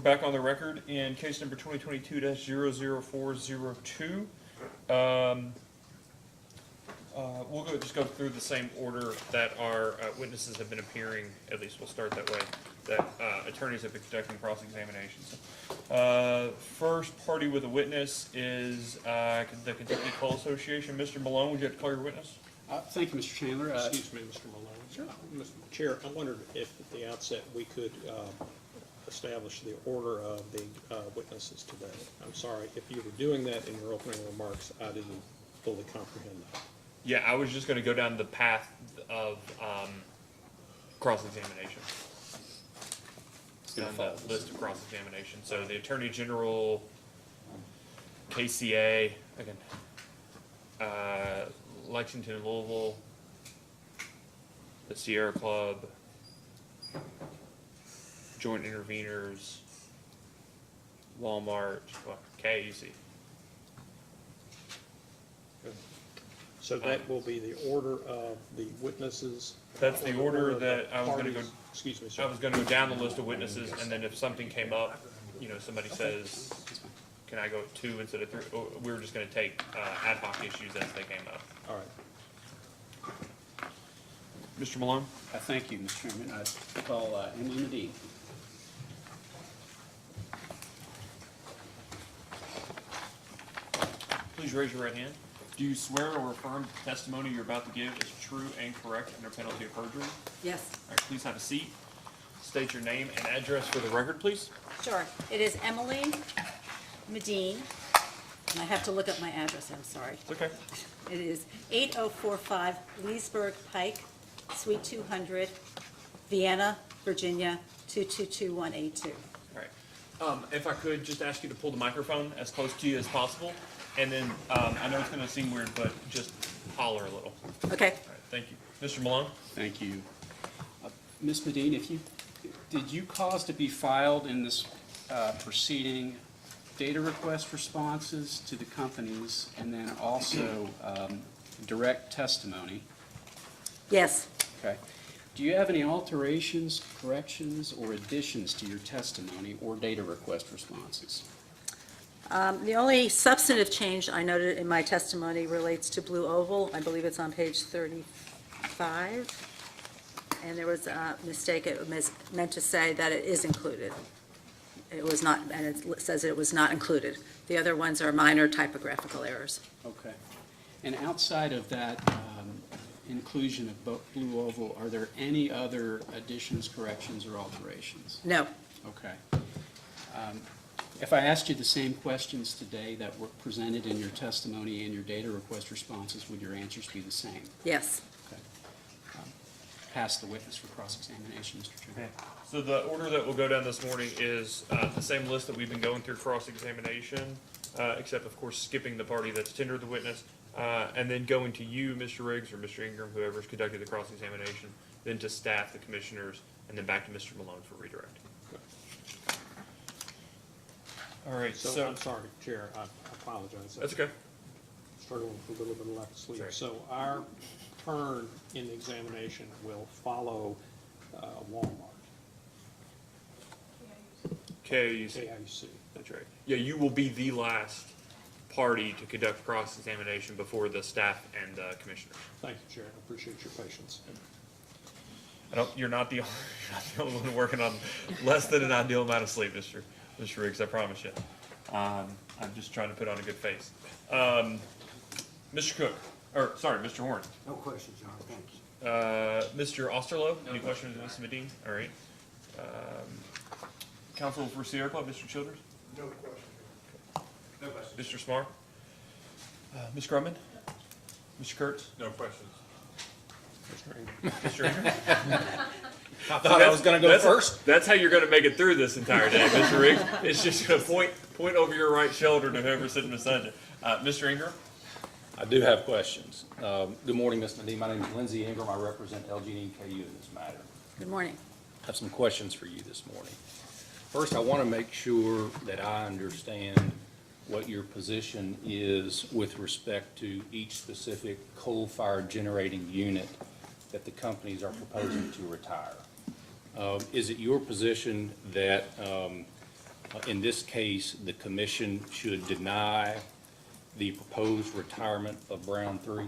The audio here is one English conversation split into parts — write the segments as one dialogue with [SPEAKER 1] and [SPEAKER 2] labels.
[SPEAKER 1] back on the record in case number 2022-00402. We'll just go through the same order that our witnesses have been appearing, at least we'll start that way, that attorneys have been conducting cross-examinations. First party with a witness is the Kentucky Coal Association. Mr. Malone, would you like to call your witness?
[SPEAKER 2] Thank you, Mr. Chandler.
[SPEAKER 3] Excuse me, Mr. Malone.
[SPEAKER 1] Sure.
[SPEAKER 3] Mr. Chair, I wondered if at the outset we could establish the order of the witnesses today. I'm sorry, if you were doing that in your opening remarks, I didn't fully comprehend that.
[SPEAKER 1] Yeah, I was just going to go down the path of cross-examination. Down the list of cross-examination. So the Attorney General, KCA, again, Lexington, Louisville, the Sierra Club, Joint Interveners, Walmart, KUC.
[SPEAKER 3] So that will be the order of the witnesses?
[SPEAKER 1] That's the order
[SPEAKER 3] of
[SPEAKER 1] that
[SPEAKER 3] the
[SPEAKER 1] I was going to go.
[SPEAKER 3] parties? Excuse me,
[SPEAKER 1] I
[SPEAKER 3] sir.
[SPEAKER 1] was going to go down the list of witnesses, and then if something came up, somebody says, can I go at 2 instead of 3? We were just going to take ad hoc issues as they came up.
[SPEAKER 3] All right.
[SPEAKER 1] Mr. Malone?
[SPEAKER 2] Thank you, Mr. Chairman. I call Emily Medine.
[SPEAKER 1] Please raise your right hand. Do you swear or affirm the testimony you're about to give is true and correct under penalty of perjury?
[SPEAKER 4] Yes,
[SPEAKER 1] All right, please have a seat. State your name and address for the record, please.
[SPEAKER 4] sure. It is Emily Medine, and I have to look up my address, I'm sorry.
[SPEAKER 1] It's okay.
[SPEAKER 4] It is 8045 Leesburg Pike, Suite 200, Vienna, Virginia, 222182.
[SPEAKER 1] All right. If I could just ask you to pull the microphone as close to you as possible, and then I know it's going to seem weird, but just holler a little.
[SPEAKER 4] Okay.
[SPEAKER 1] All right, thank you. Mr. Malone?
[SPEAKER 2] Thank you. Ms. Medine, did you cause to be filed in this proceeding data request responses to the companies and then also direct testimony?
[SPEAKER 4] Yes,
[SPEAKER 2] Okay. Do you have any alterations, corrections, or additions to your testimony or data request responses?
[SPEAKER 4] the only substantive change I noted in my testimony relates to Blue Oval. I believe it's on page 35. And there was a mistake. It was meant to say that it is included. It was not, and it says it was not included. The other ones are minor typographical errors.
[SPEAKER 2] Okay. And outside of that inclusion of Blue Oval, are there any other additions, corrections, or alterations?
[SPEAKER 4] No,
[SPEAKER 2] Okay. If I asked you the same questions today that were presented in your testimony and your data request responses, would your answers be the same?
[SPEAKER 4] yes.
[SPEAKER 2] Okay. Pass the witness for cross-examination, Mr. Chairman.
[SPEAKER 1] So the order that will go down this morning is the same list that we've been going through cross-examination, except of course skipping the party that's tendered the witness, and then going to you, Mr. Riggs, or Mr. Ingram, whoever's conducted the cross-examination, then to staff, the commissioners, and then back to Mr. Malone for redirect. All right,
[SPEAKER 3] So I'm sorry, Chair, I apologize.
[SPEAKER 1] That's okay.
[SPEAKER 3] Struggling with a little bit of lack of sleep.
[SPEAKER 1] Sorry.
[SPEAKER 3] So our turn in the examination will follow Walmart,
[SPEAKER 1] KUC.
[SPEAKER 3] KIC.
[SPEAKER 1] That's right. Yeah, you will be the last party to conduct cross-examination before the staff and the commissioners.
[SPEAKER 3] Thank you, Chair. I appreciate your patience.
[SPEAKER 1] You're not the only one working on less than an ideal amount of sleep, Mr. Riggs, I promise you. I'm just trying to put on a good face. Mr. Cook, or sorry, Mr. Horn.
[SPEAKER 5] No questions, Your Honor, thanks.
[SPEAKER 1] Mr. Osterloh, any questions of Ms. Medine? All right. Counsel for Sierra Club, Mr. Childers?
[SPEAKER 5] No questions. No questions.
[SPEAKER 1] Mr. Smart? Ms. Grumman? Mr. Kurtz?
[SPEAKER 5] No questions.
[SPEAKER 1] Mr. Ingram?
[SPEAKER 5] I thought I was gonna go first.
[SPEAKER 1] That's how you're gonna make it through this entire day, Mr. Riggs. It's just gonna point over your right shoulder to whoever's sitting beside you. Mr. Ingram?
[SPEAKER 6] I do have questions. Good morning, Ms. Medine. My name is Lindsey Ingram. I represent LG&E and KU in this matter.
[SPEAKER 4] Good morning.
[SPEAKER 6] I have some questions for you this morning. First, I want to make sure that I understand what your position is with respect to each specific coal-fired generating unit that the companies are proposing to retire. Is it your position that in this case, the commission should deny the proposed retirement of Brown 3?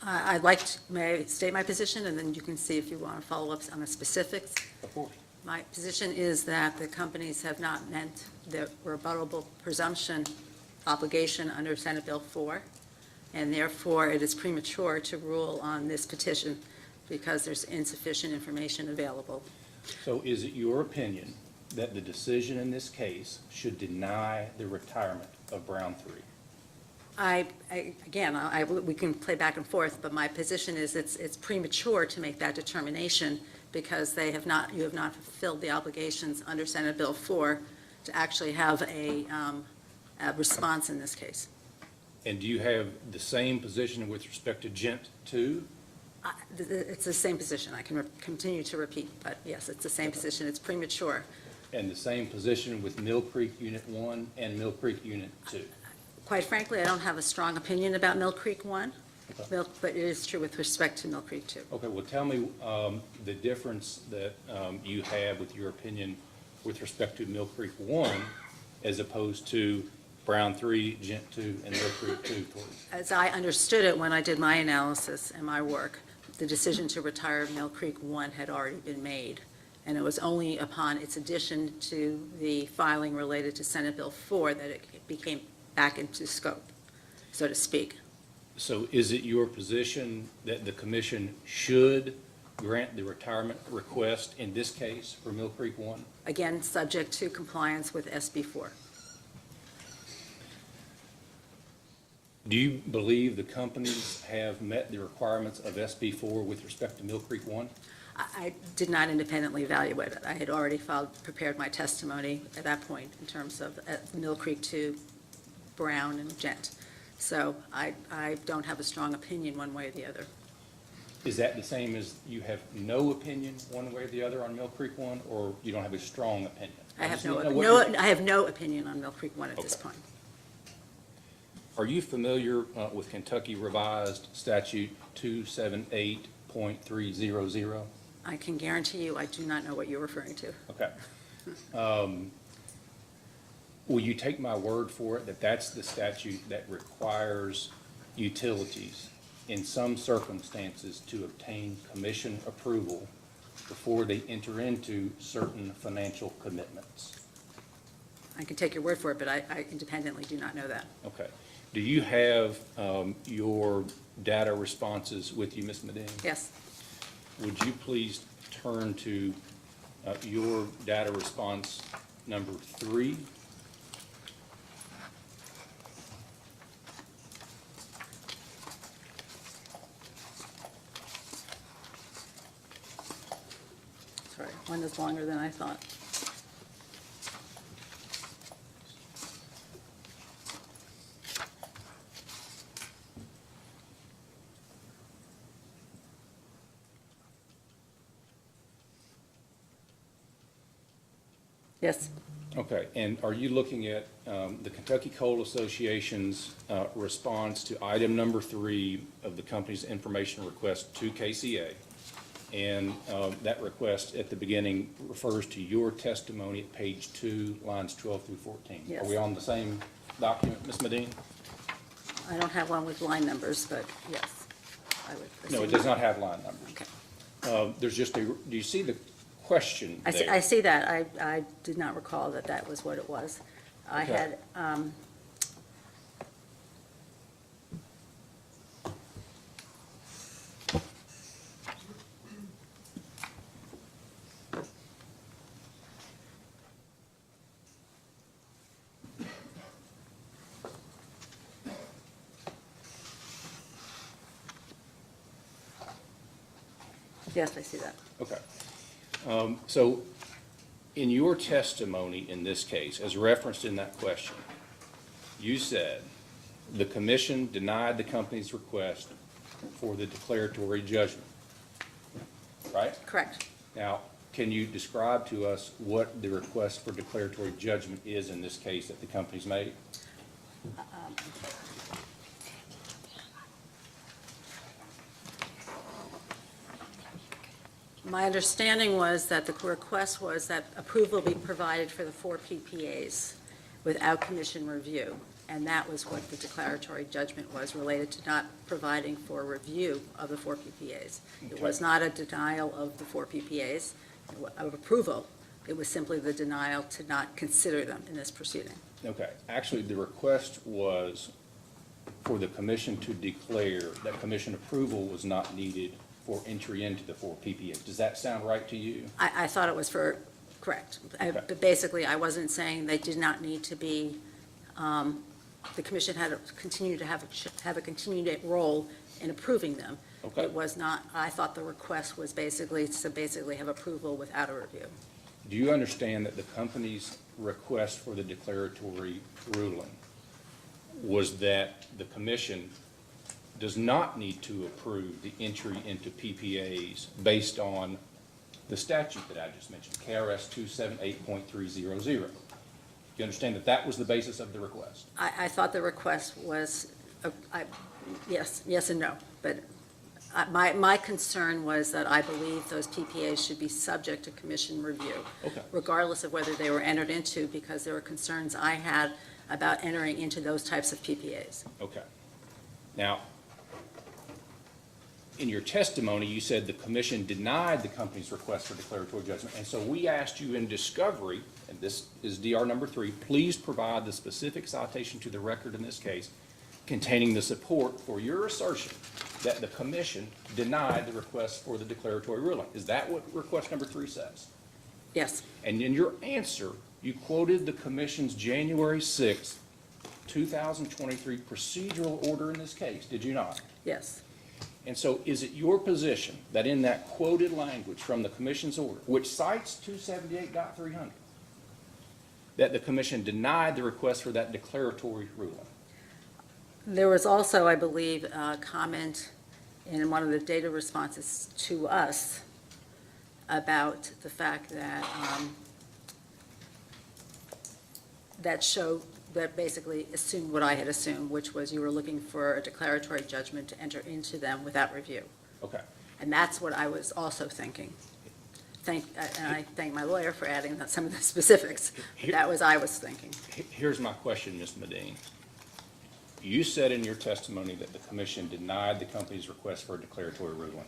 [SPEAKER 4] I'd like to, may I state my position, and then you can see if you want to follow up on the specifics.
[SPEAKER 6] Of course.
[SPEAKER 4] My position is that the companies have not met the rebuttable presumption obligation under Senate Bill 4, and therefore it is premature to rule on this petition because there's insufficient information available.
[SPEAKER 6] So is it your opinion that the decision in this case should deny the retirement of Brown 3?
[SPEAKER 4] We can play back and forth, but my position is it's premature to make that determination because you have not fulfilled the obligations under Senate Bill 4 to actually have a response in this case.
[SPEAKER 6] And do you have the same position with respect to Gent 2?
[SPEAKER 4] It's the same position. I can continue to repeat, but yes, it's the same position. It's premature.
[SPEAKER 6] And the same position with Mill Creek Unit 1 and Mill Creek Unit 2?
[SPEAKER 4] Quite frankly, I don't have a strong opinion about Mill Creek 1,
[SPEAKER 6] Okay.
[SPEAKER 4] but it is true with respect to Mill Creek 2.
[SPEAKER 6] Okay, well, tell me the difference that you have with your opinion with respect to Mill Creek 1 as opposed to Brown 3, Gent 2, and Mill Creek 2, please.
[SPEAKER 4] As I understood it when I did my analysis and my work, the decision to retire Mill Creek 1 had already been made, and it was only upon its addition to the filing related to Senate Bill 4 that it became back into scope, so to speak.
[SPEAKER 6] So is it your position that the commission should grant the retirement request in this case for Mill Creek 1?
[SPEAKER 4] Again, subject to compliance with SB 4.
[SPEAKER 6] Do you believe the companies have met the requirements of SB 4 with respect to Mill Creek 1?
[SPEAKER 4] I did not independently evaluate it. I had already prepared my testimony at that point in terms of Mill Creek 2, Brown, and Gent. So I don't have a strong opinion one way or the other.
[SPEAKER 6] Is that the same as you have no opinion one way or the other on Mill Creek 1, or you don't have a strong opinion?
[SPEAKER 4] I have
[SPEAKER 6] just need to know what your-
[SPEAKER 4] I have no opinion on Mill Creek 1 at this
[SPEAKER 6] Okay.
[SPEAKER 4] point.
[SPEAKER 6] Are you familiar with Kentucky Revised Statute 278.300?
[SPEAKER 4] I can guarantee you I do not know what you're referring to.
[SPEAKER 6] Okay. Will you take my word for it that that's the statute that requires utilities in some circumstances to obtain commission approval before they enter into certain financial commitments?
[SPEAKER 4] I can take your word for it, but I independently do not know that.
[SPEAKER 6] Okay. Do you have your data responses with you, Ms. Medina?
[SPEAKER 4] Yes.
[SPEAKER 6] Would you please turn to your data response number 3?
[SPEAKER 4] Sorry, one is longer than I thought. Yes,
[SPEAKER 6] Okay, and are you looking at the Kentucky Coal Association's response to item number 3 of the company's information request to KCA? And that request at the beginning refers to your testimony at page 2, lines 12 through 14.
[SPEAKER 4] Yes.
[SPEAKER 6] Are we on the same document, Ms. Medina?
[SPEAKER 4] I don't have one with line numbers, but yes, I would
[SPEAKER 6] No, it
[SPEAKER 4] assume-
[SPEAKER 6] does not have line numbers.
[SPEAKER 4] Okay.
[SPEAKER 6] There's just a, do you see the question
[SPEAKER 4] I
[SPEAKER 6] there?
[SPEAKER 4] see that. I did not recall that that was what it was. I
[SPEAKER 6] Okay.
[SPEAKER 4] had, yes, I see that.
[SPEAKER 6] Okay. So in your testimony in this case, as referenced in that question, you said the commission denied the company's request for the declaratory judgment, right?
[SPEAKER 4] Correct.
[SPEAKER 6] Now, can you describe to us what the request for declaratory judgment is in this case that the company's made?
[SPEAKER 4] My understanding was that the request was that approval be provided for the 4 PPAs without commission review. And that was what the declaratory judgment was, related to not providing for review of the 4 PPAs. It was not a denial of the 4 PPAs, of approval. It was simply the denial to not consider them in this proceeding.
[SPEAKER 6] Okay, actually, the request was for the commission to declare that commission approval was not needed for entry into the 4 PPAs. Does that sound right to you?
[SPEAKER 4] I thought it was correct.
[SPEAKER 6] Okay.
[SPEAKER 4] But basically, I wasn't saying they did not need to be, the commission had to continue to have a continued role in approving them.
[SPEAKER 6] Okay.
[SPEAKER 4] It was not, I thought the request was basically to have approval without a review.
[SPEAKER 6] Do you understand that the company's request for the declaratory ruling was that the commission does not need to approve the entry into PPAs based on the statute that I just mentioned, KRS 278.300? You understand that that was the basis of the request?
[SPEAKER 4] I thought the request was, yes and no, but my concern was that I believe those PPAs should be subject to commission review.
[SPEAKER 6] Okay.
[SPEAKER 4] Regardless of whether they were entered into, because there were concerns I had about entering into those types of PPAs.
[SPEAKER 6] Okay. Now, in your testimony, you said the commission denied the company's request for declaratory judgment, and so we asked you in discovery, and this is DR number 3, please provide the specific citation to the record in this case containing the support for your assertion that the commission denied the request for the declaratory ruling. Is that what request number 3 says?
[SPEAKER 4] Yes,
[SPEAKER 6] And in your answer, you quoted the commission's January 6th, 2023 procedural order in this case, did you not?
[SPEAKER 4] yes,
[SPEAKER 6] And so is it your position that in that quoted language from the commission's order, which cites 278.300, that the commission denied the request for that declaratory ruling?
[SPEAKER 4] there was also, I believe, a comment in one of the data responses to us about the fact that, that basically assumed what I had assumed, which was you were looking for a declaratory judgment to enter into them without review.
[SPEAKER 6] Okay.
[SPEAKER 4] And that's what I was also thinking. And I thank my lawyer for adding some of the specifics. That was, I was thinking.
[SPEAKER 6] Here's my question, Ms. Medine. You said in your testimony that the commission denied the company's request for a declaratory ruling.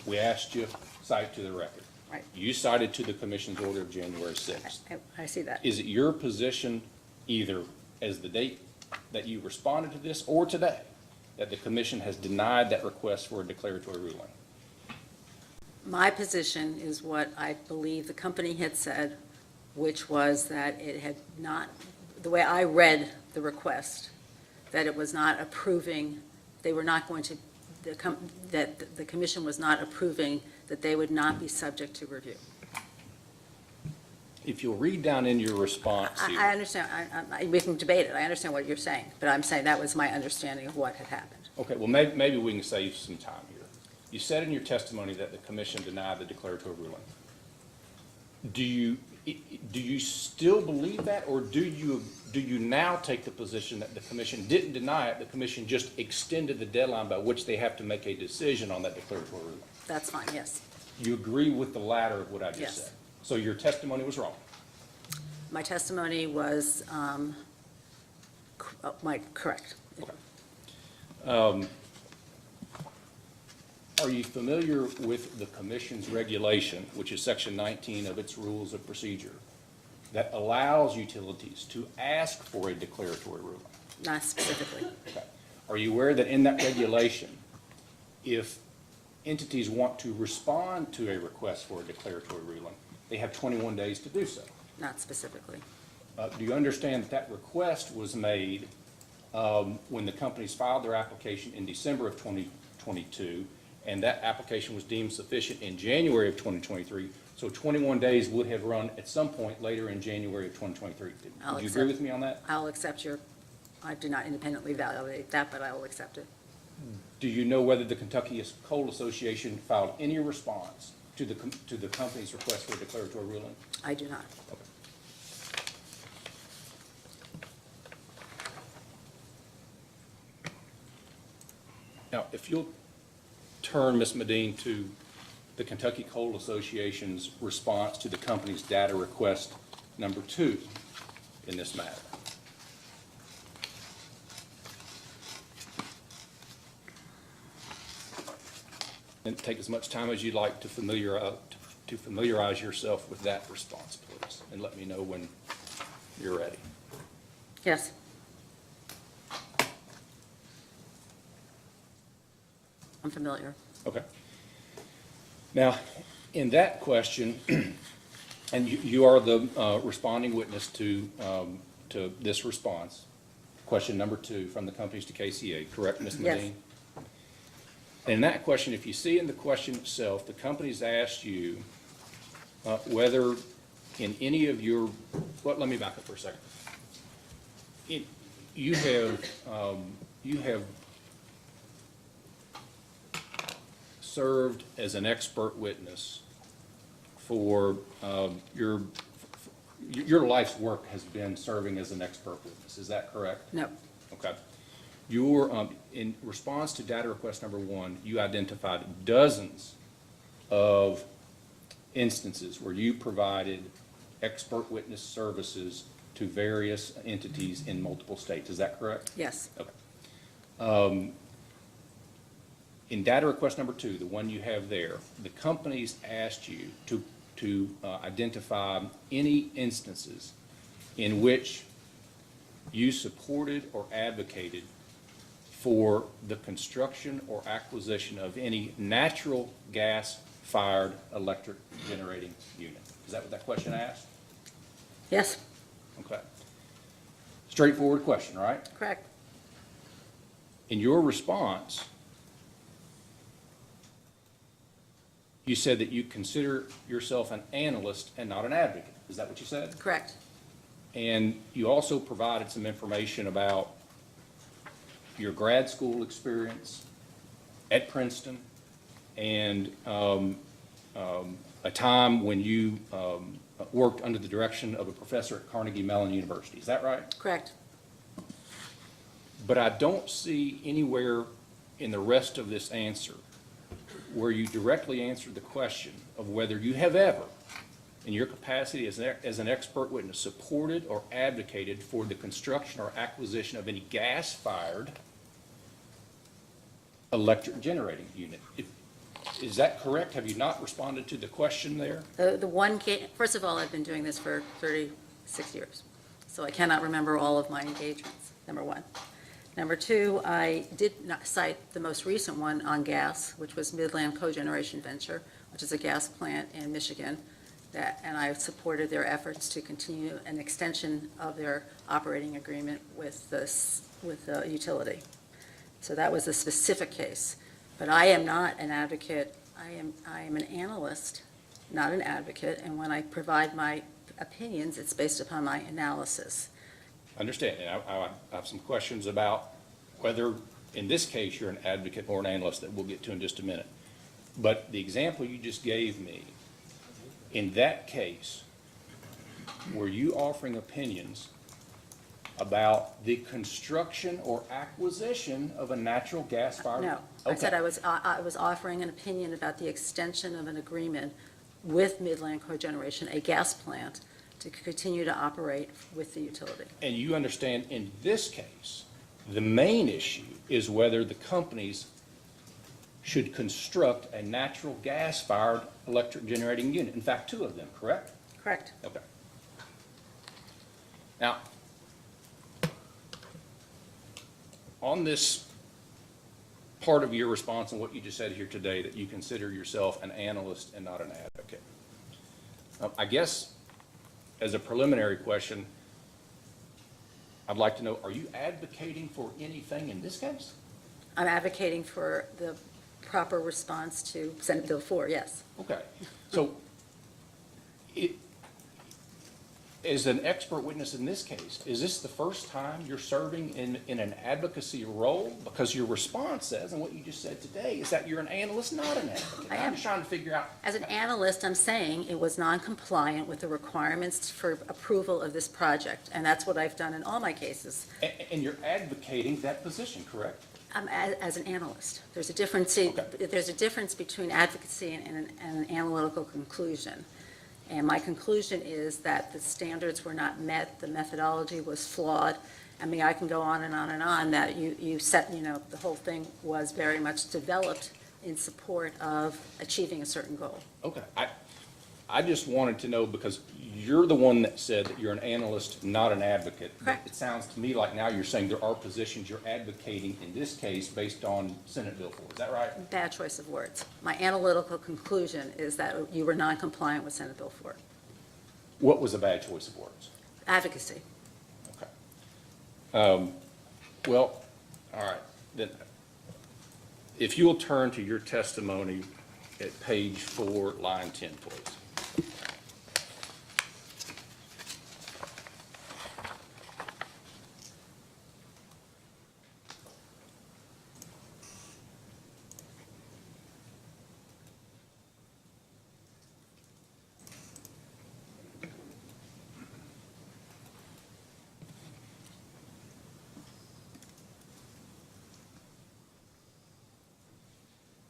[SPEAKER 6] We asked you, cite to the record.
[SPEAKER 4] Right.
[SPEAKER 6] You cited to the commission's order of January 6th.
[SPEAKER 4] I see that.
[SPEAKER 6] Is it your position, either as the date that you responded to this or today, that the commission has denied that request for a declaratory ruling?
[SPEAKER 4] My position is what I believe the company had said, which was that it had not, the way I read the request, that it was not approving, they were not going to, that the commission was not approving that they would not be subject to review.
[SPEAKER 6] If you'll read down in your response
[SPEAKER 4] I
[SPEAKER 6] here.
[SPEAKER 4] understand, we can debate it, I understand what you're saying, but I'm saying that was my understanding of what had happened.
[SPEAKER 6] Okay, well, maybe we can save some time here. You said in your testimony that the commission denied the declaratory ruling. Do you still believe that, or do you now take the position that the commission didn't deny it, the commission just extended the deadline by which they have to make a decision on that declaratory ruling?
[SPEAKER 4] That's fine, yes.
[SPEAKER 6] You agree with the latter of what I just
[SPEAKER 4] Yes.
[SPEAKER 6] said? So your testimony was wrong?
[SPEAKER 4] My testimony was, correct.
[SPEAKER 6] Okay. Are you familiar with the commission's regulation, which is section 19 of its rules of procedure, that allows utilities to ask for a declaratory ruling?
[SPEAKER 4] Not specifically.
[SPEAKER 6] Okay. Are you aware that in that regulation, if entities want to respond to a request for a declaratory ruling, they have 21 days to do so?
[SPEAKER 4] Not specifically.
[SPEAKER 6] Do you understand that that request was made when the companies filed their application in December of 2022, and that application was deemed sufficient in January of 2023, so 21 days would have run at some point later in January of 2023? Would you agree with me on that?
[SPEAKER 4] I'll accept I do not independently validate that, but I will accept it.
[SPEAKER 6] Do you know whether the Kentucky Coal Association filed any response to the company's request for a declaratory ruling?
[SPEAKER 4] I do not.
[SPEAKER 6] Okay. Now, if you'll turn, Ms. Medine, to the Kentucky Coal Association's response to the company's data request number 2 in this matter? And take as much time as you'd like to familiarize yourself with that response, please, and let me know when you're ready.
[SPEAKER 4] Yes. I'm familiar.
[SPEAKER 6] Okay. Now, in that question, and you are the responding witness to this response, question number 2 from the companies to KCA, correct, Ms.
[SPEAKER 4] Yes.
[SPEAKER 6] Medine? In that question, if you see in the question itself, the company's asked you whether in any of your, well, let me back up for a second. You have served as an expert witness for your life's work has been serving as an expert witness. Is that correct?
[SPEAKER 4] No.
[SPEAKER 6] Okay. Your, in response to data request number 1, you identified dozens of instances where you provided expert witness services to various entities in multiple states. Is that correct?
[SPEAKER 4] Yes.
[SPEAKER 6] Okay. In data request number 2, the one you have there, the companies asked you to identify any instances in which you supported or advocated for the construction or acquisition of any natural gas-fired electric generating unit. Is that what that question asked?
[SPEAKER 4] Yes.
[SPEAKER 6] Okay. Straightforward question, right?
[SPEAKER 4] Correct.
[SPEAKER 6] In your response, you said that you consider yourself an analyst and not an advocate. Is that what you said?
[SPEAKER 4] Correct.
[SPEAKER 6] And you also provided some information about your grad school experience at Princeton and a time when you worked under the direction of a professor at Carnegie Mellon University. Is that right?
[SPEAKER 4] Correct.
[SPEAKER 6] But I don't see anywhere in the rest of this answer where you directly answered the question of whether you have ever, in your capacity as an expert witness, supported or advocated for the construction or acquisition of any gas-fired electric generating unit. Is that correct? Have you not responded to the question there?
[SPEAKER 4] First of all, I've been doing this for 36 years, so I cannot remember all of my engagements, number 1. Number 2, I did not cite the most recent one on gas, which was Midland Cogeneration Venture, which is a gas plant in Michigan, and I supported their efforts to continue an extension of their operating agreement with the utility. So that was a specific case. But I am not an advocate. I am an analyst, not an advocate, and when I provide my opinions, it's based upon my analysis.
[SPEAKER 6] Understand. And I have some questions about whether, in this case, you're an advocate or an analyst that we'll get to in just a minute. But the example you just gave me, in that case, were you offering opinions about the construction or acquisition of a natural gas-fired?
[SPEAKER 4] No.
[SPEAKER 6] Okay.
[SPEAKER 4] I said I was offering an opinion about the extension of an agreement with Midland Cogeneration, a gas plant, to continue to operate with the utility.
[SPEAKER 6] And you understand, in this case, the main issue is whether the companies should construct a natural gas-fired electric generating unit. In fact, 2 of them, correct?
[SPEAKER 4] Correct.
[SPEAKER 6] Okay. Now, on this part of your response and what you just said here today, that you consider yourself an analyst and not an advocate, I guess as a preliminary question, I'd like to know, are you advocating for anything in this case?
[SPEAKER 4] I'm advocating for the proper response to Senate Bill 4, yes.
[SPEAKER 6] Okay. So, as an expert witness in this case, is this the first time you're serving in an advocacy role? Because your response says, and what you just said today, is that you're an analyst, not an advocate.
[SPEAKER 4] I am.
[SPEAKER 6] I'm just trying to figure out.
[SPEAKER 4] As an analyst, I'm saying it was non-compliant with the requirements for approval of this project, and that's what I've done in all my cases.
[SPEAKER 6] And you're advocating that position, correct?
[SPEAKER 4] As an analyst. There's a difference, there's a difference between advocacy and an analytical conclusion. And my conclusion is that the standards were not met, the methodology was flawed. I mean, I can go on and on and on, that you set, the whole thing was very much developed in support of achieving a certain goal.
[SPEAKER 6] Okay, I just wanted to know, because you're the one that said that you're an analyst, not an advocate.
[SPEAKER 4] Correct.
[SPEAKER 6] It sounds to me like now you're saying there are positions you're advocating in this case based on Senate Bill 4. Is that right?
[SPEAKER 4] Bad choice of words. My analytical conclusion is that you were non-compliant with Senate Bill 4.
[SPEAKER 6] What was a bad choice of words?
[SPEAKER 4] Advocacy.
[SPEAKER 6] Okay. Well, all right, then, if you'll turn to your testimony at page 4, line 10, please.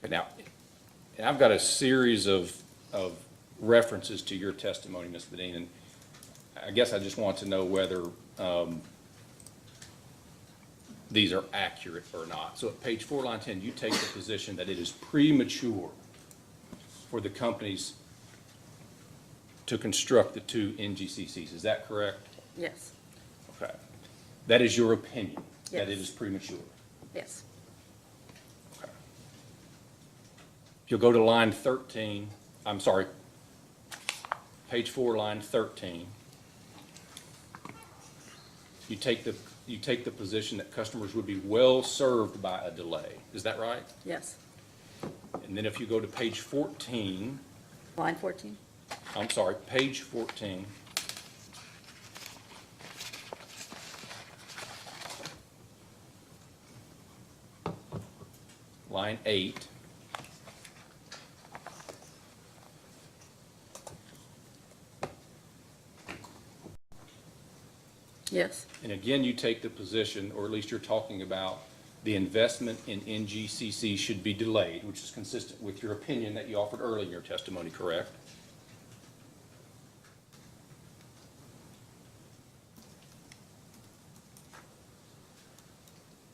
[SPEAKER 6] Now, and I've got a series of references to your testimony, Ms. Bedeen, and I guess I just want to know whether these are accurate or not. So at page 4, line 10, you take the position that it is premature for the companies to construct the 2 NGCCs. Is that correct?
[SPEAKER 4] Yes,
[SPEAKER 6] Okay. That is your opinion, that it
[SPEAKER 4] Yes.
[SPEAKER 6] is premature?
[SPEAKER 4] yes.
[SPEAKER 6] Okay. If you'll go to line 13, I'm sorry, page 4, line 13, you take the position that customers would be well served by a delay. Is that right?
[SPEAKER 4] Yes.
[SPEAKER 6] And then if you go to page 14,
[SPEAKER 4] Line 14?
[SPEAKER 6] I'm sorry, page 14, line 8,
[SPEAKER 4] Yes,
[SPEAKER 6] and again, you take the position, or at least you're talking about, the investment in NGCC should be delayed, which is consistent with your opinion that you offered earlier in your testimony, correct?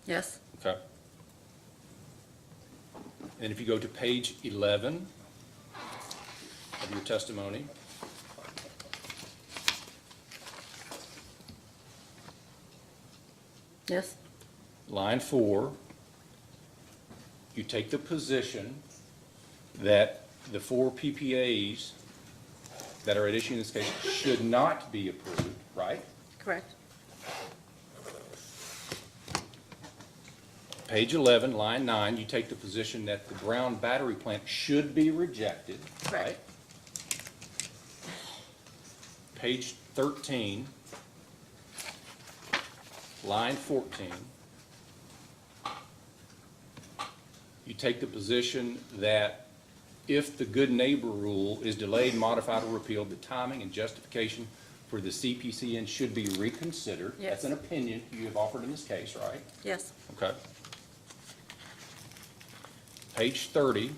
[SPEAKER 4] yes,
[SPEAKER 6] Okay. And if you go to page 11 of your testimony,
[SPEAKER 4] yes,
[SPEAKER 6] line 4, you take the position that the 4 PPAs that are at issue in this case should not be approved, right?
[SPEAKER 4] correct.
[SPEAKER 6] Page 11, line 9, you take the position that the Brown battery plant should be rejected, right?
[SPEAKER 4] Correct.
[SPEAKER 6] Page 13, line 14, you take the position that if the good neighbor rule is delayed, modified, or repealed, the timing and justification for the CPCN should be reconsidered.
[SPEAKER 4] Yes.
[SPEAKER 6] That's an opinion you have offered in this case, right?
[SPEAKER 4] Yes,
[SPEAKER 6] Okay. Page 30.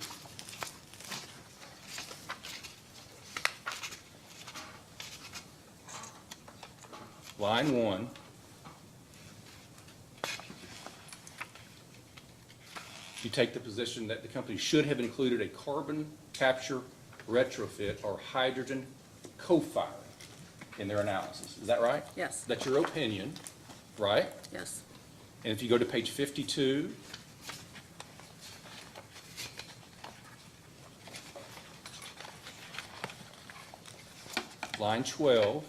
[SPEAKER 6] Line 1. You take the position that the company should have included a carbon capture retrofit or hydrogen co-firing in their analysis. Is that right?
[SPEAKER 4] yes,
[SPEAKER 6] That's your opinion, right?
[SPEAKER 4] yes,
[SPEAKER 6] And if you go to page 52, line 12,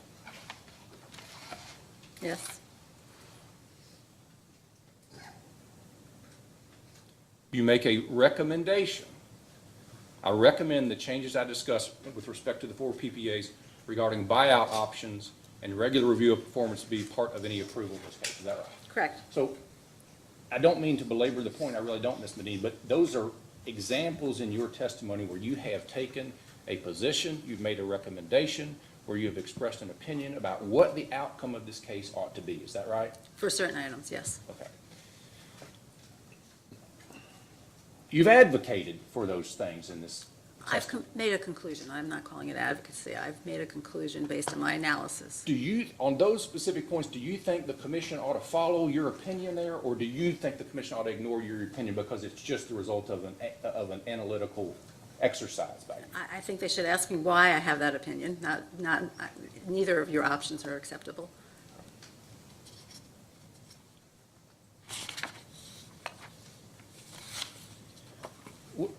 [SPEAKER 4] yes,
[SPEAKER 6] you make a recommendation. I recommend the changes I discussed with respect to the 4 PPAs regarding buyout options and regular review of performance be part of any approval of this case. Is that right?
[SPEAKER 4] correct.
[SPEAKER 6] So I don't mean to belabor the point, I really don't, Ms. Medine, but those are examples in your testimony where you have taken a position, you've made a recommendation, where you have expressed an opinion about what the outcome of this case ought to be. Is that right?
[SPEAKER 4] For certain items, yes.
[SPEAKER 6] Okay. you've advocated for those things in this.
[SPEAKER 4] I've made a conclusion. I'm not calling it advocacy. I've made a conclusion based on my analysis.
[SPEAKER 6] Do you, on those specific points, do you think the commission ought to follow your opinion there, or do you think the commission ought to ignore your opinion because it's just the result of an analytical exercise by you?
[SPEAKER 4] I think they should ask me why I have that opinion. Neither of your options are acceptable.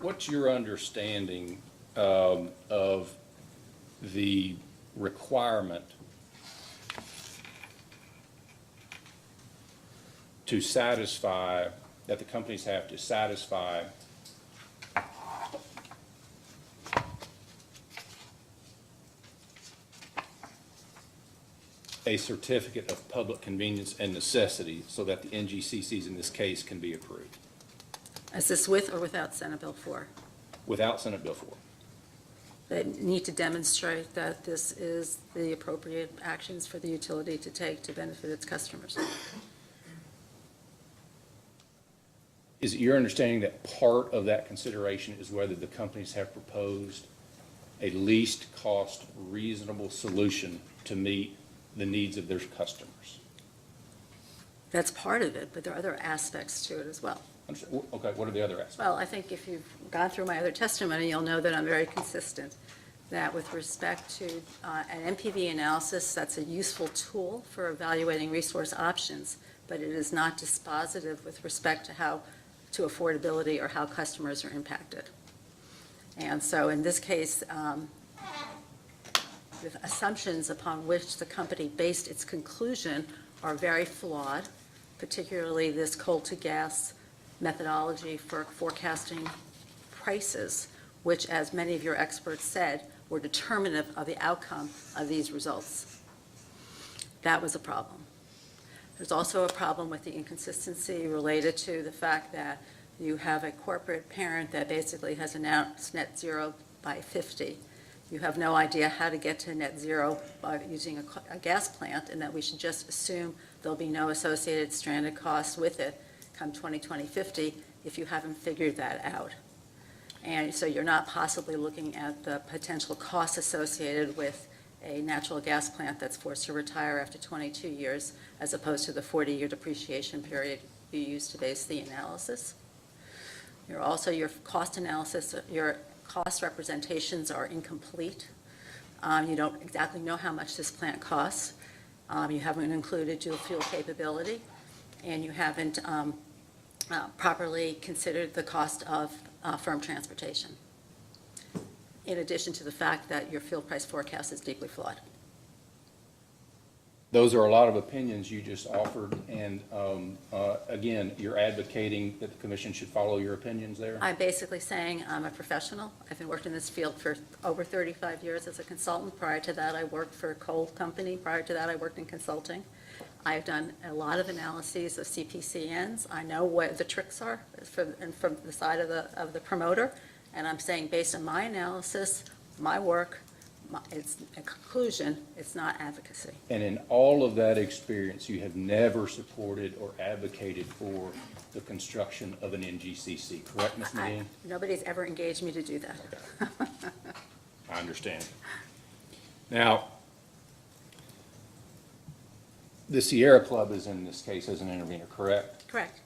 [SPEAKER 6] What's your understanding of the requirement to satisfy, that the companies have to satisfy a certificate of public convenience and necessity so that the NGCCs in this case can be approved?
[SPEAKER 4] Is this with or without Senate Bill 4?
[SPEAKER 6] Without Senate Bill 4.
[SPEAKER 4] They need to demonstrate that this is the appropriate actions for the utility to take to benefit its customers.
[SPEAKER 6] Is it your understanding that part of that consideration is whether the companies have proposed a least cost reasonable solution to meet the needs of their customers?
[SPEAKER 4] That's part of it, but there are other aspects to it as well.
[SPEAKER 6] Okay, what are the other aspects?
[SPEAKER 4] Well, I think if you've gone through my other testimony, you'll know that I'm very consistent, that with respect to an NPV analysis, that's a useful tool for evaluating resource options, but it is not dispositive with respect to affordability or how customers are impacted. And so in this case, the assumptions upon which the company based its conclusion are very flawed, particularly this coal to gas methodology for forecasting prices, which, as many of your experts said, were determinative of the outcome of these results. That was a problem. There's also a problem with the inconsistency related to the fact that you have a corporate parent that basically has announced net zero by 50. You have no idea how to get to net zero by using a gas plant, and that we should just assume there'll be no associated stranded costs with it come 2020-50 if you haven't figured that out. And so you're not possibly looking at the potential costs associated with a natural gas plant that's forced to retire after 22 years, as opposed to the 40-year depreciation period you use to base the analysis. Your cost analysis, your cost representations are incomplete. You don't exactly know how much this plant costs. You haven't included dual fuel capability, and you haven't properly considered the cost of firm transportation, in addition to the fact that your fuel price forecast is deeply flawed.
[SPEAKER 6] Those are a lot of opinions you just offered, and again, you're advocating that the commission should follow your opinions there?
[SPEAKER 4] I'm basically saying I'm a professional. I've been working in this field for over 35 years as a consultant. Prior to that, I worked for a coal company. Prior to that, I worked in consulting. I've done a lot of analyses of CPCNs. I know what the tricks are from the side of the promoter, and I'm saying based on my analysis, my work, it's a conclusion, it's not advocacy.
[SPEAKER 6] And in all of that experience, you have never supported or advocated for the construction of an NGCC, correct, Ms. Medina?
[SPEAKER 4] Nobody's ever engaged me to do that.
[SPEAKER 6] Okay. I understand. Now, the Sierra Club is in this case as an intervener, correct?
[SPEAKER 4] Correct.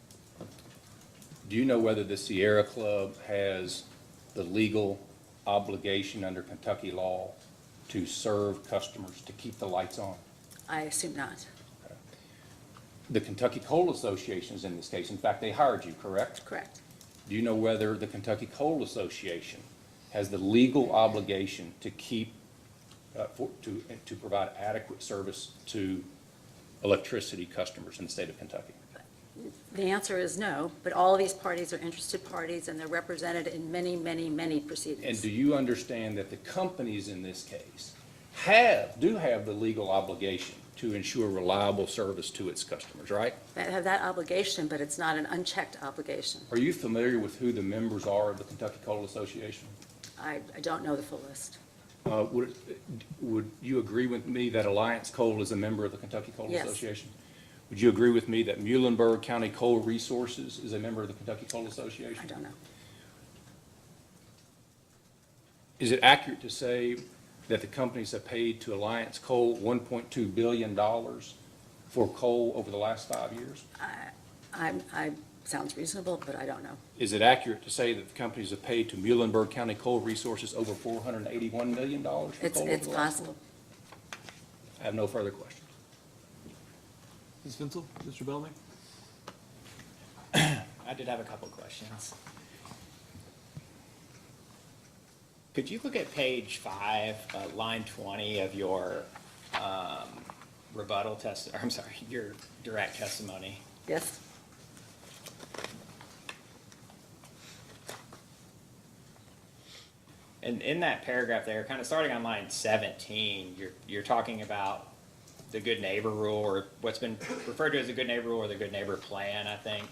[SPEAKER 6] Do you know whether the Sierra Club has the legal obligation under Kentucky law to serve customers, to keep the lights on?
[SPEAKER 4] I assume not.
[SPEAKER 6] The Kentucky Coal Association is in this case. In fact, they hired you, correct?
[SPEAKER 4] Correct.
[SPEAKER 6] Do you know whether the Kentucky Coal Association has the legal obligation to keep, to provide adequate service to electricity customers in the state of Kentucky?
[SPEAKER 4] The answer is no, but all of these parties are interested parties, and they're represented in many, many, many proceedings.
[SPEAKER 6] And do you understand that the companies in this case do have the legal obligation to ensure reliable service to its customers, right?
[SPEAKER 4] They have that obligation, but it's not an unchecked obligation.
[SPEAKER 6] Are you familiar with who the members are of the Kentucky Coal Association?
[SPEAKER 4] I don't know the full list.
[SPEAKER 6] Would you agree with me that Alliance Coal is a member of the Kentucky Coal
[SPEAKER 4] Yes.
[SPEAKER 6] Association? Would you agree with me that Muhlenberg County Coal Resources is a member of the Kentucky Coal Association?
[SPEAKER 4] I don't know.
[SPEAKER 6] Is it accurate to say that the companies have paid to Alliance Coal $1.2 billion for coal over the last 5 years?
[SPEAKER 4] Sounds reasonable, but I don't know.
[SPEAKER 6] Is it accurate to say that the companies have paid to Muhlenberg County Coal Resources over $481 million for coal?
[SPEAKER 4] It's
[SPEAKER 6] over the last
[SPEAKER 4] possible.
[SPEAKER 6] I have no further questions.
[SPEAKER 7] Ms. Vincel, Mr. Bellamy?
[SPEAKER 5] I did have a couple questions. Could you look at page 5, line 20 of your your direct testimony?
[SPEAKER 4] Yes?
[SPEAKER 5] And in that paragraph there, kind of starting on line 17, you're talking about the good neighbor rule, or what's been referred to as the good neighbor rule or the good neighbor plan, I think.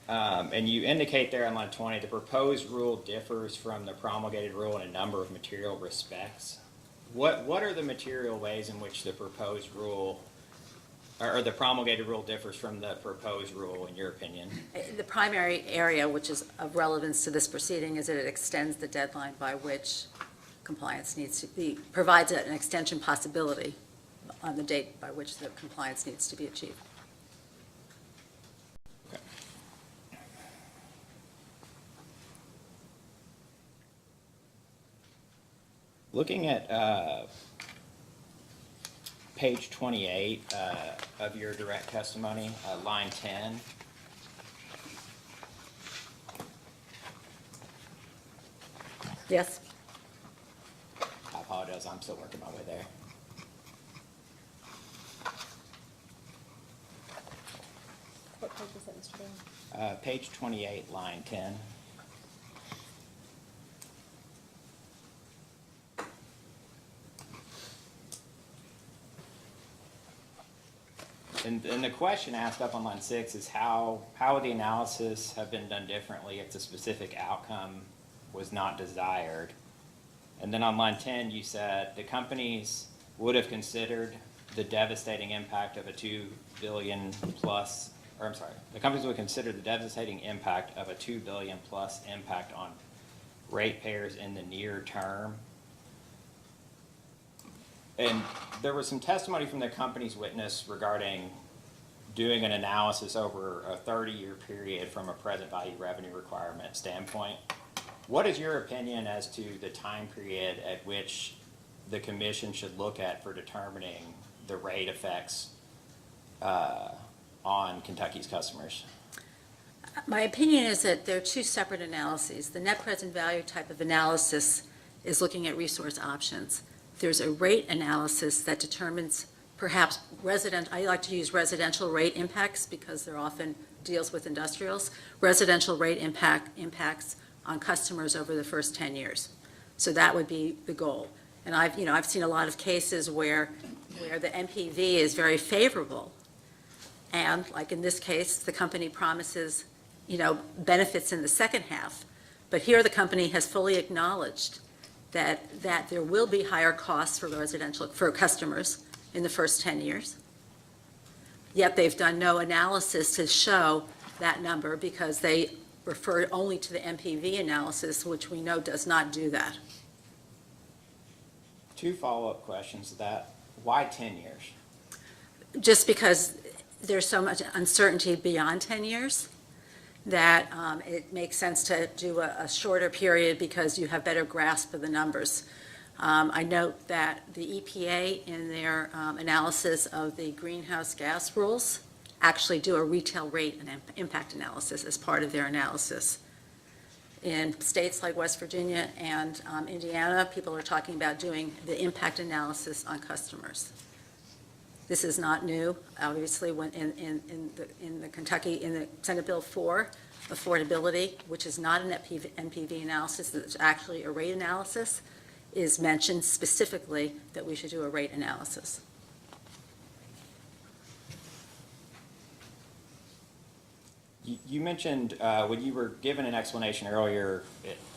[SPEAKER 5] And you indicate there on line 20, the proposed rule differs from the promulgated rule in a number of material respects. What are the material ways in which the proposed rule, or the promulgated rule differs from the proposed rule, in your opinion?
[SPEAKER 4] The primary area which is of relevance to this proceeding is that it extends the deadline by which compliance needs to be, provides an extension possibility on the date by which the compliance needs to be achieved.
[SPEAKER 5] Looking at page 28 of your direct testimony, line 10.
[SPEAKER 4] Yes?
[SPEAKER 5] I apologize, I'm still working my way there.
[SPEAKER 8] What page was that, Mr. Bailey?
[SPEAKER 5] Page 28, line 10. And the question asked up on line 6 is how would the analysis have been done differently if the specific outcome was not desired? And then on line 10, you said the companies would have considered the devastating impact of a $2 billion plus, or I'm sorry, the companies would consider the devastating impact of a $2 billion plus impact on ratepayers in the near term. And there was some testimony from the company's witness regarding doing an analysis over a 30-year period from a present value revenue requirement standpoint. What is your opinion as to the time period at which the commission should look at for determining the rate effects on Kentucky's customers?
[SPEAKER 4] My opinion is that there are two separate analyses. The net present value type of analysis is looking at resource options. There's a rate analysis that determines perhaps I like to use residential rate impacts because they're often deals with industrials, residential rate impacts on customers over the first 10 years. So that would be the goal. And I've seen a lot of cases where the NPV is very favorable. And like in this case, the company promises, benefits in the second half. But here the company has fully acknowledged that there will be higher costs for customers in the first 10 years. Yet they've done no analysis to show that number because they refer only to the NPV analysis, which we know does not do that.
[SPEAKER 5] Two follow-up questions to that. Why 10 years?
[SPEAKER 4] Just because there's so much uncertainty beyond 10 years that it makes sense to do a shorter period because you have better grasp of the numbers. I note that the EPA, in their analysis of the greenhouse gas rules, actually do a retail rate and impact analysis as part of their analysis. In states like West Virginia and Indiana, people are talking about doing the impact analysis on customers. This is not new. Obviously, when in the Kentucky, in the Senate Bill 4, affordability, which is not an NPV analysis, it's actually a rate analysis, is mentioned specifically that we should do a rate analysis.
[SPEAKER 5] You mentioned, when you were given an explanation earlier,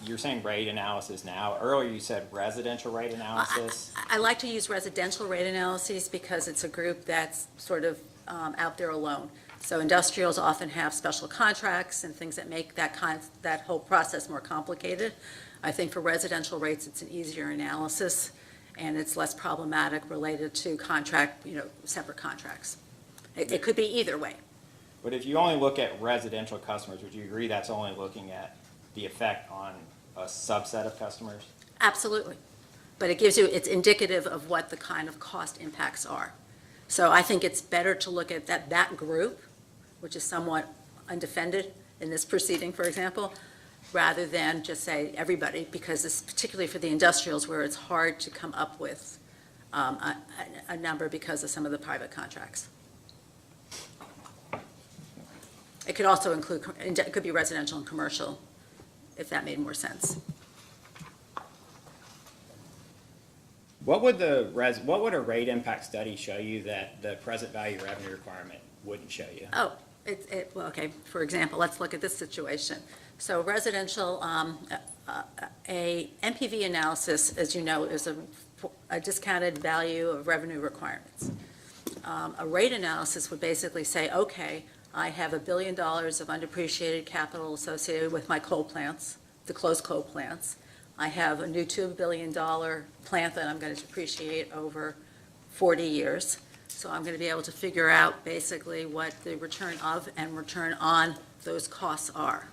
[SPEAKER 5] you're saying rate analysis now. Earlier you said residential rate analysis.
[SPEAKER 4] I like to use residential rate analyses because it's a group that's sort of out there alone. So industrials often have special contracts and things that make that whole process more complicated. I think for residential rates, it's an easier analysis, and it's less problematic related to contract, separate contracts. It could be either way.
[SPEAKER 5] But if you only look at residential customers, would you agree that's only looking at the effect on a subset of customers?
[SPEAKER 4] Absolutely. But it's indicative of what the kind of cost impacts are. So I think it's better to look at that group, which is somewhat undefended in this proceeding, for example, rather than just say everybody, because it's particularly for the industrials where it's hard to come up with a number because of some of the private contracts. It could also include, it could be residential and commercial, if that made more sense.
[SPEAKER 5] What would a rate impact study show you that the present value revenue requirement wouldn't show you?
[SPEAKER 4] Oh, well, okay, for example, let's look at this situation. So residential, a NPV analysis, as you know, is a discounted value of revenue requirements. A rate analysis would basically say, okay, I have $1 billion of undepreciated capital associated with my coal plants, the closed coal plants. I have a new $2 billion plant that I'm going to depreciate over 40 years. So I'm going to be able to figure out basically what the return of and return on those costs are.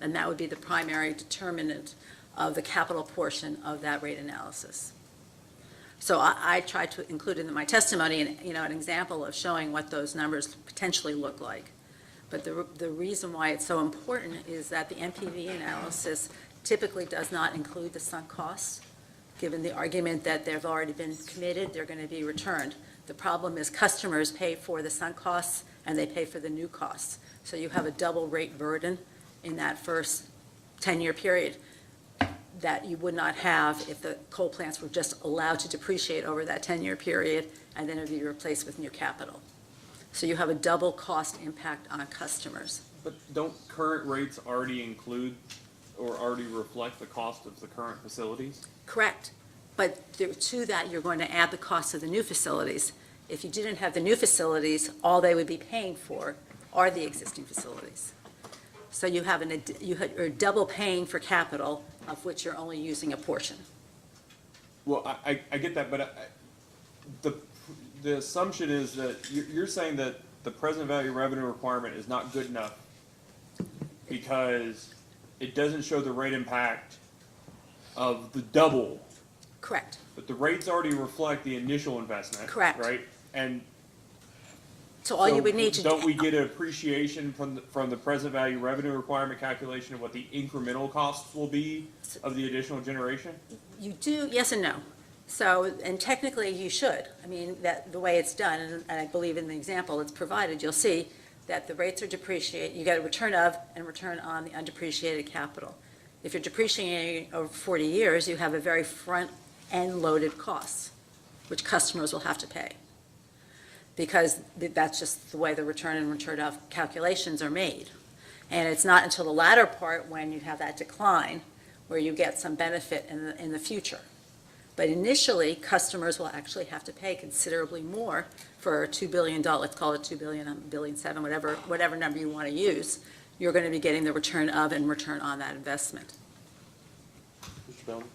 [SPEAKER 4] And that would be the primary determinant of the capital portion of that rate analysis. So I tried to include in my testimony an example of showing what those numbers potentially look like. But the reason why it's so important is that the NPV analysis typically does not include the sunk costs, given the argument that they've already been committed, they're going to be returned. The problem is customers pay for the sunk costs and they pay for the new costs. So you have a double rate burden in that first 10-year period that you would not have if the coal plants were just allowed to depreciate over that 10-year period and then it would be replaced with new capital. So you have a double cost impact on customers.
[SPEAKER 1] But don't current rates already include or already reflect the cost of the current facilities?
[SPEAKER 4] Correct. But to that, you're going to add the cost of the new facilities. If you didn't have the new facilities, all they would be paying for are the existing facilities. So you're double paying for capital of which you're only using a portion.
[SPEAKER 1] Well, I get that, but the assumption is that you're saying that the present value revenue requirement is not good enough because it doesn't show the rate impact of the double.
[SPEAKER 4] Correct.
[SPEAKER 1] But the rates already reflect the initial investment.
[SPEAKER 4] Correct.
[SPEAKER 1] Right? And
[SPEAKER 4] So all you would need to do.
[SPEAKER 1] don't we get an appreciation from the present value revenue requirement calculation of what the incremental costs will be of the additional generation?
[SPEAKER 4] You do, yes and no. So, and technically you should. I mean, the way it's done, and I believe in the example it's provided, you'll see that the rates are depreciated, you get a return of and return on the undepreciated capital. If you're depreciating over 40 years, you have a very front-end loaded costs, which customers will have to pay. Because that's just the way the return and return of calculations are made. And it's not until the latter part when you have that decline where you get some benefit in the future. But initially, customers will actually have to pay considerably more for $2 billion, let's call it $2 billion, $1.7 billion, whatever number you want to use. You're going to be getting the return of and return on that investment.
[SPEAKER 1] Mr. Bellman?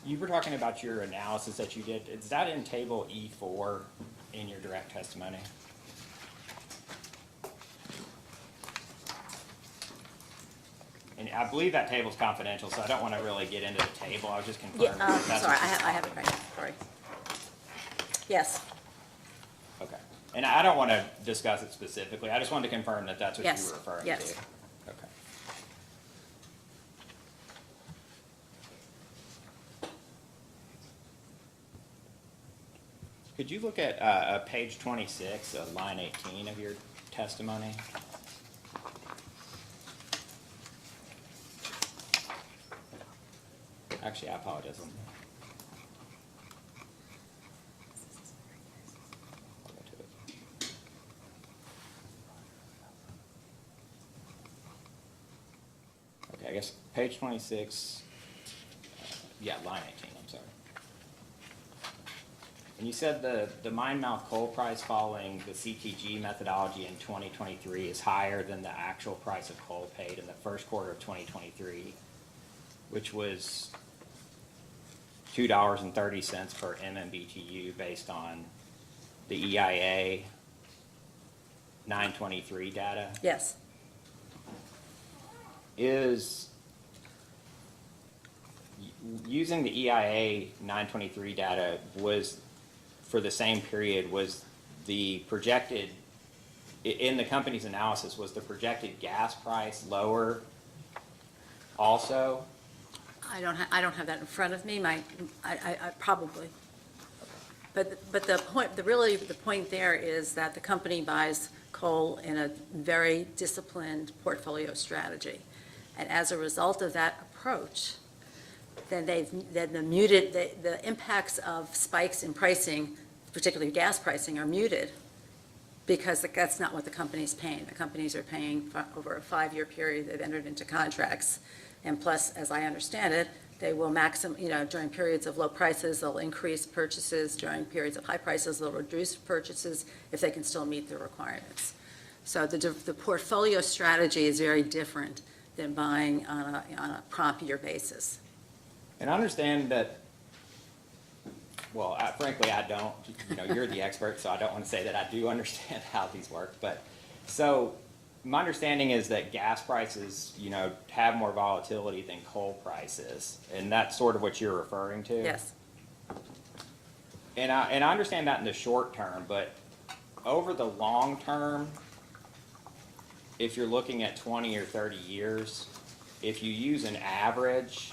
[SPEAKER 5] You were talking about your analysis that you did. Is that in table E4 in your direct testimony? And I believe that table's confidential, so I don't want to really get into the table. I was just confirming.
[SPEAKER 4] Yeah, sorry, I have it right, sorry. Yes,
[SPEAKER 5] Okay. And I don't want to discuss it specifically. I just wanted to confirm that that's what you
[SPEAKER 4] Yes,
[SPEAKER 5] were referring
[SPEAKER 4] yes.
[SPEAKER 5] to. Okay. Could you look at page 26, line 18 of your testimony? Actually, I apologize. I'll go to it. Okay, I guess page 26, yeah, line 18, I'm sorry. And you said the mine mouth coal price following the CTG methodology in 2023 is higher than the actual price of coal paid in the first quarter of 2023, which was $2.30 per MMBTU based on the EIA 923 data.
[SPEAKER 4] Yes.
[SPEAKER 5] Is using the EIA 923 data was for the same period, was the projected in the company's analysis, was the projected gas price lower also?
[SPEAKER 4] I don't have that in front of me, I probably. But the point, the point there is that the company buys coal in a very disciplined portfolio strategy. And as a result of that approach, then the impacts of spikes in pricing, particularly gas pricing, are muted because that's not what the company's paying. The companies are paying over a 5-year period. They've entered into contracts. And plus, as I understand it, they will during periods of low prices, they'll increase purchases. During periods of high prices, they'll reduce purchases if they can still meet the requirements. So the portfolio strategy is very different than buying on a prompt year basis.
[SPEAKER 5] And I understand that, well, frankly, I don't. You're the expert, so I don't want to say that I do understand how these work. But so my understanding is that gas prices, have more volatility than coal prices, and that's sort of what you're referring to.
[SPEAKER 4] Yes.
[SPEAKER 5] And I understand that in the short term, but over the long term, if you're looking at 20 or 30 years, if you use an average,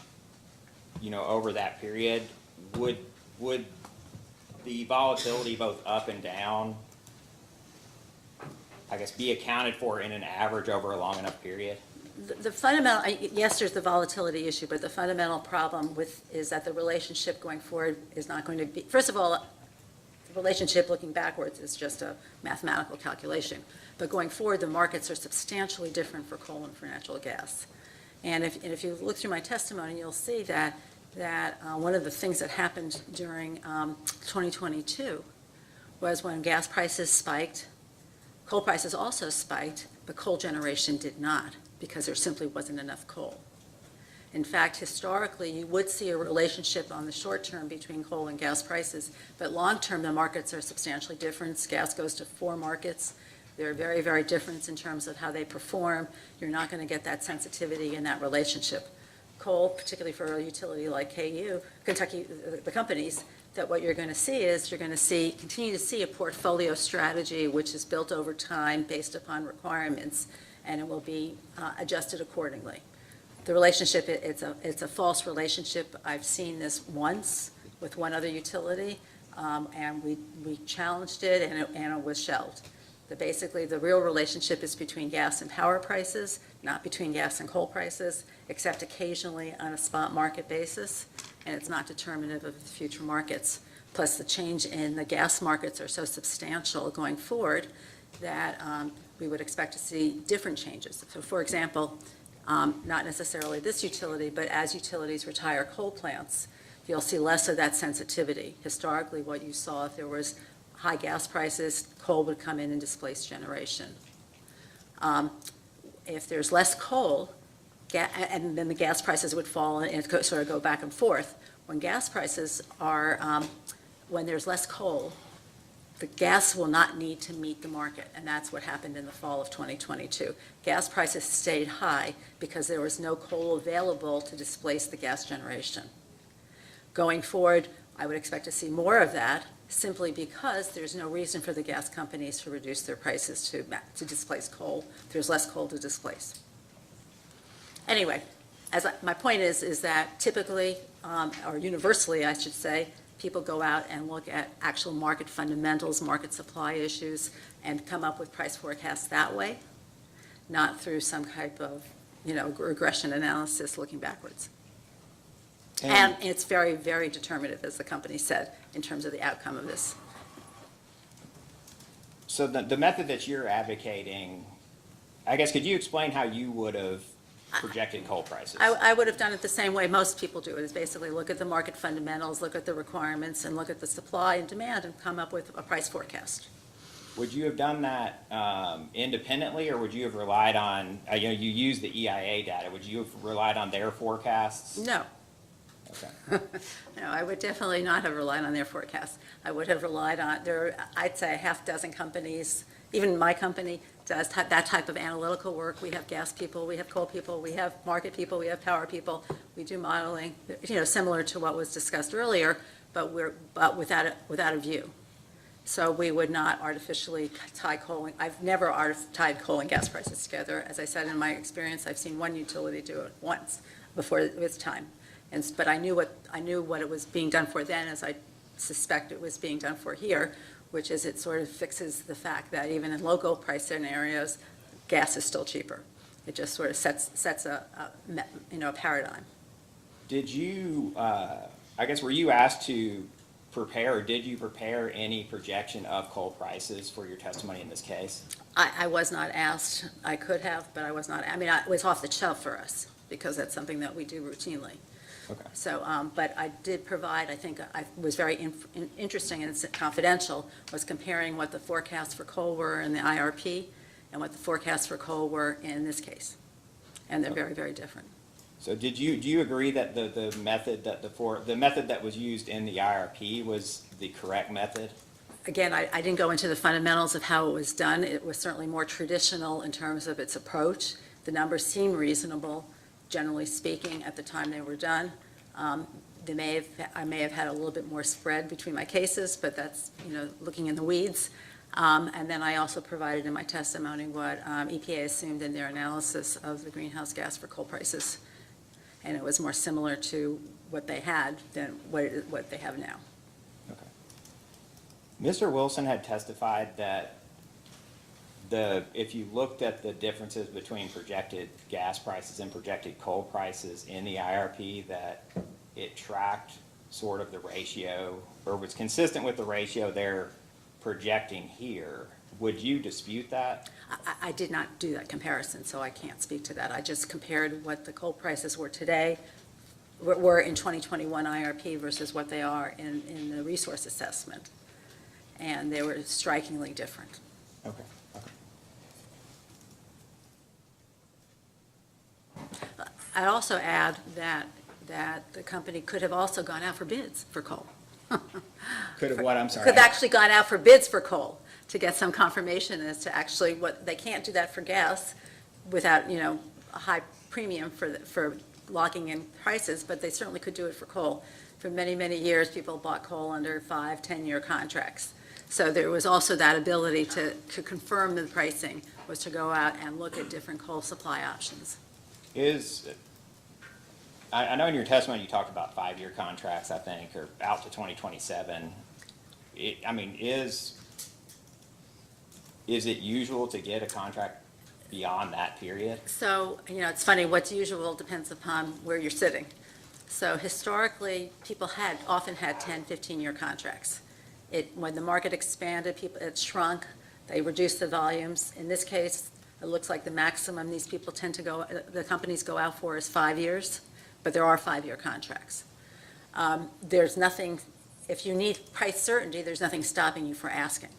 [SPEAKER 5] over that period, would the volatility both up and down, I guess, be accounted for in an average over a long enough period?
[SPEAKER 4] The fundamental, yes, there's the volatility issue, but the fundamental problem is that the relationship going forward is not going to be, first of all, the relationship looking backwards is just a mathematical calculation. But going forward, the markets are substantially different for coal and for natural gas. And if you look through my testimony, you'll see that one of the things that happened during 2022 was when gas prices spiked, coal prices also spiked, but coal generation did not because there simply wasn't enough coal. In fact, historically, you would see a relationship on the short term between coal and gas prices, but long term, the markets are substantially different. Gas goes to 4 markets. They're very, very different in terms of how they perform. You're not going to get that sensitivity in that relationship. Coal, particularly for a utility like KU, Kentucky, the companies, that what you're going to see is continue to see a portfolio strategy which is built over time based upon requirements, and it will be adjusted accordingly. The relationship, it's a false relationship. I've seen this once with one other utility, and we challenged it, and it was shelved. Basically, the real relationship is between gas and power prices, not between gas and coal prices, except occasionally on a spot market basis, and it's not determinative of the future markets. Plus, the change in the gas markets are so substantial going forward that we would expect to see different changes. So, for example, not necessarily this utility, but as utilities retire coal plants, you'll see less of that sensitivity. Historically, what you saw, if there was high gas prices, coal would come in and displace generation. If there's less coal, and then the gas prices would fall and it sort of go back and forth. When gas prices are, when there's less coal, the gas will not need to meet the market, and that's what happened in the fall of 2022. Gas prices stayed high because there was no coal available to displace the gas generation. Going forward, I would expect to see more of that, simply because there's no reason for the gas companies to reduce their prices to displace coal. There's less coal to displace. Anyway, my point is that typically, or universally, I should say, people go out and look at actual market fundamentals, market supply issues, and come up with price forecasts that way, not through some type of, regression analysis looking backwards. And it's very, very determinative, as the company said, in terms of the outcome of this.
[SPEAKER 5] So the method that you're advocating, I guess, could you explain how you would have projected coal prices?
[SPEAKER 4] I would have done it the same way most people do it, is basically look at the market fundamentals, look at the requirements, and look at the supply and demand, and come up with a price forecast.
[SPEAKER 5] Would you have done that independently, or would you have relied on, you use the EIA data, would you have relied on their forecasts?
[SPEAKER 4] No.
[SPEAKER 5] Okay.
[SPEAKER 4] No, I would definitely not have relied on their forecasts. I would have relied on, I'd say a half dozen companies, even my company does that type of analytical work. We have gas people, we have coal people, we have market people, we have power people. We do modeling, similar to what was discussed earlier, but without a view. So we would not artificially tie coal, I've never tied coal and gas prices together. As I said, in my experience, I've seen one utility do it once before its time. But I knew what it was being done for then, as I suspect it was being done for here, which is it sort of fixes the fact that even in local price scenarios, gas is still cheaper. It just sort of sets a paradigm.
[SPEAKER 5] Did you, I guess, were you asked to prepare, or did you prepare any projection of coal prices for your testimony in this case?
[SPEAKER 4] I was not asked. I could have, but I was not. It was off the shelf for us, because that's something that we do routinely.
[SPEAKER 5] Okay.
[SPEAKER 4] So, but I did provide, I think, I was very interesting and it's confidential, was comparing what the forecasts for coal were in the IRP and what the forecasts for coal were in this case. And they're very, very different.
[SPEAKER 5] So do you agree that the method that was used in the IRP was the correct method?
[SPEAKER 4] Again, I didn't go into the fundamentals of how it was done. It was certainly more traditional in terms of its approach. The numbers seem reasonable, generally speaking, at the time they were done. I may have had a little bit more spread between my cases, but that's, looking in the weeds. And then I also provided in my testimony what EPA assumed in their analysis of the greenhouse gas for coal prices. And it was more similar to what they had than what they have now.
[SPEAKER 5] Okay. Mr. Wilson had testified that if you looked at the differences between projected gas prices and projected coal prices in the IRP, that it tracked sort of the ratio, or was consistent with the ratio they're projecting here. Would you dispute that?
[SPEAKER 4] I did not do that comparison, so I can't speak to that. I just compared what the coal prices were today, were in 2021 IRP versus what they are in the resource assessment. And they were strikingly different.
[SPEAKER 5] Okay.
[SPEAKER 4] I'd also add that the company could have also gone out for bids for coal.
[SPEAKER 5] Could have what, I'm sorry?
[SPEAKER 4] Could have actually gone out for bids for coal to get some confirmation as to actually what, they can't do that for gas without, a high premium for locking in prices, but they certainly could do it for coal. For many, many years, people bought coal under 5-10-year contracts. So there was also that ability to confirm the pricing, was to go out and look at different coal supply options.
[SPEAKER 5] I know in your testimony you talked about 5-year contracts, I think, or out to 2027. Is it usual to get a contract beyond that period?
[SPEAKER 4] So, it's funny, what's usual depends upon where you're sitting. So historically, people often had 10, 15-year contracts. When the market expanded, it shrunk, they reduced the volumes. In this case, it looks like the maximum these people the companies go out for is 5 years, but there are 5-year contracts. There's nothing, if you need price certainty, there's nothing stopping you from asking.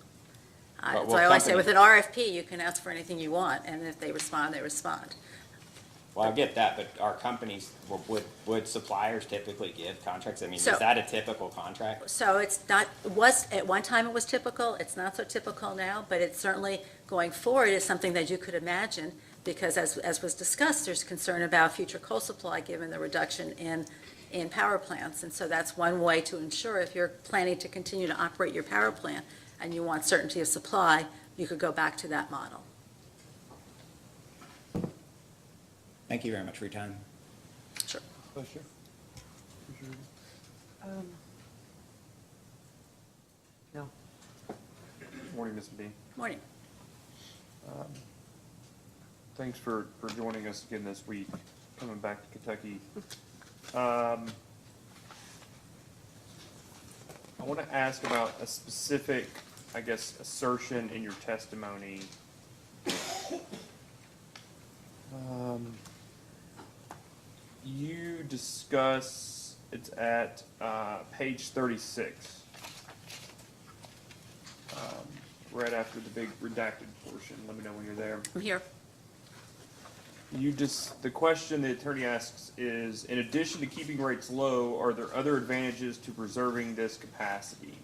[SPEAKER 4] So I always say with an RFP, you can ask for anything you want, and if they respond, they respond.
[SPEAKER 5] Well, I get that, but are companies, would suppliers typically give contracts? Is
[SPEAKER 4] So-
[SPEAKER 5] that a typical contract?
[SPEAKER 4] So at one time it was typical, it's not so typical now, but it's certainly, going forward, is something that you could imagine, because as was discussed, there's concern about future coal supply given the reduction in power plants. And so that's one way to ensure, if you're planning to continue to operate your power plant and you want certainty of supply, you could go back to that model.
[SPEAKER 5] Thank you very much for your time.
[SPEAKER 4] Sure.
[SPEAKER 7] Vice Chair?
[SPEAKER 1] Good morning, Ms. Dean.
[SPEAKER 4] Morning.
[SPEAKER 1] Thanks for joining us again this week, coming back to Kentucky. I want to ask about a specific, assertion in your testimony. discuss, it's at page 36. Right after the big redacted portion. Let me know when you're there.
[SPEAKER 4] I'm here.
[SPEAKER 1] The question the attorney asks is, in addition to keeping rates low, are there other advantages to preserving this capacity?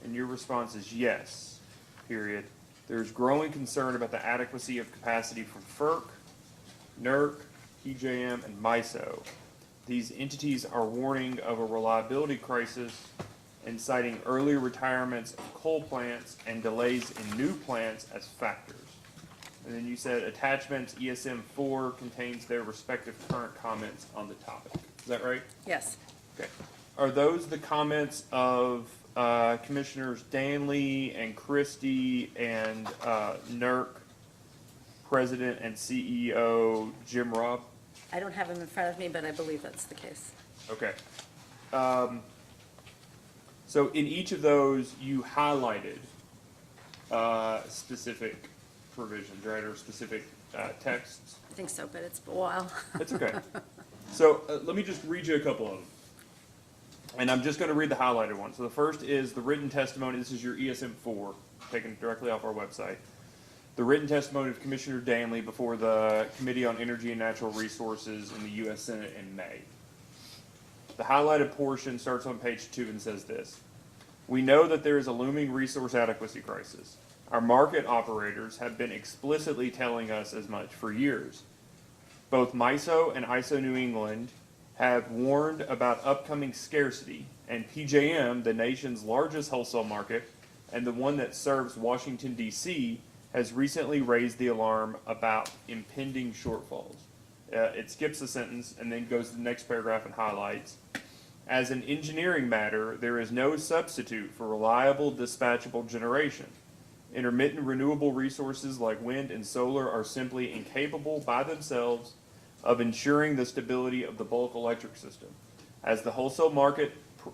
[SPEAKER 1] And your response is yes, period. There's growing concern about the adequacy of capacity from FERC, NERC, PJM, and MISO. These entities are warning of a reliability crisis and citing early retirements of coal plants and delays in new plants as factors. And then you said attachments ESM 4 contains their respective current comments on the topic. Is that right?
[SPEAKER 4] Yes.
[SPEAKER 1] Okay. Are those the comments of Commissioners Danley and Christie and NERC President and CEO Jim Robb?
[SPEAKER 4] I don't have them in front of me, but I believe that's the case.
[SPEAKER 1] Okay. So in each of those, you highlighted specific provisions, right, or specific texts?
[SPEAKER 4] I think so, but it's a while.
[SPEAKER 1] That's okay. So let me just read you a couple of them. And I'm just going to read the highlighted one. So the first is the written testimony. This is your ESM 4, taken directly off our website. The written testimony of Commissioner Danley before the Committee on Energy and Natural Resources in the U.S. Senate in May. The highlighted portion starts on page 2 and says this: "We know that there is a looming resource adequacy crisis. Our market operators have been explicitly telling us as much for years. Both MISO and ISO New England have warned about upcoming scarcity, and PJM, the nation's largest wholesale market and the one that serves Washington, D.C., has recently raised the alarm about impending shortfalls." It skips a sentence and then goes to the next paragraph and highlights, "As an engineering matter, there is no substitute for reliable dispatchable generation. Intermittent renewable resources like wind and solar are simply incapable by themselves of ensuring the stability of the bulk electric system. As the wholesale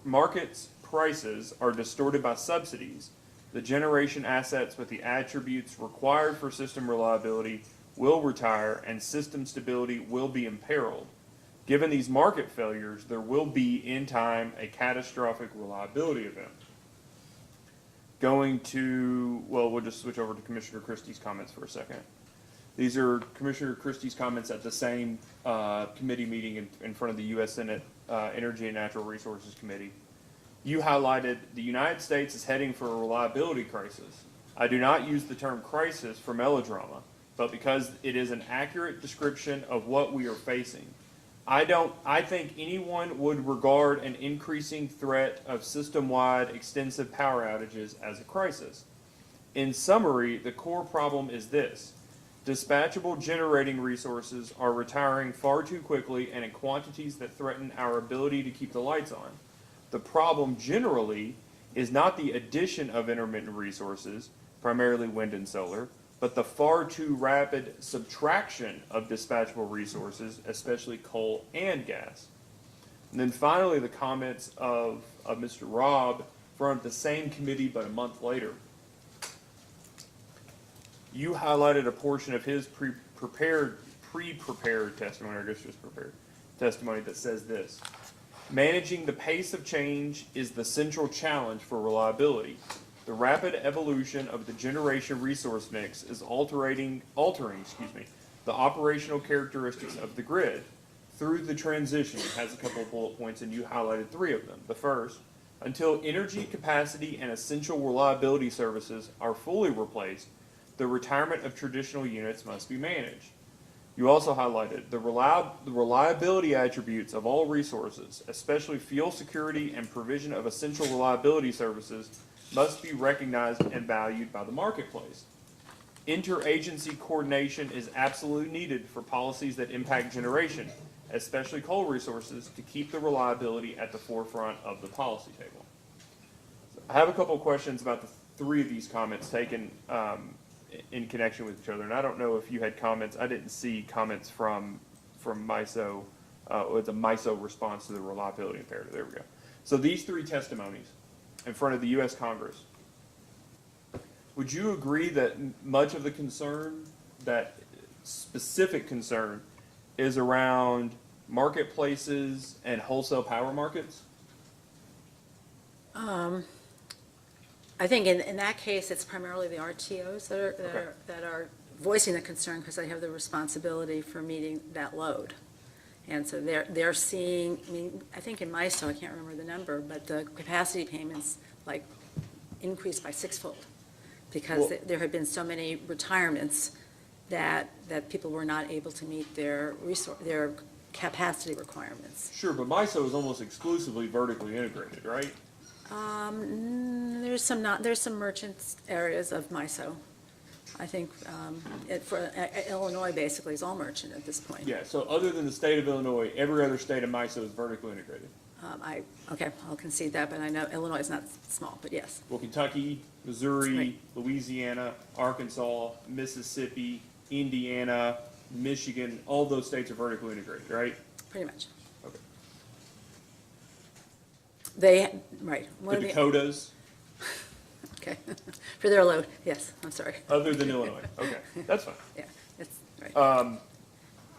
[SPEAKER 1] market's prices are distorted by subsidies, the generation assets with the attributes required for system reliability will retire and system stability will be imperiled. Given these market failures, there will be, in time, a catastrophic reliability event." We'll just switch over to Commissioner Christie's comments for a second. These are Commissioner Christie's comments at the same committee meeting in front of the U.S. Senate Energy and Natural Resources Committee. You highlighted, "The United States is heading for a reliability crisis. I do not use the term crisis for melodrama, but because it is an accurate description of what we are facing. I think anyone would regard an increasing threat of system-wide extensive power outages as a crisis. In summary, the core problem is this: dispatchable generating resources are retiring far too quickly and in quantities that threaten our ability to keep the lights on. The problem generally is not the addition of intermittent resources, primarily wind and solar, but the far too rapid subtraction of dispatchable resources, especially coal and gas." And then finally, the comments of Mr. Robb from the same committee but a month later. You highlighted a portion of his pre-prepared testimony, or I guess just prepared testimony, that says this: "Managing the pace of change is the central challenge for reliability. The rapid evolution of the generation resource mix is altering the operational characteristics of the grid. Through the transition," it has a couple of bullet points, and you highlighted 3 of them. The first: "Until energy capacity and essential reliability services are fully replaced, the retirement of traditional units must be managed." You also highlighted the reliability attributes of all resources, especially fuel security and provision of essential reliability services, must be recognized and valued by the marketplace. Interagency coordination is absolutely needed for policies that impact generation, especially coal resources, to keep the reliability at the forefront of the policy table. So I have a couple of questions about the 3 of these comments taken in connection with each other, and I don't know if you had comments. I didn't see comments from MISO, with a MISO response to the reliability imperative. There we go. So these 3 testimonies in front of the U.S. Congress, would you agree that much of the concern, that specific concern, is around marketplaces and wholesale power markets?
[SPEAKER 4] I think in that case, it's primarily the RTOs that are voicing the concern because they have the responsibility for meeting that load. And so they're seeing, I mean, I think in MISO, I can't remember the number, but the capacity payments like increased by sixfold because
[SPEAKER 1] Well-
[SPEAKER 4] there had been so many retirements that people were not able to meet their capacity requirements.
[SPEAKER 1] Sure, but MISO is almost exclusively vertically integrated, right?
[SPEAKER 4] There's some merchant areas of MISO. I think Illinois basically is all merchant at this point.
[SPEAKER 1] Yeah, so other than the state of Illinois, every other state of MISO is vertically integrated.
[SPEAKER 4] Okay, I'll concede that, but I know Illinois is not small, but yes.
[SPEAKER 1] Well, Kentucky, Missouri,
[SPEAKER 4] Right.
[SPEAKER 1] Louisiana, Arkansas, Mississippi, Indiana, Michigan, all those states are vertically integrated, right?
[SPEAKER 4] Pretty much.
[SPEAKER 1] Okay.
[SPEAKER 4] Right.
[SPEAKER 1] The
[SPEAKER 4] One of the-
[SPEAKER 1] Dakotas,
[SPEAKER 4] Okay, for their load, yes, I'm sorry.
[SPEAKER 1] other than Illinois. Okay, that's fine.
[SPEAKER 4] Yeah, that's right.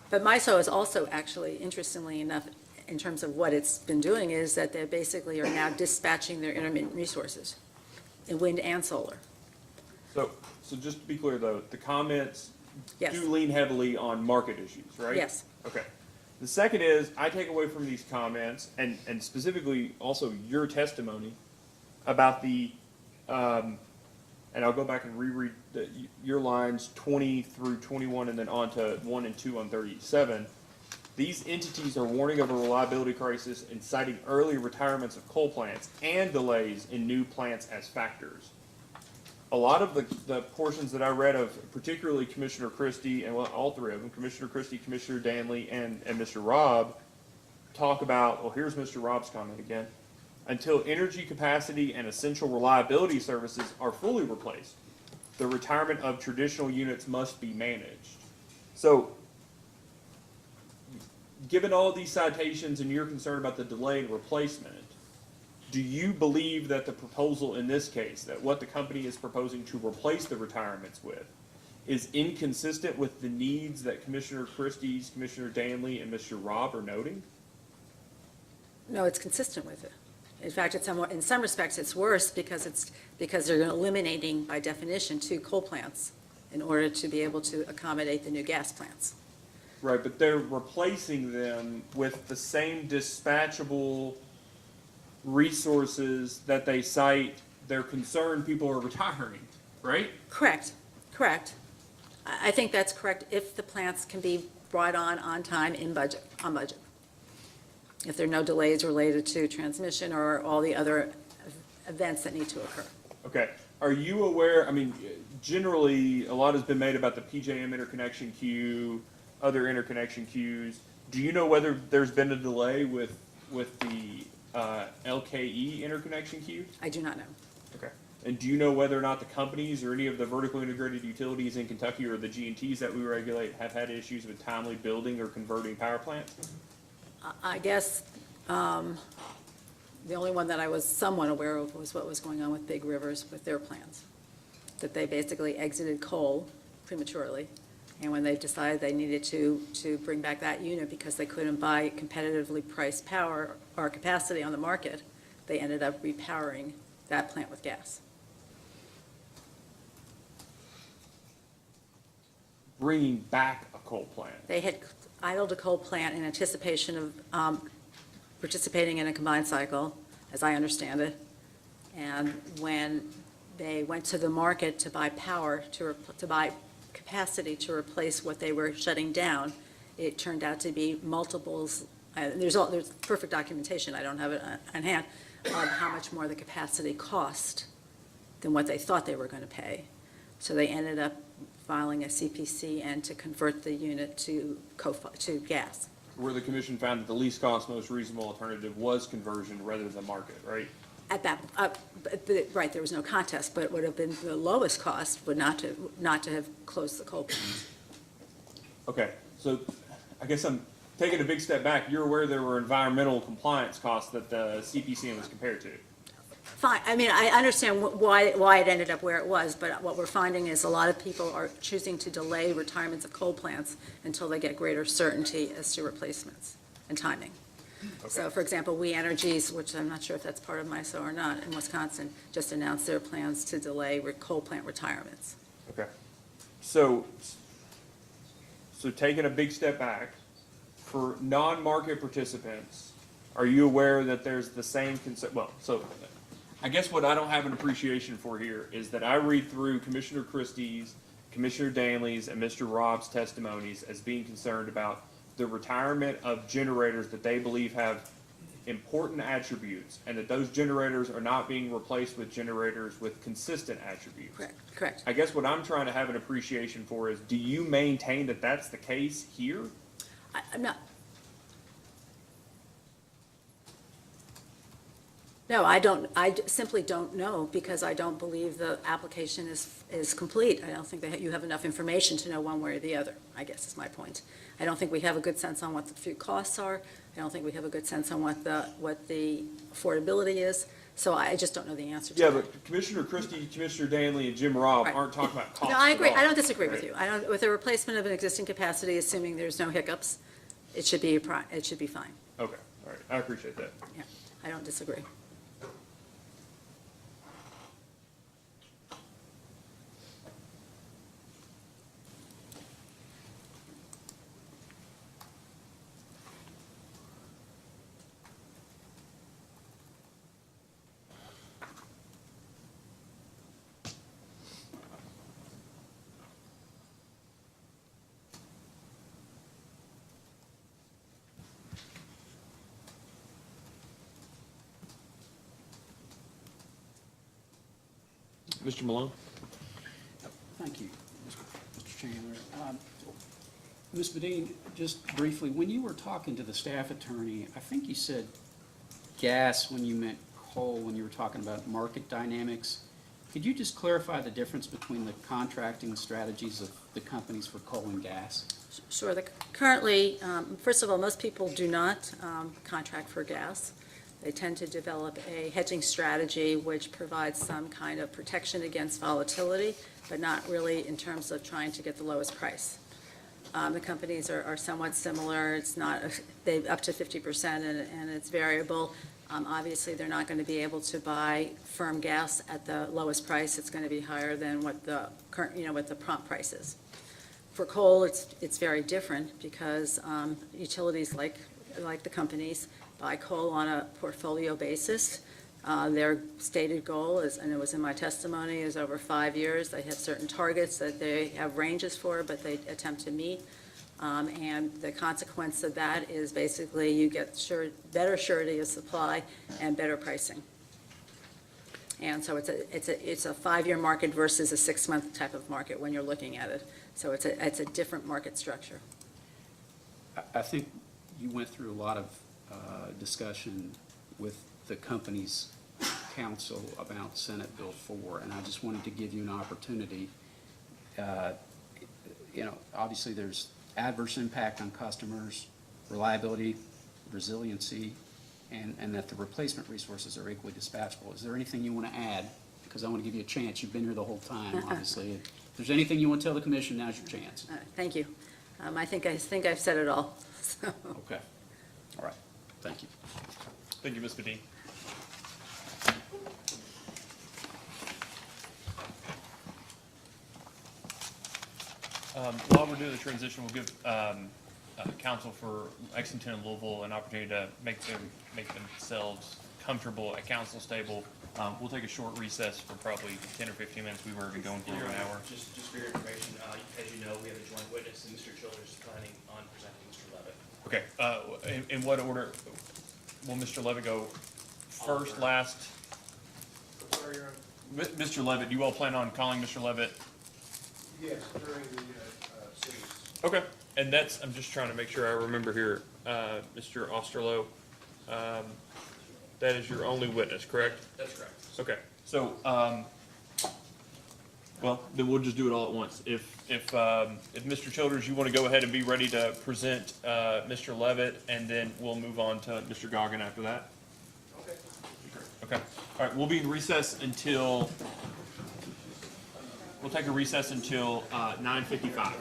[SPEAKER 4] But MISO is also actually, interestingly enough, in terms of what it's been doing, is that they basically are now dispatching their intermittent resources in wind and solar.
[SPEAKER 1] So just to be clear though, the comments
[SPEAKER 4] Yes.
[SPEAKER 1] do lean heavily on market issues, right?
[SPEAKER 4] Yes.
[SPEAKER 1] Okay. The second is, I take away from these comments, and specifically also your testimony about the, and I'll go back and reread your lines 20 through 21 and then on to 1 and 2 on 37. These entities are warning of a reliability crisis and citing early retirements of coal plants and delays in new plants as factors. A lot of the portions that I read of, particularly Commissioner Christie, and well, all three of them, Commissioner Christie, Commissioner Danley, and Mr. Robb, talk about, well, here's Mr. Robb's comment again, until energy capacity and essential reliability services are fully replaced, the retirement of traditional units must be managed. So, given all of these citations and you're concerned about the delay in replacement, do you believe that the proposal in this case, that what the company is proposing to replace the retirements with, is inconsistent with the needs that Commissioner Christie's, Commissioner Danley, and Mr. Robb are noting?
[SPEAKER 4] No, it's consistent with it. In fact, it's somewhat, in some respects, it's worse because they're eliminating, by definition, 2 coal plants in order to be able to accommodate the new gas plants.
[SPEAKER 1] Right, but they're replacing them with the same dispatchable resources that they cite they're concerned people are retiring, right?
[SPEAKER 4] Correct. I think that's correct if the plants can be brought on time, on budget. If there are no delays related to transmission or all the other events that need to occur.
[SPEAKER 1] Okay, are you aware, I mean, generally, a lot has been made about the PJM interconnection queue, other interconnection queues. Do you know whether there's been a delay with the LKE interconnection queue?
[SPEAKER 4] I do not know.
[SPEAKER 1] Okay. And do you know whether or not the companies or any of the vertically integrated utilities in Kentucky or the G&Ts that we regulate have had issues with timely building or converting power plants?
[SPEAKER 4] I guess the only one that I was somewhat aware of was what was going on with Big Rivers with their plans. That they basically exited coal prematurely. And when they decided they needed to bring back that unit because they couldn't buy competitively priced power or capacity on the market, they ended up repowering that plant with gas.
[SPEAKER 1] Bringing back a coal plant.
[SPEAKER 4] They had idled a coal plant in anticipation of participating in a combined cycle, as I understand it. And when they went to the market to buy power, to buy capacity to replace what they were shutting down, it turned out to be multiples. There's perfect documentation, I don't have it on hand, of how much more the capacity cost than what they thought they were going to pay. So they ended up filing a CPC and to convert the unit to gas.
[SPEAKER 1] Where the commission found that the least cost, most reasonable alternative was conversion rather than market, right?
[SPEAKER 4] At that, right, there was no contest, but it would have been the lowest cost would not to have closed the coal plant.
[SPEAKER 1] Okay, so I guess I'm taking a big step back. You're aware there were environmental compliance costs that the CPCN was compared to?
[SPEAKER 4] Fine, I mean, I understand why it ended up where it was, but what we're finding is a lot of people are choosing to delay retirements of coal plants until they get greater certainty as to replacements. and timing. So, for example, We Energies, which I'm not sure if that's part of MISO or not, in Wisconsin, just announced their plans to delay coal plant retirements.
[SPEAKER 1] Okay. So taking a big step back, for non-market participants, are you aware that there's the same concern? Well, so I guess what I don't have an appreciation for here is that I read through Commissioner Christie's, Commissioner Danley's, and Mr. Rob's testimonies as being concerned about the retirement of generators that they believe have important attributes, and that those generators are not being replaced with generators with consistent attributes.
[SPEAKER 4] Correct.
[SPEAKER 1] I guess what I'm trying to have an appreciation for is, do you maintain that that's the case here?
[SPEAKER 4] I'm not. No, I don't, simply don't know, because I don't believe the application is complete. I don't think that you have enough information to know one way or the other, I guess is my point. I don't think we have a good sense on what the few costs are. I don't think we have a good sense on what the affordability is. So I just don't know the answer to
[SPEAKER 1] Yeah,
[SPEAKER 4] that.
[SPEAKER 1] but Commissioner Christie, Commissioner Danley, and Jim Robb
[SPEAKER 4] Right.
[SPEAKER 1] aren't talking about costs
[SPEAKER 4] No, I
[SPEAKER 1] at
[SPEAKER 4] agree.
[SPEAKER 1] all.
[SPEAKER 4] I don't disagree with
[SPEAKER 1] Right.
[SPEAKER 4] you. I don't, with a replacement of an existing capacity, assuming there's no hiccups, it should be fine.
[SPEAKER 1] Okay, all right, I appreciate that.
[SPEAKER 4] Yeah, I don't disagree.
[SPEAKER 7] Mr. Malone?
[SPEAKER 2] Thank you, Mr. Chandler. Ms. Badine, just briefly, when you were talking to the staff attorney, I think you said gas when you meant coal, when you were talking about market dynamics. Could you just clarify the difference between the contracting strategies of the companies for coal and gas?
[SPEAKER 4] Sure. Currently, first of all, most people do not contract for gas. They tend to develop a hedging strategy which provides some kind of protection against volatility, but not really in terms of trying to get the lowest price. The companies are somewhat similar. It's not, they up to 50% and it's variable. Obviously, they're not going to be able to buy firm gas at the lowest price. It's going to be higher than what the current, what the prompt price is. For coal, it's very different because utilities like the companies buy coal on a portfolio basis. Their stated goal is, and it was in my testimony, is over 5 years. They have certain targets that they have ranges for, but they attempt to meet. And the consequence of that is basically you get better surety of supply and better pricing. And so it's a 5-year market versus a 6-month type of market when you're looking at it. So it's a different market structure.
[SPEAKER 2] I think you went through a lot of discussion with the company's counsel about Senate Bill 4, and I just wanted to give you an opportunity. Obviously there's adverse impact on customers, reliability, resiliency, and that the replacement resources are equally dispatchable. Is there anything you want to add? Because I want to give you a chance. You've been here the whole time, obviously. If there's anything you want to tell the commission, now's your chance.
[SPEAKER 4] Thank you. I think I've said it all. So.
[SPEAKER 2] Okay. All right. Thank you.
[SPEAKER 1] Thank you, Ms. Badine. While we're doing the transition, we'll give counsel for Lexington and Louisville an opportunity to make themselves comfortable at council's table. We'll take a short recess for probably 10 or 15 minutes. We were already going for over an hour.
[SPEAKER 9] Just for your information, as you know, we have a joint witness, and Mr. Childers is planning on presenting Mr. Levitt.
[SPEAKER 1] Okay, in what order will Mr. Levitt go? First, last?
[SPEAKER 9] Sorry, Your Honor.
[SPEAKER 1] Mr. Levitt, you all plan on calling Mr. Levitt?
[SPEAKER 10] Yes, during the city's.
[SPEAKER 1] Okay, and I'm just trying to make sure I remember here, Mr. Osterloh, that is your only witness, correct?
[SPEAKER 9] That's correct.
[SPEAKER 1] Okay, so, well, then we'll just do it all at once. If Mr. Childers, you want to go ahead and be ready to present Mr. Levitt, and then we'll move on to Mr. Goggin after that?
[SPEAKER 10] Okay.
[SPEAKER 1] Okay, all right, we'll be in recess until, we'll take a recess until 9:55.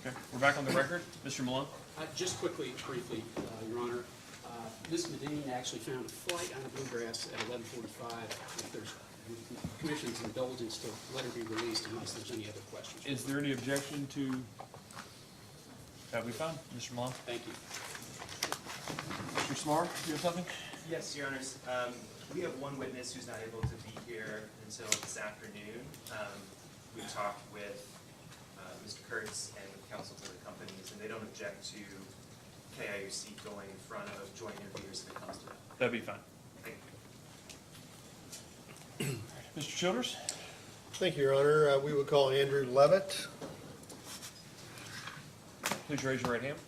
[SPEAKER 1] Okay, we're back on the record. Mr. Malone?
[SPEAKER 2] Just quickly, briefly, Your Honor, Ms. Medine actually found a flight on the Bluegrass at 11:45. If there's with the Commission's indulgence to let her be released unless there's any other questions.
[SPEAKER 1] Is there any objection to, that we found? Mr. Malone?
[SPEAKER 2] Thank you.
[SPEAKER 1] Mr. Smart, you have something?
[SPEAKER 9] Yes, Your Honors. We have one witness who's not able to be here until this afternoon. We talked with Mr. Kurtz and with counsel to the companies, and they don't object to KIUC going in front of joint interviewers if it comes to that.
[SPEAKER 1] That'd be fine.
[SPEAKER 9] Thank you.
[SPEAKER 1] Mr. Childers?
[SPEAKER 10] Thank you, Your Honor. We would call Andrew Levitt.
[SPEAKER 1] Please raise your right hand.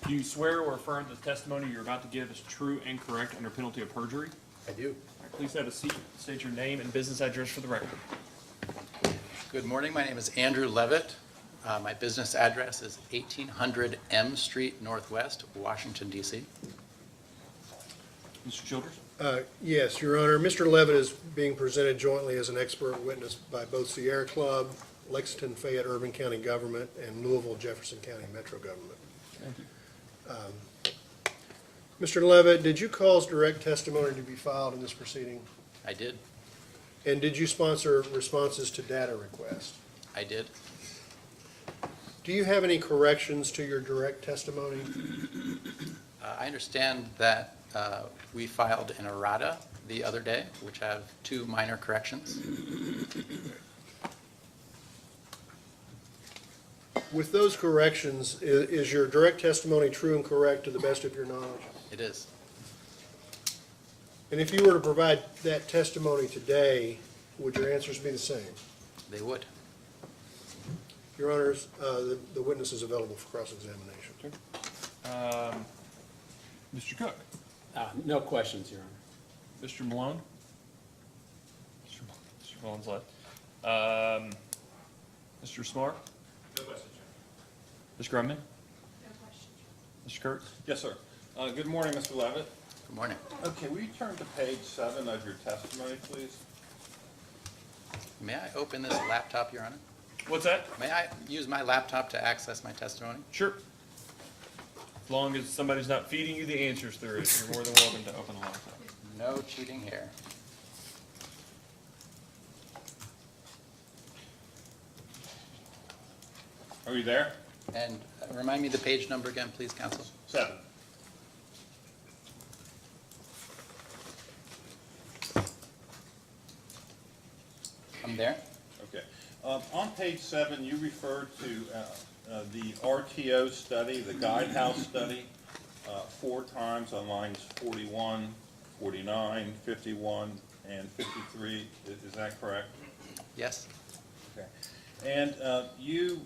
[SPEAKER 1] Do you swear or affirm that the testimony you're about to give is true and correct under penalty of perjury?
[SPEAKER 10] I do.
[SPEAKER 1] All right, please have a seat. State your name and business address for the record.
[SPEAKER 11] Good morning. My name is Andrew Levitt. My business address is 1800 M Street Northwest, Washington, D.C.
[SPEAKER 1] Mr. Childers?
[SPEAKER 10] Yes, Your Honor. Mr. Levitt is being presented jointly as an expert witness by both Sierra Club, Lexington Fayette Urban County Government, and Louisville Jefferson County Metro Government.
[SPEAKER 1] Thank you.
[SPEAKER 10] Mr. Levitt, did you cause direct testimony to be filed in this proceeding?
[SPEAKER 11] I did.
[SPEAKER 10] And did you sponsor responses to data requests?
[SPEAKER 11] I did.
[SPEAKER 10] Do you have any corrections to your direct testimony?
[SPEAKER 11] I understand that we filed an errata the other day, which have 2 minor corrections.
[SPEAKER 10] With those corrections, is your direct testimony true and correct to the best of your knowledge?
[SPEAKER 11] It is.
[SPEAKER 10] And if you were to provide that testimony today, would your answers be the same?
[SPEAKER 11] They would.
[SPEAKER 10] Your Honors, the witness is available for cross-examination.
[SPEAKER 1] Mr. Cook?
[SPEAKER 2] No questions, Your Honor.
[SPEAKER 1] Mr. Malone? Mr. Malone's left. Mr. Smart?
[SPEAKER 9] No questions, Your
[SPEAKER 1] Ms. Grumman?
[SPEAKER 8] No questions.
[SPEAKER 1] Mr. Kurtz?
[SPEAKER 12] Yes, sir. Good morning, Mr. Levitt.
[SPEAKER 11] Good morning.
[SPEAKER 12] Okay, will you turn to page 7 of your testimony, please?
[SPEAKER 11] May I open this laptop, Your Honor?
[SPEAKER 1] What's that?
[SPEAKER 11] May I use my laptop to access my testimony?
[SPEAKER 1] Sure. As long as somebody's not feeding you the answers through it, you're more than welcome to open the laptop.
[SPEAKER 11] No cheating here.
[SPEAKER 12] Are you there?
[SPEAKER 11] And remind me the page number again, please, counsel.
[SPEAKER 12] 7.
[SPEAKER 11] I'm there.
[SPEAKER 12] Okay. On page 7, you referred to the RTO study, the Guidehouse study, 4 times on lines 41, 49, 51, and 53. Is that correct?
[SPEAKER 11] Yes.
[SPEAKER 12] Okay. And you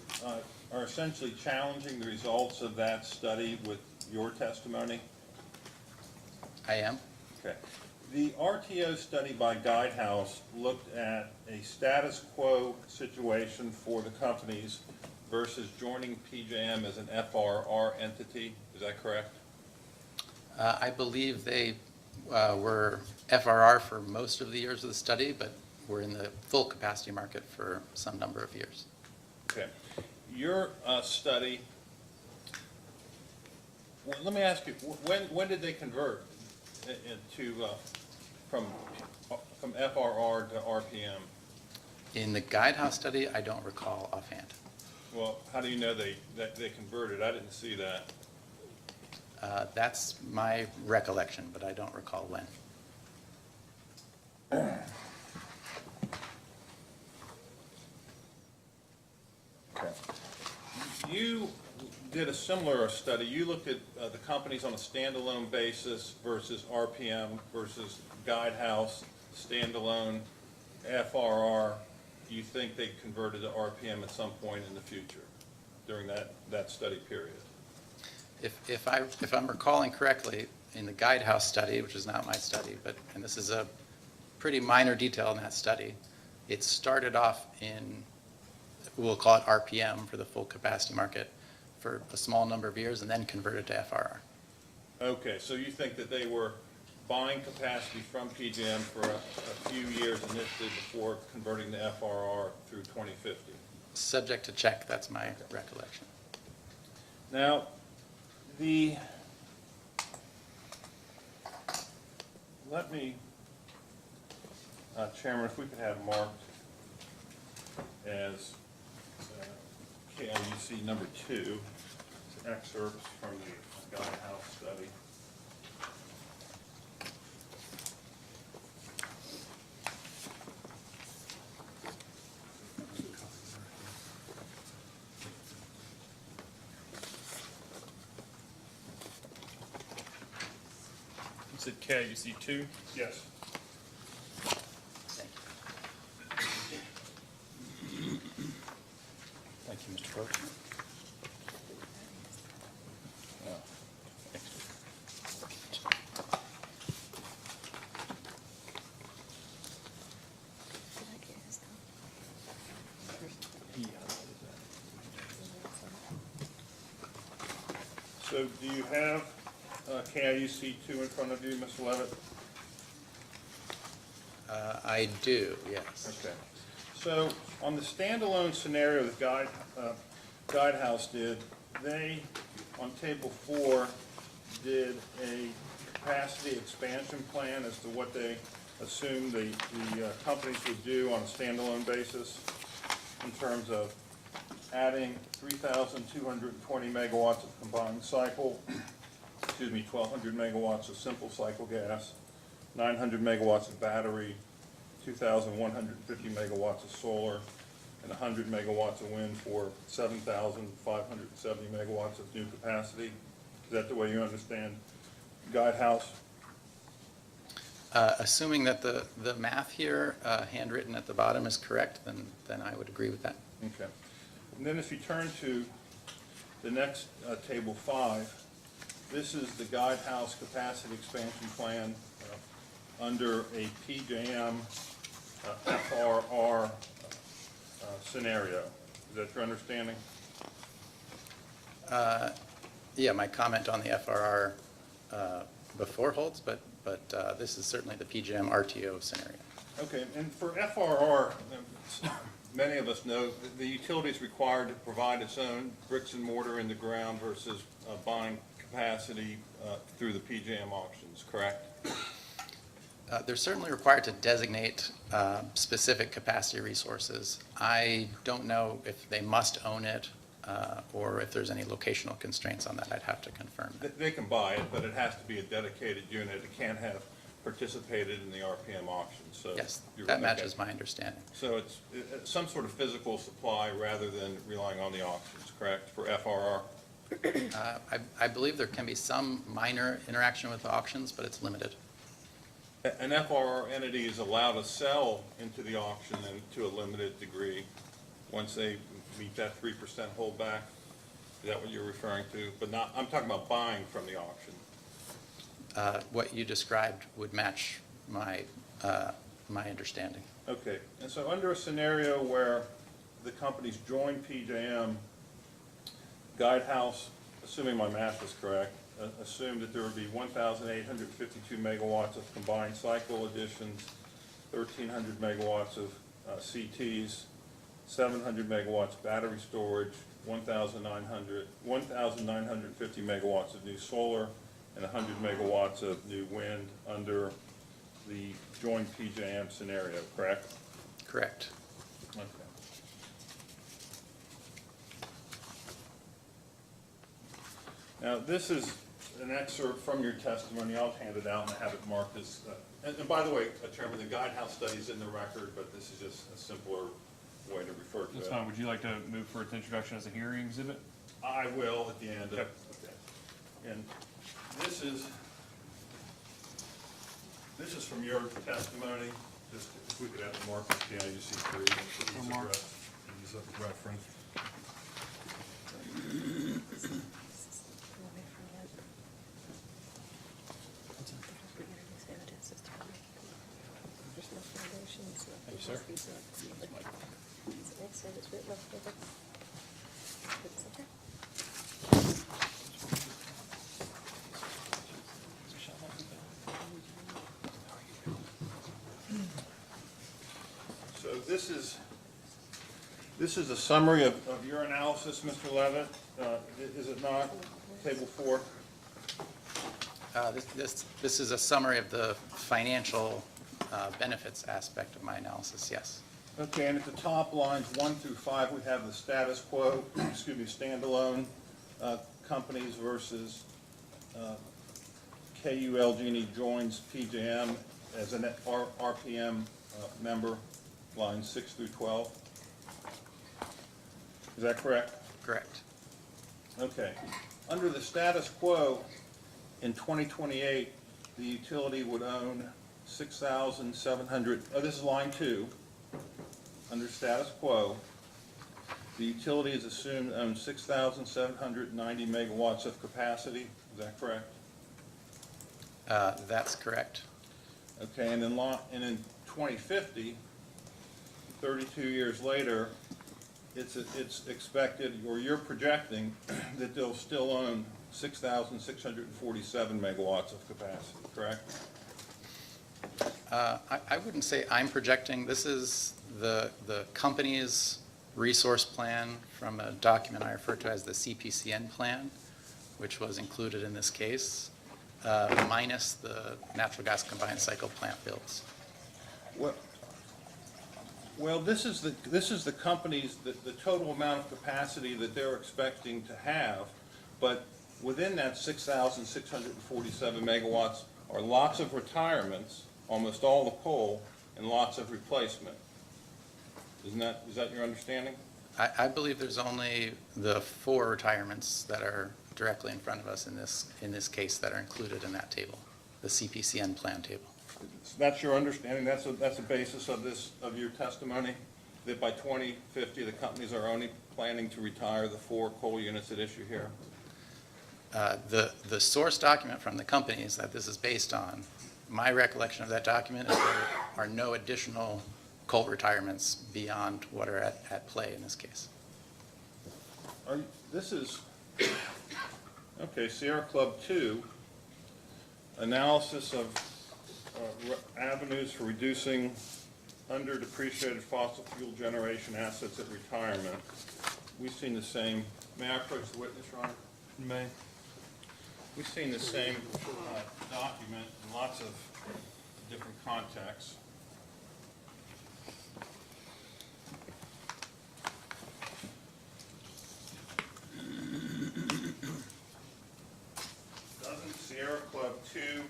[SPEAKER 12] are essentially challenging the results of that study with your testimony?
[SPEAKER 11] I am.
[SPEAKER 12] Okay. The RTO study by Guidehouse looked at a status quo situation for the companies versus joining PJM as an FRR entity. Is that correct?
[SPEAKER 11] I believe they were FRR for most of the years of the study, but were in the full capacity market for some number of years.
[SPEAKER 12] Okay. Your study, well, let me ask you, when did they convert into from FRR to RPM?
[SPEAKER 11] In the Guidehouse study, I don't recall offhand.
[SPEAKER 12] Well, how do you know that they converted? I didn't see that.
[SPEAKER 11] That's my recollection, but I don't recall when.
[SPEAKER 12] Okay. You did a similar study. You looked at the companies on a standalone basis versus RPM versus Guidehouse, standalone, FRR. You think they converted to RPM at some point in the future during that study period?
[SPEAKER 11] If I'm recalling correctly, in the Guidehouse study, which is not my study, and this is a pretty minor detail in that study, it started off in, we'll call it RPM for the full capacity market, for a small number of years and then converted to FRR.
[SPEAKER 12] Okay, so you think that they were buying capacity from PJM for a few years initially before converting to FRR through 2050?
[SPEAKER 11] Subject to check, that's my recollection.
[SPEAKER 12] Now, let me, Chairman, if we could have marked as KIUC number 2, it's excerpts from the Guidehouse study.
[SPEAKER 1] You said KIUC 2?
[SPEAKER 12] Yes.
[SPEAKER 6] Thank you, Mr. Clerk.
[SPEAKER 12] So do you have KIUC 2 in front of you, Mr. Levitt?
[SPEAKER 11] I do, yes.
[SPEAKER 12] Okay. So on the standalone scenario that Guidehouse did, they, on table 4, did a capacity expansion plan as to what they assumed the companies would do on a standalone basis in terms of adding 3,220 megawatts of combined cycle, 1,200 megawatts of simple cycle gas, 900 megawatts of battery, 2,150 megawatts of solar, and 100 megawatts of wind for 7,570 megawatts of new capacity. Is that the way you understand Guidehouse?
[SPEAKER 11] Assuming that the math here, handwritten at the bottom, is correct, then I would agree with that.
[SPEAKER 12] Okay. And then if you turn to the next table 5, this is the Guidehouse capacity expansion plan under a PJM FRR scenario. Is that your understanding?
[SPEAKER 11] Yeah, my comment on the FRR before holds, but this is certainly the PJM RTO scenario.
[SPEAKER 12] Okay, and for FRR, many of us know that the utility is required to provide its own bricks and mortar in the ground versus buying capacity through the PJM auctions, correct?
[SPEAKER 11] They're certainly required to designate specific capacity resources. I don't know if they must own it or if there's any locational constraints on that. I'd have to confirm that.
[SPEAKER 12] They can buy it, but it has to be a dedicated unit. It can't have participated in the RPM auction, so.
[SPEAKER 11] Yes,
[SPEAKER 12] you're-
[SPEAKER 11] that
[SPEAKER 12] okay.
[SPEAKER 11] matches my understanding.
[SPEAKER 12] So it's some sort of physical supply rather than relying on the auctions, correct, for FRR?
[SPEAKER 11] I believe there can be some minor interaction with the auctions, but it's limited.
[SPEAKER 12] An FRR entity is allowed to sell into the auction and to a limited degree once they meet that 3% holdback. Is that what you're referring to? But not, I'm talking about buying from the auction.
[SPEAKER 11] What you described would match my understanding.
[SPEAKER 12] Okay, and so under a scenario where the companies join PJM, Guidehouse, assuming my math is correct, assumed that there would be 1,852 megawatts of combined cycle additions, 1,300 megawatts of CTs, 700 megawatts battery storage, 1,950 megawatts of new solar, and 100 megawatts of new wind under the joint PJM scenario, correct?
[SPEAKER 11] Correct.
[SPEAKER 12] Okay. Now, this is an excerpt from your testimony. I'll hand it out and have it marked as, and by the way, Chairman, the Guidehouse study is in the record, but this is just a simpler way to refer to it.
[SPEAKER 1] That's fine. Would you like to move for its introduction as a hearing exhibit?
[SPEAKER 12] I will at the end.
[SPEAKER 1] Okay.
[SPEAKER 12] And this is from your testimony. Just if we could have the mark of KIUC 3 for these address, as a reference.
[SPEAKER 6] Thank you, sir.
[SPEAKER 12] So this This is a summary of your analysis, Mr. Levitt, is it not? Table 4?
[SPEAKER 11] This is a summary of the financial benefits aspect of my analysis, yes.
[SPEAKER 12] Okay, and at the top lines 1 through 5, we have the status quo, excuse me, standalone companies versus KULG&E joins PJM as an RPM member, lines 6 through 12. Is that correct?
[SPEAKER 11] Correct.
[SPEAKER 12] Okay. Under the status quo, in 2028, the utility would own 6,700, this is line 2. Under status quo, the utility is assumed to own 6,790 megawatts of capacity. Is that correct?
[SPEAKER 11] That's correct.
[SPEAKER 12] Okay, and in 2050, 32 years later, it's expected, or you're projecting, that they'll still own 6,647 megawatts of capacity, correct?
[SPEAKER 11] I wouldn't say I'm projecting. This is the company's resource plan from a document I refer to as the CPCN plan, which was included in this case, minus the natural gas combined cycle plant builds.
[SPEAKER 12] Well, this is the company's, the total amount of capacity that they're expecting to have, but within that 6,647 megawatts are lots of retirements, almost all the coal, and lots of replacement. Is that your understanding?
[SPEAKER 11] I believe there's only the 4 retirements that are directly in front of us in this case that are included in that table, the CPCN plan table.
[SPEAKER 12] That's your understanding, that's the basis of your testimony, that by 2050, the companies are only planning to retire the 4 coal units at issue here?
[SPEAKER 11] The source document from the companies that this is based on, my recollection of that document is there are no additional coal retirements beyond what are at play in this case.
[SPEAKER 12] This is, okay, Sierra Club 2, analysis of avenues for reducing under-depreciated fossil fuel generation assets at retirement. We've seen the same, may I approach the witness, Your Honor?
[SPEAKER 1] May.
[SPEAKER 12] We've seen the same document in lots of different contexts. Doesn't Sierra Club 2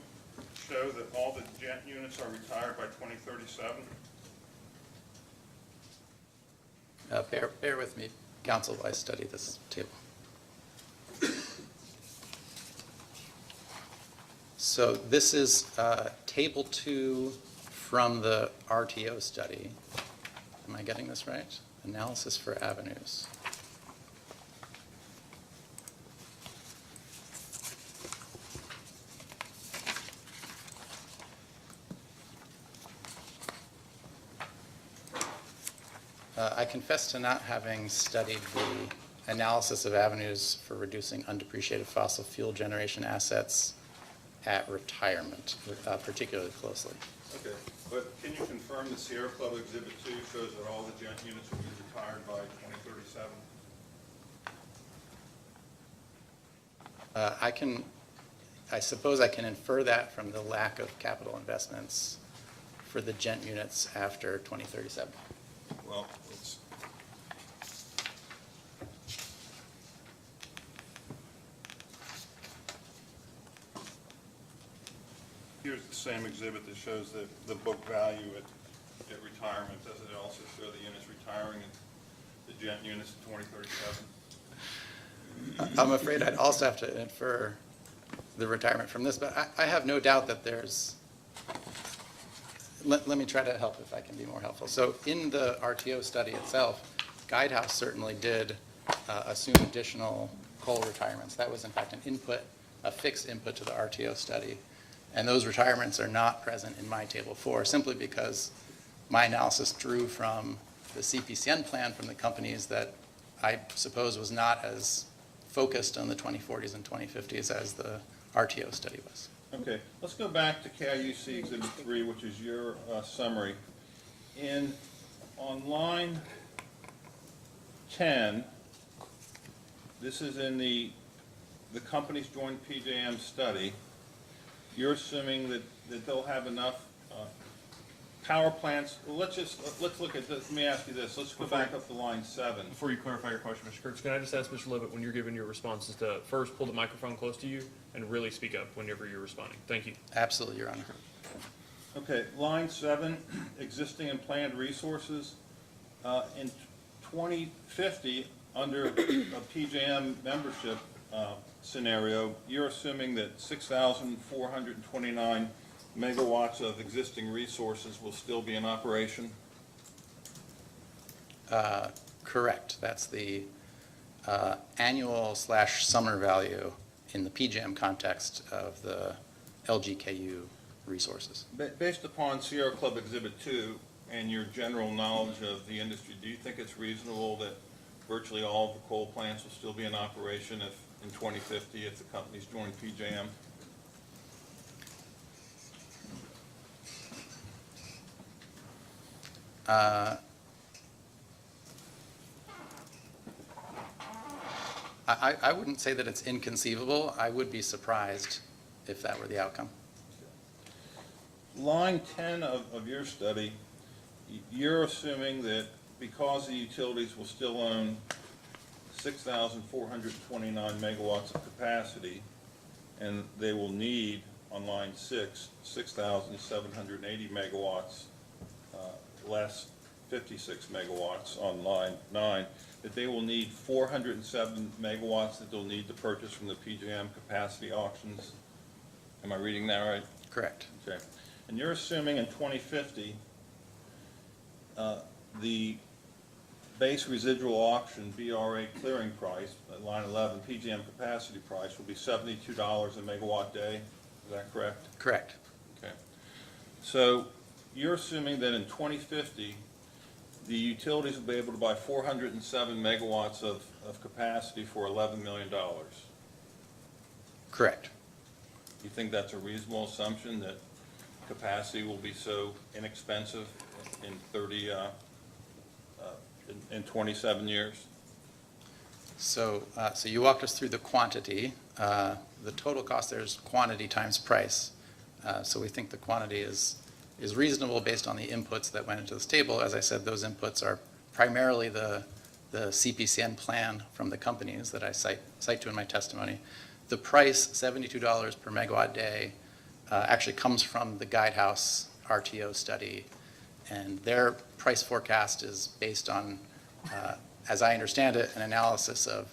[SPEAKER 12] show that all the jet units are retired by 2037?
[SPEAKER 11] Bear with me, counsel, while I study this table. So this is table 2 from the RTO study. Am I getting this right? Analysis for avenues. I confess to not having studied the analysis of avenues for reducing undepreciated fossil fuel generation assets at retirement particularly closely.
[SPEAKER 12] Okay, but can you confirm that Sierra Club Exhibit 2 shows that all the jet units will be retired by 2037?
[SPEAKER 11] I suppose I can infer that from the lack of capital investments for the gent units after 2037.
[SPEAKER 12] Well, here's the same exhibit that shows the book value at retirement. Does it also show the units retiring and the jet units in 2037?
[SPEAKER 11] I'm afraid I'd also have to infer the retirement from this, but I have no doubt that there's, let me try to help if I can be more helpful. So in the RTO study itself, Guidehouse certainly did assume additional coal retirements. That was in fact an input, a fixed input to the RTO study. And those retirements are not present in my table 4 simply because my analysis drew from the CPCN plan from the companies that I suppose was not as focused on the 2040s and 2050s as the RTO study was.
[SPEAKER 12] Okay, let's go back to KIUC Exhibit 3, which is your summary. On line 10, this is in the company's joint PJM study. You're assuming that they'll have enough power plants. Well, let's look at this. Let me ask you this. Let's go back up to line 7.
[SPEAKER 1] Before you clarify your question, Mr. Kurtz, can I just ask Mr. Levitt, when you're giving your responses, to first pull the microphone close to you and really speak up whenever you're responding? Thank you.
[SPEAKER 11] Absolutely, Your Honor.
[SPEAKER 12] Okay, line 7, existing and planned resources. In 2050, under a PJM membership scenario, you're assuming that 6,429 megawatts of existing resources will still be in operation?
[SPEAKER 11] Correct. That's the annual/summer value in the PJM context of the LGKU resources.
[SPEAKER 12] Based upon Sierra Club Exhibit 2 and your general knowledge of the industry, do you think it's reasonable that virtually all of the coal plants will still be in operation in 2050 if the companies join PJM?
[SPEAKER 11] I wouldn't say that it's inconceivable. I would be surprised if that were the outcome.
[SPEAKER 12] Line 10 of your study, you're assuming that because the utilities will still own 6,429 megawatts of capacity, and they will need, on line 6, 6,780 megawatts, less 56 megawatts on line 9, that they will need 407 megawatts that they'll need to purchase from the PJM capacity auctions. Am I reading that right?
[SPEAKER 11] Correct.
[SPEAKER 12] Okay. And you're assuming in 2050, the base residual auction BRA clearing price, at line 11, PJM capacity price, will be $72 a megawatt day. Is that correct?
[SPEAKER 11] Correct.
[SPEAKER 12] Okay. So you're assuming that in 2050, the utilities will be able to buy 407 megawatts of capacity for $11 million.
[SPEAKER 11] Correct.
[SPEAKER 12] You think that's a reasonable assumption, that capacity will be so inexpensive in 27 years?
[SPEAKER 11] So you walked us through the quantity. The total cost there is quantity times price. So we think the quantity is reasonable based on the inputs that went into this table. As I said, those inputs are primarily the CPCN plan from the companies that I cite to in my testimony. The price, $72 per megawatt day, actually comes from the Guidehouse RTO study, and their price forecast is based on, as I understand it, an analysis of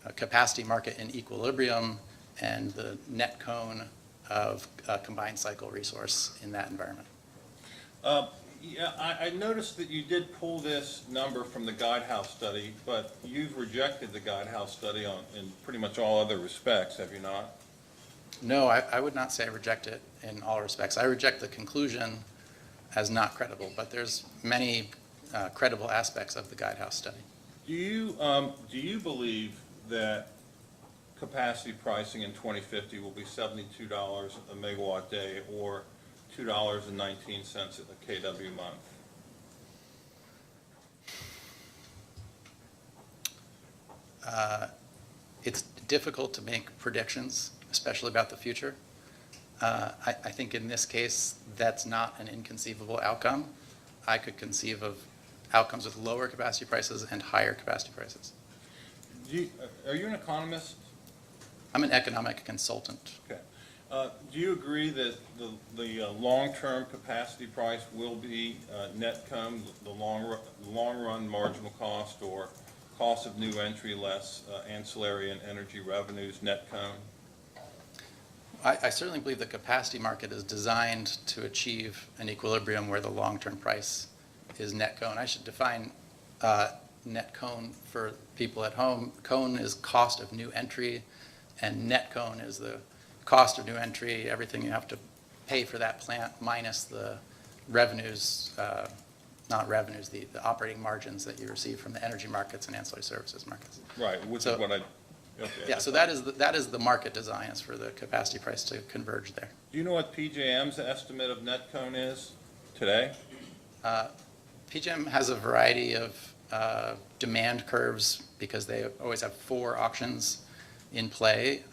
[SPEAKER 11] a capacity market in equilibrium and the net cone of a combined cycle resource in that environment.
[SPEAKER 12] Yeah, I noticed that you did pull this number from the Guidehouse study, but you've rejected the Guidehouse study in pretty much all other respects, have you not?
[SPEAKER 11] No, I would not say I reject it in all respects. I reject the conclusion as not credible, but there's many credible aspects of the Guidehouse study.
[SPEAKER 12] Do you believe that capacity pricing in 2050 will be $72 a megawatt day or $2.19 a kW month?
[SPEAKER 11] It's difficult to make predictions, especially about the future. I think in this case, that's not an inconceivable outcome. I could conceive of outcomes with lower capacity prices and higher capacity prices.
[SPEAKER 12] Are you an economist?
[SPEAKER 11] I'm an economic consultant.
[SPEAKER 12] Okay. Do you agree that the long-term capacity price will be net cone, the long-run marginal cost, or cost of new entry less ancillary and energy revenues net cone?
[SPEAKER 11] I certainly believe the capacity market is designed to achieve an equilibrium where the long-term price is net cone. I should define net cone for people at home. Cone is cost of new entry, and net cone is the cost of new entry, everything you have to pay for that plant minus the revenues, not revenues, the operating margins that you receive from the energy markets and ancillary services markets.
[SPEAKER 12] Right, which is what I... Okay.
[SPEAKER 11] Yeah, so that is the market design, is for the capacity price to converge there.
[SPEAKER 12] Do you know what PJM's estimate of net cone is today?
[SPEAKER 11] PJM has a variety of demand curves because they always have 4 auctions in play.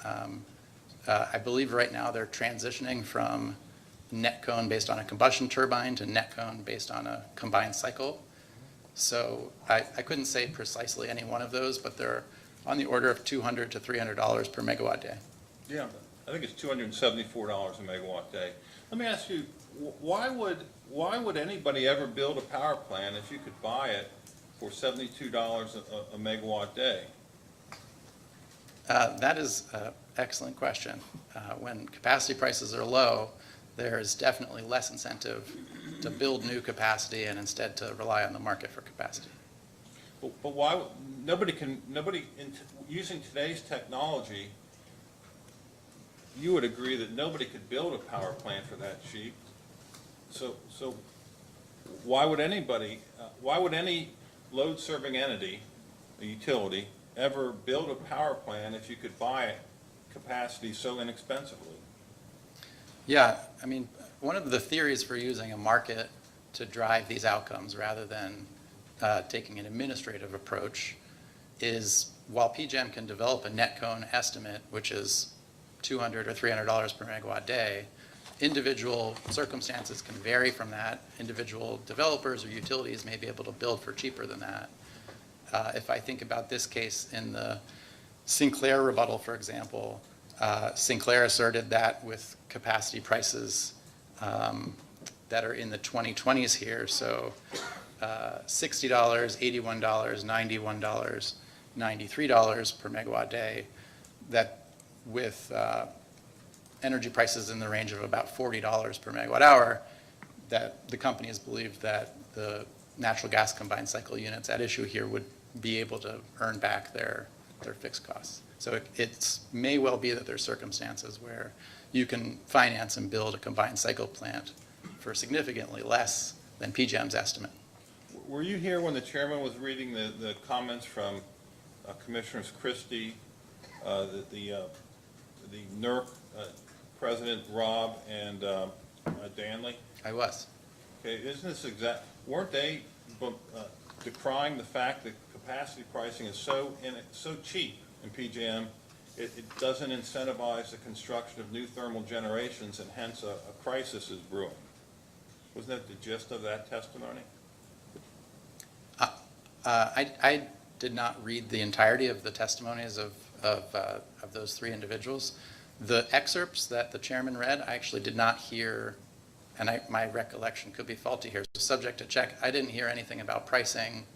[SPEAKER 11] I believe right now they're transitioning from net cone based on a combustion turbine to net cone based on a combined cycle. So I couldn't say precisely any one of those, but they're on the order of $200 to $300 per megawatt day.
[SPEAKER 12] Yeah, I think it's $274 a megawatt day. Let me ask you, why would anybody ever build a power plant if you could buy it for $72 a megawatt day?
[SPEAKER 11] That is an excellent question. When capacity prices are low, there is definitely less incentive to build new capacity and instead to rely on the market for capacity.
[SPEAKER 12] But why, using today's technology, you would agree that nobody could build a power plant for that cheap. So why would any load-serving entity, a utility, ever build a power plant if you could buy capacity so inexpensively?
[SPEAKER 11] Yeah, I mean, one of the theories for using a market to drive these outcomes rather than taking an administrative approach is while PJM can develop a net cone estimate, which is $200 or $300 per megawatt day, individual circumstances can vary from that. Individual developers or utilities may be able to build for cheaper than that. If I think about this case in the Sinclair rebuttal, for example, Sinclair asserted that with capacity prices that are in the 2020s here, so $60, $81, $91, $93 per megawatt day, that with energy prices in the range of about $40 per megawatt hour, that the company has believed that the natural gas combined cycle units at issue here would be able to earn back their fixed costs. So it may well be that there's circumstances where you can finance and build a combined cycle plant for significantly less than PJM's estimate.
[SPEAKER 12] Were you here when the chairman was reading the comments from Commissioners Christie, the NERC President Robb, and Danley?
[SPEAKER 11] I was.
[SPEAKER 12] Okay, isn't this weren't they decrying the fact that capacity pricing is so cheap in PJM, it doesn't incentivize the construction of new thermal generations, and hence a crisis is brewing? Wasn't that the gist of that testimony?
[SPEAKER 11] I did not read the entirety of the testimonies of those 3 individuals. The excerpts that the chairman read, I actually did not hear, and my recollection could be faulty here, so subject to check. I didn't hear anything about pricing.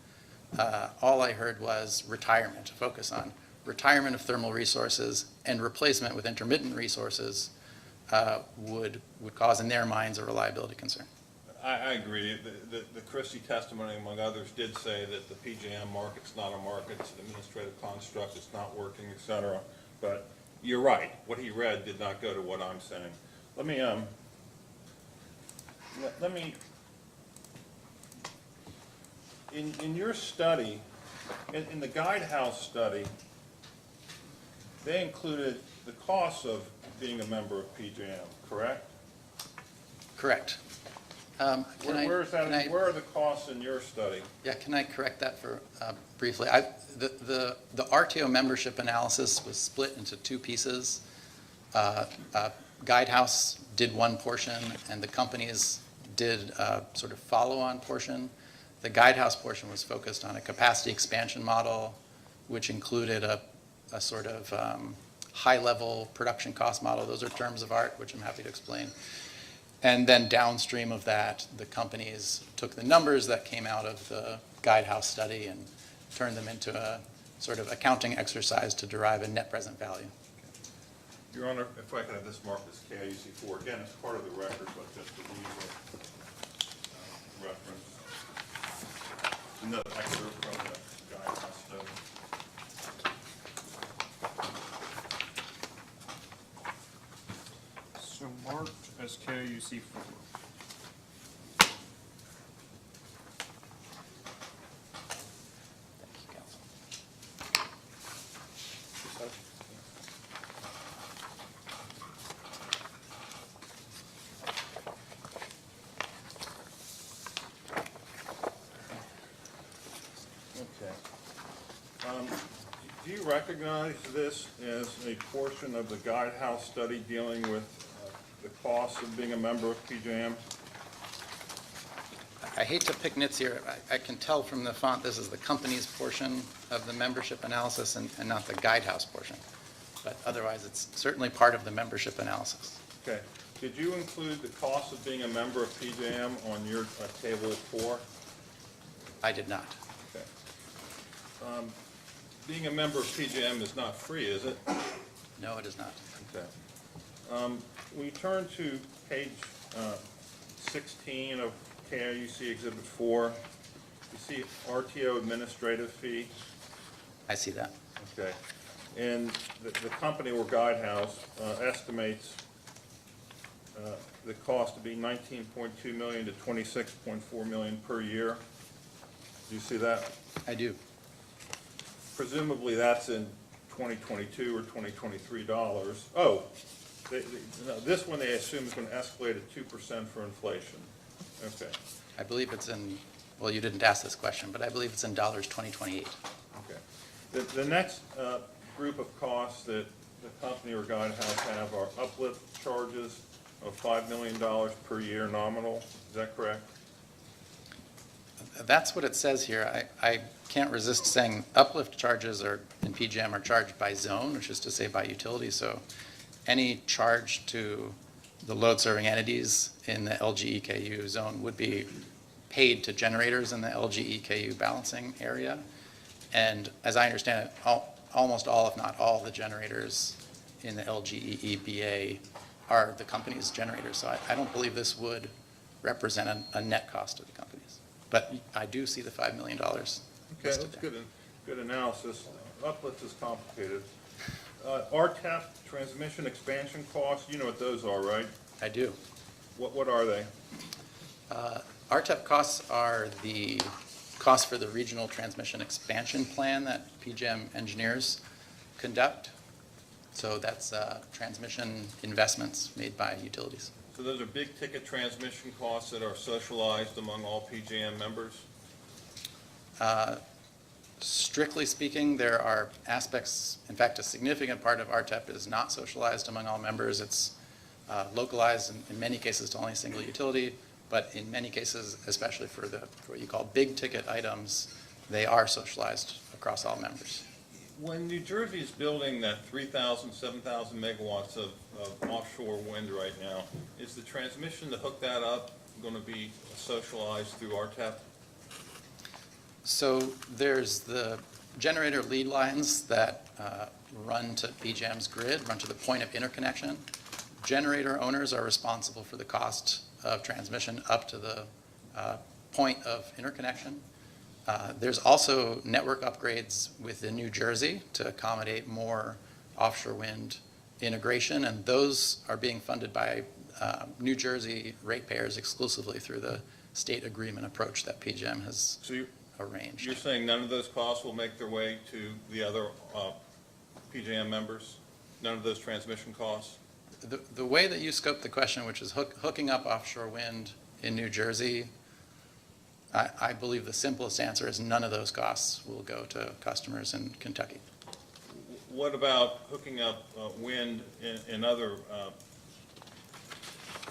[SPEAKER 11] All I heard was retirement, to focus on retirement of thermal resources and replacement with intermittent resources would cause, in their minds, a reliability concern.
[SPEAKER 12] I agree. The Christie testimony, among others, did say that the PJM market's not a market, it's an administrative construct, it's not working, et cetera. But you're right. What he read did not go to what I'm saying. Let me in your study, in the Guidehouse study, they included the costs of being a member of PJM, correct?
[SPEAKER 11] Correct.
[SPEAKER 12] Where are the costs in your study?
[SPEAKER 11] Yeah, can I correct that for briefly? The RTO membership analysis was split into 2 pieces. Guidehouse did one portion, and the companies did a sort of follow-on portion. The Guidehouse portion was focused on a capacity expansion model, which included a sort of high-level production cost model. Those are terms of art, which I'm happy to explain. And then downstream of that, the companies took the numbers that came out of the Guidehouse study and turned them into a sort of accounting exercise to derive a net present value.
[SPEAKER 12] Your Honor, if I could have this marked as KIUC4. Again, it's part of the record, but just to use a reference. Another excerpt from the Guidehouse study.
[SPEAKER 1] So marked as KUC4.
[SPEAKER 11] Thank you, Council.
[SPEAKER 12] you recognize this as a portion of the Guidehouse study dealing with the cost of being a member of PJM?
[SPEAKER 11] I hate to pick nits here. I can tell from the font this is the company's portion of the membership analysis and not the Guidehouse portion. But otherwise, it's certainly part of the membership analysis.
[SPEAKER 12] Okay. Did you include the cost of being a member of PJM on your table 4?
[SPEAKER 11] I did not.
[SPEAKER 12] Okay. Being a member of PJM is not free, is it?
[SPEAKER 11] No, it is not.
[SPEAKER 12] Okay. We turn to page 16 of KIUC Exhibit 4. You see RTO administrative fee.
[SPEAKER 11] I see that.
[SPEAKER 12] Okay. And the company or Guidehouse estimates the cost to be $19.2 million to $26.4 million per year. Do you see that?
[SPEAKER 11] I do.
[SPEAKER 12] Presumably that's in 2022 or 2023 dollars. Oh, no, this one they assume is going to escalate at 2% for inflation. Okay.
[SPEAKER 11] I believe it's in, well, you didn't ask this question, but I believe it's in dollars 2028.
[SPEAKER 12] Okay. The next group of costs that the company or Guidehouse have are uplift charges of $5 million per year nominal. Is that correct?
[SPEAKER 11] That's what it says here. I can't resist saying uplift charges are, in PJM, are charged by zone, which is to say by utility. So any charge to the load-serving entities in the LGEKU zone would be paid to generators in the LGEKU balancing area. And as I understand it, almost all, if not all, the generators in the LGEEBA are the company's generators. So I don't believe this would represent a net cost to the companies. But I do see the $5 million
[SPEAKER 12] Okay,
[SPEAKER 11] listed
[SPEAKER 12] that's
[SPEAKER 11] there.
[SPEAKER 12] good analysis. Uplift is complicated. RTEP, transmission expansion costs, you know what those are, right?
[SPEAKER 11] I do.
[SPEAKER 12] What are they?
[SPEAKER 11] RTEP costs are the cost for the regional transmission expansion plan that PJM engineers conduct. So that's transmission investments made by utilities.
[SPEAKER 12] So those are big ticket transmission costs that are socialized among all PJM members?
[SPEAKER 11] Strictly speaking, there are aspects, in fact, a significant part of RTEP is not socialized among all members. It's localized in many cases to only a single utility, but in many cases, especially for what you call big ticket items, they are socialized across all members.
[SPEAKER 12] When New Jersey is building that 3,000, 7,000 megawatts of offshore wind right now, is the transmission to hook that up going to be socialized through RTEP?
[SPEAKER 11] So there's the generator lead lines that run to PJM's grid, run to the point of interconnection. Generator owners are responsible for the cost of transmission up to the point of interconnection. There's also network upgrades within New Jersey to accommodate more offshore wind integration, and those are being funded by New Jersey ratepayers exclusively through the state agreement approach that PJM has arranged.
[SPEAKER 12] You're saying none of those costs will make their way to the other PJM members? None of those transmission costs?
[SPEAKER 11] The way that you scoped the question, which is hooking up offshore wind in New Jersey, I believe the simplest answer is none of those costs will go to customers in Kentucky.
[SPEAKER 12] What about hooking up wind in other,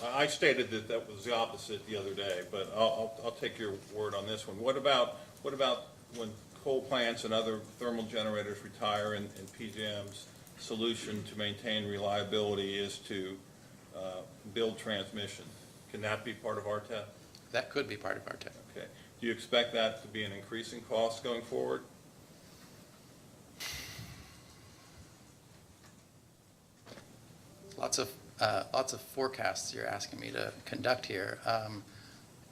[SPEAKER 12] I stated that was the opposite the other day, but I'll take your word on this one. What about when coal plants and other thermal generators retire and PJM's solution to maintain reliability is to build transmission? Can that be part of RTEP?
[SPEAKER 11] That could be part of our tech.
[SPEAKER 12] Okay. Do you expect that to be an increasing cost going forward?
[SPEAKER 11] Lots of forecasts you're asking me to conduct here.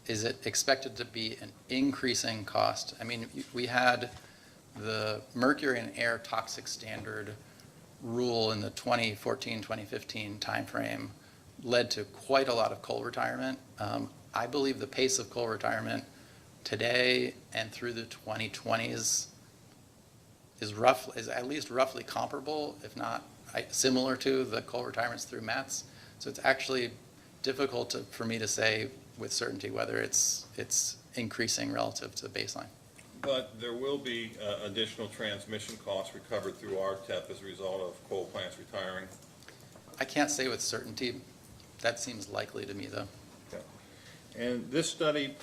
[SPEAKER 11] Is it expected to be an increasing cost? I mean, we had the mercury and air toxic standard rule in the 2014-2015 timeframe led to quite a lot of coal retirement. I believe the pace of coal retirement today and through the 2020s is at least roughly comparable, if not similar to the coal retirements through METS. So it's actually difficult for me to say with certainty whether it's increasing relative to the baseline.
[SPEAKER 12] But there will be additional transmission costs recovered through RTEP as a result of coal plants retiring.
[SPEAKER 11] I can't say with certainty. That seems likely to me, though.
[SPEAKER 12] Okay. And this study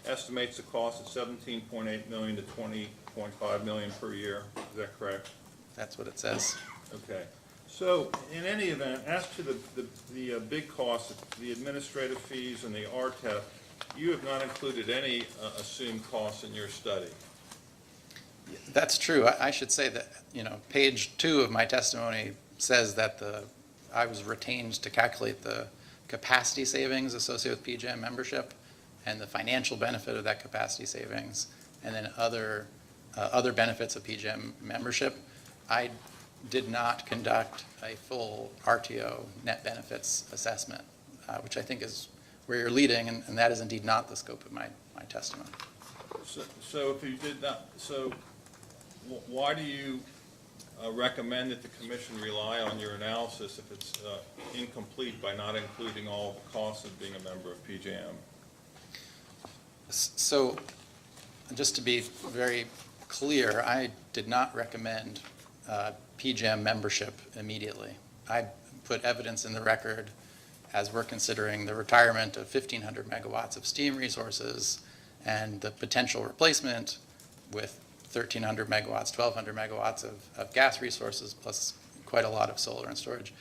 [SPEAKER 12] estimates the cost at $17.8 million to $20.5 million per year. Is that correct?
[SPEAKER 11] That's what it says.
[SPEAKER 12] Okay. So in any event, as to the big costs, the administrative fees and the RTEP, you have not included any assumed costs in your study.
[SPEAKER 11] That's true. I should say that, page 2 of my testimony says that I was retained to calculate the capacity savings associated with PJM membership and the financial benefit of that capacity savings, and then other benefits of PJM membership. I did not conduct a full RTO net benefits assessment, which I think is where you're leading, and that is indeed not the scope of my testimony.
[SPEAKER 12] So if you did not, why do you recommend that the commission rely on your analysis if it's incomplete by not including all the costs of being a member of PJM?
[SPEAKER 11] So, just to be very clear, I did not recommend PJM membership immediately. I put evidence in the record as we're considering the retirement of 1,500 megawatts of steam resources and the potential replacement with 1,300 megawatts, 1,200 megawatts of gas resources, plus quite a lot of solar and storage.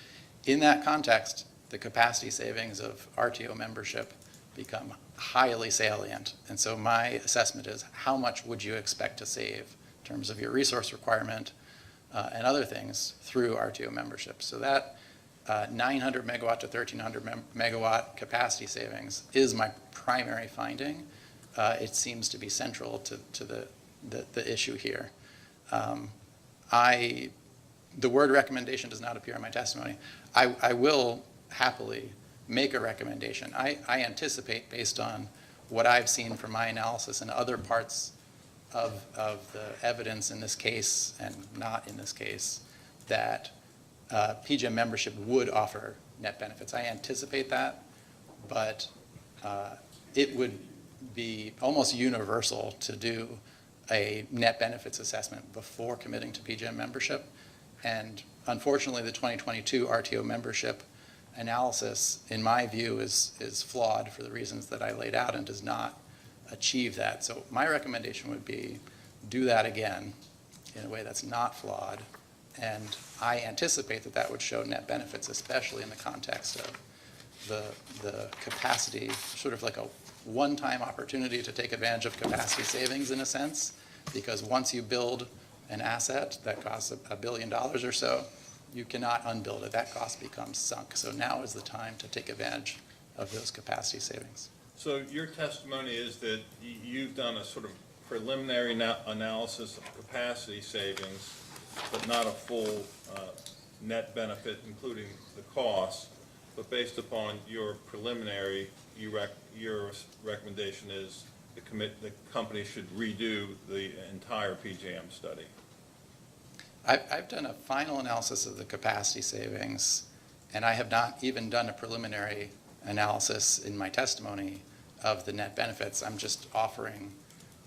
[SPEAKER 11] In that context, the capacity savings of RTO membership become highly salient. And so my assessment is, how much would you expect to save in terms of your resource requirement and other things through RTO membership? So that 900 megawatt to 1,300 megawatt capacity savings is my primary finding. It seems to be central to the issue here. The word recommendation does not appear in my testimony. I will happily make a recommendation. I anticipate, based on what I've seen from my analysis and other parts of the evidence in this case and not in this case, that PJM membership would offer net benefits. I anticipate that, but it would be almost universal to do a net benefits assessment before committing to PJM membership. And unfortunately, the 2022 RTO membership analysis, in my view, is flawed for the reasons that I laid out and does not achieve that. So my recommendation would be do that again in a way that's not flawed. And I anticipate that that would show net benefits, especially in the context of the capacity, sort of like a one-time opportunity to take advantage of capacity savings in a sense, because once you build an asset that costs $1 billion or so, you cannot unbuild it. That cost becomes sunk. So now is the time to take advantage of those capacity savings.
[SPEAKER 12] So your testimony is that you've done a sort of preliminary analysis of capacity savings, but not a full net benefit, including the cost. But based upon your preliminary, your recommendation is the company should redo the entire PJM study.
[SPEAKER 11] I've done a final analysis of the capacity savings, and I have not even done a preliminary analysis in my testimony of the net benefits. I'm just offering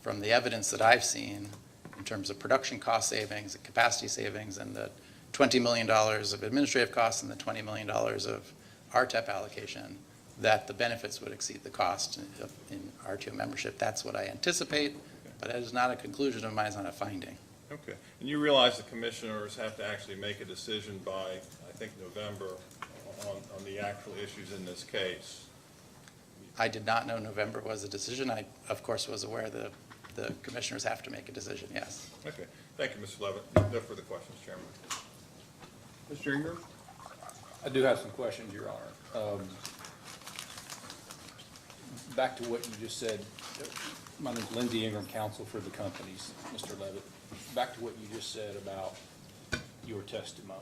[SPEAKER 11] from the evidence that I've seen in terms of production cost savings, and capacity savings, and the $20 million of administrative costs and the $20 million of RTEP allocation, that the benefits would exceed the cost in RTO membership. That's what I anticipate, but that is not a conclusion of mine, it's not a finding.
[SPEAKER 12] Okay. And you realize the commissioners have to actually make a decision by, I think, November on the actual issues in this case.
[SPEAKER 11] I did not know November was a decision. I, of course, was aware that the commissioners have to make a decision, yes.
[SPEAKER 12] Okay. Thank you, Mr. Levitt. No further questions, Chairman.
[SPEAKER 7] Mr. Ingram?
[SPEAKER 6] I do have some questions, Your Honor. Back to what you just said, my name's Lindsey Ingram, counsel for the companies, Mr. Levitt. Back to what you just said about your testimony,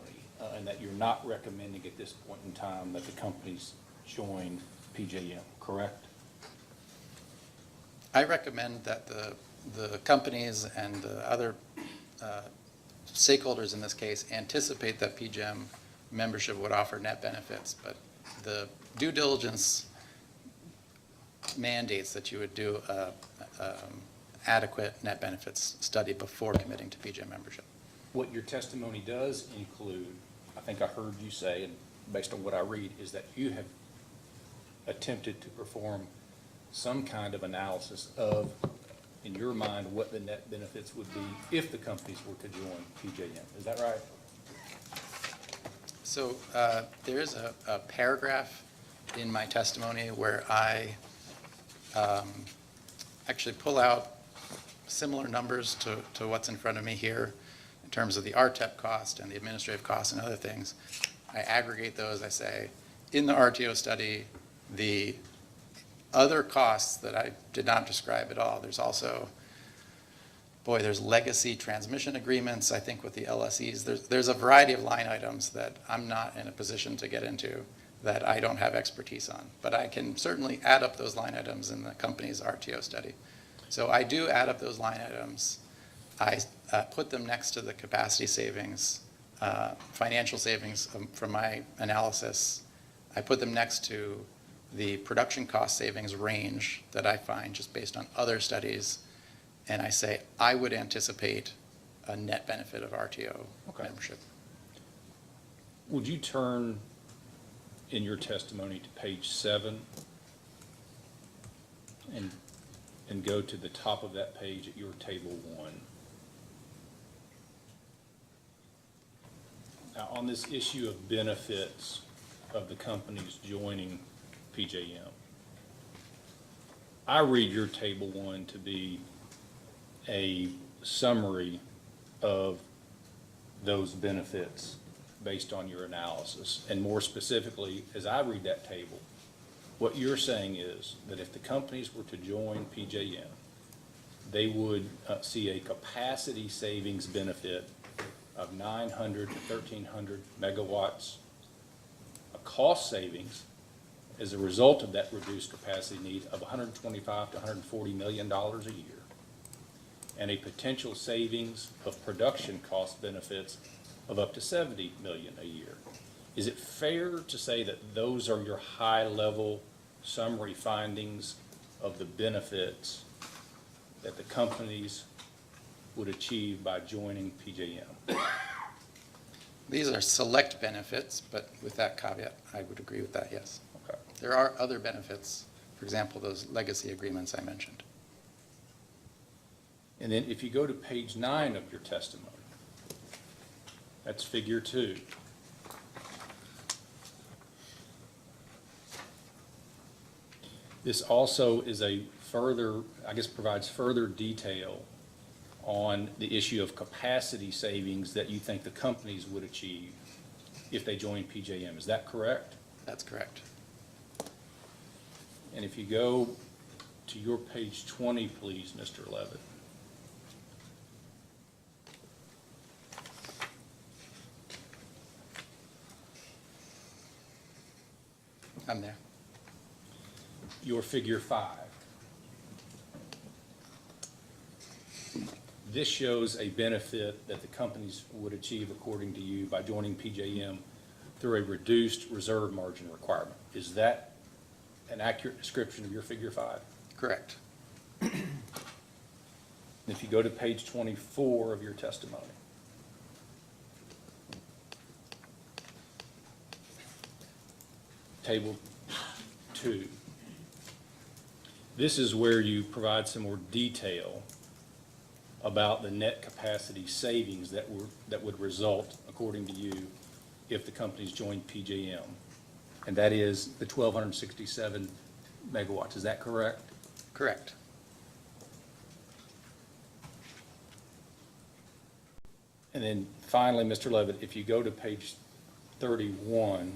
[SPEAKER 6] and that you're not recommending at this point in time that the companies join PJM, correct?
[SPEAKER 11] I recommend that the companies and the other stakeholders in this case anticipate that PJM membership would offer net benefits, but the due diligence mandates that you would do adequate net benefits study before committing to PJ membership.
[SPEAKER 6] What your testimony does include, I think I heard you say, and based on what I read, is that you have attempted to perform some kind of analysis of, in your mind, what the net benefits would be if the companies were to join PJM. Is that right?
[SPEAKER 11] So there is a paragraph in my testimony where I actually pull out similar numbers to what's in front of me here in terms of the RTEP cost and the administrative costs and other things. I aggregate those. I say, in the RTO study, the other costs that I did not describe at all, there's also, there's legacy transmission agreements, I think, with the LSEs. There's a variety of line items that I'm not in a position to get into that I don't have expertise on. But I can certainly add up those line items in the company's RTO study. So I do add up those line items. I put them next to the capacity savings, financial savings from my analysis. I put them next to the production cost savings range that I find just based on other studies. And I say, I would anticipate a net benefit of RTO membership.
[SPEAKER 6] Would you turn in your testimony to page 7 and go to the top of that page at your table 1? Now, on this issue of benefits of the companies joining PJM, I read your table 1 to be a summary of those benefits based on your analysis. And more specifically, as I read that table, what you're saying is that if the companies were to join PJM, they would see a capacity savings benefit of 900 to 1,300 megawatts, a cost savings as a result of that reduced capacity need of $125 to $140 million a year, and a potential savings of production cost benefits of up to $70 million a year. Is it fair to say that those are your high-level summary findings of the benefits that the companies would achieve by joining PJM?
[SPEAKER 11] These are select benefits, but with that caveat, I would agree with that, yes.
[SPEAKER 6] Okay.
[SPEAKER 11] There are other benefits, for example, those legacy agreements I mentioned.
[SPEAKER 6] And then if you go to page 9 of your testimony, that's figure 2. This also is a further, I guess, provides further detail on the issue of capacity savings that you think the companies would achieve if they join PJM. Is that correct?
[SPEAKER 11] That's correct.
[SPEAKER 6] And if you go to your page 20, please, Mr. Levitt.
[SPEAKER 11] I'm there.
[SPEAKER 6] Your figure 5. This shows a benefit that the companies would achieve, according to you, by joining PJM through a reduced reserve margin requirement. Is that an accurate description of your figure 5?
[SPEAKER 11] Correct.
[SPEAKER 6] And if you go to page 24 of your testimony, table 2. This is where you provide some more detail about the net capacity savings that would result, according to you, if the companies joined PJM. And that is the 1,267 megawatts. Is that correct?
[SPEAKER 11] Correct.
[SPEAKER 6] And then finally, Mr. Levitt, if you go to page 31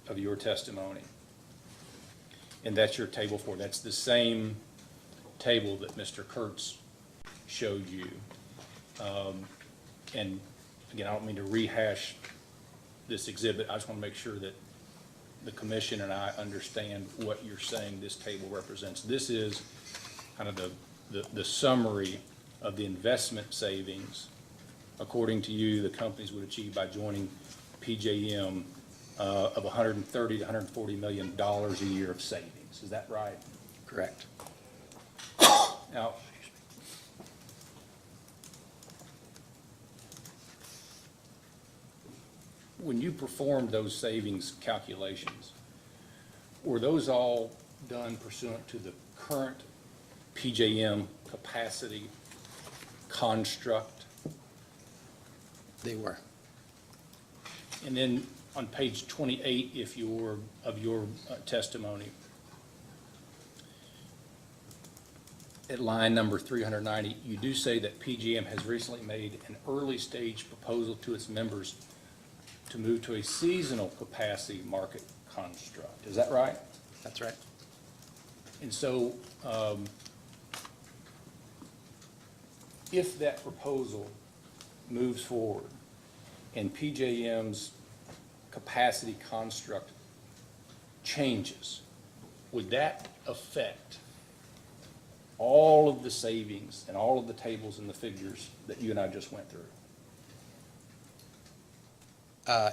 [SPEAKER 6] of your testimony, and that's your table 4, that's the same table that Mr. Kurtz showed you. And again, I don't mean to rehash this exhibit. I just want to make sure that the commission and I understand what you're saying this table represents. This is kind of the summary of the investment savings, according to you, the companies would achieve by joining PJM of $130 to $140 million a year of savings. Is that right?
[SPEAKER 11] Correct.
[SPEAKER 6] Now, when you performed those savings calculations, were those all done pursuant to the current PJM capacity construct?
[SPEAKER 11] They were.
[SPEAKER 6] And then on page 28 of your testimony, at line number 390, you do say that PJM has recently made an early-stage proposal to its members to move to a seasonal capacity market construct. Is that right?
[SPEAKER 11] That's right.
[SPEAKER 6] And so, if that proposal moves forward and PJM's capacity construct changes, would that affect all of the savings and all of the tables and the figures that you and I just went through?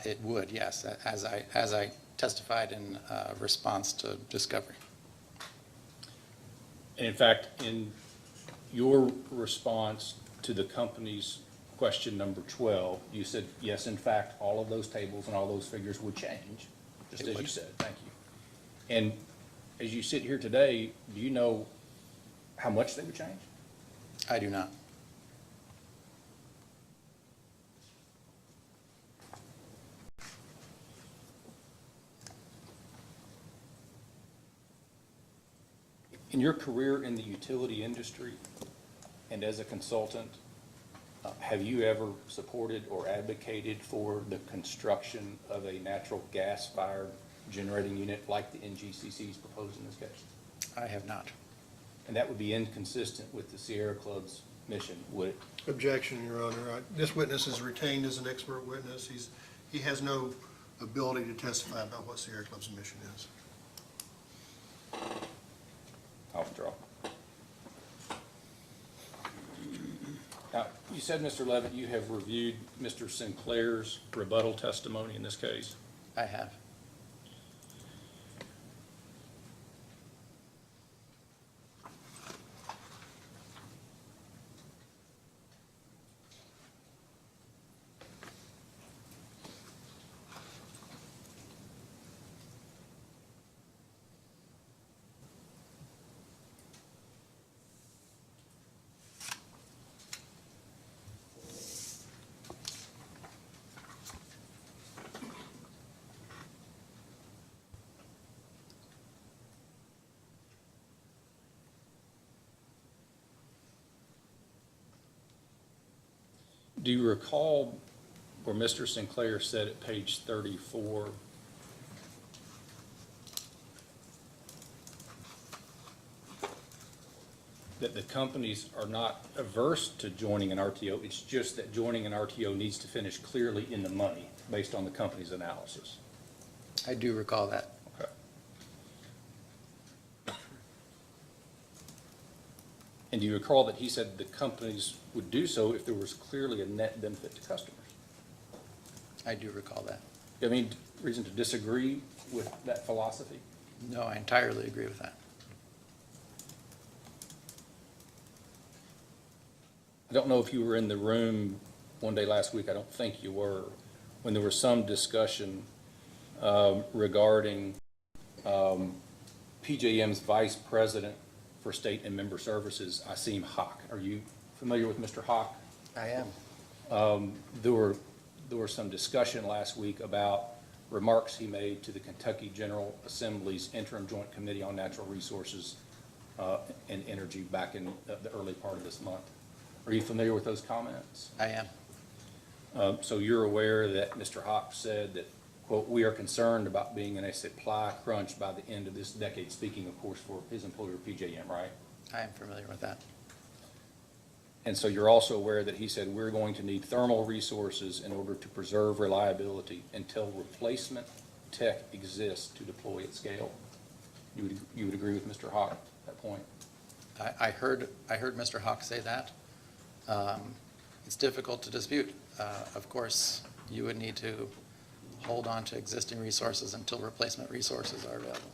[SPEAKER 11] It would, yes, as I testified in response to discovery.
[SPEAKER 6] And in fact, in your response to the company's question number 12, you said, yes, in fact, all of those tables and all those figures would change, just
[SPEAKER 11] It
[SPEAKER 6] as you
[SPEAKER 11] would.
[SPEAKER 6] said. Thank you. And as you sit here today, do you know how much they would change?
[SPEAKER 11] I do not.
[SPEAKER 6] In your career in the utility industry and as a consultant, have you ever supported or advocated for the construction of a natural gas-fired generating unit like the NGCC is proposed in this case?
[SPEAKER 11] I have not.
[SPEAKER 6] And that would be inconsistent with the Sierra Club's mission, would it?
[SPEAKER 10] Objection, Your Honor. This witness is retained as an expert witness. He has no ability to testify about what Sierra Club's mission is.
[SPEAKER 6] I'll withdraw. Now, you said, Mr. Levitt, you have reviewed Mr. Sinclair's rebuttal testimony in this case.
[SPEAKER 11] I have.
[SPEAKER 6] Do you recall where Mr. Sinclair said at page 34, that the companies are not averse to joining an RTO, it's just that joining an RTO needs to finish clearly in the money based on the company's analysis?
[SPEAKER 11] I do recall that.
[SPEAKER 6] Okay. And do you recall that he said the companies would do so if there was clearly a net benefit to customers?
[SPEAKER 11] I do recall that.
[SPEAKER 6] You have any reason to disagree with that philosophy?
[SPEAKER 11] No, I entirely agree with that.
[SPEAKER 6] I don't know if you were in the room one day last week, I don't think you were, when there was some discussion regarding PJM's vice president for state and member services, Asim Haq. Are you familiar with Mr. Haq?
[SPEAKER 11] I am.
[SPEAKER 6] There were some discussion last week about remarks he made to the Kentucky General Assembly's Interim Joint Committee on Natural Resources and Energy back in the early part of this month. Are you familiar with those comments?
[SPEAKER 11] I am.
[SPEAKER 6] So you're aware that Mr. Hawk said that, quote, "We are concerned about being in a supply crunch by the end of this decade," speaking, of course, for his employer, PJM, right?
[SPEAKER 11] I am familiar with that.
[SPEAKER 6] And so you're also aware that he said, "We're going to need thermal resources in order to preserve reliability until replacement tech exists to deploy at scale." You would agree with Mr. Hawk at that point?
[SPEAKER 11] I heard Mr. Hawk say that. It's difficult to dispute. Of course, you would need to hold on to existing resources until replacement resources are available.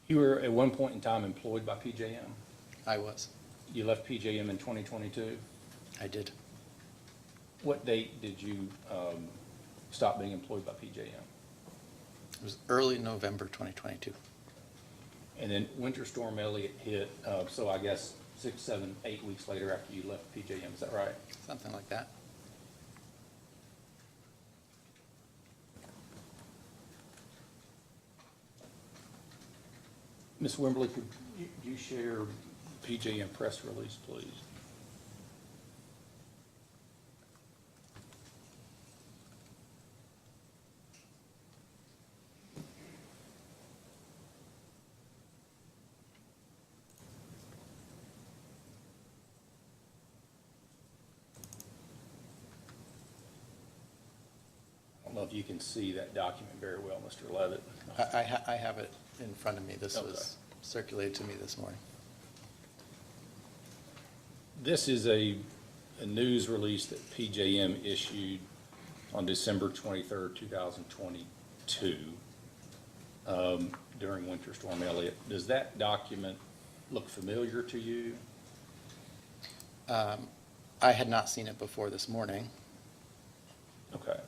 [SPEAKER 6] You were at one point in time employed by PJM.
[SPEAKER 11] I was.
[SPEAKER 6] You left PJM in 2022.
[SPEAKER 11] I did.
[SPEAKER 6] What date did you stop being employed by PJM?
[SPEAKER 11] It was early November 2022.
[SPEAKER 6] And then Winter Storm Elliott hit, so I guess 6, 7, 8 weeks later after you left PJM, is that right?
[SPEAKER 11] Something like that.
[SPEAKER 6] Ms. Wimberly, could you share PJM press release, please? I don't know if you can see that document very well, Mr. Levitt.
[SPEAKER 11] I have it in front of me. This
[SPEAKER 6] Okay.
[SPEAKER 11] was circulated to me this morning.
[SPEAKER 6] This is a news release that PJM issued on December 23rd, 2022, during Winter Storm Elliott. Does that document look familiar to you?
[SPEAKER 11] I had not seen it before this morning.
[SPEAKER 6] Okay.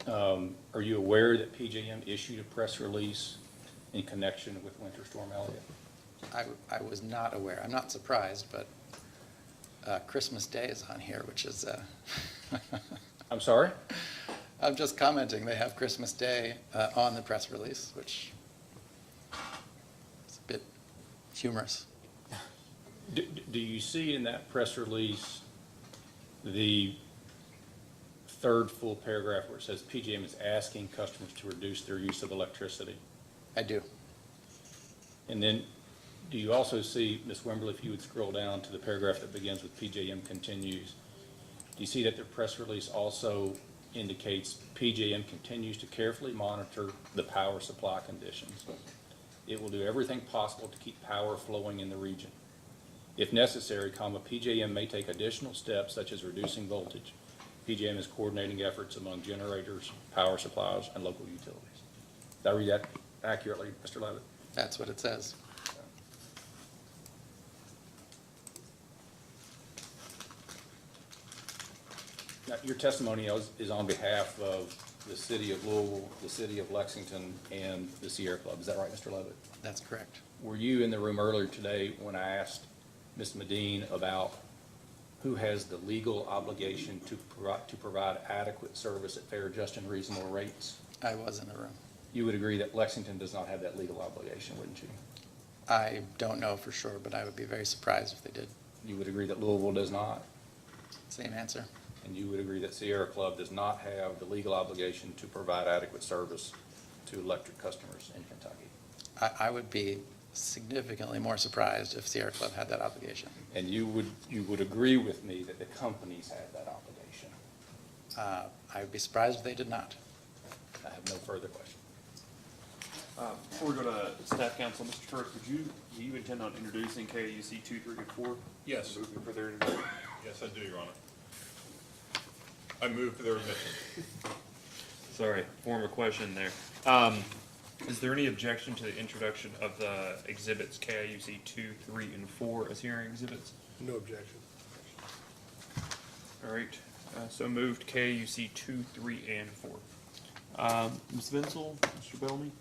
[SPEAKER 6] Are you aware that PJM issued a press release in connection with Winter Storm Elliott?
[SPEAKER 11] I was not aware. I'm not surprised, but Christmas Day is on here, which is,
[SPEAKER 6] I'm sorry?
[SPEAKER 11] I'm just commenting, they have Christmas Day on the press release, which is a bit humorous.
[SPEAKER 6] Do you see in that press release the third full paragraph where it says PJM is asking customers to reduce their use of electricity?
[SPEAKER 11] I do.
[SPEAKER 6] And then, do you also see, Ms. Wimberly, if you would scroll down to the paragraph that begins with PJM continues, do you see that the press release also indicates PJM continues to carefully monitor the power supply conditions? It will do everything possible to keep power flowing in the region. If necessary, PJM may take additional steps such as reducing voltage. PJM is coordinating efforts among generators, power suppliers, and local utilities. Did I read that accurately, Mr. Levitt?
[SPEAKER 11] That's what it says.
[SPEAKER 6] Now, your testimony is on behalf of the city of Louisville, the city of Lexington, and the Sierra Club. Is that right, Mr. Levitt?
[SPEAKER 11] That's correct.
[SPEAKER 6] Were you in the room earlier today when I asked Ms. Medine about who has the legal obligation to provide adequate service at fair, just, and reasonable rates?
[SPEAKER 11] I was in the room.
[SPEAKER 6] You would agree that Lexington does not have that legal obligation, wouldn't you?
[SPEAKER 11] I don't know for sure, but I would be very surprised if they did.
[SPEAKER 6] You would agree that Louisville does not?
[SPEAKER 11] Same answer.
[SPEAKER 6] And you would agree that Sierra Club does not have the legal obligation to provide adequate service to electric customers in Kentucky?
[SPEAKER 11] I would be significantly more surprised if Sierra Club had that obligation.
[SPEAKER 6] And you would agree with me that the companies have that obligation?
[SPEAKER 11] I would be surprised if they did not.
[SPEAKER 6] I have no further questions.
[SPEAKER 1] Before we go to staff council, Mr. Turk, do you intend on introducing KUC 2, 3, and 4?
[SPEAKER 12] Yes.
[SPEAKER 1] Moving for their introduction?
[SPEAKER 12] Yes, I do, Your Honor. I move for their admission.
[SPEAKER 1] Sorry, form a question there. Is there any objection to the introduction of the exhibits KIUC 2, 3, and 4 as hearing exhibits?
[SPEAKER 10] No objection.
[SPEAKER 1] All right, so moved KIUC 2, 3, and 4. Ms. Vinsel, Mr. Bellamy?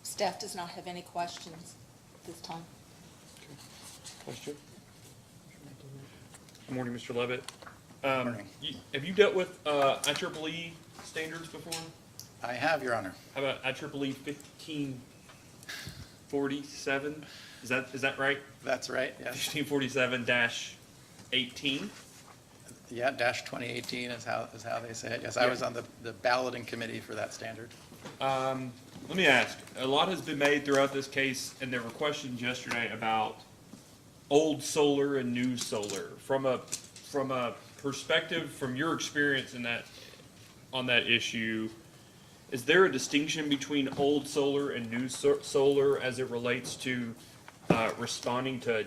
[SPEAKER 8] Staff does not have any questions this time.
[SPEAKER 1] Question? Good morning, Mr. Levitt.
[SPEAKER 11] Morning.
[SPEAKER 1] Have you dealt with IEEE standards before?
[SPEAKER 11] I have, Your Honor.
[SPEAKER 1] How about IEEE 1547? Is that right?
[SPEAKER 11] That's right, yes.
[SPEAKER 1] 1547-18?
[SPEAKER 11] Yeah, dash 2018 is how they say it. Yes, I was on the balloting committee for that standard.
[SPEAKER 1] Let me ask, a lot has been made throughout this case, and there were questions yesterday about old solar and new solar. From a perspective, from your experience on that issue, is there a distinction between old solar and new solar as it relates to responding to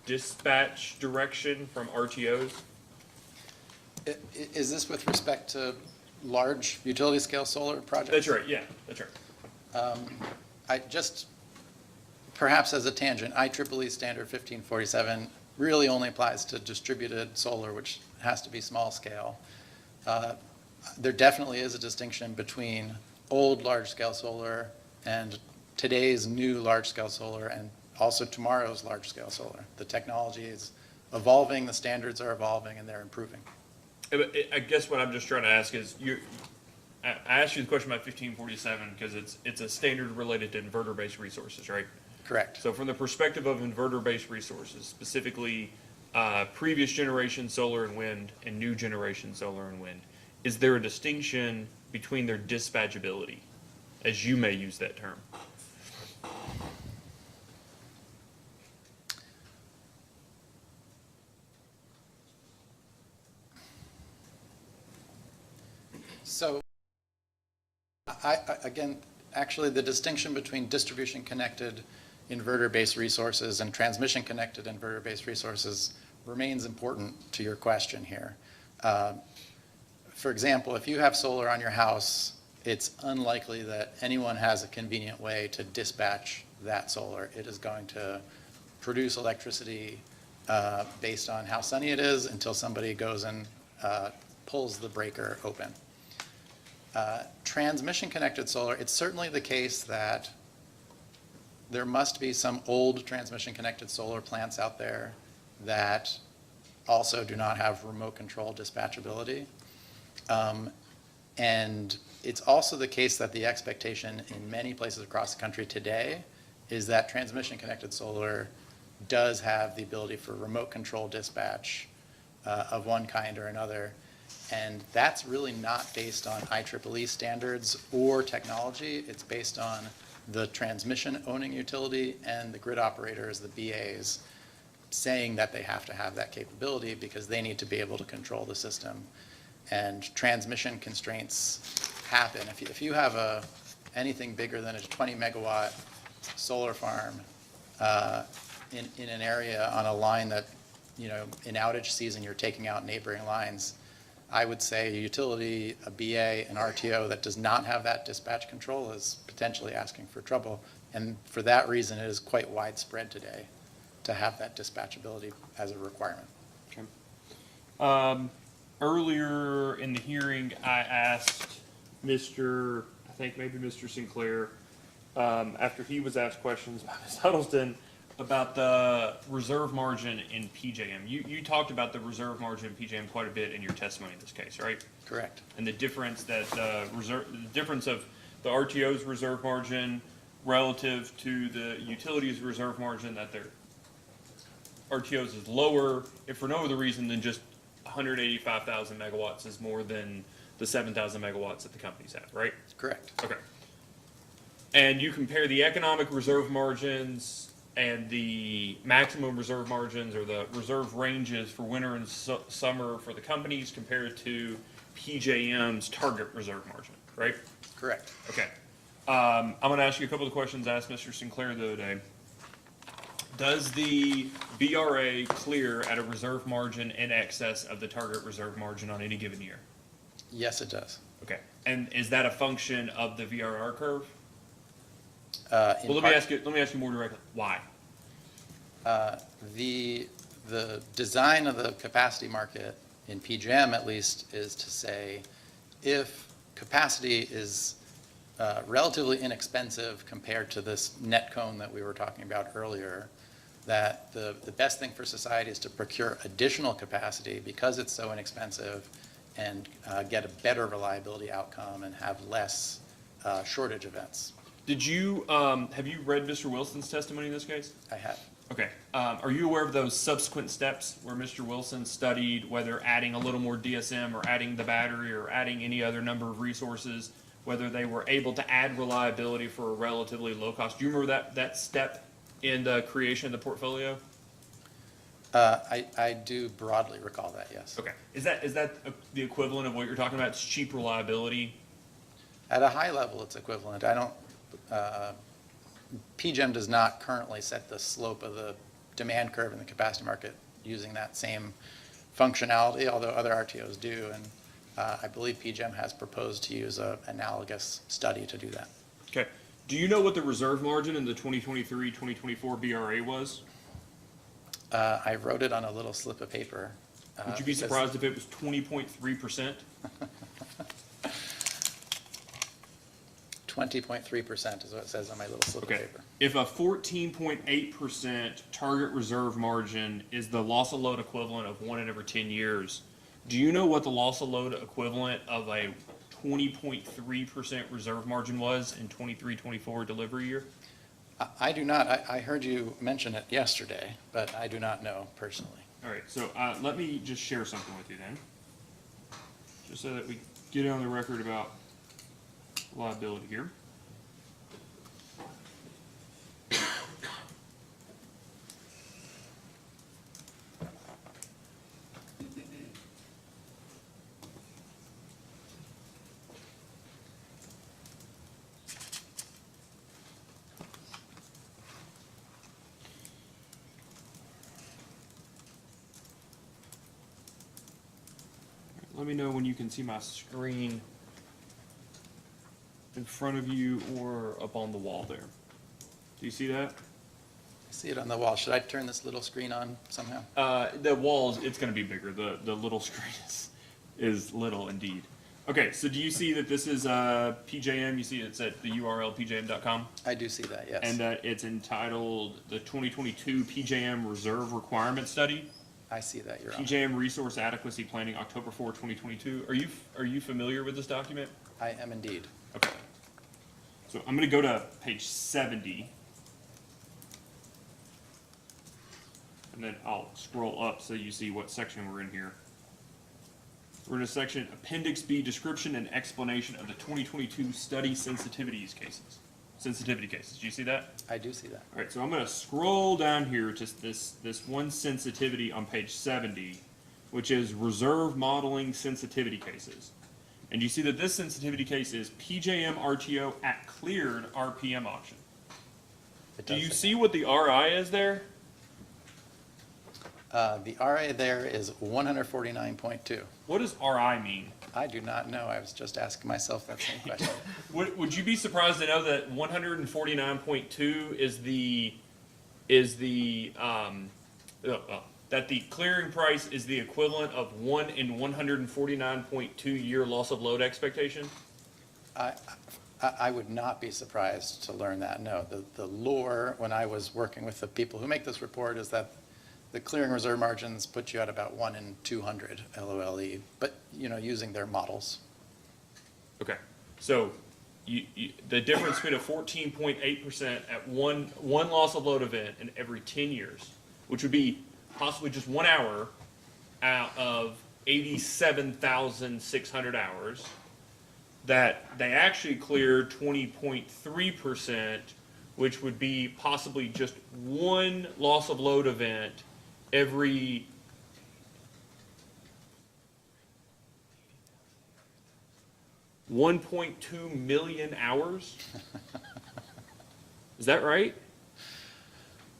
[SPEAKER 1] dispatch direction from RTOs?
[SPEAKER 11] Is this with respect to large utility scale solar projects?
[SPEAKER 1] That's right, yeah, that's right.
[SPEAKER 11] perhaps as a tangent, IEEE standard 1547 really only applies to distributed solar, which has to be small scale. There definitely is a distinction between old large-scale solar and today's new large-scale solar and also tomorrow's large-scale solar. The technology is evolving, the standards are evolving, and they're improving.
[SPEAKER 1] I guess what I'm just trying to ask is, I asked you the question about 1547 because it's a standard related to inverter-based resources, right?
[SPEAKER 11] Correct.
[SPEAKER 1] So from the perspective of inverter-based resources, specifically previous generation solar and wind and new generation solar and wind, is there a distinction between their dispatchability, as you may use that term?
[SPEAKER 11] So, again, actually, the distinction between distribution-connected inverter-based resources and transmission-connected inverter-based resources remains important to your question here. For example, if you have solar on your house, it's unlikely that anyone has a convenient way to dispatch that solar. It is going to produce electricity based on how sunny it is until somebody goes and pulls the breaker open. Transmission-connected solar, it's certainly the case that there must be some old transmission-connected solar plants out there that also do not have remote control dispatchability. And it's also the case that the expectation in many places across the country today is that transmission-connected solar does have the ability for remote control dispatch of one kind or another. And that's really not based on IEEE standards or technology. It's based on the transmission owning utility and the grid operators, the BAs, saying that they have to have that capability because they need to be able to control the system. And transmission constraints happen. If you have anything bigger than a 20 megawatt solar farm in an area on a line that, you know, in outage season you're taking out neighboring lines, I would say a utility, a BA, an RTO that does not have that dispatch control is potentially asking for trouble. And for that reason, it is quite widespread today to have that dispatchability as a requirement.
[SPEAKER 1] Okay. Earlier in the hearing, I asked Mr. I think maybe Mr. Sinclair, after he was asked questions by Ms. Huddleston about the reserve margin in PJM. You talked about the reserve margin in PJM quite a bit in your testimony in this case, right?
[SPEAKER 11] Correct.
[SPEAKER 1] And the difference that the difference of the RTO's reserve margin relative to the utilities reserve margin, that their RTO's is lower, if for no other reason than just 185,000 megawatts is more than the 7,000 megawatts that the companies have, right?
[SPEAKER 11] Correct.
[SPEAKER 1] Okay. And you compare the economic reserve margins and the maximum reserve margins or the reserve ranges for winter and summer for the companies compared to PJM's target reserve margin, right?
[SPEAKER 11] Correct.
[SPEAKER 1] Okay. I'm going to ask you a couple of questions I asked Mr. Sinclair the other day. Does the BRA clear at a reserve margin in excess of the target reserve margin on any given year?
[SPEAKER 11] Yes, it does.
[SPEAKER 1] Okay. And is that a function of the VRR curve?
[SPEAKER 11] Well,
[SPEAKER 1] Well, let me ask you more directly. Why?
[SPEAKER 11] The design of the capacity market in PJM, at least, is to say if capacity is relatively inexpensive compared to this net cone that we were talking about earlier, that the best thing for society is to procure additional capacity because it's so inexpensive and get a better reliability outcome and have less shortage events.
[SPEAKER 1] Did you have you read Mr. Wilson's testimony in this case?
[SPEAKER 11] I have.
[SPEAKER 1] Okay. Are you aware of those subsequent steps where Mr. Wilson studied whether adding a little more DSM or adding the battery or adding any other number of resources, whether they were able to add reliability for a relatively low cost? Do you remember that step in the creation of the portfolio?
[SPEAKER 11] I do broadly recall that, yes.
[SPEAKER 1] Okay. Is that the equivalent of what you're talking about? It's cheap reliability?
[SPEAKER 11] At a high level, it's equivalent. I don't, PGEM does not currently set the slope of the demand curve in the capacity market using that same functionality, although other RTOs do. And I believe PGEM has proposed to use an analogous study to do that.
[SPEAKER 1] Okay. Do you know what the reserve margin in the 2023-2024 BRA was?
[SPEAKER 11] I wrote it on a little slip of paper.
[SPEAKER 1] Would you be surprised if it was 20.3%?
[SPEAKER 11] 20.3% is what it says on my little slip of
[SPEAKER 1] Okay.
[SPEAKER 11] paper.
[SPEAKER 1] If a 14.8% target reserve margin is the loss of load equivalent of 1 in every 10 years, do you know what the loss of load equivalent of a 20.3% reserve margin was in 23-24 delivery year?
[SPEAKER 11] I do not. I heard you mention it yesterday, but I do not know personally.
[SPEAKER 1] All right, so let me just share something with you then, just so that we get on the record about liability here. Let me know when you can see my screen in front of you or up on the wall there. Do you see that?
[SPEAKER 11] I see it on the wall. Should I turn this little screen on somehow?
[SPEAKER 1] The walls, it's going to be bigger. The little screen is little indeed. Okay, so do you see that this is PJM? You see it's at the URL pjm.com?
[SPEAKER 11] I do see that, yes.
[SPEAKER 1] And that it's entitled the 2022 PJM Reserve Requirement Study.
[SPEAKER 11] I see that, Your Honor.
[SPEAKER 1] PJM Resource Adequacy Planning, October 4, 2022. Are you familiar with this document?
[SPEAKER 11] I am indeed.
[SPEAKER 1] Okay. So I'm going to go to page 70. And then I'll scroll up so you see what section we're in here. We're in a section, Appendix B, Description and Explanation of the 2022 Study Sensitivity cases. Do you see that?
[SPEAKER 11] I do see that.
[SPEAKER 1] All right, so I'm going to scroll down here to this one sensitivity on page 70, which is Reserve Modeling Sensitivity Cases. And you see that this sensitivity case is PJM RTO at cleared RPM auction.
[SPEAKER 11] It
[SPEAKER 1] Do
[SPEAKER 11] does
[SPEAKER 1] you
[SPEAKER 11] say
[SPEAKER 1] see what the RI is there?
[SPEAKER 11] The RA there is 149.2.
[SPEAKER 1] What does RI mean?
[SPEAKER 11] I do not know. I was just asking myself that same question.
[SPEAKER 1] Would you be surprised to know that 149.2 that the clearing price is the equivalent of 1 in 149.2 year loss of load expectation?
[SPEAKER 11] I would not be surprised to learn that. No, the lore, when I was working with the people who make this report, is that the clearing reserve margins put you at about 1 in 200 LOLE, but, using their models.
[SPEAKER 1] Okay, so the difference between a 14.8% at one loss of load event in every 10 years, which would be possibly just 1 hour out of 87,600 hours, that they actually cleared 20.3%, which would be possibly just one loss of load event every 1.2 million hours. Is that right?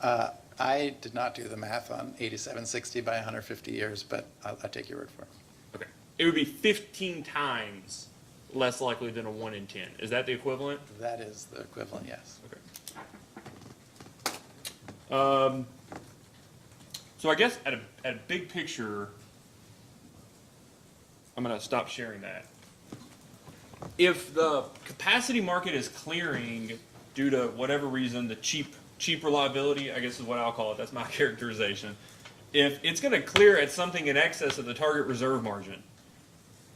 [SPEAKER 11] I did not do the math on 8760 by 150 years, but I'll take your word for it.
[SPEAKER 1] Okay. It would be 15 times less likely than a 1 in 10. Is that the equivalent?
[SPEAKER 11] That is the equivalent, yes.
[SPEAKER 1] Okay. So I guess at a big picture, I'm going to stop sharing that. If the capacity market is clearing due to whatever reason, the cheap reliability, I guess is what I'll call it, that's my characterization. If it's going to clear at something in excess of the target reserve margin,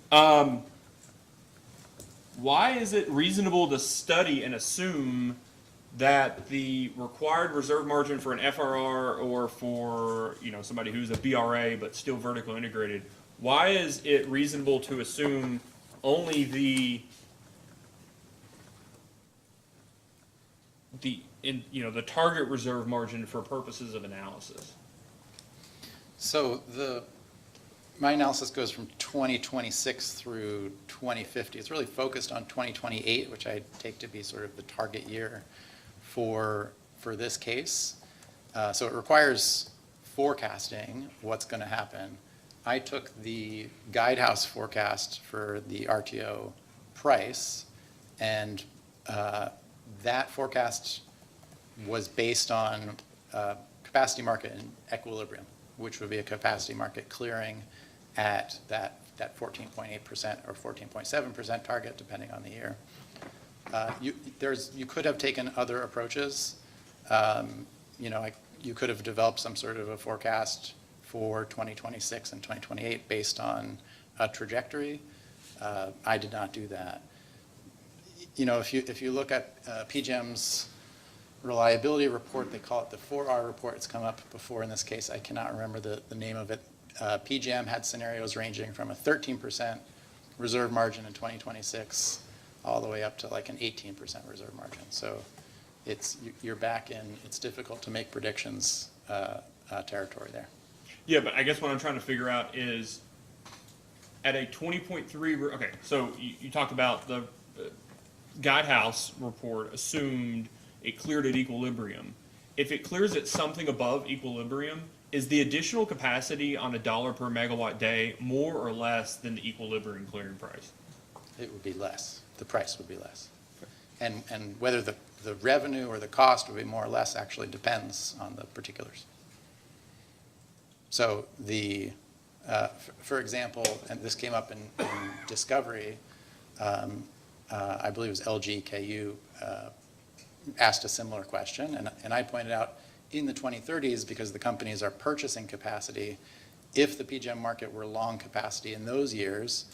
[SPEAKER 1] why is it reasonable to study and assume that the required reserve margin for an FRR or for somebody who's a BRA but still vertically integrated, why is it reasonable to assume only the target reserve margin for purposes of analysis?
[SPEAKER 11] So my analysis goes from 2026 through 2050. It's really focused on 2028, which I take to be sort of the target year for this case. So it requires forecasting what's going to happen. I took the guidehouse forecast for the RTO price and That forecast was based on capacity market in equilibrium, which would be a capacity market clearing at that 14.8% or 14.7% target, depending on the year. You could have taken other approaches. You could have developed some sort of a forecast for 2026 and 2028 based on a trajectory. I did not do that. If you look at PJM's reliability report, they call it the 4R report. It's come up before in this case. I cannot remember the name of it. PJM had scenarios ranging from a 13% reserve margin in 2026 all the way up to like an 18% reserve margin. So you're back in, it's difficult to make predictions territory there.
[SPEAKER 1] Yeah, but I guess what I'm trying to figure out is at a 20.3, okay, so you talked about the Guidehouse report assumed it cleared at equilibrium. If it clears at something above equilibrium, is the additional capacity on $1 per megawatt day more or less than the equilibrium clearing price?
[SPEAKER 11] It would be less. The price would be less. And whether the revenue or the cost would be more or less actually depends on the particulars. So for example, and this came up in Discovery, I believe it was LGKU asked a similar question, and I pointed out in the 2030s, because the companies are purchasing capacity, if the PJM market were long capacity in those years,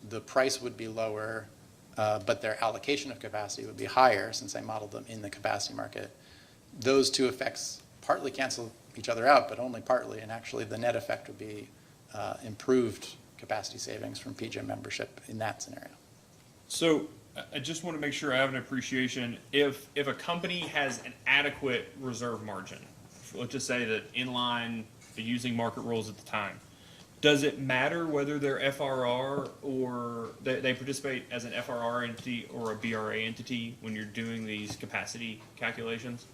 [SPEAKER 11] the price would be lower, but their allocation of capacity would be higher since I modeled them in the capacity market. Those two effects partly cancel each other out, but only partly, and actually the net effect would be improved capacity savings from PJM membership in that scenario.
[SPEAKER 1] So I just want to make sure I have an appreciation. If a company has an adequate reserve margin, let's just say that in line, using market rules at the time, does it matter whether they're FRR or they participate as an FRR entity or a BRA entity when you're doing these capacity calculations?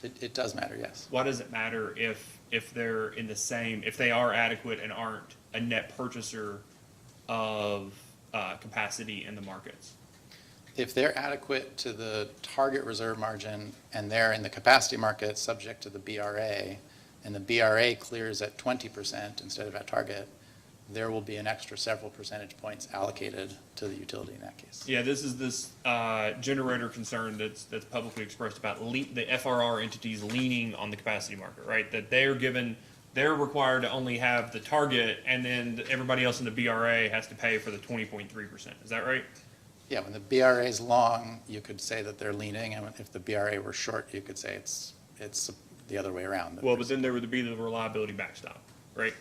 [SPEAKER 11] It does matter, yes.
[SPEAKER 1] Why does it matter if they're in the same, if they are adequate and aren't a net purchaser of capacity in the markets?
[SPEAKER 11] If they're adequate to the target reserve margin and they're in the capacity market subject to the BRA, and the BRA clears at 20% instead of at target, there will be an extra several percentage points allocated to the utility in that case.
[SPEAKER 1] Yeah, this is this generator concern that's publicly expressed about the FRR entities leaning on the capacity market, right? That they're required to only have the target, and then everybody else in the BRA has to pay for the 20.3%. Is that right?
[SPEAKER 11] Yeah, when the BRA is long, you could say that they're leaning, and if the BRA were short, you could say it's the other way around.
[SPEAKER 1] Well, but then there would be the reliability backstop, right?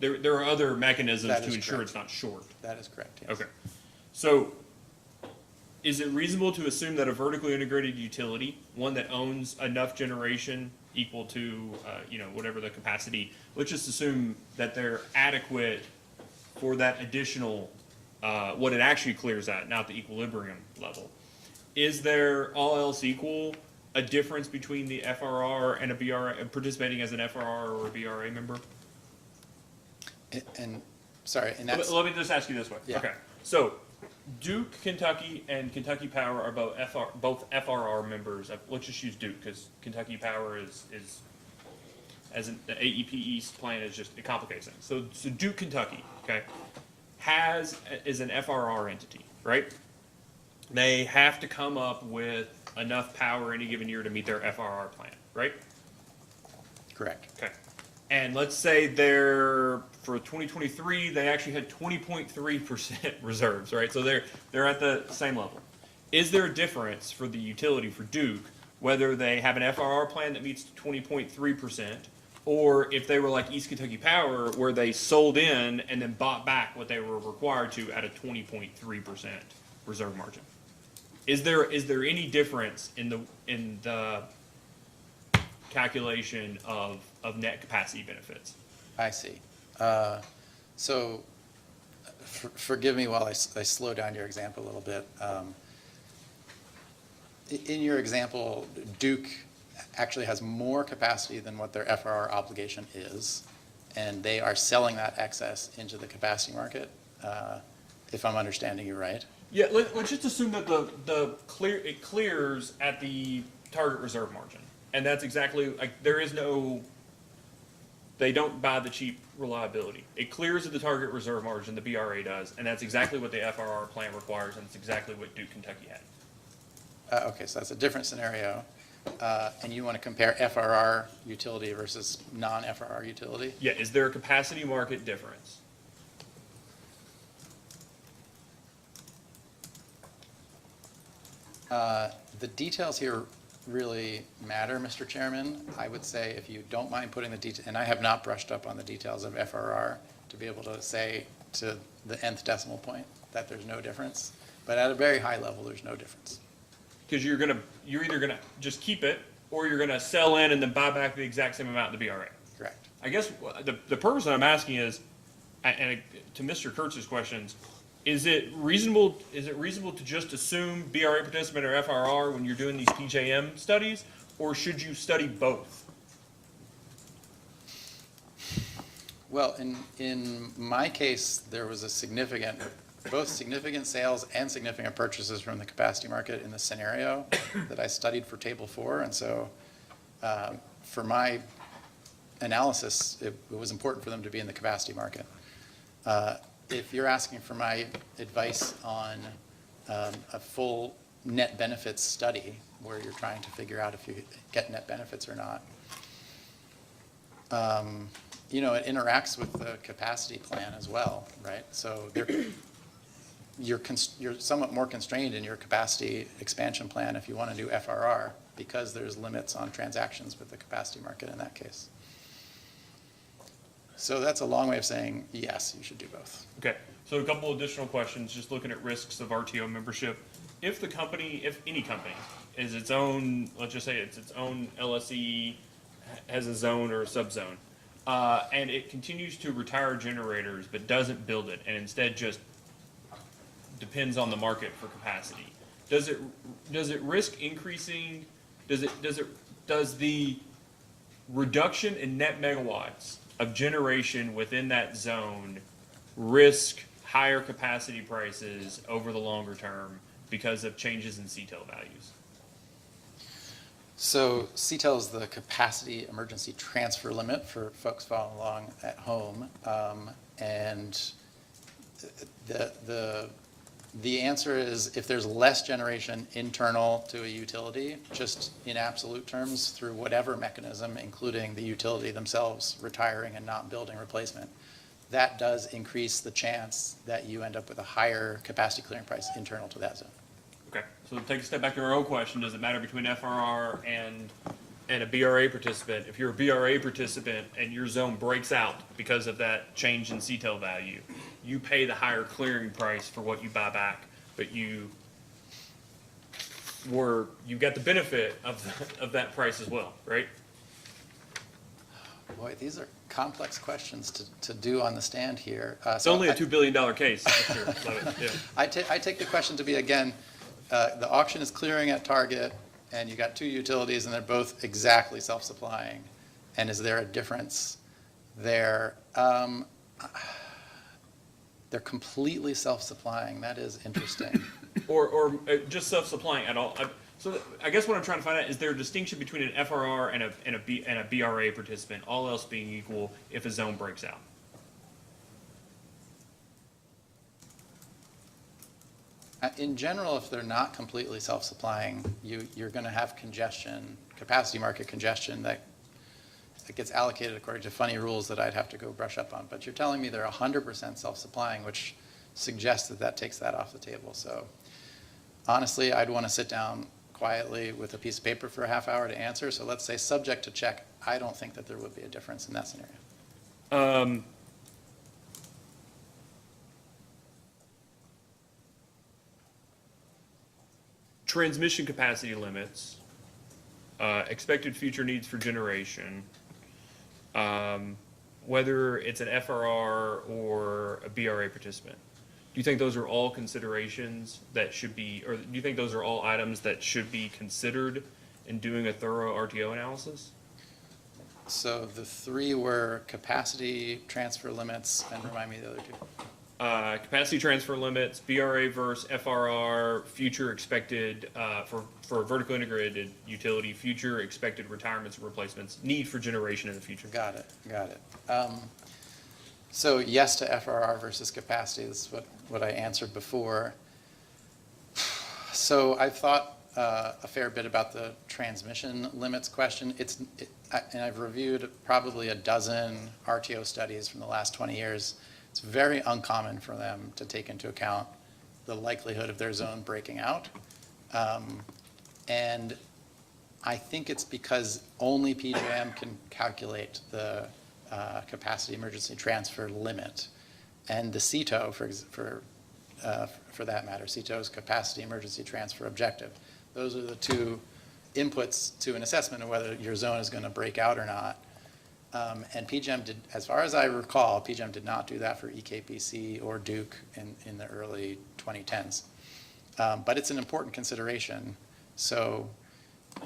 [SPEAKER 1] There are other mechanisms to ensure
[SPEAKER 11] correct.
[SPEAKER 1] it's not short.
[SPEAKER 11] That is correct, yes.
[SPEAKER 1] Okay. So is it reasonable to assume that a vertically integrated utility, one that owns enough generation equal to, whatever the capacity, let's just assume that they're adequate for that additional, what it actually clears at, not the equilibrium level. Is there, all else equal, a difference between the FRR and a BRA, participating as an FRR or a BRA member?
[SPEAKER 11] And
[SPEAKER 1] Let me just ask you this way.
[SPEAKER 11] Yeah.
[SPEAKER 1] Okay. So Duke, Kentucky, and Kentucky Power are both FRR members. Let's just use Duke because Kentucky Power is as the AEP East plan is just, it complicates things. So Duke, Kentucky, okay, is an FRR entity, right? They have to come up with enough power any given year to meet their FRR plan, right?
[SPEAKER 11] correct.
[SPEAKER 1] Okay. And let's say for 2023, they actually had 20.3% reserves, right? So they're at the same level. Is there a difference for the utility, for Duke, whether they have an FRR plan that meets 20.3%, or if they were like East Kentucky Power, where they sold in and then bought back what they were required to at a 20.3% reserve margin? Is there any difference in the calculation of net capacity benefits?
[SPEAKER 11] I see. So forgive me while I slow down your example a little bit. In your example, Duke actually has more capacity than what their FRR obligation is, and they are selling that excess into the capacity market, if I'm understanding you right.
[SPEAKER 1] Yeah, let's just assume that it clears at the target reserve margin. And that's exactly, like, they don't buy the cheap reliability. It clears at the target reserve margin, the BRA does, and that's exactly what the FRR plan requires, and it's exactly what Duke Kentucky had.
[SPEAKER 11] Okay, so that's a different scenario. And you want to compare FRR utility versus non-FRR utility?
[SPEAKER 1] Yeah, is there a capacity market difference?
[SPEAKER 11] The details here really matter, Mr. Chairman. I would say if you don't mind putting the detail, and I have not brushed up on the details of FRR to be able to say to the nth decimal point that there's no difference. But at a very high level, there's no difference.
[SPEAKER 1] Because you're either gonna just keep it, or you're gonna sell in and then buy back the exact same amount in the BRA.
[SPEAKER 11] Correct.
[SPEAKER 1] I guess the purpose that I'm asking is, and to Mr. Kurtz's questions, is it reasonable to just assume BRA participant or FRR when you're doing these PJM studies, or should you study both?
[SPEAKER 11] Well, in my case, there was both significant sales and significant purchases from the capacity market in the scenario that I studied for Table 4. And so for my analysis, it was important for them to be in the capacity market. If you're asking for my advice on a full net benefits study where you're trying to figure out if you get net benefits or not, it interacts with the capacity plan as well, right? So you're somewhat more constrained in your capacity expansion plan if you want to do FRR because there's limits on transactions with the capacity market in that case. So that's a long way of saying, yes, you should do both.
[SPEAKER 1] Okay, so a couple additional questions, just looking at risks of RTO membership. If any company is its own, let's just say it's its own LSE, has a zone or a subzone, and it continues to retire generators but doesn't build it and instead just depends on the market for capacity, does it risk increasing, does the reduction in net megawatts of generation within that zone risk higher capacity prices over the longer term because of changes in CTEL values?
[SPEAKER 11] So CTEL is the capacity emergency transfer limit for folks following along at home. And the answer is if there's less generation internal to a utility, just in absolute terms through whatever mechanism, including the utility themselves retiring and not building replacement, that does increase the chance that you end up with a higher capacity clearing price internal to that zone.
[SPEAKER 1] Okay, so take a step back to our own question. Does it matter between FRR and a BRA participant? If you're a BRA participant and your zone breaks out because of that change in CTEL value, you pay the higher clearing price for what you buy back, but you got the benefit of that price as well, right?
[SPEAKER 11] Boy, these are complex questions to do on the stand here.
[SPEAKER 1] It's only a $2 billion case. Sure. Yeah.
[SPEAKER 11] I take the question to be, again, the auction is clearing at target, and you got two utilities, and they're both exactly self-supplying. And is there a difference there? They're completely self-supplying. That is interesting.
[SPEAKER 1] or just self-supplying at all. So I guess what I'm trying to find out is there a distinction between an FRR and a BRA participant, all else being equal, if a zone breaks out?
[SPEAKER 11] In general, if they're not completely self-supplying, you're going to have congestion, capacity market congestion that gets allocated according to funny rules that I'd have to go brush up on. But you're telling me they're 100% self-supplying, which suggests that takes that off the table. So honestly, I'd want to sit down quietly with a piece of paper for a half hour to answer. So let's say subject to check, I don't think that there would be a difference in that scenario.
[SPEAKER 1] Transmission capacity limits, expected future needs for generation, whether it's an FRR or a BRA participant. Do you think those are all considerations that should be, or do you think those are all items that should be considered in doing a thorough RTO analysis?
[SPEAKER 11] So the three were capacity, transfer limits, and remind me of the other two.
[SPEAKER 1] capacity transfer limits, BRA versus FRR, future expected, for vertical integrated utility, future expected retirements and replacements, need for generation in the future.
[SPEAKER 11] Got it. So yes to FRR versus capacity, this is what I answered before. So I've thought a fair bit about the transmission limits question. And I've reviewed probably a dozen RTO studies from the last 20 years. It's very uncommon for them to take into account the likelihood of their zone breaking out. And I think it's because only PJM can calculate the capacity emergency transfer limit. And the CETO, for that matter, CETO's capacity emergency transfer objective. Those are the two inputs to an assessment of whether your zone is going to break out or not. And PJM did, as far as I recall, PJM did not do that for EKPC or Duke in the early 2010s. But it's an important consideration. So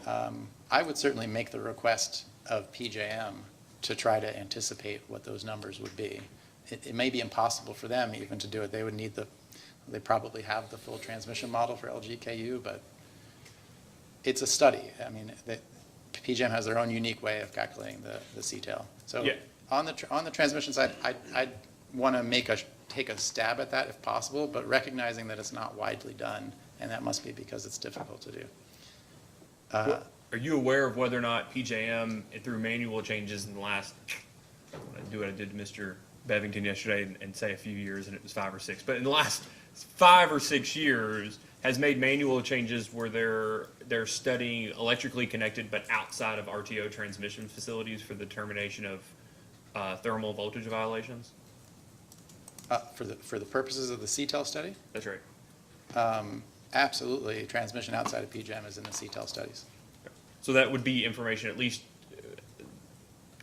[SPEAKER 11] I would certainly make the request of PJM to try to anticipate what those numbers would be. It may be impossible for them even to do it. They probably have the full transmission model for LGKU, but it's a study. I mean, PJM has their own unique way of calculating the CTEL. So
[SPEAKER 1] Yeah.
[SPEAKER 11] on the transmission side, I'd want to take a stab at that if possible, but recognizing that it's not widely done, and that must be because it's difficult to do.
[SPEAKER 1] Are you aware of whether or not PJM, through manual changes in the last, I do what I did to Mr. Bevington yesterday and say a few years, and it was 5 or 6, but in the last 5 or 6 years, has made manual changes where they're studying electrically connected but outside of RTO transmission facilities for the determination of thermal voltage violations?
[SPEAKER 11] For the purposes of the CTEL study?
[SPEAKER 1] That's right.
[SPEAKER 11] Absolutely, transmission outside of PJM is in the CTEL studies.
[SPEAKER 1] So that would be information, at least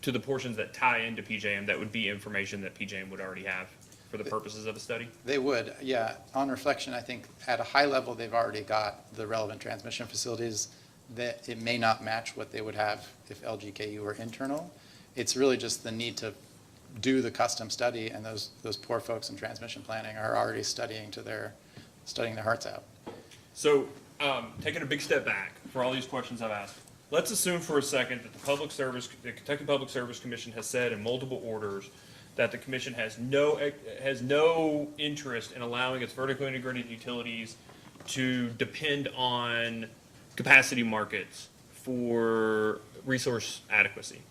[SPEAKER 1] to the portions that tie into PJM, that would be information that PJM would already have for the purposes of a study?
[SPEAKER 11] They would, yeah. On reflection, I think at a high level, they've already got the relevant transmission facilities. That it may not match what they would have if LGKU were internal. It's really just the need to do the custom study, and those poor folks in transmission planning are already studying their hearts out.
[SPEAKER 1] So, taking a big step back for all these questions I've asked, let's assume for a second that the Kentucky Public Service Commission has said in multiple orders that the commission has no interest in allowing its vertically integrated utilities to depend on capacity markets for resource adequacy,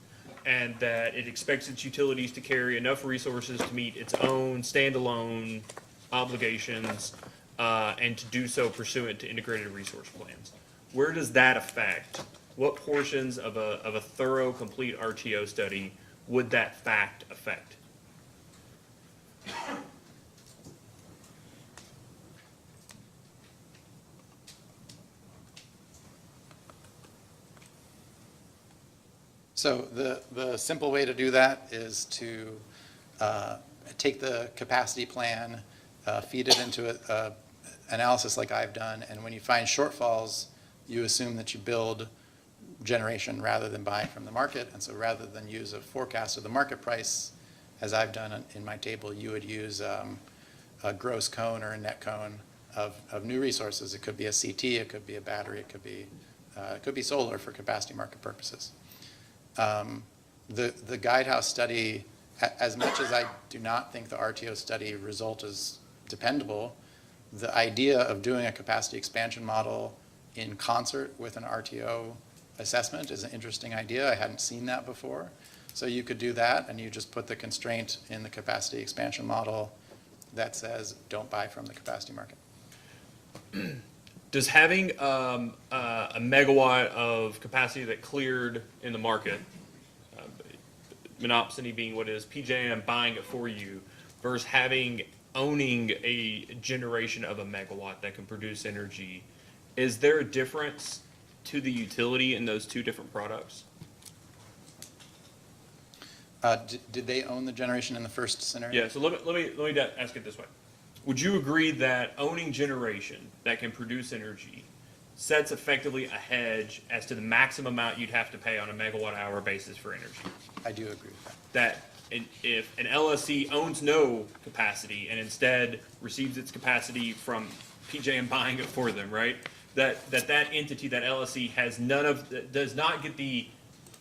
[SPEAKER 1] and that it expects its utilities to carry enough resources to meet its own standalone obligations, and to do so pursuant to integrated resource plans. Where does that affect? What portions of a thorough, complete RTO study would that fact affect?
[SPEAKER 11] So the simple way to do that is to take the capacity plan, feed it into a analysis like I've done, and when you find shortfalls, you assume that you build generation rather than buying from the market. And so rather than use a forecast of the market price, as I've done in my table, you would use a gross cone or a net cone of new resources. It could be a CT, it could be a battery, it could be solar for capacity market purposes. The Guidehouse study, as much as I do not think the RTO study result is dependable, the idea of doing a capacity expansion model in concert with an RTO assessment is an interesting idea. I hadn't seen that before. So you could do that, and you just put the constraint in the capacity expansion model that says don't buy from the capacity market.
[SPEAKER 1] Does having a megawatt of capacity that cleared in the market, monopsony being what is PJM buying it for you, versus owning a generation of a megawatt that can produce energy, is there a difference to the utility in those two different products?
[SPEAKER 11] Did they own the generation in the first scenario?
[SPEAKER 1] Yeah, so let me ask it this way. Would you agree that owning generation that can produce energy sets effectively a hedge as to the maximum amount you'd have to pay on a megawatt hour basis for energy.
[SPEAKER 11] I do agree with that.
[SPEAKER 1] If an LSC owns no capacity and instead receives its capacity from PJM buying it for them, right? That entity, that LSC, has does not get the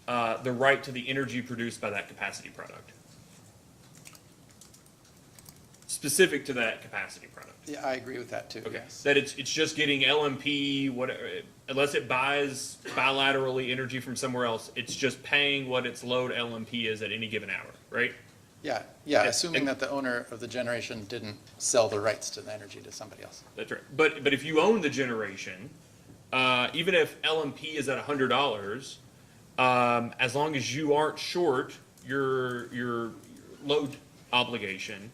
[SPEAKER 1] right to the energy produced by that capacity product. Specific to that capacity product.
[SPEAKER 11] Yeah, I agree with that too,
[SPEAKER 1] Okay,
[SPEAKER 11] yes.
[SPEAKER 1] that it's just getting LMP, whatever, unless it buys bilaterally energy from somewhere else, it's just paying what its load LMP is at any given hour, right?
[SPEAKER 11] Yeah,
[SPEAKER 1] And-
[SPEAKER 11] assuming that the owner of the generation didn't sell the rights to the energy to somebody else.
[SPEAKER 1] That's right. But if you own the generation, even if LMP is at $100, as long as you aren't short your load obligation,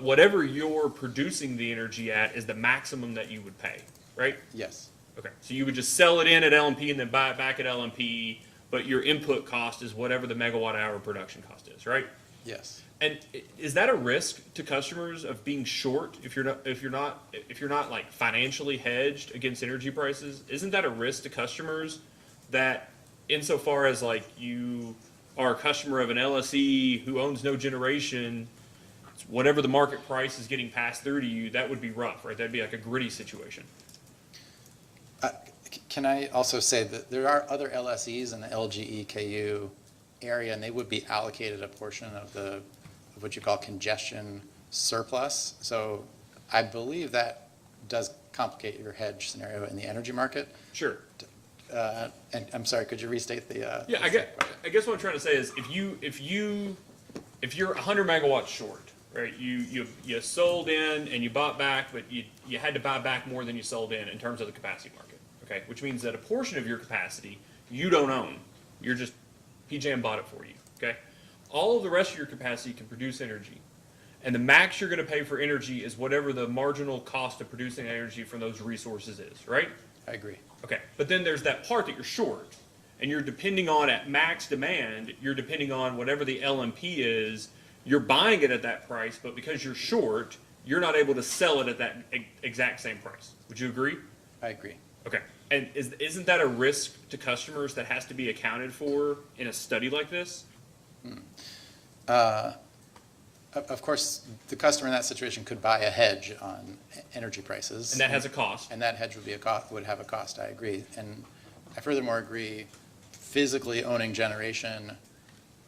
[SPEAKER 1] whatever you're producing the energy at is the maximum that you would pay, right?
[SPEAKER 11] Yes,
[SPEAKER 1] Okay, so you would just sell it in at LMP and then buy it back at LMP, but your input cost is whatever the megawatt hour production cost is, right?
[SPEAKER 11] yes.
[SPEAKER 1] And is that a risk to customers of being short if you're not like financially hedged against energy prices? Isn't that a risk to customers that insofar as like you are a customer of an LSE who owns no generation, whatever the market price is getting passed through to you, that would be rough, right? That'd be like a gritty situation.
[SPEAKER 11] Can I also say that there are other LSEs in the LGEKU area, and they would be allocated a portion of what you call congestion surplus. So I believe that does complicate your hedge scenario in the energy market.
[SPEAKER 1] Sure.
[SPEAKER 11] And I'm sorry, could you restate the?
[SPEAKER 1] Yeah, I guess what I'm trying to say is if you're 100 megawatts short, right? You sold in and you bought back, but you had to buy back more than you sold in terms of the capacity market. Okay, which means that a portion of your capacity you don't own. You're just PJM bought it for you. Okay, all of the rest of your capacity can produce energy, and the max you're going to pay for energy is whatever the marginal cost of producing energy from those resources is. Right?
[SPEAKER 11] I agree.
[SPEAKER 1] Okay, but then there's that part that you're short, and you're depending on at max demand. You're depending on whatever the LMP is. You're buying it at that price, but because you're short, you're not able to sell it at that exact same price. Would you agree?
[SPEAKER 11] I agree.
[SPEAKER 1] Okay. And isn't that a risk to customers that has to be accounted for in a study like this?
[SPEAKER 11] Of course, the customer in that situation could buy a hedge on energy prices.
[SPEAKER 1] And that has a cost.
[SPEAKER 11] And that hedge would have a cost, I agree. And I furthermore agree, physically owning generation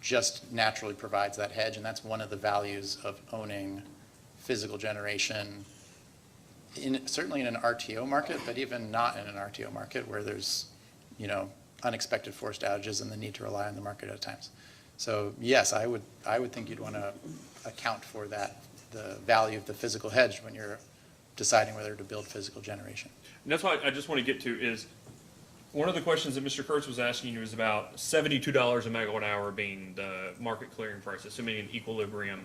[SPEAKER 11] just naturally provides that hedge, and that's one of the values of owning physical generation, certainly in an RTO market, but even not in an RTO market where there's, unexpected forced outages and the need to rely on the market at times. So yes, I would think you'd want to account for that, the value of the physical hedge when you're deciding whether to build physical generation.
[SPEAKER 1] And that's what I just want to get to is one of the questions that Mr. Kurtz was asking you was about $72 a megawatt hour being the market clearing price, assuming an equilibrium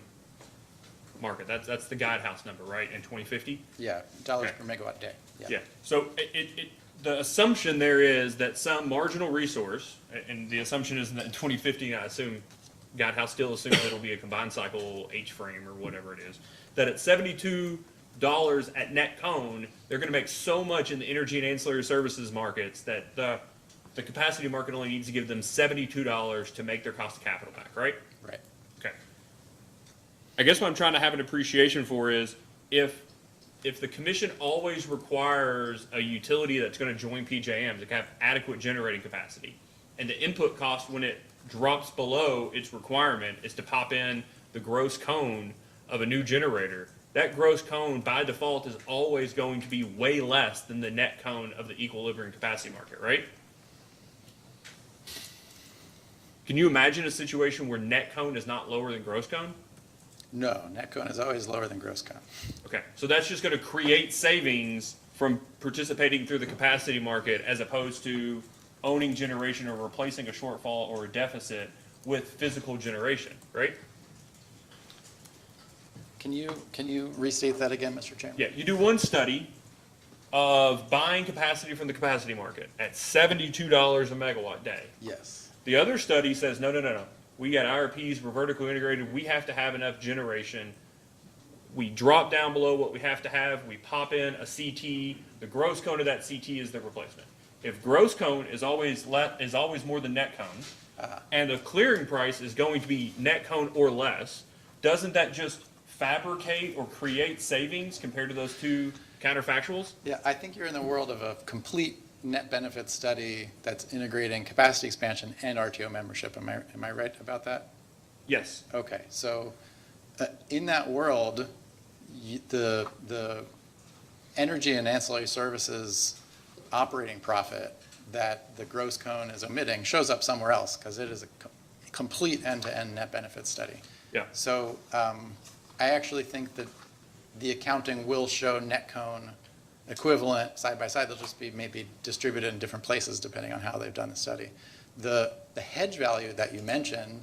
[SPEAKER 1] market. That's the guidehouse number, right, in 2050?
[SPEAKER 11] Yeah, dollars
[SPEAKER 1] Okay.
[SPEAKER 11] per megawatt day.
[SPEAKER 1] Yeah. So the assumption there is that some marginal resource, and the assumption is that in 2050, I assume, Guidehouse still assumes it'll be a combined cycle H-frame or whatever it is, that at $72 at net cone, they're going to make so much in the energy and ancillary services markets that the capacity market only needs to give them $72 to make their cost of capital back, right?
[SPEAKER 11] Right.
[SPEAKER 1] Okay. I guess what I'm trying to have an appreciation for is if the commission always requires a utility that's going to join PJM to have adequate generating capacity, and the input cost when it drops below its requirement is to pop in the gross cone of a new generator, that gross cone by default is always going to be way less than the net cone of the equilibrium capacity market, right? Can you imagine a situation where net cone is not lower than gross cone?
[SPEAKER 11] No, net cone is always lower than gross cone.
[SPEAKER 1] Okay, so that's just going to create savings from participating through the capacity market as opposed to owning generation or replacing a shortfall or a deficit with physical generation, right?
[SPEAKER 11] Can you restate that again, Mr. Chairman?
[SPEAKER 1] Yeah, you do one study of buying capacity from the capacity market at $72 a megawatt day.
[SPEAKER 11] Yes.
[SPEAKER 1] The other study says, no. We got IRPs, we're vertically integrated, we have to have enough generation we drop down below what we have to have, we pop in a CT, the gross cone of that CT is the replacement. If gross cone is always more than net cone, and the clearing price is going to be net cone or less, doesn't that just fabricate or create savings compared to those two counterfactuals?
[SPEAKER 11] Yeah, I think you're in the world of a complete net benefit study that's integrating capacity expansion and RTO membership. Am I right about that?
[SPEAKER 1] Yes.
[SPEAKER 11] Okay, so in that world, the energy and ancillary services operating profit that the gross cone is omitting shows up somewhere else because it is a complete end-to-end net benefit study.
[SPEAKER 1] Yeah.
[SPEAKER 11] So I actually think that the accounting will show net cone equivalent side by side. They'll just be maybe distributed in different places depending on how they've done the study. The hedge value that you mentioned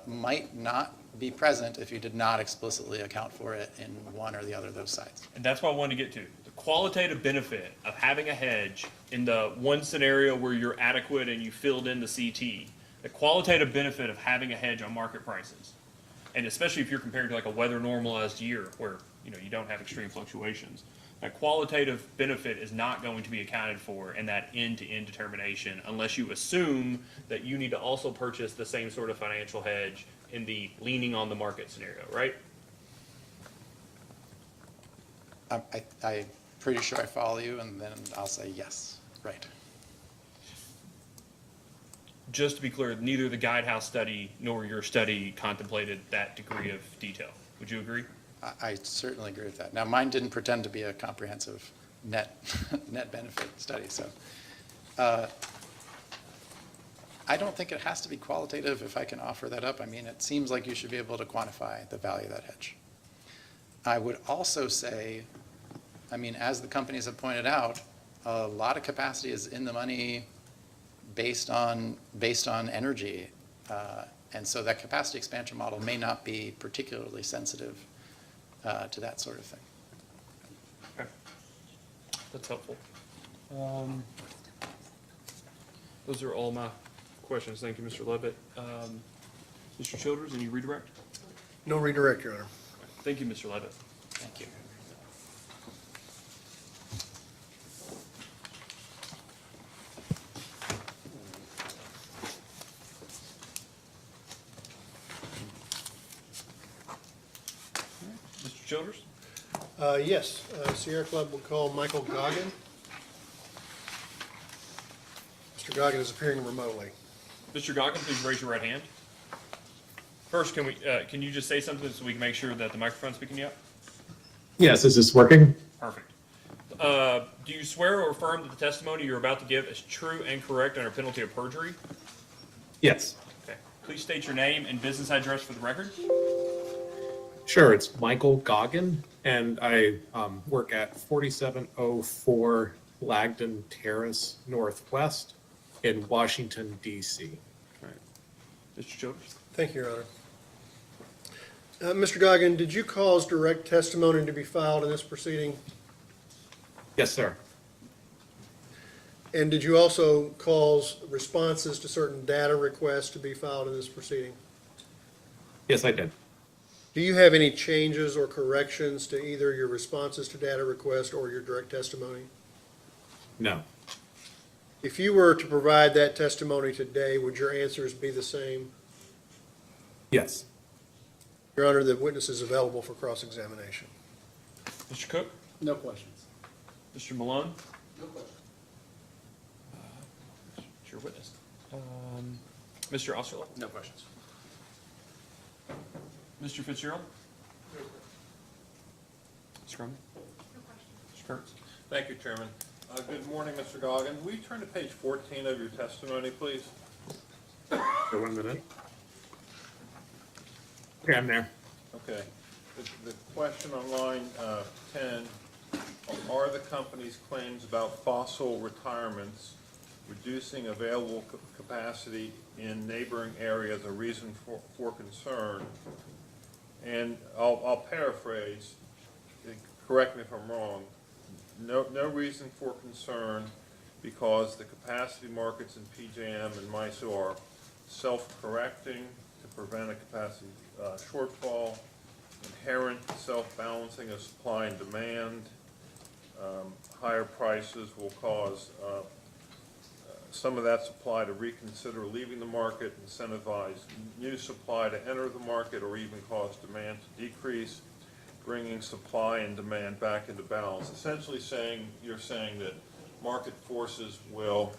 [SPEAKER 11] might not be present if you did not explicitly account for it in one or the other of those sides.
[SPEAKER 1] And that's what I wanted to get to. The qualitative benefit of having a hedge in the one scenario where you're adequate and you filled in the CT, the qualitative benefit of having a hedge on market prices, and especially if you're compared to like a weather normalized year where you don't have extreme fluctuations, that qualitative benefit is not going to be accounted for in that end-to-end determination unless you assume that you need to also purchase the same sort of financial hedge in the leaning on the market scenario, right?
[SPEAKER 11] I'm pretty sure I follow you, and then I'll say yes, right.
[SPEAKER 1] Just to be clear, neither the Guidehouse study nor your study contemplated that degree of detail. Would you agree?
[SPEAKER 11] I certainly agree with that. Now, mine didn't pretend to be a comprehensive net benefit study, so I don't think it has to be qualitative if I can offer that up. I mean, it seems like you should be able to quantify the value of that hedge. I would also say, I mean, as the companies have pointed out, a lot of capacity is in the money based on energy, and so that capacity expansion model may not be particularly sensitive to that sort of thing.
[SPEAKER 1] Okay. That's helpful. Those are all my questions. Thank you, Mr. Levitt. Mr. Childers, any redirect?
[SPEAKER 10] No redirect, Your Honor.
[SPEAKER 1] Thank you, Mr. Levitt.
[SPEAKER 11] Thank you.
[SPEAKER 1] Mr. Childers?
[SPEAKER 10] Yes, Sierra Club will call Michael Goggin. Mr. Goggin is appearing remotely.
[SPEAKER 1] Mr. Goggin, please raise your right hand. First, can you just say something so we can make sure that the microphone's picking you up?
[SPEAKER 13] Yes, is this working?
[SPEAKER 1] Perfect. Do you swear or affirm that the testimony you're about to give is true and correct under penalty of perjury?
[SPEAKER 13] Yes.
[SPEAKER 1] Okay. Please state your name and business address for the record.
[SPEAKER 13] Sure, it's Michael Goggin, and I work at 4704 Lagdon Terrace Northwest in Washington, D.C.
[SPEAKER 1] All right. Mr. Childers?
[SPEAKER 10] Thank you, Your Honor. Mr. Goggin, did you cause direct testimony to be filed in this proceeding?
[SPEAKER 13] Yes, sir.
[SPEAKER 10] And did you also cause responses to certain data requests to be filed in this proceeding?
[SPEAKER 13] Yes, I did.
[SPEAKER 10] Do you have any changes or corrections to either your responses to data requests or your direct testimony?
[SPEAKER 13] No.
[SPEAKER 10] If you were to provide that testimony today, would your answers be the same?
[SPEAKER 13] Yes.
[SPEAKER 10] Your Honor, the witness is available for cross-examination.
[SPEAKER 1] Mr. Cook?
[SPEAKER 2] No questions.
[SPEAKER 1] Mr. Malone?
[SPEAKER 2] No questions.
[SPEAKER 1] It's your witness. Mr. Osterloh?
[SPEAKER 2] No questions.
[SPEAKER 1] Mr. Fitzgerald? Mr. Crummy? Mr. Kurtz?
[SPEAKER 12] Thank you, Chairman. Good morning, Mr. Goggin. Will you turn to page 14 of your testimony, please?
[SPEAKER 13] So 1 minute. Okay, I'm there.
[SPEAKER 12] Okay. The question on line 10, are the company's claims about fossil retirements reducing available capacity in neighboring areas a reason for concern? And I'll paraphrase, correct me if I'm wrong, no reason for concern because the capacity markets in PJM and MISO are self-correcting to prevent a capacity shortfall, inherent self-balancing of supply and demand. Higher prices will cause some of that supply to reconsider leaving the market, incentivize new supply to enter the market, or even cause demand to decrease, bringing supply and demand back into balance. Essentially you're saying that market forces will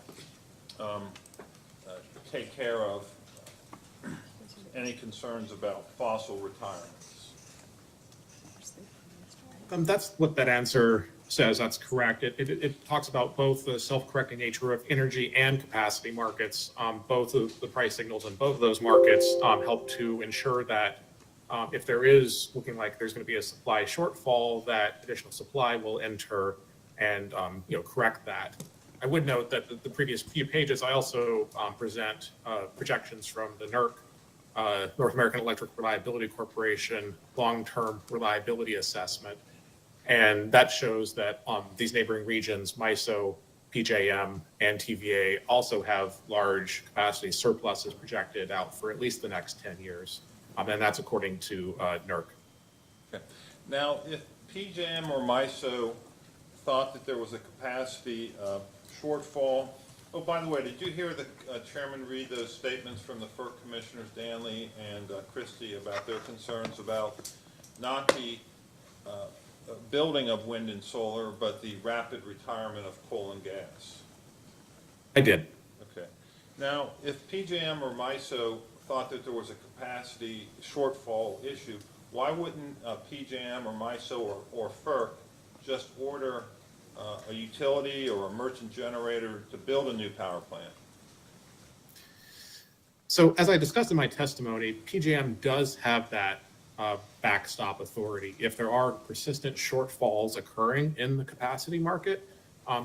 [SPEAKER 12] take care of any concerns about fossil retirements.
[SPEAKER 13] That's what that answer says. That's correct. It talks about both the self-correcting nature of energy and capacity markets. Both of the price signals in both of those markets help to ensure that if there is looking like there's going to be a supply shortfall, that additional supply will enter and correct that. I would note that the previous few pages, I also present projections from the NERC, North American Electric Reliability Corporation, long-term reliability assessment. And that shows that these neighboring regions, MISO, PJM, and TVA, also have large capacity surpluses projected out for at least the next 10 years. And that's according to NERC.
[SPEAKER 12] Okay. Now, if PJM or MISO thought that there was a capacity shortfall, oh, by the way, did you hear the chairman read those statements from the FERC commissioners, Danley and Christie, about their concerns about not the building of wind and solar, but the rapid retirement of coal and gas?
[SPEAKER 13] I did.
[SPEAKER 12] Okay. Now, if PJM or MISO thought that there was a capacity shortfall issue, why wouldn't PJM or MISO or FERC just order a utility or a merchant generator to build a new power plant?
[SPEAKER 13] So as I discussed in my testimony, PJM does have that backstop authority. If there are persistent shortfalls occurring in the capacity market,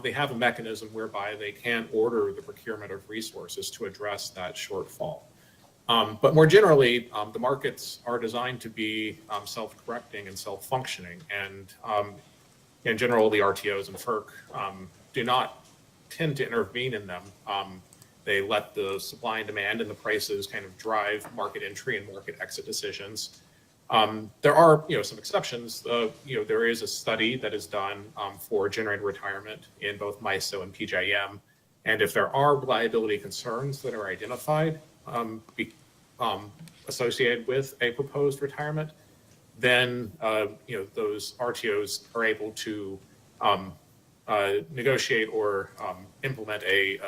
[SPEAKER 13] they have a mechanism whereby they can order the procurement of resources to address that shortfall. But more generally, the markets are designed to be self-correcting and self-functioning. And in general, the RTOs and FERC do not tend to intervene in them. They let the supply and demand and the prices kind of drive market entry and market exit decisions. There are, some exceptions. There is a study that is done for generator retirement in both MISO and PJM. And if there are reliability concerns that are identified associated with a proposed retirement, then those RTOs are able to negotiate or implement a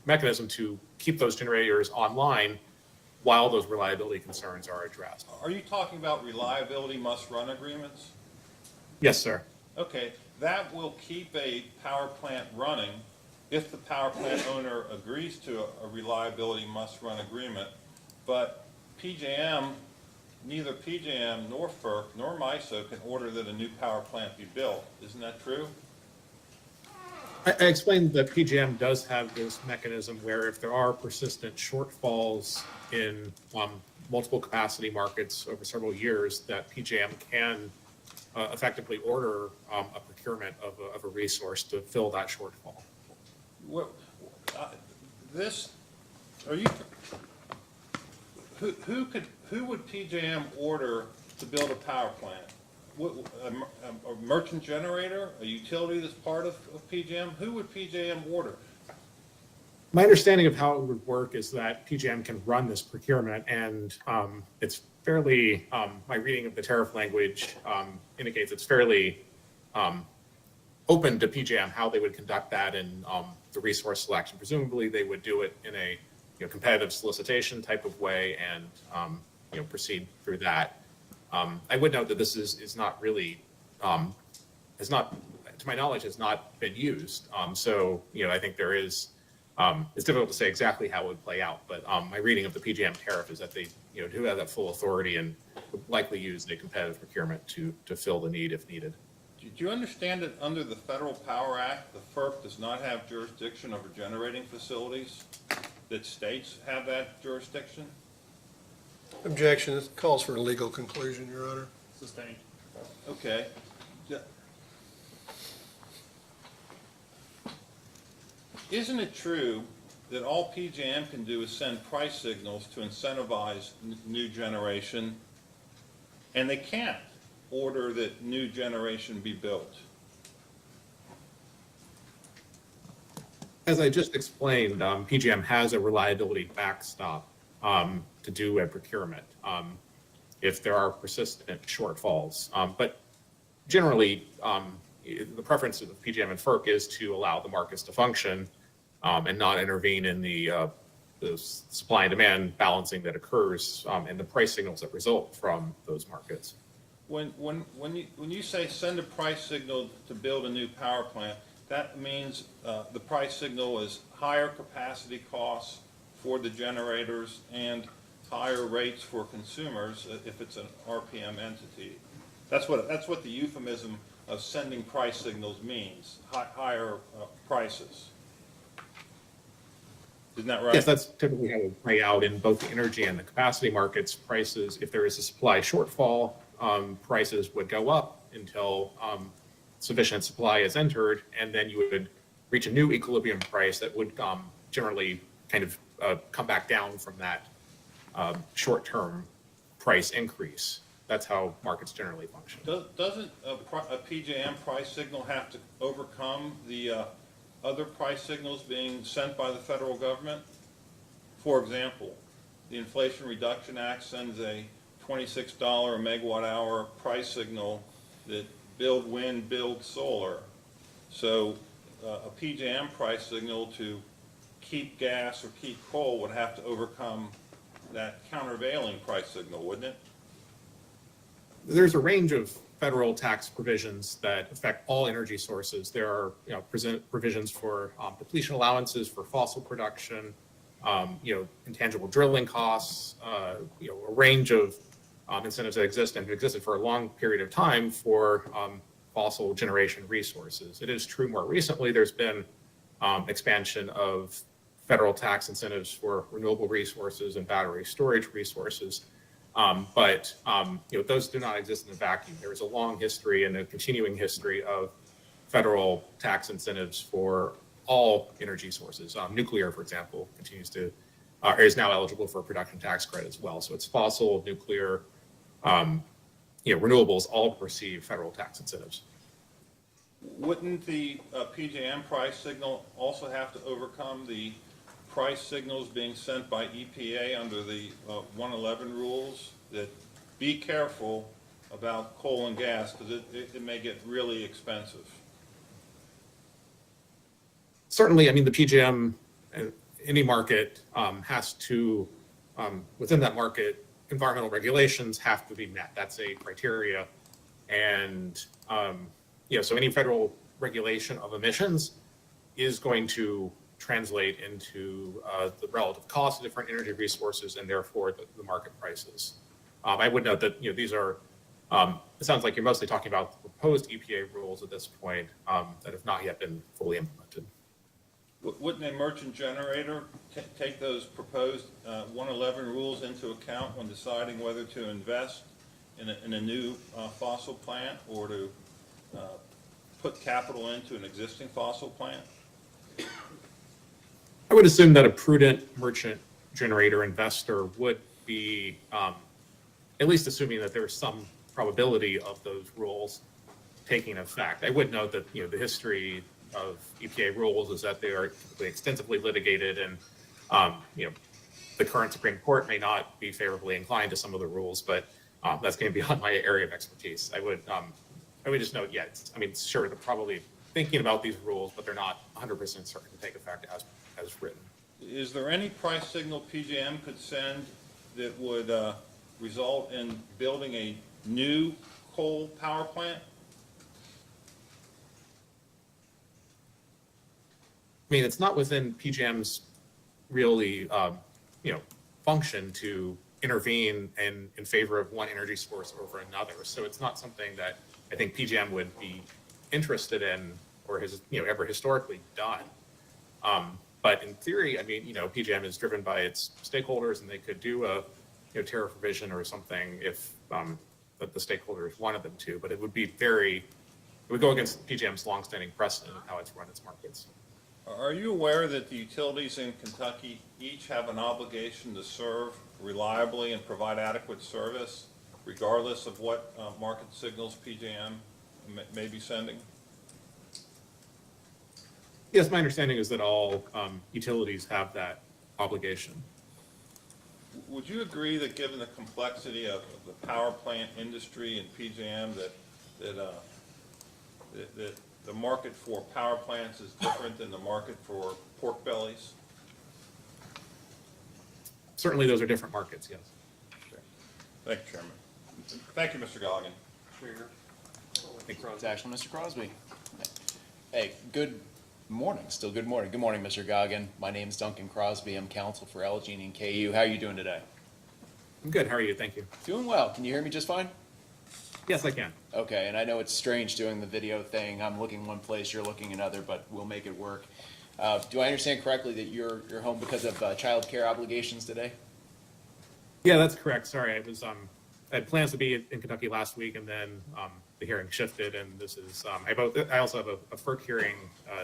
[SPEAKER 13] mechanism to keep those generators online while those reliability concerns are addressed.
[SPEAKER 12] Are you talking about reliability must-run agreements?
[SPEAKER 13] Yes, sir.
[SPEAKER 12] Okay, that will keep a power plant running if the power plant owner agrees to a reliability must-run agreement. But neither PJM nor FERC nor MISO can order that a new power plant be built. Isn't that true?
[SPEAKER 13] I explained that PJM does have this mechanism where if there are persistent shortfalls in multiple capacity markets over several years, that PJM can effectively order a procurement of a resource to fill that shortfall.
[SPEAKER 12] Who would PJM order to build a power plant? A merchant generator, a utility that's part of PJM? Who would PJM order?
[SPEAKER 13] My understanding of how it would work is that PJM can run this procurement, and it's fairly, my reading of the tariff language indicates it's fairly open to PJM how they would conduct that in the resource selection. Presumably, they would do it in a competitive solicitation type of way and proceed through that. I would note that this is not really, has not, to my knowledge, has not been used. So, I think there is, it's difficult to say exactly how it would play out, but my reading of the PJM tariff is that they, do have that full authority and would likely use a competitive procurement to fill the need if needed.
[SPEAKER 12] Do you understand that under the Federal Power Act, the FERC does not have jurisdiction over generating facilities? That states have that jurisdiction?
[SPEAKER 10] Objection. This calls for a legal conclusion, Your Honor.
[SPEAKER 1] Sustained.
[SPEAKER 12] Okay. Isn't it true that all PJM can do is send price signals to incentivize new generation and they can't order that new generation be built.
[SPEAKER 13] As I just explained, PJM has a reliability backstop to do a procurement if there are persistent shortfalls. But generally, the preference of PJM and FERC is to allow the markets to function and not intervene in the supply and demand balancing that occurs and the price signals that result from those markets.
[SPEAKER 12] When you say send a price signal to build a new power plant, that means the price signal is higher capacity costs for the generators and higher rates for consumers if it's an RPM entity. That's what the euphemism of sending price signals means, higher prices. Isn't that right?
[SPEAKER 13] Yes, that's typically how it would play out in both the energy and the capacity markets. Prices, if there is a supply shortfall, prices would go up until sufficient supply is entered, and then you would reach a new equilibrium price that would generally kind of come back down from that short-term price increase. That's how markets generally function.
[SPEAKER 12] Doesn't a PJM price signal have to overcome the other price signals being sent by the federal government? For example, the Inflation Reduction Act sends a $26 a megawatt hour price signal that build wind, build solar. So a PJM price signal to keep gas or keep coal would have to overcome that countervailing price signal, wouldn't it?
[SPEAKER 13] There's a range of federal tax provisions that affect all energy sources. There are provisions for depletion allowances for fossil production, intangible drilling costs, a range of incentives that exist and have existed for a long period of time for fossil generation resources. It is true more recently there's been expansion of federal tax incentives for renewable resources and battery storage resources. But those do not exist in a vacuum. There is a long history and a continuing history of federal tax incentives for all energy sources. Nuclear, for example, is now eligible for a production tax credit as well. So it's fossil, nuclear, renewables all receive federal tax incentives.
[SPEAKER 12] Wouldn't the PJM price signal also have to overcome the price signals being sent by EPA under the 111 rules that be careful about coal and gas because it may get really expensive?
[SPEAKER 13] Certainly, I mean, the PJM, any market has to, within that market, environmental regulations have to be met. That's a criteria. And, so any federal regulation of emissions is going to translate into the relative cost of different energy resources and therefore the market prices. I would note that, these are, it sounds like you're mostly talking about the proposed EPA rules at this point that have not yet been fully implemented.
[SPEAKER 12] Wouldn't a merchant generator take those proposed 111 rules into account when deciding whether to invest in a new fossil plant or to put capital into an existing fossil plant?
[SPEAKER 13] I would assume that a prudent merchant generator investor would be at least assuming that there's some probability of those rules taking effect. I would note that the history of EPA rules is that they are typically extensively litigated, and the current Supreme Court may not be favorably inclined to some of the rules, but that's going to be beyond my area of expertise. I would just note, sure, they're probably thinking about these rules, but they're not 100% certain to take effect as written.
[SPEAKER 12] Is there any price signal PJM could send that would result in building a new coal power plant?
[SPEAKER 13] I mean, it's not within PJM's really, function to intervene in favor of one energy source over another. So it's not something that I think PJM would be interested in or has, ever historically done. But in theory, PJM is driven by its stakeholders, and they could do a tariff revision or something if that the stakeholders wanted them to. But it would go against PJM's longstanding precedent of how it's run its markets.
[SPEAKER 12] Are you aware that the utilities in Kentucky each have an obligation to serve reliably and provide adequate service regardless of what market signals PJM may be sending?
[SPEAKER 13] Yes, my understanding is that all utilities have that obligation.
[SPEAKER 12] Would you agree that given the complexity of the power plant industry and PJM, that the market for power plants is different than the market for pork bellies?
[SPEAKER 13] Certainly, those are different markets, yes.
[SPEAKER 12] Thank you, Chairman. Thank you, Mr. Galligan.
[SPEAKER 14] It's actually Mr. Crosby. Hey, good morning, still good morning. Good morning, Mr. Goggin. My name's Duncan Crosby. I'm counsel for LG and KU. How are you doing today?
[SPEAKER 13] I'm good. How are you? Thank you.
[SPEAKER 14] Doing well. Can you hear me just fine?
[SPEAKER 13] Yes, I can.
[SPEAKER 14] Okay, and I know it's strange doing the video thing. I'm looking one place, you're looking another, but we'll make it work. Do I understand correctly that you're home because of child care obligations today?
[SPEAKER 13] Yeah, that's correct. Sorry, I had plans to be in Kentucky last week, and then the hearing shifted, and this is I also have a FERC hearing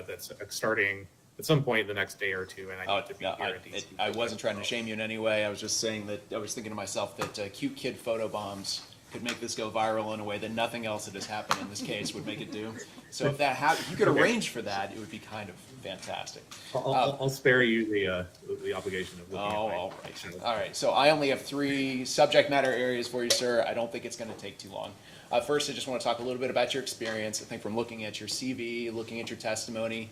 [SPEAKER 13] that's starting at some point in the next day or two, and I need to be here at DC.
[SPEAKER 14] I wasn't trying to shame you in any way. I was just saying that I was thinking to myself that cute kid photo bombs could make this go viral in a way that nothing else that has happened in this case would make it do. So if that if you could arrange for that, it would be kind of fantastic.
[SPEAKER 13] I'll spare you the obligation of looking at my
[SPEAKER 14] all right. All right. So I only have 3 subject matter areas for you, sir. I don't think it's going to take too long. First, I just want to talk a little bit about your experience. I think from looking at your CV, looking at your testimony,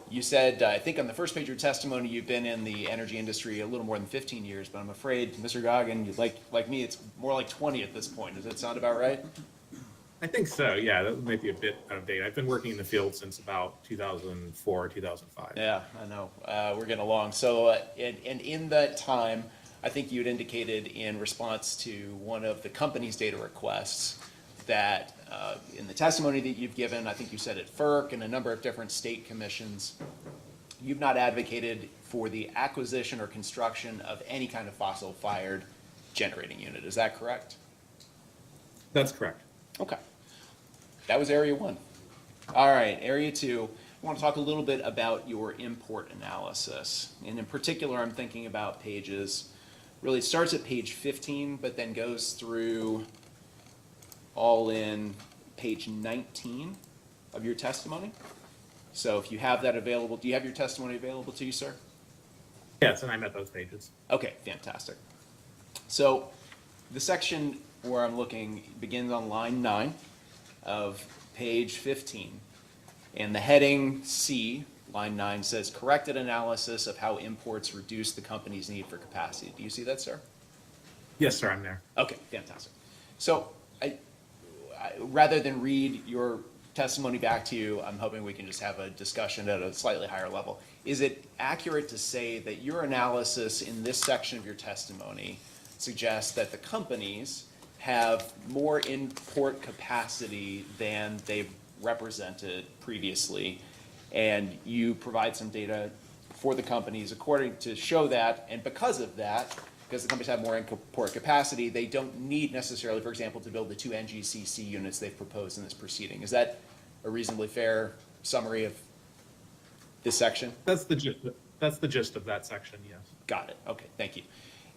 [SPEAKER 14] you said, I think on the first page of your testimony, you've been in the energy industry a little more than 15 years, but I'm afraid, Mr. Goggin, like me, it's more like 20 at this point. Does that sound about right?
[SPEAKER 13] I think so, yeah. That might be a bit out of date. I've been working in the field since about 2004, 2005.
[SPEAKER 14] Yeah, I know. We're getting along. So, and in that time, I think you had indicated in response to one of the company's data requests that in the testimony that you've given, I think you said at FERC and a number of different state commissions, you've not advocated for the acquisition or construction of any kind of fossil-fired generating unit. Is that correct?
[SPEAKER 13] That's correct.
[SPEAKER 14] Okay. That was area 1. All right, area 2. I want to talk a little bit about your import analysis. And in particular, I'm thinking about pages, really it starts at page 15, but then goes through all in page 19 of your testimony. So if you have that available, do you have your testimony available to you, sir?
[SPEAKER 13] Yes, and I'm at those pages.
[SPEAKER 14] Okay, fantastic. So the section where I'm looking begins on line 9 of page 15. And the heading C, line 9, says corrected analysis of how imports reduce the company's need for capacity. Do you see that, sir?
[SPEAKER 13] Yes, sir, I'm there.
[SPEAKER 14] Okay, fantastic. So rather than read your testimony back to you, I'm hoping we can just have a discussion at a slightly higher level. Is it accurate to say that your analysis in this section of your testimony suggests that the companies have more import capacity than they've represented previously, and you provide some data for the companies according to show that, and because of that, because the companies have more import capacity, they don't need necessarily, for example, to build the 2 NGCC units they've proposed in this proceeding. Is that a reasonably fair summary of this section?
[SPEAKER 13] That's the gist of that section, yes.
[SPEAKER 14] Got it. Okay, thank you.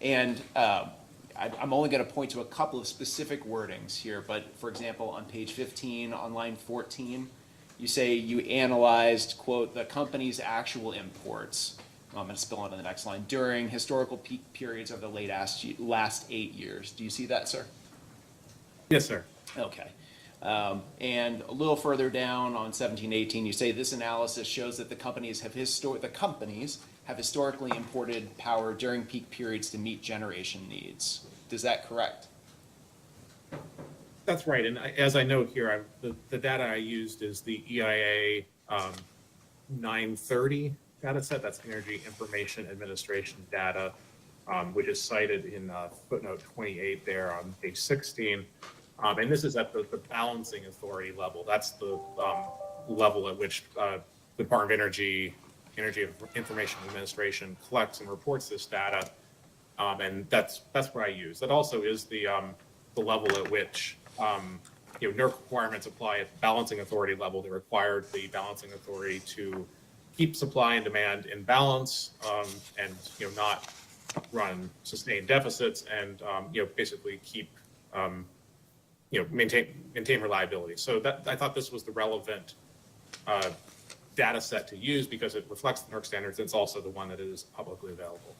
[SPEAKER 14] And I'm only going to point to a couple of specific wordings here, but for example, on page 15, on line 14, you say you analyzed, quote, the company's actual imports. I'm going to spill on to the next line. During historical peak periods of the last 8 years. Do you see that, sir?
[SPEAKER 13] Yes, sir.
[SPEAKER 14] Okay. And a little further down on 1718, you say this analysis shows that the companies have historically imported power during peak periods to meet generation needs. Is that correct?
[SPEAKER 13] That's right. And as I note here, the data I used is the EIA 930 data set. That's Energy Information Administration data, which is cited in footnote 28 there on page 16. And this is at the balancing authority level. That's the level at which the Department of Energy Information Administration collects and reports this data. And that's what I use. That also is the level at which NERC requirements apply at the balancing authority level. They required the balancing authority to keep supply and demand in balance, and not run sustained deficits, and basically keep maintain reliability. So that, I thought this was the relevant data set to use because it reflects the NERC standards. It's also the one that is publicly available.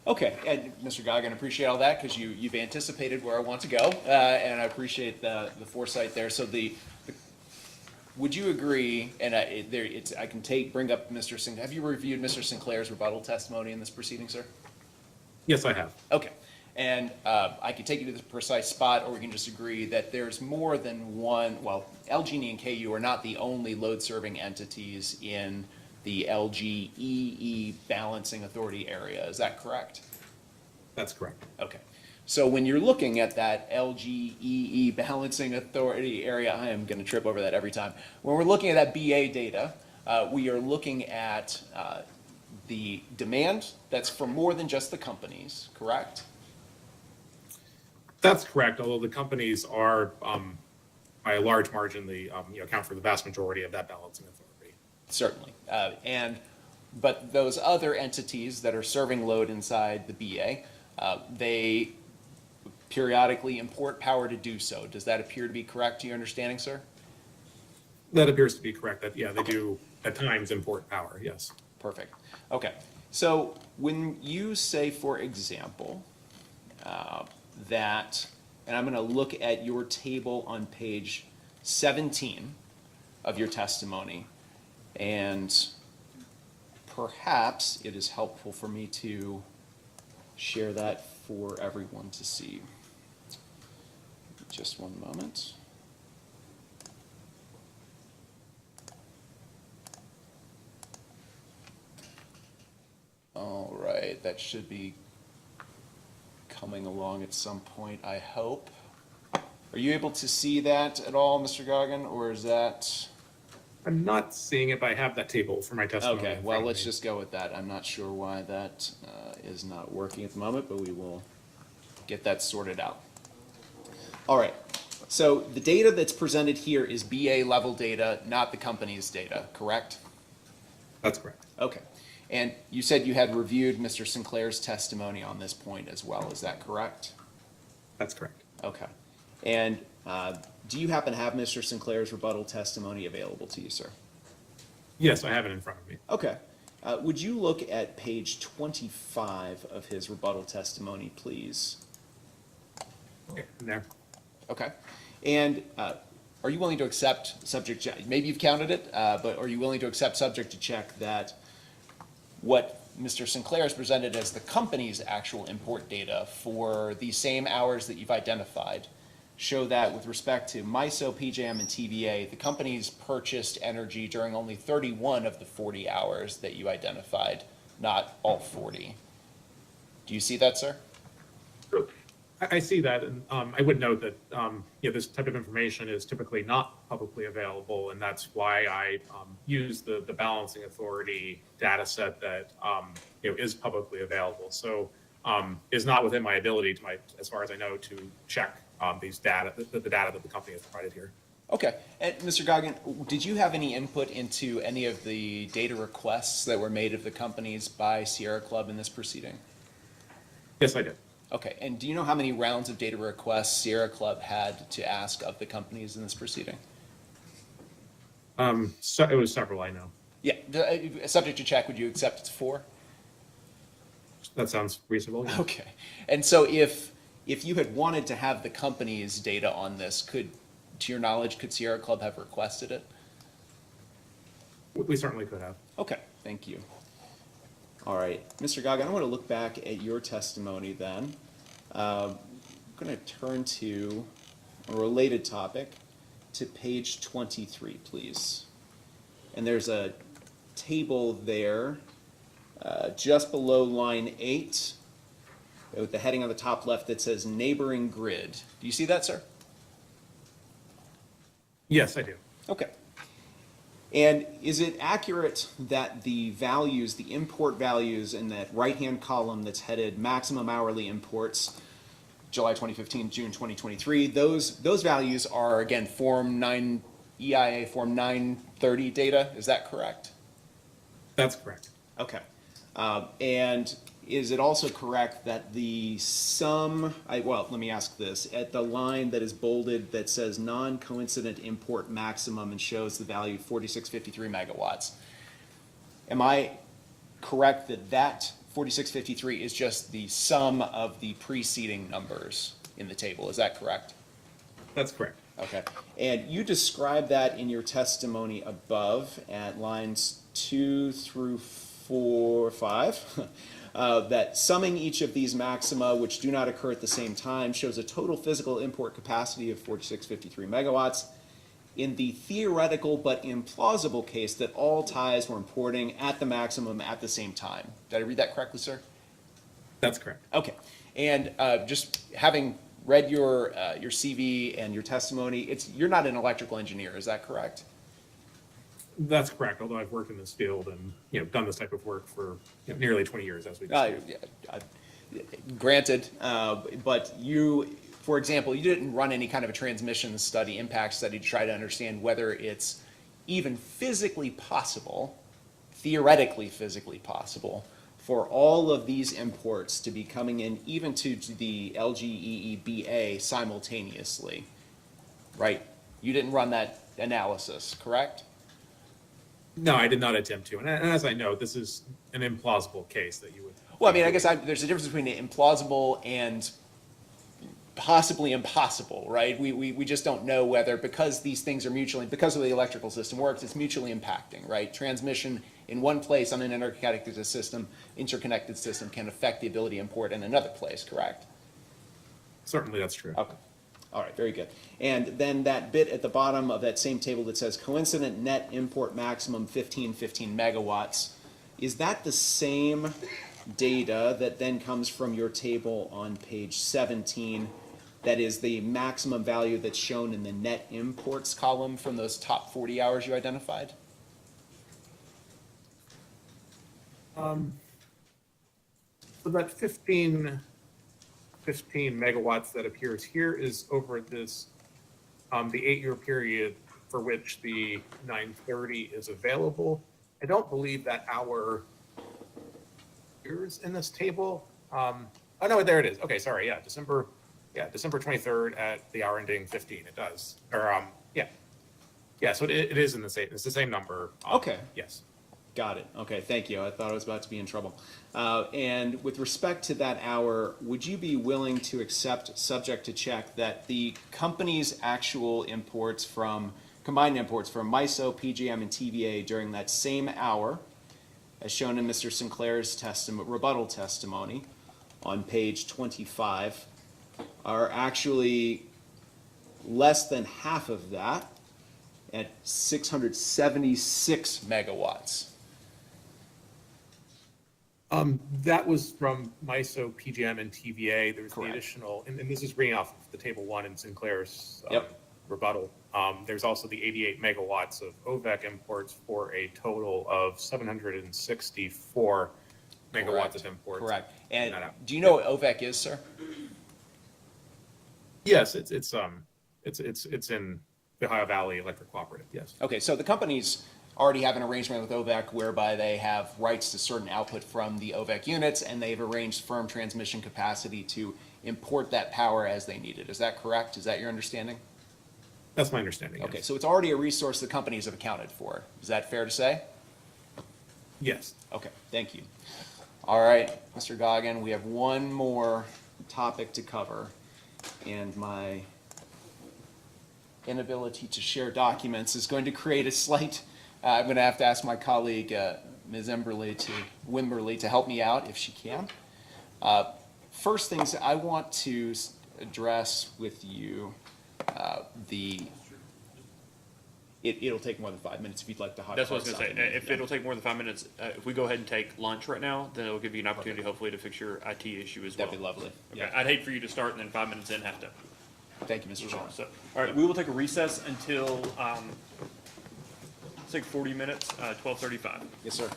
[SPEAKER 14] Okay, and Mr. Goggin, appreciate all that because you've anticipated where I want to go, and I appreciate the foresight there. So would you agree? And I can bring up Mr. Sinclair. Have you reviewed Mr. Sinclair's rebuttal testimony in this proceeding, sir?
[SPEAKER 13] Yes, I have.
[SPEAKER 14] Okay, and I can take you to the precise spot, or we can just agree that there's more than one. Well, LG&E and KU are not the only load-serving entities in the LGEE balancing authority area. Is that correct?
[SPEAKER 13] That's correct.
[SPEAKER 14] Okay. So when you're looking at that LGEE balancing authority area, I am going to trip over that every time. When we're looking at that BA data, we are looking at the demand that's for more than just the companies, correct?
[SPEAKER 13] That's correct, although the companies are, by a large margin, account for the vast majority of that balancing authority.
[SPEAKER 14] Certainly. But those other entities that are serving load inside the BA, they periodically import power to do so. Does that appear to be correct to your understanding, sir?
[SPEAKER 13] That appears to be correct. That, yeah, they do at times import power, yes.
[SPEAKER 14] Perfect. Okay. So when you say, for example, that, and I'm going to look at your table on page 17 of your testimony, and perhaps it is helpful for me to share that for everyone to see. Just one moment. All right, that should be coming along at some point, I hope. Are you able to see that at all, Mr. Goggin, or is that?
[SPEAKER 13] I'm not seeing it, but I have that table for my testimony.
[SPEAKER 14] Okay, well, let's just go with that. I'm not sure why that is not working at the moment, but we will get that sorted out. All right, so the data that's presented here is BA level data, not the company's data, correct?
[SPEAKER 13] That's correct.
[SPEAKER 14] Okay, and you said you had reviewed Mr. Sinclair's testimony on this point as well, is that correct?
[SPEAKER 13] That's correct.
[SPEAKER 14] Okay, and do you happen to have Mr. Sinclair's rebuttal testimony available to you, sir?
[SPEAKER 13] Yes, I have it in front of me.
[SPEAKER 14] Okay. Would you look at page 25 of his rebuttal testimony, please?
[SPEAKER 13] Okay, in there.
[SPEAKER 14] Okay. And are you willing to accept subject check? Maybe you've counted it, but are you willing to accept subject to check that what Mr. Sinclair has presented as the company's actual import data for the same hours that you've identified show that with respect to MISO, PJM, and TVA, the companies purchased energy during only 31 of the 40 hours that you identified, not all 40. Do you see that, sir?
[SPEAKER 13] I see that, and I would note that this type of information is typically not publicly available, and that's why I use the balancing authority data set that is publicly available. So is not within my ability, as far as I know, to check these data, the data that the company has provided here.
[SPEAKER 14] Okay. And Mr. Goggin, did you have any input into any of the data requests that were made of the companies by Sierra Club in this proceeding?
[SPEAKER 13] Yes, I did.
[SPEAKER 14] Okay. And do you know how many rounds of data requests Sierra Club had to ask of the companies in this proceeding?
[SPEAKER 13] So it was several, I know.
[SPEAKER 14] Yeah. Subject to check, would you accept it's 4?
[SPEAKER 13] That sounds reasonable. Yeah.
[SPEAKER 14] Okay. And so if you had wanted to have the company's data on this, to your knowledge, could Sierra Club have requested it?
[SPEAKER 13] We certainly could have.
[SPEAKER 14] Okay, thank you. All right, Mr. Goggin, I want to look back at your testimony then. I'm going to turn to a related topic, to page 23, please. And there's a table there just below line 8 with the heading on the top left that says neighboring grid. Do you see that, sir?
[SPEAKER 13] Yes, I do.
[SPEAKER 14] Okay. And is it accurate that the values, the import values in that right-hand column that's headed maximum hourly imports, July 2015, June 2023, those values are, again, EIA Form 930 data? Is that correct?
[SPEAKER 13] That's correct.
[SPEAKER 14] Okay. And is it also correct that the sum, well, let me ask this, at the line that is bolded that says non-coincident import maximum and shows the value 4653 megawatts, am I correct that that 4653 is just the sum of the preceding numbers in the table? Is that correct?
[SPEAKER 13] That's correct.
[SPEAKER 14] Okay. And you describe that in your testimony above at lines 2 through 5, that summing each of these maxima, which do not occur at the same time, shows a total physical import capacity of 4653 megawatts. In the theoretical but implausible case that all ties were importing at the maximum at the same time. Did I read that correctly, sir?
[SPEAKER 13] That's correct.
[SPEAKER 14] Okay. And just having read your CV and your testimony, you're not an electrical engineer, is that correct?
[SPEAKER 13] That's correct, although I've worked in this field and, done this type of work for nearly 20 years, as we discussed.
[SPEAKER 14] Granted, but you, for example, you didn't run any kind of a transmission study, impact study to try to understand whether it's even physically possible, theoretically physically possible, for all of these imports to be coming in even to the LGEEBA simultaneously, right? You didn't run that analysis, correct?
[SPEAKER 13] No, I did not attempt to. And as I know, this is an implausible case that you would.
[SPEAKER 14] Well, I mean, I guess there's a difference between implausible and possibly impossible, right? We just don't know whether, because these things are because of the electrical system works, it's mutually impacting, right? Transmission in one place on an interconnected system can affect the ability to import in another place, correct?
[SPEAKER 13] Certainly, that's true.
[SPEAKER 14] Okay. All right, very good. And then that bit at the bottom of that same table that says coincident net import maximum 1515 megawatts, is that the same data that then comes from your table on page 17, that is the maximum value that's shown in the net imports column from those top 40 hours you identified?
[SPEAKER 13] So that 15 megawatts that appears here is over this, the 8-year period for which the 930 is available. I don't believe that hour appears in this table. Oh no, there it is. Okay, sorry, yeah, December 23rd at the hour ending 15, it does. Or, yeah, so it is in the same, it's the same number.
[SPEAKER 14] Okay.
[SPEAKER 13] Yes.
[SPEAKER 14] Got it. Okay, thank you. I thought I was about to be in trouble. And with respect to that hour, would you be willing to accept, subject to check, that the company's actual combined imports from MISO, PJM, and TVA during that same hour, as shown in Mr. Sinclair's rebuttal testimony on page 25, are actually less than half of that at 676 megawatts?
[SPEAKER 13] That was from MISO, PGM, and TVA. There's the
[SPEAKER 14] Correct.
[SPEAKER 13] additional, and this is reading off the table 1 in Sinclair's
[SPEAKER 14] Yep.
[SPEAKER 13] rebuttal. There's also the 88 megawatts of OVEC imports for a total of 764 megawatts of imports.
[SPEAKER 14] Correct. And
[SPEAKER 13] in that out.
[SPEAKER 14] do you know what OVEC is, sir?
[SPEAKER 13] Yes, it's in the Ohio Valley Electric Cooperative. Yes.
[SPEAKER 14] Okay, so the companies already have an arrangement with OVEC whereby they have rights to certain output from the OVEC units, and they've arranged firm transmission capacity to import that power as they need it. Is that correct? Is that your understanding?
[SPEAKER 13] That's my understanding.
[SPEAKER 14] Okay,
[SPEAKER 13] Yes.
[SPEAKER 14] so it's already a resource the companies have accounted for. Is that fair to say?
[SPEAKER 13] Yes.
[SPEAKER 14] Okay, thank you. All right, Mr. Goggin, we have one more topic to cover, and my inability to share documents is going to create a slight, I'm going to have to ask my colleague, Ms. Wimberly, to help me out if she can. First things I want to address with you, it'll take more than 5 minutes if you'd like to hot.
[SPEAKER 1] That's what I was gonna say. If it'll take more than 5 minutes, if we go ahead and take lunch right now, then it'll give you an opportunity hopefully to fix your IT issue as well.
[SPEAKER 14] That'd be lovely.
[SPEAKER 1] Okay.
[SPEAKER 14] Yeah.
[SPEAKER 1] I'd hate for you to start and then 5 minutes in have to
[SPEAKER 14] Thank you, Mr.
[SPEAKER 1] move
[SPEAKER 14] Shaw.
[SPEAKER 1] on. So, all right, we will take a recess until, let's take 40 minutes, 12:35.
[SPEAKER 14] Yes, sir.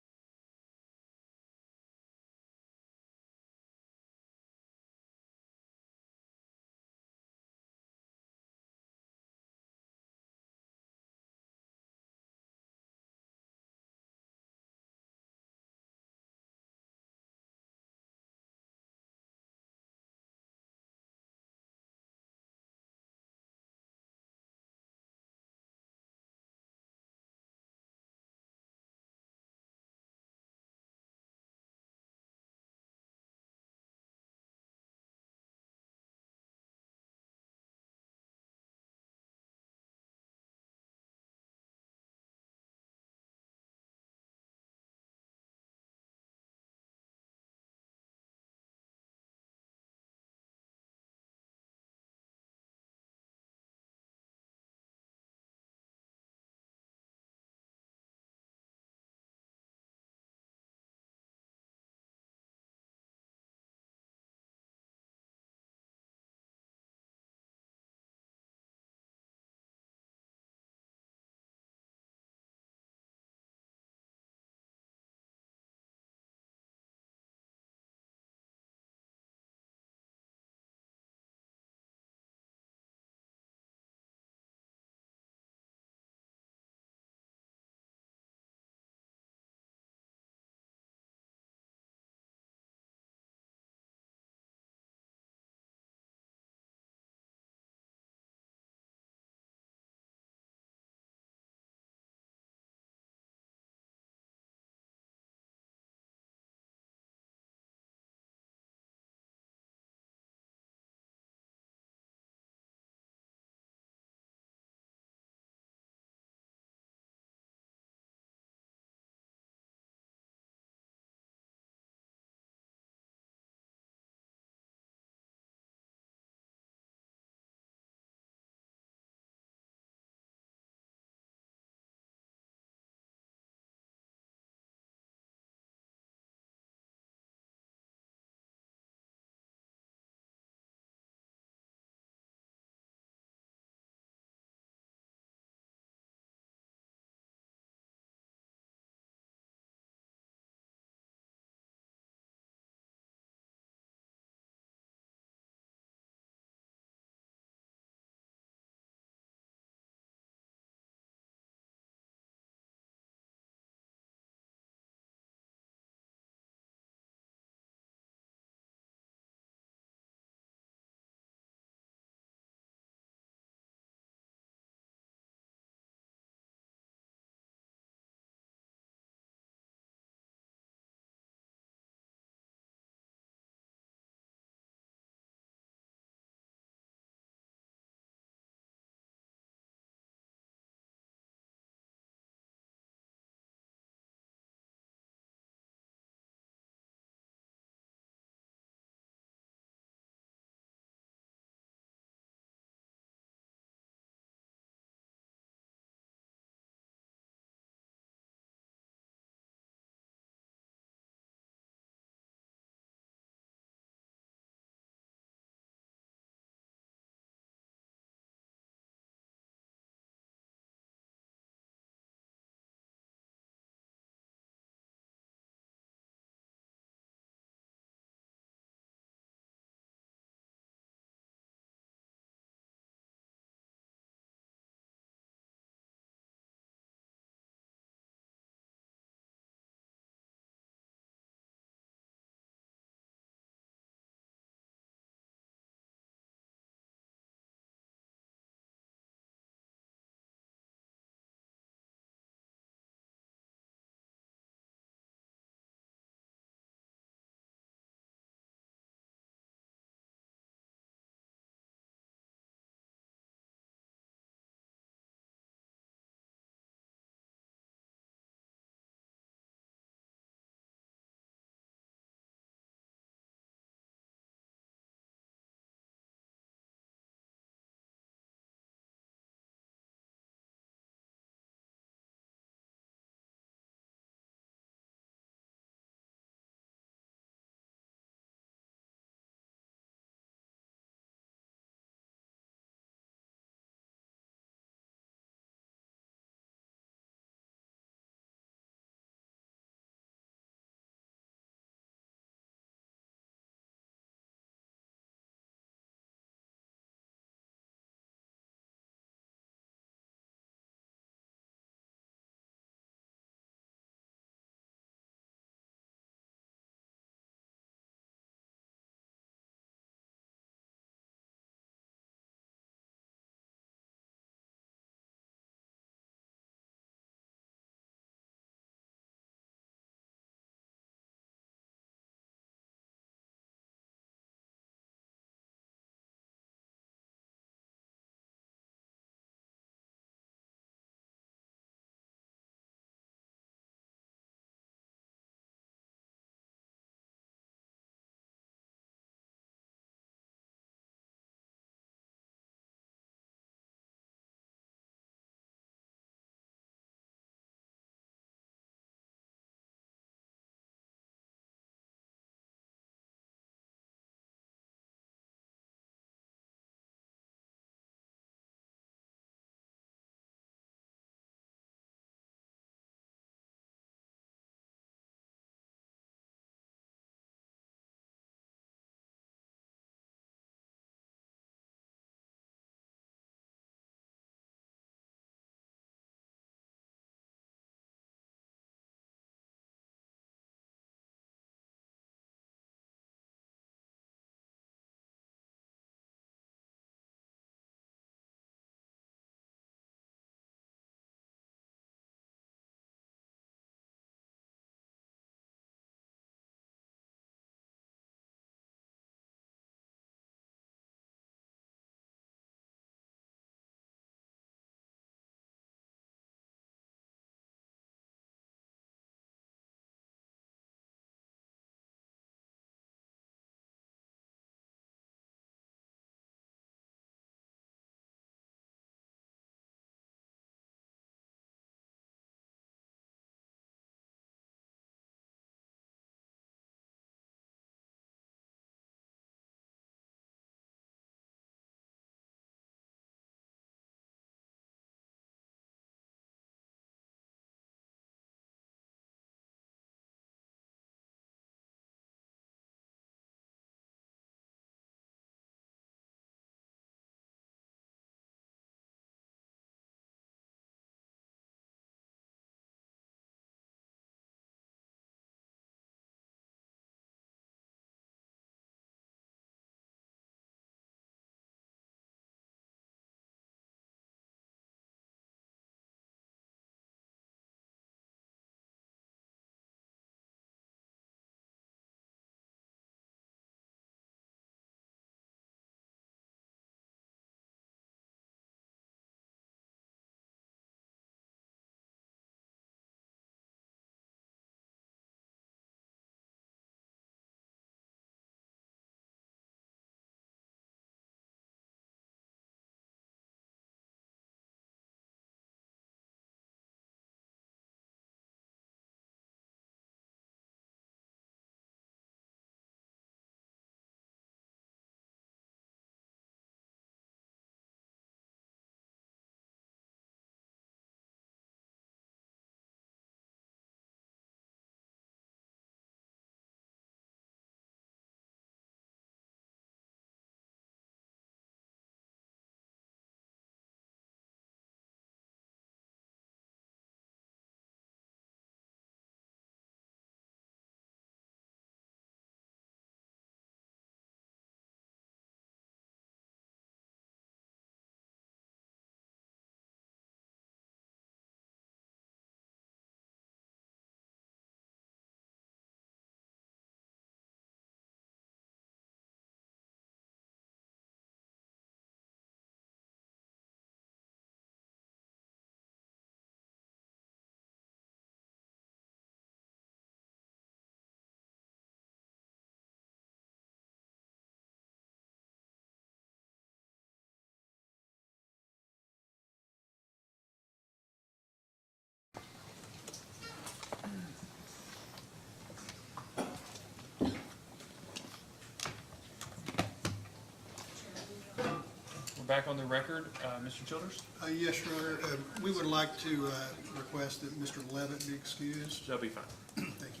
[SPEAKER 1] back on the record. Mr. Childers?
[SPEAKER 10] Yes, Your Honor. We would like to request that Mr. Levitt be excused.
[SPEAKER 1] That'll be fine.
[SPEAKER 10] Thank you.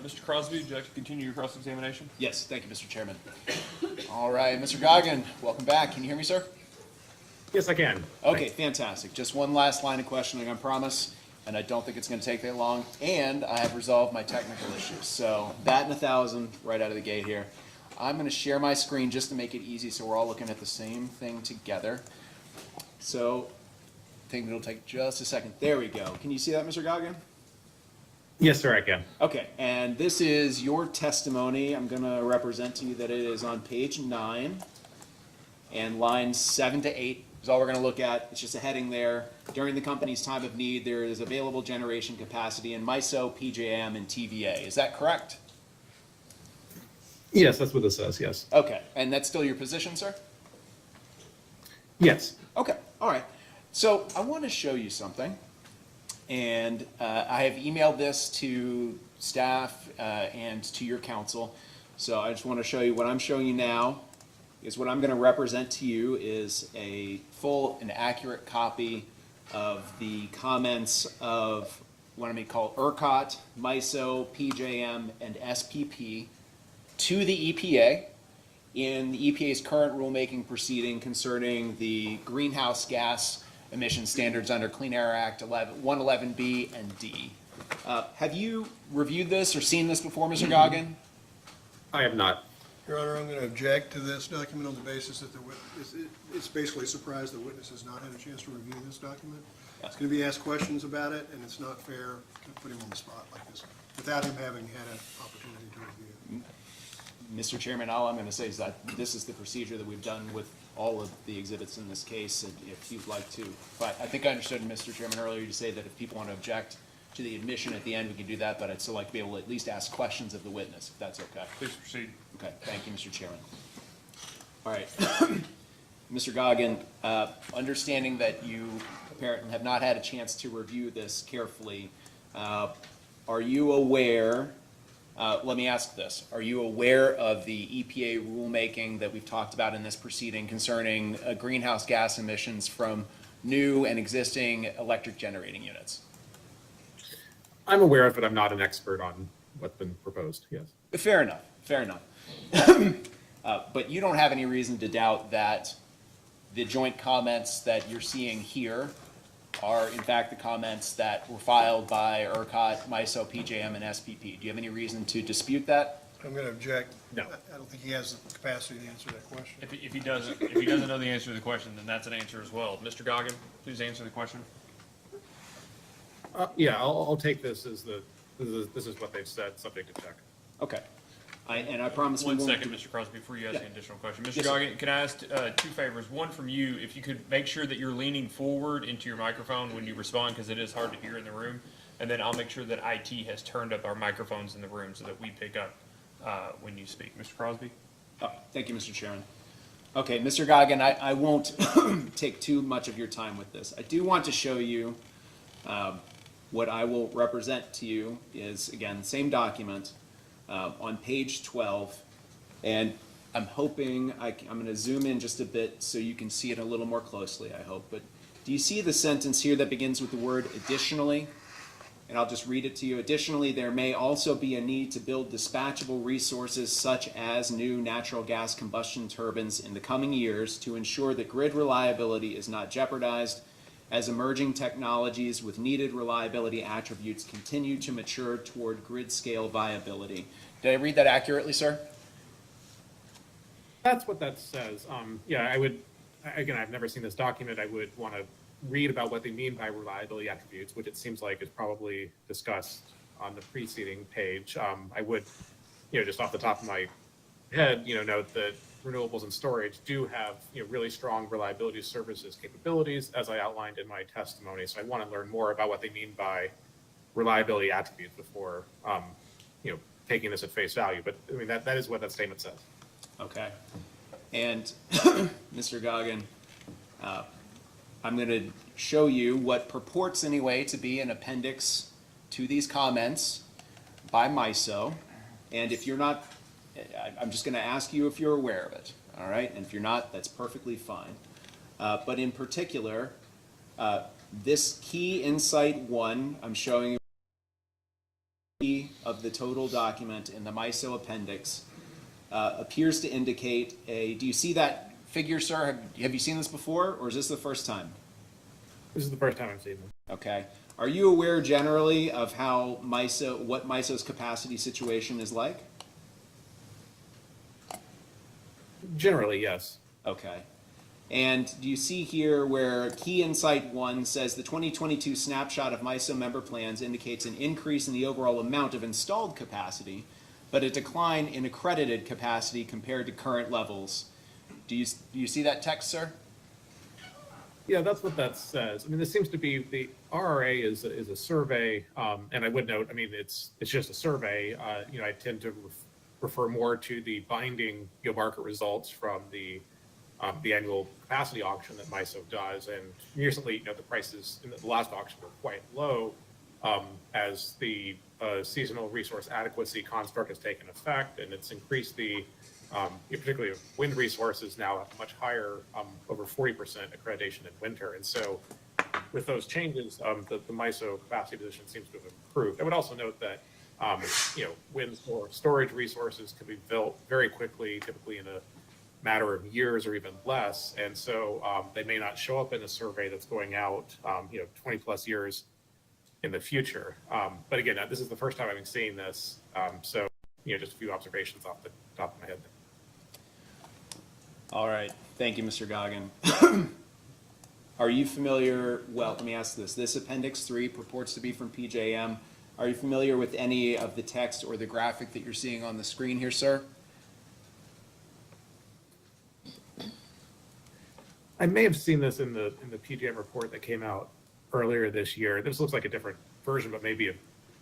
[SPEAKER 1] Mr. Crosby, would you like to continue your cross-examination?
[SPEAKER 14] Yes, thank you, Mr. Chairman. All right, Mr. Goggin, welcome back. Can you hear me, sir?
[SPEAKER 13] Yes, I can.
[SPEAKER 14] Okay, fantastic. Just one last line of questioning, I promise, and I don't think it's going to take that long. And I have resolved my technical issues. So that and 1,000 right out of the gate here. I'm going to share my screen just to make it easy so we're all looking at the same thing together. So I think it'll take just a second. There we go. Can you see that, Mr. Goggin?
[SPEAKER 13] Yes, sir, I can.
[SPEAKER 14] Okay, and this is your testimony. I'm going to represent to you that it is on page 9, and lines 7 to 8 is all we're going to look at. It's just a heading there. During the company's time of need, there is available generation capacity in MISO, PJM, and TVA. Is that correct?
[SPEAKER 13] Yes, that's what this says, yes.
[SPEAKER 14] Okay, and that's still your position, sir?
[SPEAKER 13] Yes.
[SPEAKER 14] Okay, all right. So I want to show you something. And I have emailed this to staff and to your council. So I just want to show you what I'm showing you now is what I'm going to represent to you is a full and accurate copy of the comments of what I'm going to call ERCOT, MISO, PJM, and SPP to the EPA in the EPA's current rulemaking proceeding concerning the greenhouse gas emission standards under Clean Air Act 111B and D. Have you reviewed this or seen this before, Mr. Goggin?
[SPEAKER 13] I have not.
[SPEAKER 10] Your Honor, I'm going to object to this document on the basis that it's basically a surprise the witness has not had a chance to review this document. It's going to be asked questions about it, and it's not fair to put him on the spot like this without him having had an opportunity to review it.
[SPEAKER 14] Mr. Chairman, all I'm going to say is that this is the procedure that we've done with all of the exhibits in this case, and if you'd like to. But I think I understood, Mr. Chairman, earlier to say that if people want to object to the admission at the end, we can do that, but I'd still like to be able to at least ask questions of the witness, if that's okay.
[SPEAKER 1] Please proceed.
[SPEAKER 14] Okay, thank you, Mr. Chairman. All right. Mr. Goggin, understanding that you apparently have not had a chance to review this carefully, are you aware, let me ask this, are you aware of the EPA rulemaking that we've talked about in this proceeding concerning greenhouse gas emissions from new and existing electric generating units?
[SPEAKER 13] I'm aware of it. I'm not an expert on what's been proposed, yes.
[SPEAKER 14] Fair enough, fair enough. But you don't have any reason to doubt that the joint comments that you're seeing here are in fact the comments that were filed by ERCOT, MISO, PJM, and SPP. Do you have any reason to dispute that?
[SPEAKER 10] I'm going to object.
[SPEAKER 13] No.
[SPEAKER 10] I don't think he has the capacity to answer that question.
[SPEAKER 1] If he doesn't know the answer to the question, then that's an answer as well. Mr. Goggin, please answer the question.
[SPEAKER 13] Yeah, I'll take this as this is what they've said, subject to check.
[SPEAKER 14] Okay. I promise we
[SPEAKER 1] One
[SPEAKER 14] won't.
[SPEAKER 1] second, Mr. Crosby, before you ask
[SPEAKER 14] Yeah.
[SPEAKER 1] an additional question.
[SPEAKER 14] Yes,
[SPEAKER 1] Mr.
[SPEAKER 14] sir.
[SPEAKER 1] Goggin, can I ask two favors? One from you, if you could make sure that you're leaning forward into your microphone when you respond, because it is hard to hear in the room. And then I'll make sure that IT has turned up our microphones in the room so that we pick up when you speak. Mr. Crosby?
[SPEAKER 14] Oh, thank you, Mr. Chairman. Okay, Mr. Goggin, I won't take too much of your time with this. I do want to show you what I will represent to you is, again, the same document on page 12. And I'm hoping, I'm going to zoom in just a bit so you can see it a little more closely, I hope. But do you see the sentence here that begins with the word additionally? And I'll just read it to you. Additionally, there may also be a need to build dispatchable resources such as new natural gas combustion turbines in the coming years to ensure that grid reliability is not jeopardized as emerging technologies with needed reliability attributes continue to mature toward grid scale viability. Did I read that accurately, sir?
[SPEAKER 13] That's what that says. Yeah, I would, again, I've never seen this document. I would want to read about what they mean by reliability attributes, which it seems like is probably discussed on the preceding page. I would, just off the top of my head, note that renewables and storage do have, really strong reliability services capabilities, as I outlined in my testimony. So I want to learn more about what they mean by reliability attributes before, taking this at face value. But I mean, that is what that statement says.
[SPEAKER 14] Okay. And Mr. Goggin, I'm going to show you what purports anyway to be an appendix to these comments by MISO. And if you're not I'm just gonna ask you if you're aware of it, all right? And if you're not, that's perfectly fine. But in particular, this key insight 1, I'm showing you of the total document in the MISO appendix, appears to indicate do you see that figure, sir? Have you seen this before, or is this the first time?
[SPEAKER 13] This is the first time I've seen them.
[SPEAKER 14] Okay. Are you aware generally of how what MISO's capacity situation is like?
[SPEAKER 13] Generally, yes.
[SPEAKER 14] Okay. And do you see here where Key Insight 1 says the 2022 snapshot of MISO member plans indicates an increase in the overall amount of installed capacity, but a decline in accredited capacity compared to current levels? Do you see that text, sir?
[SPEAKER 13] Yeah, that's what that says. I mean, this seems to be, the RRA is a survey, and I would note, I mean, it's just a survey. I tend to refer more to the binding market results from the annual capacity auction that MISO does. And recently, the prices in the last auction were quite low as the seasonal resource adequacy construct has taken effect, and it's increased the particularly wind resources now have much higher, over 40% accreditation in winter. And so with those changes, the MISO capacity position seems to have improved. I would also note that, wind or storage resources can be built very quickly, typically in a matter of years or even less. And so they may not show up in a survey that's going out, 20 plus years in the future. But again, this is the first time I've seen this. So, just a few observations off the top of my head.
[SPEAKER 14] All right. Thank you, Mr. Goggin. Are you familiar, well, let me ask this. This Appendix 3 purports to be from PJM. Are you familiar with any of the text or the graphic that you're seeing on the screen here, sir?
[SPEAKER 13] I may have seen this in the PJM report that came out earlier this year. This looks like a different version, but maybe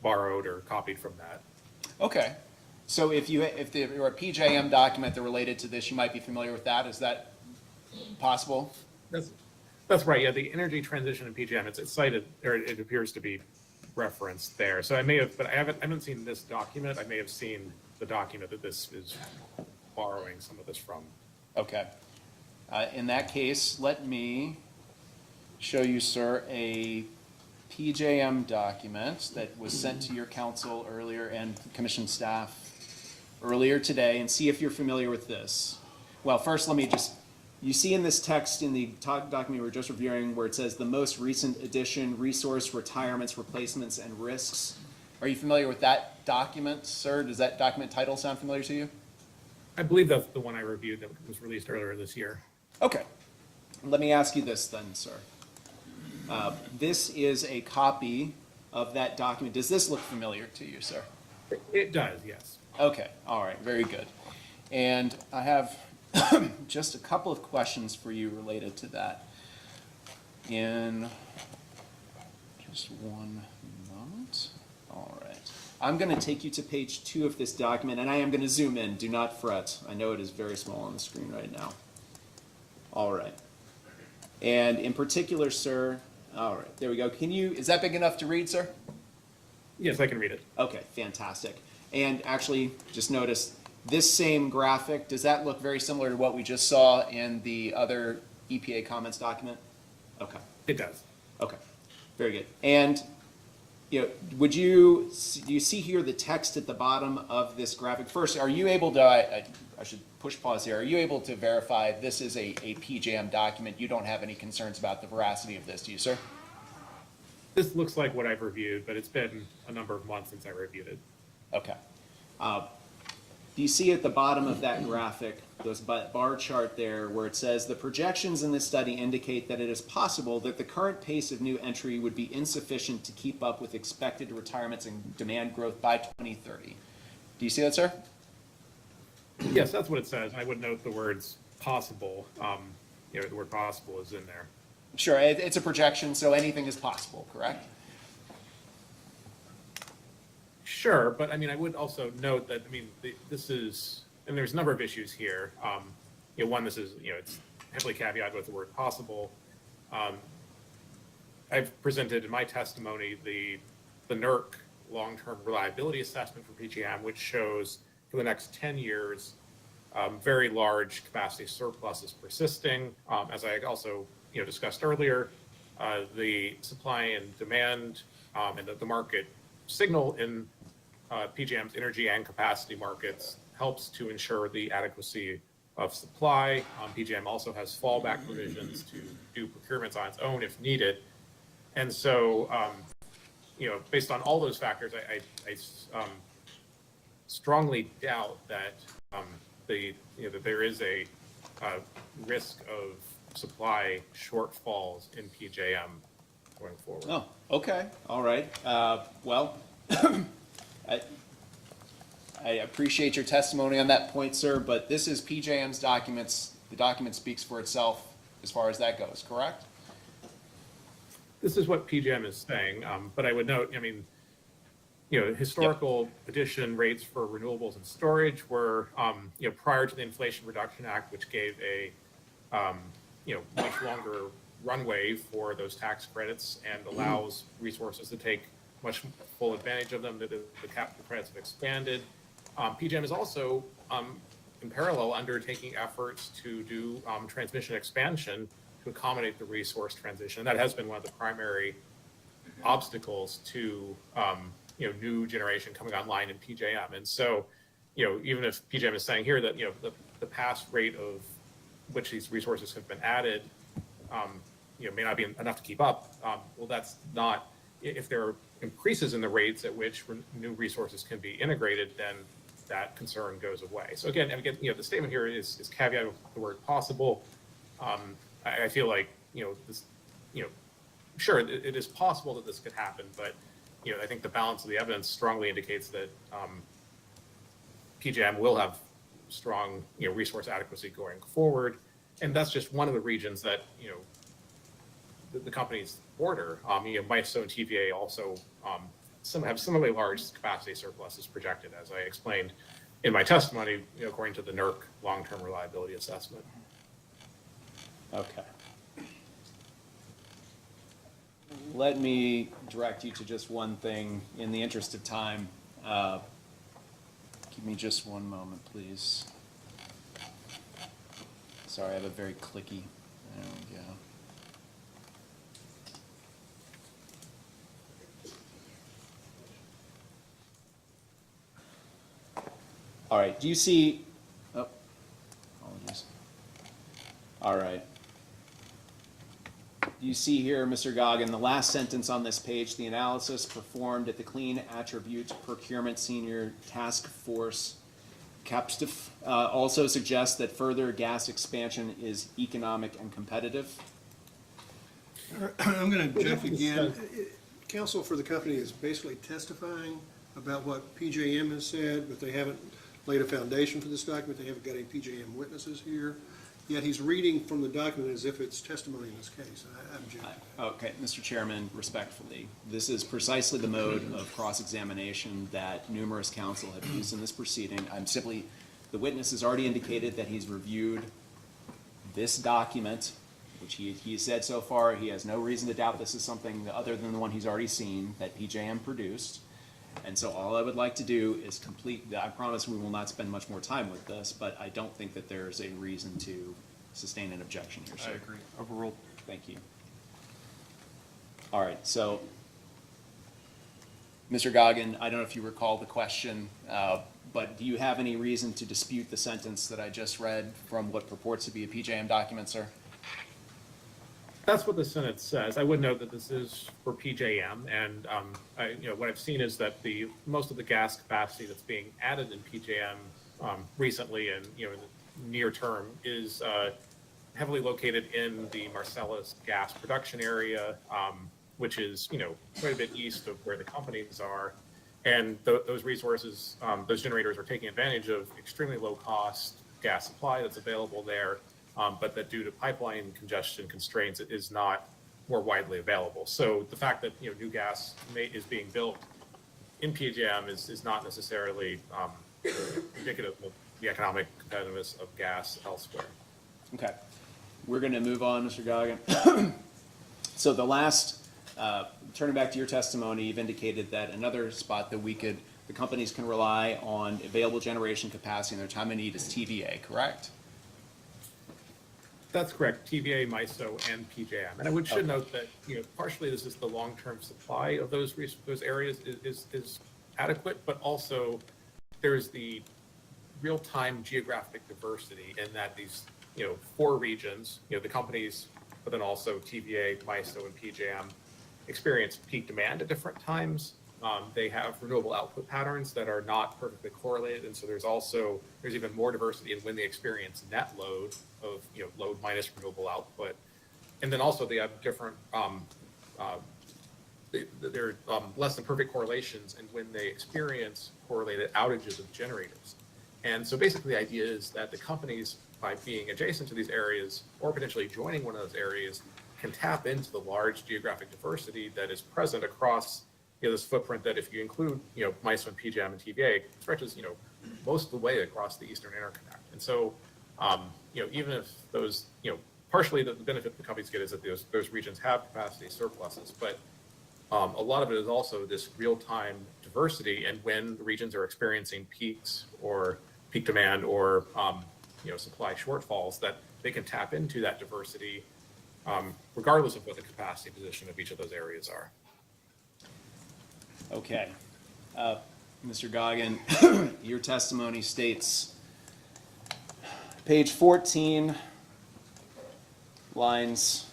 [SPEAKER 13] borrowed or copied from that.
[SPEAKER 14] Okay. So if there were a PJM document that related to this, you might be familiar with that. Is that possible?
[SPEAKER 13] That's right. Yeah, the energy transition in PJM, it's cited, or it appears to be referenced there. So I may have, but I haven't seen this document. I may have seen the document that this is borrowing some of this from.
[SPEAKER 14] Okay. In that case, let me show you, sir, a PJM document that was sent to your council earlier and commission staff earlier today, and see if you're familiar with this. Well, first, let me just, you see in this text in the document we were just reviewing where it says the most recent addition, resource retirements, replacements, and risks. Are you familiar with that document, sir? Does that document title sound familiar to you?
[SPEAKER 13] I believe that's the one I reviewed that was released earlier this year.
[SPEAKER 14] Okay. Let me ask you this then, sir. This is a copy of that document. Does this look familiar to you, sir?
[SPEAKER 13] It does, yes.
[SPEAKER 14] Okay, all right, very good. And I have just a couple of questions for you related to that. In just one moment. All right. I'm going to take you to page 2 of this document, and I am going to zoom in. Do not fret. I know it is very small on the screen right now. All right. And in particular, sir, all right, there we go. Is that big enough to read, sir?
[SPEAKER 13] Yes, I can read it.
[SPEAKER 14] Okay, fantastic. And actually, just notice, this same graphic, does that look very similar to what we just saw in the other EPA comments document? Okay.
[SPEAKER 13] It does.
[SPEAKER 14] Okay, very good. And do you see here the text at the bottom of this graphic? First, are you able to, I should push pause here, are you able to verify this is a PJM document? You don't have any concerns about the veracity of this, do you, sir?
[SPEAKER 13] This looks like what I've reviewed, but it's been a number of months since I reviewed it.
[SPEAKER 14] Okay. Do you see at the bottom of that graphic, those bar chart there, where it says the projections in this study indicate that it is possible that the current pace of new entry would be insufficient to keep up with expected retirements and demand growth by 2030. Do you see that, sir?
[SPEAKER 13] Yes, that's what it says. I would note the words possible. The word possible is in there.
[SPEAKER 14] Sure, it's a projection, so anything is possible, correct?
[SPEAKER 13] Sure, but I mean, I would also note that, I mean, this is, and there's a number of issues here. One, this is, it's heavily caveated with the word possible. I've presented in my testimony the NERC long-term reliability assessment for PJM, which shows for the next 10 years, very large capacity surpluses persisting. As I also discussed earlier, the supply and demand and the market signal in PJM's energy and capacity markets helps to ensure the adequacy of supply. PJM also has fallback provisions to do procurements on its own if needed. And so, based on all those factors, I strongly doubt that that there is a risk of supply shortfalls in PJM going forward.
[SPEAKER 14] Oh, okay, all right. Well, I appreciate your testimony on that point, sir, but this is PJM's documents. The document speaks for itself as far as that goes, correct?
[SPEAKER 13] This is what PJM is saying, but I would note, historical addition rates for renewables and storage were, prior to the Inflation Reduction Act, which gave a, much longer runway for those tax credits and allows resources to take much full advantage of them. The credits have expanded. PJM is also, in parallel, undertaking efforts to do transmission expansion to accommodate the resource transition. And that has been one of the primary obstacles to new generation coming online in PJM. And so, even if PJM is saying here that the past rate of which these resources have been added, may not be enough to keep up. Well, that's not. If there are increases in the rates at which new resources can be integrated, then that concern goes away. So again, the statement here is caveat with the word possible. I feel like this, sure, it is possible that this could happen, but I think the balance of the evidence strongly indicates that PJM will have strong resource adequacy going forward, and that's just one of the regions that the companies border. MISO and TVA also have similarly large capacity surpluses projected, as I explained in my testimony, according to the NERC long-term reliability assessment.
[SPEAKER 14] Okay. Let me direct you to just one thing in the interest of time. Give me just one moment, please. Sorry, I have a very clicky. There we go. All right, do you see, oh, apologies. All right. Do you see here, Mr. Goggin, the last sentence on this page, the analysis performed at the Clean Attribute Procurement Senior Task Force, CAPSTF, also suggests that further gas expansion is economic and competitive?
[SPEAKER 10] I'm going to object again. Counsel for the company is basically testifying about what PJM has said, but they haven't laid a foundation for this document. They haven't got any PJM witnesses here. Yet he's reading from the document as if it's testimony in this case. I object.
[SPEAKER 14] Okay, Mr. Chairman, respectfully, this is precisely the mode of cross-examination that numerous counsel have used in this proceeding. The witness has already indicated that he's reviewed this document, which he said so far he has no reason to doubt this is something other than the one he's already seen that PJM produced. And so all I would like to do is I promise we will not spend much more time with this, but I don't think that there's a reason to sustain an objection here, sir.
[SPEAKER 1] I agree. Overruled.
[SPEAKER 14] Thank you. All right, so, Mr. Goggin, I don't know if you recall the question, but do you have any reason to dispute the sentence that I just read from what purports to be a PJM document, sir?
[SPEAKER 13] That's what the Senate says. I would note that this is for PJM, and what I've seen is that most of the gas capacity that's being added in PJM recently and in the near term is heavily located in the Marcellus gas production area, which is quite a bit east of where the companies are, and those resources, those generators are taking advantage of extremely low cost gas supply that's available there. But that due to pipeline congestion constraints, it is not more widely available. So the fact that new gas is being built in PJM is not necessarily indicative of the economic competitiveness of gas elsewhere.
[SPEAKER 14] Okay, we're going to move on, Mr. Goggin. So the last turning back to your testimony, you've indicated that another spot that the companies can rely on available generation capacity in their time of need is TVA, correct?
[SPEAKER 13] That's correct, TVA, MISO, and PJM. And I should note that, partially this is the long-term supply of those areas is adequate, but also there's the real-time geographic diversity in that these, 4 regions, the companies, but then also TVA, MISO, and PJM experience peak demand at different times. They have renewable output patterns that are not perfectly correlated, and so there's even more diversity in when they experience net load of load minus renewable output, and then also they have different they're less than perfect correlations in when they experience correlated outages of generators. And so basically the idea is that the companies, by being adjacent to these areas or potentially joining one of those areas, can tap into the large geographic diversity that is present across this footprint that, if you include MISO and PJM and TVA, stretches most of the way across the Eastern Interconnect. And so even if those partially the benefit the companies get is that those regions have capacity surpluses, but a lot of it is also this real-time diversity, and when the regions are experiencing peaks or peak demand or supply shortfalls, that they can tap into that diversity regardless of what the capacity position of each of those areas are.
[SPEAKER 14] Okay. Mr. Goggin, your testimony states, page 14, lines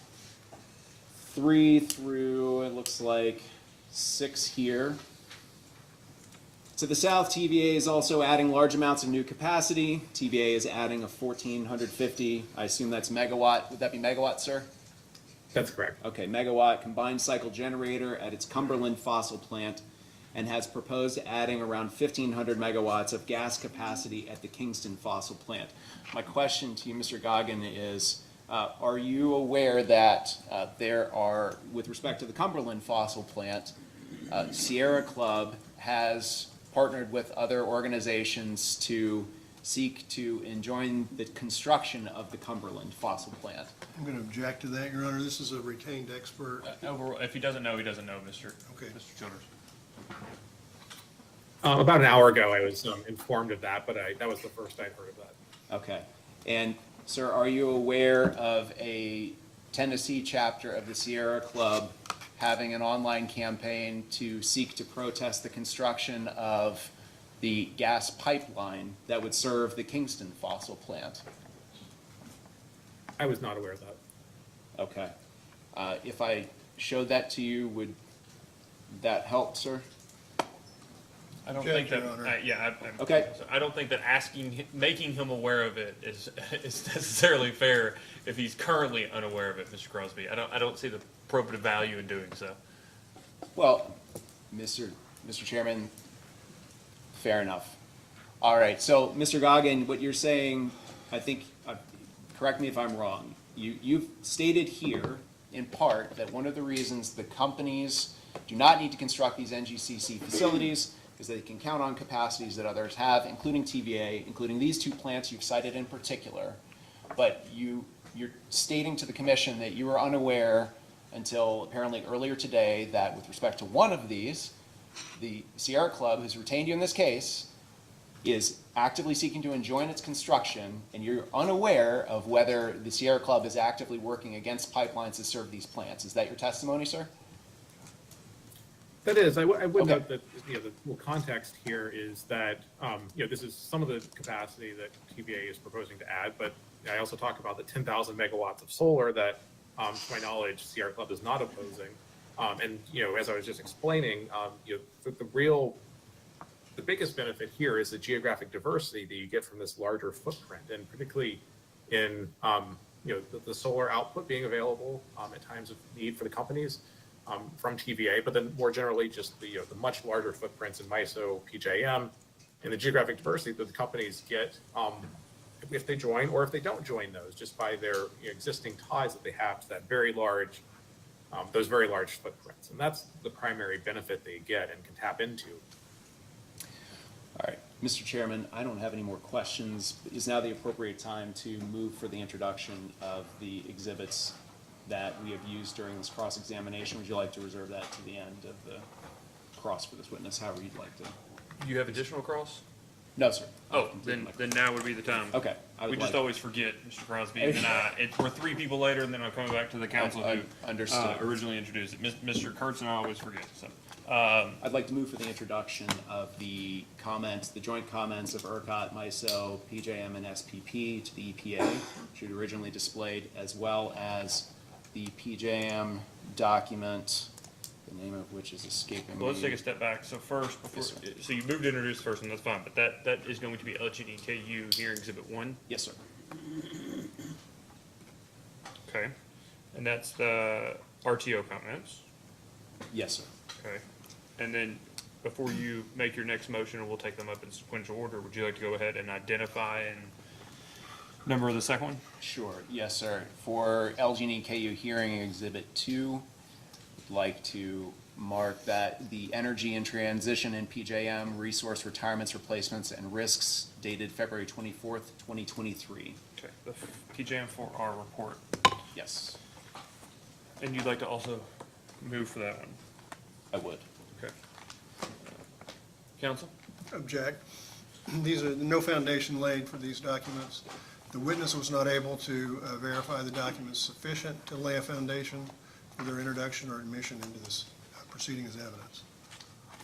[SPEAKER 14] 3 through, it looks like 6 here. To the south, TVA is also adding large amounts of new capacity. TVA is adding a 1,450, I assume that's megawatt. Would that be megawatt, sir?
[SPEAKER 13] That's correct.
[SPEAKER 14] Okay, megawatt combined cycle generator at its Cumberland fossil plant, and has proposed adding around 1,500 megawatts of gas capacity at the Kingston fossil plant. My question to you, Mr. Goggin, is are you aware that there are, with respect to the Cumberland fossil plant, Sierra Club has partnered with other organizations to seek to enjoin the construction of the Cumberland fossil plant?
[SPEAKER 10] I'm going to object to that, Your Honor. This is a retained expert.
[SPEAKER 1] Overall, if he doesn't know, he doesn't know, Mr.
[SPEAKER 10] Okay.
[SPEAKER 1] Mr. Childers.
[SPEAKER 13] About an hour ago, I was informed of that, but that was the first I'd heard of that.
[SPEAKER 14] Okay. And, sir, are you aware of a Tennessee chapter of the Sierra Club having an online campaign to seek to protest the construction of the gas pipeline that would serve the Kingston fossil plant?
[SPEAKER 13] I was not aware of that.
[SPEAKER 14] Okay. If I showed that to you, would that help, sir?
[SPEAKER 1] I don't
[SPEAKER 10] Judge,
[SPEAKER 1] think that.
[SPEAKER 10] Your Honor.
[SPEAKER 14] Okay.
[SPEAKER 1] I don't think that making him aware of it is necessarily fair if he's currently unaware of it, Mr. Crosby. I don't see the probative value in doing so.
[SPEAKER 14] Well, Mr. Chairman, fair enough. All right. So, Mr. Goggin, what you're saying, I think, correct me if I'm wrong. You've stated here, in part, that one of the reasons the companies do not need to construct these NGCC facilities is that they can count on capacities that others have, including TVA, including these 2 plants you've cited in particular. But you're stating to the commission that you were unaware until apparently earlier today that with respect to one of these, the Sierra Club, who's retained you in this case, is actively seeking to enjoin its construction, and you're unaware of whether the Sierra Club is actively working against pipelines to serve these plants. Is that your testimony, sir?
[SPEAKER 13] That is, I would
[SPEAKER 14] Okay.
[SPEAKER 13] note that the whole context here is that this is some of the capacity that TVA is proposing to add, but I also talk about the 10,000 megawatts of solar that, to my knowledge, Sierra Club is not opposing. And as I was just explaining, the biggest benefit here is the geographic diversity that you get from this larger footprint, and particularly in the solar output being available at times of need for the companies. From TVA, but then more generally just the much larger footprints in MISO, PJM, and the geographic diversity that the companies get if they join or if they don't join those, just by their existing ties that they have to that those very large footprints. And that's the primary benefit they get and can tap into.
[SPEAKER 14] All right. Mr. Chairman, I don't have any more questions. Is now the appropriate time to move for the introduction of the exhibits that we have used during this cross-examination. Would you like to reserve that to the end of the cross for this witness, however you'd like to?
[SPEAKER 1] You have additional cross?
[SPEAKER 14] No, sir.
[SPEAKER 1] Oh, then now would be the time.
[SPEAKER 14] Okay. I
[SPEAKER 1] We
[SPEAKER 14] would
[SPEAKER 1] just
[SPEAKER 14] like-
[SPEAKER 1] always forget, Mr. Crosby, and we're 3 people later, and then I'm coming back to the council who
[SPEAKER 14] Understood.
[SPEAKER 1] originally introduced it. Mr. Kurtz and I always forget, so.
[SPEAKER 14] I'd like to move for the introduction of the comments, the joint comments of ERCOT, MISO, PJM, and SPP to the EPA, which you'd originally displayed, as well as the PJM document, the name of which is escaping me.
[SPEAKER 1] Well, let's take a step back. So first, before,
[SPEAKER 14] Yes, sir.
[SPEAKER 1] so you moved to introduce first, and that's fine, but that is going to be LGDKU hearing exhibit 1,
[SPEAKER 14] Yes, sir.
[SPEAKER 1] okay? And that's the RTO comments,
[SPEAKER 14] Yes, sir.
[SPEAKER 1] okay? And then, before you make your next motion, and we'll take them up in sequential order, would you like to go ahead and identify and number the second one?
[SPEAKER 14] Sure, yes, sir. For LG&E-KU hearing exhibit 2, I'd like to mark that the energy and transition in PJM, resource retirements, replacements, and risks dated February 24th, 2023.
[SPEAKER 1] Okay, the PJM 4R report.
[SPEAKER 14] Yes,
[SPEAKER 1] And you'd like to also move for that one?
[SPEAKER 14] I would.
[SPEAKER 1] Okay. Counsel?
[SPEAKER 10] Object. These are no foundation laid for these documents. The witness was not able to verify the documents sufficient to lay a foundation for their introduction or admission into this proceeding as evidence.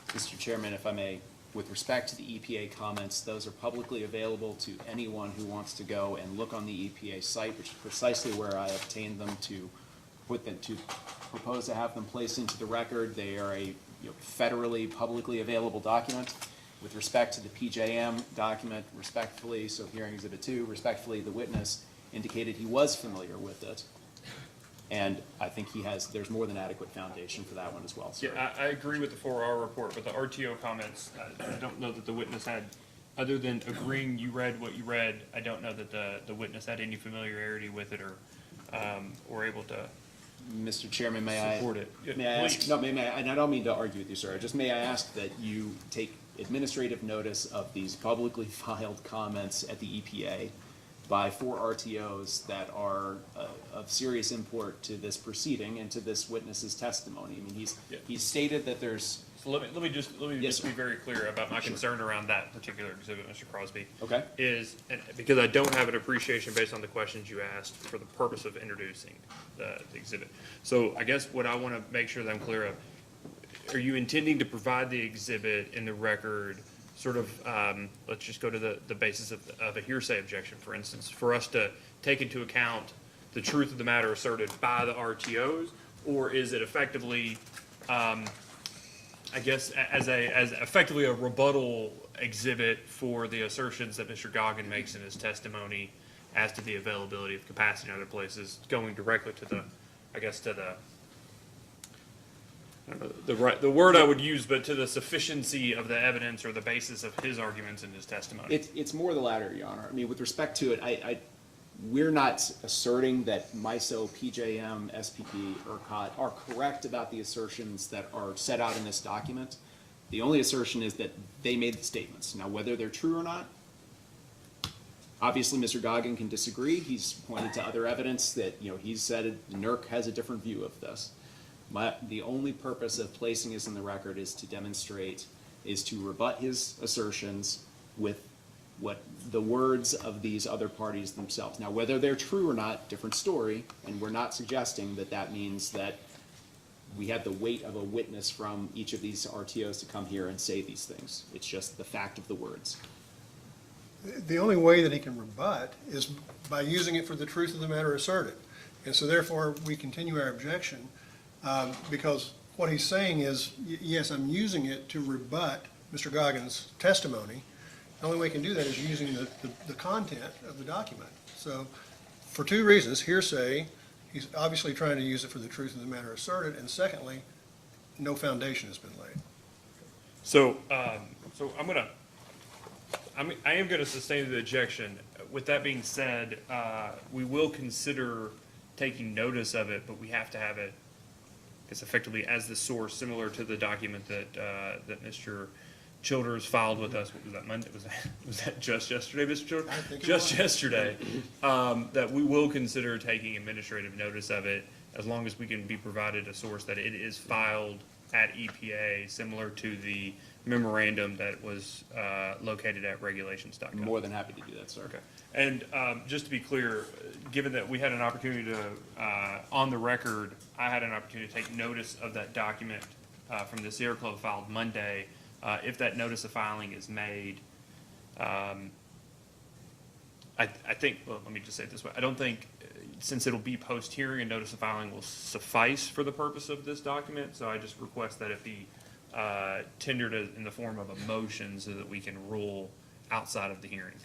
[SPEAKER 14] Mr. Chairman, if I may, with respect to the EPA comments, those are publicly available to anyone who wants to go and look on the EPA site, which is precisely where I obtained them to propose to have them placed into the record. They are a federally, publicly available document. With respect to the PJM document, respectfully, so hearing exhibit 2, respectfully, the witness indicated he was familiar with it. And I think there's more than adequate foundation for that one as well, sir.
[SPEAKER 1] Yeah, I agree with the 4R report, but the RTO comments, I don't know that the witness had, other than agreeing you read what you read, I don't know that the witness had any familiarity with it or able to
[SPEAKER 14] Mr. Chairman, may I?
[SPEAKER 1] support it. Yeah,
[SPEAKER 14] May I ask,
[SPEAKER 1] please.
[SPEAKER 14] no, may I, and I don't mean to argue with you, sir, just may I ask that you take administrative notice of these publicly filed comments at the EPA by 4 RTOs that are of serious import to this proceeding and to this witness's testimony. I mean, he's stated that there's.
[SPEAKER 1] So let me just
[SPEAKER 14] Yes,
[SPEAKER 1] be
[SPEAKER 14] sir.
[SPEAKER 1] very clear about my concern around that particular exhibit, Mr. Crosby.
[SPEAKER 14] Okay.
[SPEAKER 1] And because I don't have an appreciation based on the questions you asked for the purpose of introducing the exhibit. So I guess what I want to make sure that I'm clear of, are you intending to provide the exhibit in the record, sort of, let's just go to the basis of a hearsay objection, for instance, for us to take into account the truth of the matter asserted by the RTOs, or is it effectively, I guess, as effectively a rebuttal exhibit for the assertions that Mr. Goggin makes in his testimony as to the availability of capacity in other places, going directly to the, I guess, to the, I don't know, the word I would use, but to the sufficiency of the evidence or the basis of his arguments in his testimony.
[SPEAKER 14] It's more the latter, Your Honor. I mean, with respect to it, we're not asserting that MISO, PJM, SPP, ERCOT are correct about the assertions that are set out in this document. The only assertion is that they made the statements. Now, whether they're true or not, obviously, Mr. Goggin can disagree. He's pointed to other evidence that, he's said NERC has a different view of this. The only purpose of placing this in the record is to rebut his assertions with what the words of these other parties themselves. Now, whether they're true or not, different story, and we're not suggesting that that means that we have the weight of a witness from each of these RTOs to come here and say these things. It's just the fact of the words.
[SPEAKER 10] The only way that he can rebut is by using it for the truth of the matter asserted. And so therefore, we continue our objection, because what he's saying is, yes, I'm using it to rebut Mr. Goggin's testimony. The only way he can do that is using the content of the document. So for 2 reasons, hearsay, he's obviously trying to use it for the truth of the matter asserted, and secondly, no foundation has been laid.
[SPEAKER 1] So, I am gonna sustain the objection. With that being said, we will consider taking notice of it, but we have to have it, it's effectively as the source, similar to the document that Mr. Childers filed with us. What was that, Monday? Was that just yesterday, Mr. Childers?
[SPEAKER 10] I think it
[SPEAKER 1] Just
[SPEAKER 10] was.
[SPEAKER 1] yesterday, that we will consider taking administrative notice of it as long as we can be provided a source that it is filed at EPA, similar to the memorandum that was located at regulations.gov.
[SPEAKER 14] More than happy to do that, sir.
[SPEAKER 1] Okay. And just to be clear, given that we had an opportunity to, on the record, I had an opportunity to take notice of that document from the Sierra Club filed Monday. If that notice of filing is made, I think, well, let me just say it this way. I don't think, since it'll be post-hearing, a notice of filing will suffice for the purpose of this document. So I just request that it be tendered in the form of a motion so that we can rule outside of the hearing.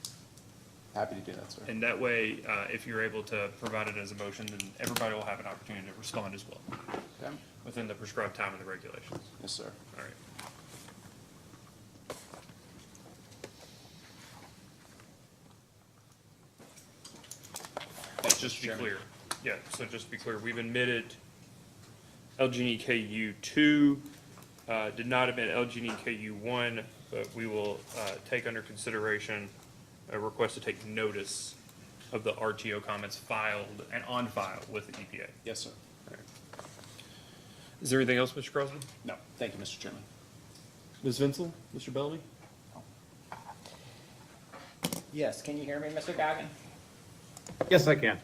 [SPEAKER 14] Happy to do that, sir.
[SPEAKER 1] And that way, if you're able to provide it as a motion, then everybody will have an opportunity to respond as well
[SPEAKER 14] Okay.
[SPEAKER 1] within the prescribed time of the regulations.
[SPEAKER 14] Yes, sir.
[SPEAKER 1] All right. Just to be clear, yeah, so just to be clear, we've admitted LG&E KU 2, did not admit LG&E KU 1, but we will take under consideration a request to take notice of the RTO comments filed and on file with the EPA.
[SPEAKER 14] Yes, sir.
[SPEAKER 1] All right. Is there anything else, Mr. Crosby?
[SPEAKER 14] No, thank you, Mr. Chairman.
[SPEAKER 1] Ms. Vincel, Mr. Bellamy?
[SPEAKER 5] Yes, can you hear me, Mr. Goggin?
[SPEAKER 13] Yes, I can.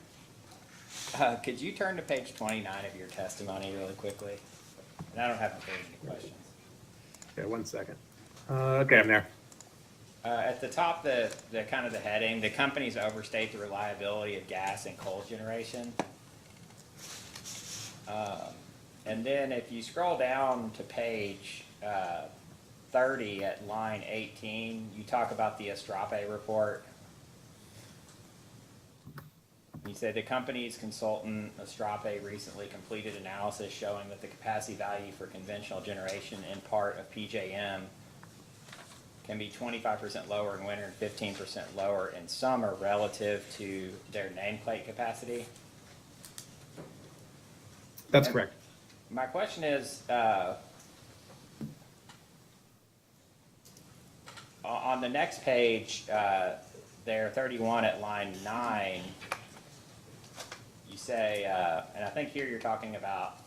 [SPEAKER 5] Could you turn to page 29 of your testimony really quickly? And I don't have any questions.
[SPEAKER 13] Okay, 1 second. Okay, I'm there.
[SPEAKER 5] At the top, the kind of the heading, the companies overstate the reliability of gas and coal generation. And then if you scroll down to page 30 at line 18, you talk about the Estrape report. You said the company's consultant, Estrape, recently completed analysis showing that the capacity value for conventional generation in part of PJM can be 25% lower in winter and 15% lower in summer relative to their nameplate capacity.
[SPEAKER 13] That's correct.
[SPEAKER 5] My question is, on the next page, there, 31 at line 9, you say, and I think here you're talking about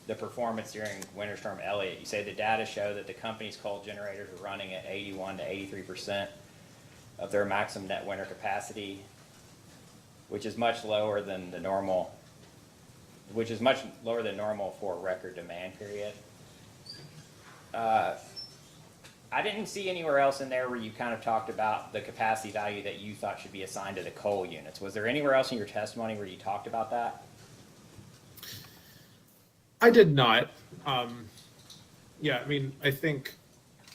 [SPEAKER 5] the performance during Winter Storm Elliott. You say the data show that the company's coal generators are running at 81 to 83% of their maximum net winter capacity, which is much lower than the normal, which is much lower than normal for a record demand period. I didn't see anywhere else in there where you kind of talked about the capacity value that you thought should be assigned to the coal units. Was there anywhere else in your testimony where you talked about that?
[SPEAKER 13] I did not. Yeah, I mean, I think,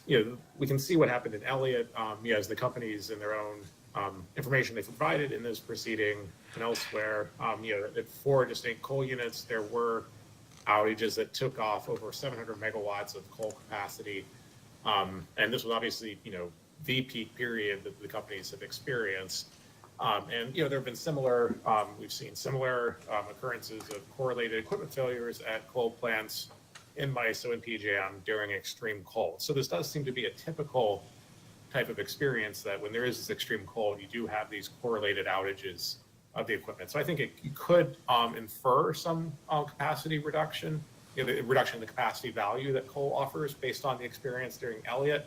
[SPEAKER 13] we can see what happened in Elliott, as the companies in their own information they provided in this proceeding and elsewhere, at 4 distinct coal units, there were outages that took off over 700 megawatts of coal capacity. And this was obviously, the peak period that the companies have experienced. And, there have been similar, we've seen similar occurrences of correlated equipment failures at coal plants in MISO and PJM during extreme cold. So this does seem to be a typical type of experience that when there is this extreme cold, you do have these correlated outages of the equipment. So I think you could infer some capacity reduction, the reduction in the capacity value that coal offers based on the experience during Elliott.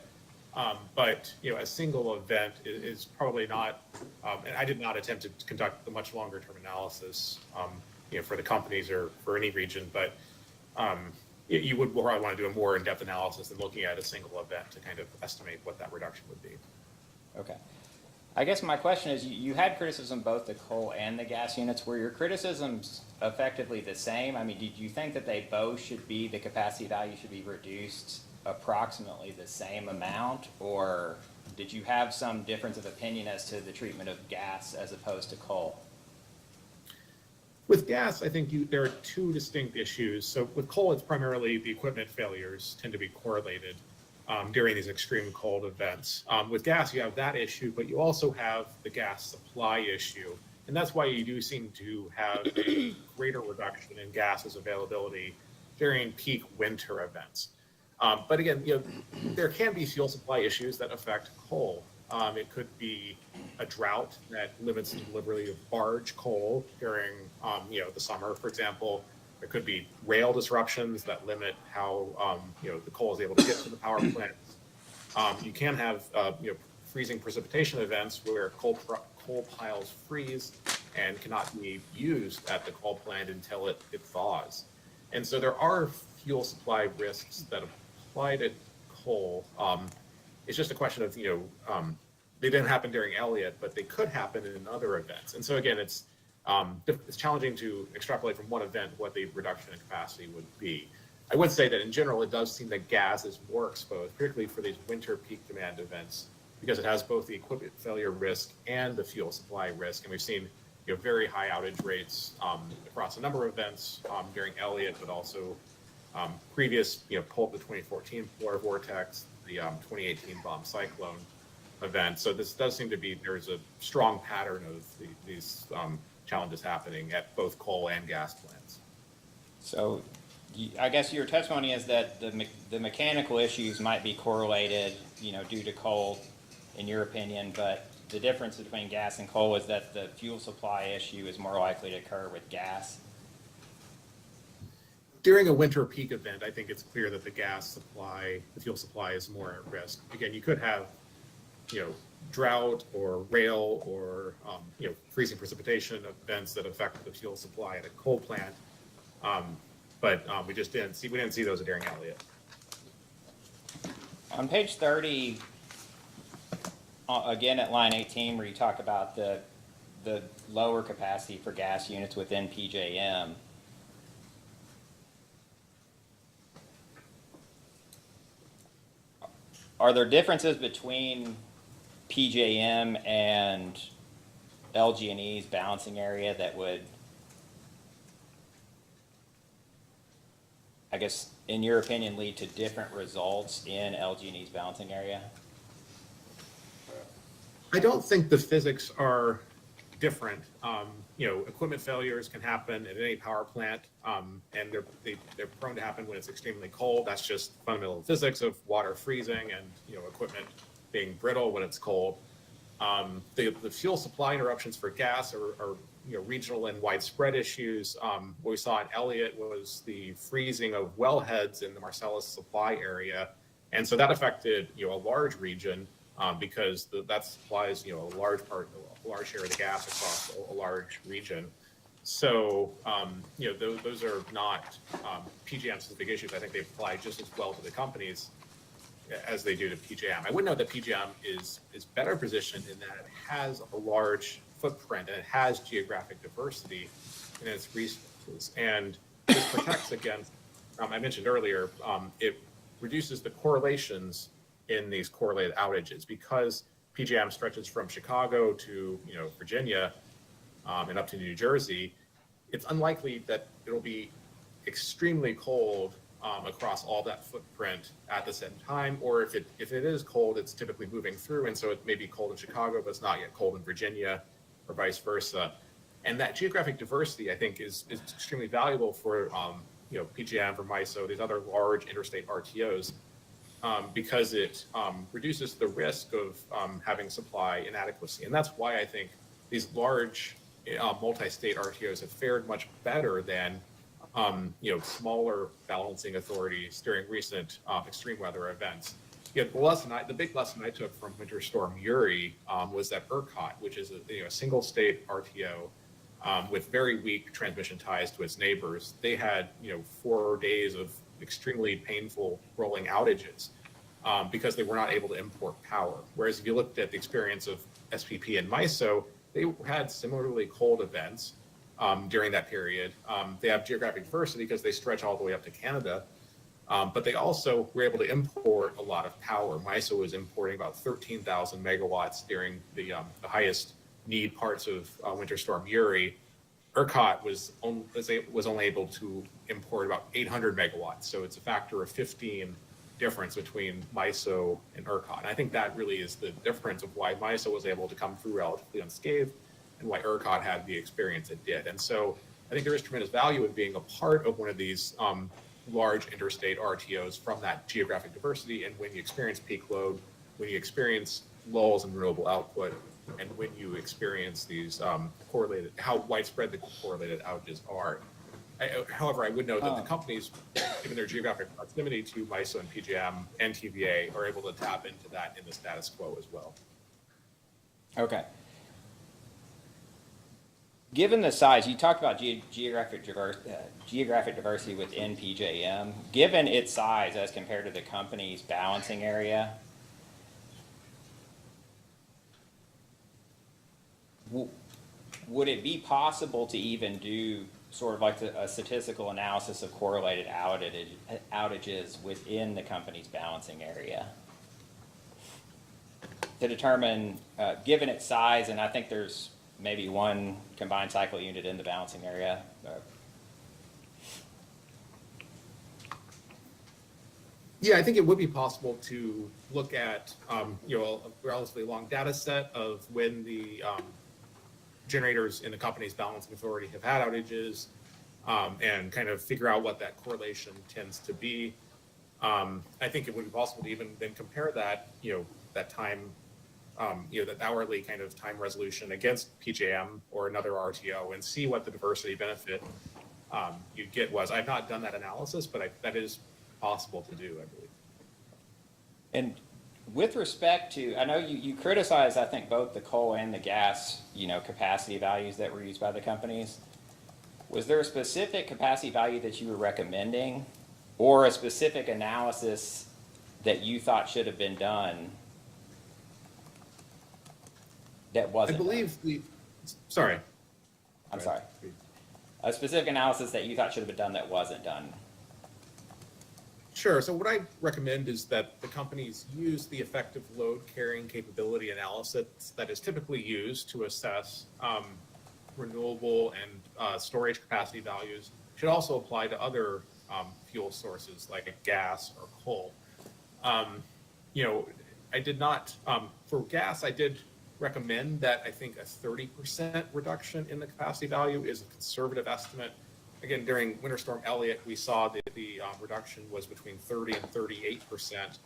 [SPEAKER 13] But a single event is probably not, and I did not attempt to conduct the much longer term analysis, for the companies or for any region, but you would probably want to do a more in-depth analysis than looking at a single event to kind of estimate what that reduction would be.
[SPEAKER 5] Okay. I guess my question is, you had criticism both the coal and the gas units. Were your criticisms effectively the same? I mean, did you think that they both should be, the capacity value should be reduced approximately the same amount, or did you have some difference of opinion as to the treatment of gas as opposed to coal?
[SPEAKER 13] With gas, I think there are 2 distinct issues. So with coal, it's primarily the equipment failures tend to be correlated during these extreme cold events. With gas, you have that issue, but you also have the gas supply issue. And that's why you do seem to have a greater reduction in gas's availability during peak winter events. But again, there can be fuel supply issues that affect coal. It could be a drought that limits the delivery of barge coal during, the summer, for example. There could be rail disruptions that limit how, the coal is able to get to the power plant. You can have, freezing precipitation events where coal piles freeze and cannot be used at the coal plant until it thaws. And so there are fuel supply risks that apply to coal. It's just a question of, they didn't happen during Elliott, but they could happen in other events. And so again, it's challenging to extrapolate from one event what the reduction in capacity would be. I would say that in general, it does seem that gas is more exposed, particularly for these winter peak demand events, because it has both the equipment failure risk and the fuel supply risk. And we've seen very high outage rates across a number of events during Elliott, but also previous, the 2014 polar vortex, the 2018 bomb cyclone event. So this does seem to be, there's a strong pattern of these challenges happening at both coal and gas plants.
[SPEAKER 5] So I guess your testimony is that the mechanical issues might be correlated, due to coal, in your opinion, but the difference between gas and coal is that the fuel supply issue is more likely to occur with gas.
[SPEAKER 13] During a winter peak event, I think it's clear that the fuel supply is more at risk. Again, you could have, drought or rail or, freezing precipitation events that affect the fuel supply at a coal plant. But we didn't see those during Elliott.
[SPEAKER 5] On page 30, again at line 18, where you talk about the lower capacity for gas units within PJM, are there differences between PJM and LG&E's balancing area that would, I guess, in your opinion, lead to different results in LG&E's balancing area?
[SPEAKER 13] I don't think the physics are different. Equipment failures can happen at any power plant, and they're prone to happen when it's extremely cold. That's just fundamental physics of water freezing and equipment being brittle when it's cold. The fuel supply interruptions for gas are regional and widespread issues. What we saw in Elliott was the freezing of wellheads in the Marcellus supply area, and so that affected a large region because that supplies a large share of the gas across a large region. So those are not PJM specific issues. I think they apply just as well to the companies as they do to PJM. I would note that PJM is better positioned in that it has a large footprint and it has geographic diversity in its resources. And this protects against, I mentioned earlier, it reduces the correlations in these correlated outages because PJM stretches from Chicago to Virginia and up to New Jersey. It's unlikely that it'll be extremely cold across all that footprint at the same time, or if it is cold, it's typically moving through, and so it may be cold in Chicago, but it's not yet cold in Virginia, or vice versa. And that geographic diversity, I think, is extremely valuable for PJM, for MISO, these other large interstate RTOs, because it reduces the risk of having supply inadequacy. And that's why I think these large multi-state RTOs have fared much better than smaller balancing authorities during recent extreme weather events. The big lesson I took from Winter Storm Uri was that ERCOT, which is a single state RTO with very weak transmission ties to its neighbors, they had 4 days of extremely painful rolling outages because they were not able to import power. Whereas if you looked at the experience of SPP and MISO, they had similarly cold events during that period. They have geographic diversity because they stretch all the way up to Canada, but they also were able to import a lot of power. MISO was importing about 13,000 megawatts during the highest need parts of Winter Storm Uri. ERCOT was only able to import about 800 megawatts, so it's a factor of 15 difference between MISO and ERCOT. And I think that really is the difference of why MISO was able to come through relatively unscathed and why ERCOT had the experience it did. And so I think there is tremendous value in being a part of one of these large interstate RTOs from that geographic diversity. And when you experience peak load, when you experience lulls in renewable output, and when you experience these how widespread the correlated outages are. However, I would note that the companies, given their geographic proximity to MISO and PJM and TVA, are able to tap into that in the status quo as well.
[SPEAKER 5] Okay. Given the size, you talked about geographic diversity within PJM. Given its size as compared to the company's balancing area, would it be possible to even do sort of like a statistical analysis of correlated outages within the company's balancing area? To determine, given its size, and I think there's maybe one combined cycle unit in the balancing area.
[SPEAKER 13] Yeah, I think it would be possible to look at a relatively long data set of when the generators in the company's balancing authority have had outages, and kind of figure out what that correlation tends to be. I think it would be possible to even then compare that, that time, that hourly kind of time resolution against PJM or another RTO and see what the diversity benefit you'd get was. I've not done that analysis, but that is possible to do, I believe.
[SPEAKER 5] And with respect to, I know you criticize, I think, both the coal and the gas, capacity values that were used by the companies. Was there a specific capacity value that you were recommending, or a specific analysis that you thought should have been done that wasn't done?
[SPEAKER 13] I believe sorry.
[SPEAKER 5] I'm sorry. A specific analysis that you thought should have been done that wasn't done.
[SPEAKER 13] Sure. So what I recommend is that the companies use the effective load carrying capability analysis that is typically used to assess renewable and storage capacity values. Should also apply to other fuel sources like gas or coal. I did not, for gas, I did recommend that I think a 30% reduction in the capacity value is a conservative estimate. Again, during Winter Storm Elliott, we saw that the reduction was between 30 and 38%.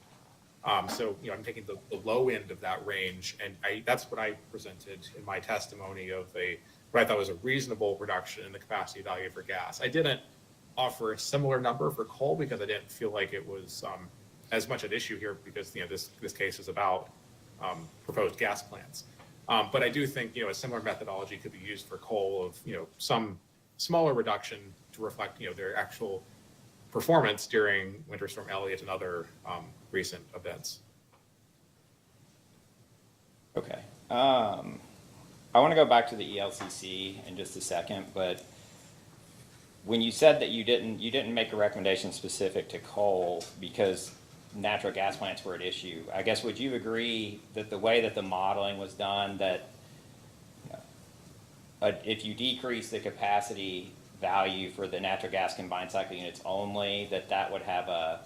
[SPEAKER 13] So, I'm taking the low end of that range, and that's what I presented in my testimony of what I thought was a reasonable reduction in the capacity value for gas. I didn't offer a similar number for coal because I didn't feel like it was as much an issue here because this case is about proposed gas plants. But I do think a similar methodology could be used for coal of some smaller reduction to reflect their actual performance during Winter Storm Elliott and other recent events.
[SPEAKER 5] Okay. I want to go back to the ELCC in just a second, but when you said that you didn't make a recommendation specific to coal because natural gas plants were at issue, I guess would you agree that the way that the modeling was done, that if you decrease the capacity value for the natural gas combined cycle units only, that would have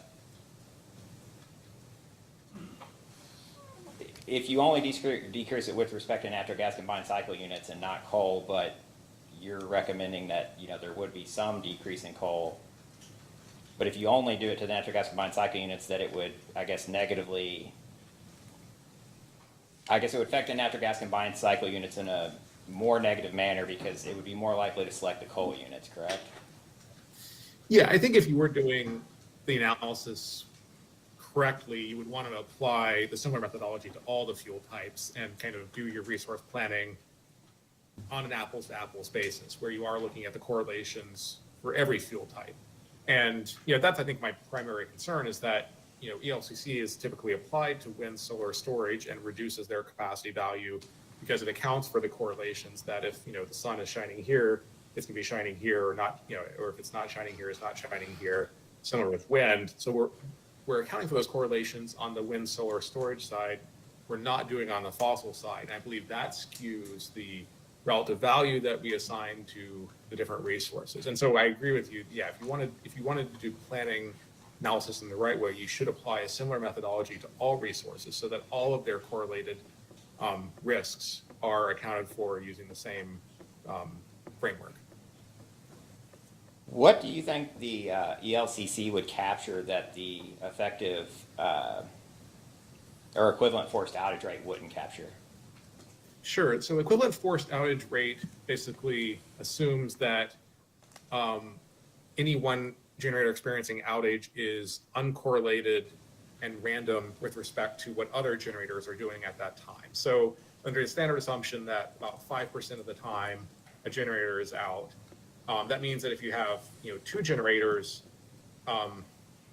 [SPEAKER 5] if you only decrease it with respect to natural gas combined cycle units and not coal, but you're recommending that there would be some decrease in coal, but if you only do it to the natural gas combined cycle units, that it would, it would affect the natural gas combined cycle units in a more negative manner because it would be more likely to select the coal units, correct?
[SPEAKER 13] Yeah, I think if you were doing the analysis correctly, you would want to apply the similar methodology to all the fuel types and kind of do your resource planning on an apples to apples basis, where you are looking at the correlations for every fuel type. And that's, I think, my primary concern is that ELCC is typically applied to wind, solar storage and reduces their capacity value because it accounts for the correlations that if the sun is shining here, it's going to be shining here, or not, or if it's not shining here, it's not shining here. Similar with wind. So we're accounting for those correlations on the wind, solar storage side. We're not doing on the fossil side. And I believe that skews the relative value that we assign to the different resources. And so I agree with you. Yeah, if you wanted to do planning analysis in the right way, you should apply a similar methodology to all resources so that all of their correlated risks are accounted for using the same framework.
[SPEAKER 5] What do you think the ELCC would capture that the effective or equivalent forced outage rate wouldn't capture?
[SPEAKER 13] Sure. So equivalent forced outage rate basically assumes that any one generator experiencing outage is uncorrelated and random with respect to what other generators are doing at that time. So under the standard assumption that about 5% of the time a generator is out, that means that if you have, two generators,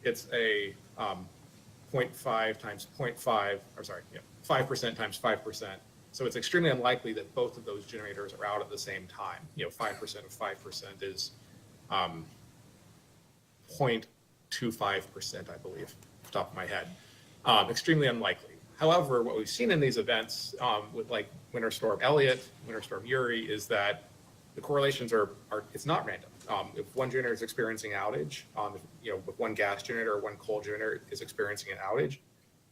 [SPEAKER 13] it's a 0.5 times 0.5, or sorry, 5% times 5%. So it's extremely unlikely that both of those generators are out at the same time. 5% of 5% is 0.25%, I believe, off the top of my head. Extremely unlikely. However, what we've seen in these events with like Winter Storm Elliott, Winter Storm Uri, is that the correlations are it's not random. If one generator is experiencing outage, with one gas generator or one coal generator is experiencing an outage,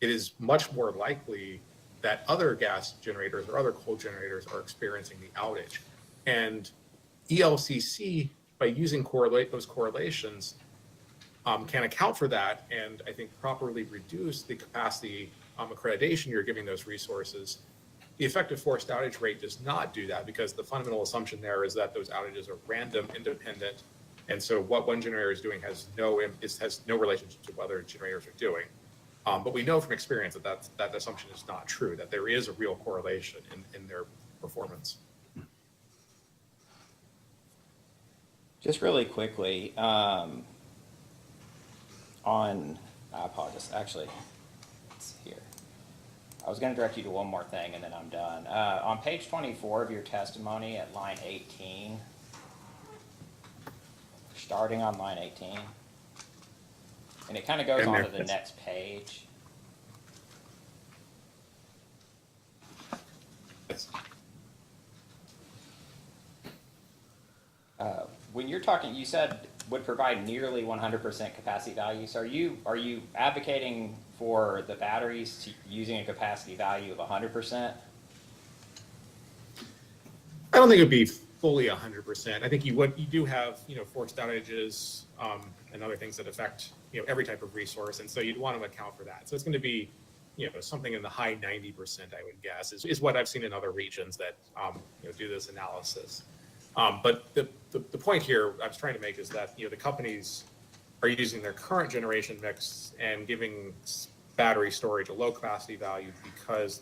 [SPEAKER 13] it is much more likely that other gas generators or other coal generators are experiencing the outage. And ELCC, by using those correlations, can account for that and I think properly reduce the capacity accreditation you're giving those resources. The effective forced outage rate does not do that because the fundamental assumption there is that those outages are random, independent, and so what one generator is doing has no relationship to what other generators are doing. But we know from experience that that assumption is not true, that there is a real correlation in their performance.
[SPEAKER 5] Just really quickly, I apologize, actually, it's here. I was going to direct you to one more thing and then I'm done. On page 24 of your testimony at line 18, starting on line 18, and it kind of goes on to the next page. When you're talking, you said would provide nearly 100% capacity value. So are you advocating for the batteries using a capacity value of 100%?
[SPEAKER 13] I don't think it would be fully 100%. I think you do have, forced outages and other things that affect, every type of resource. And so you'd want to account for that. So it's going to be, something in the high 90%, I would guess, is what I've seen in other regions that, do this analysis. But the point here I was trying to make is that, the companies are using their current generation mix and giving battery storage a low capacity value because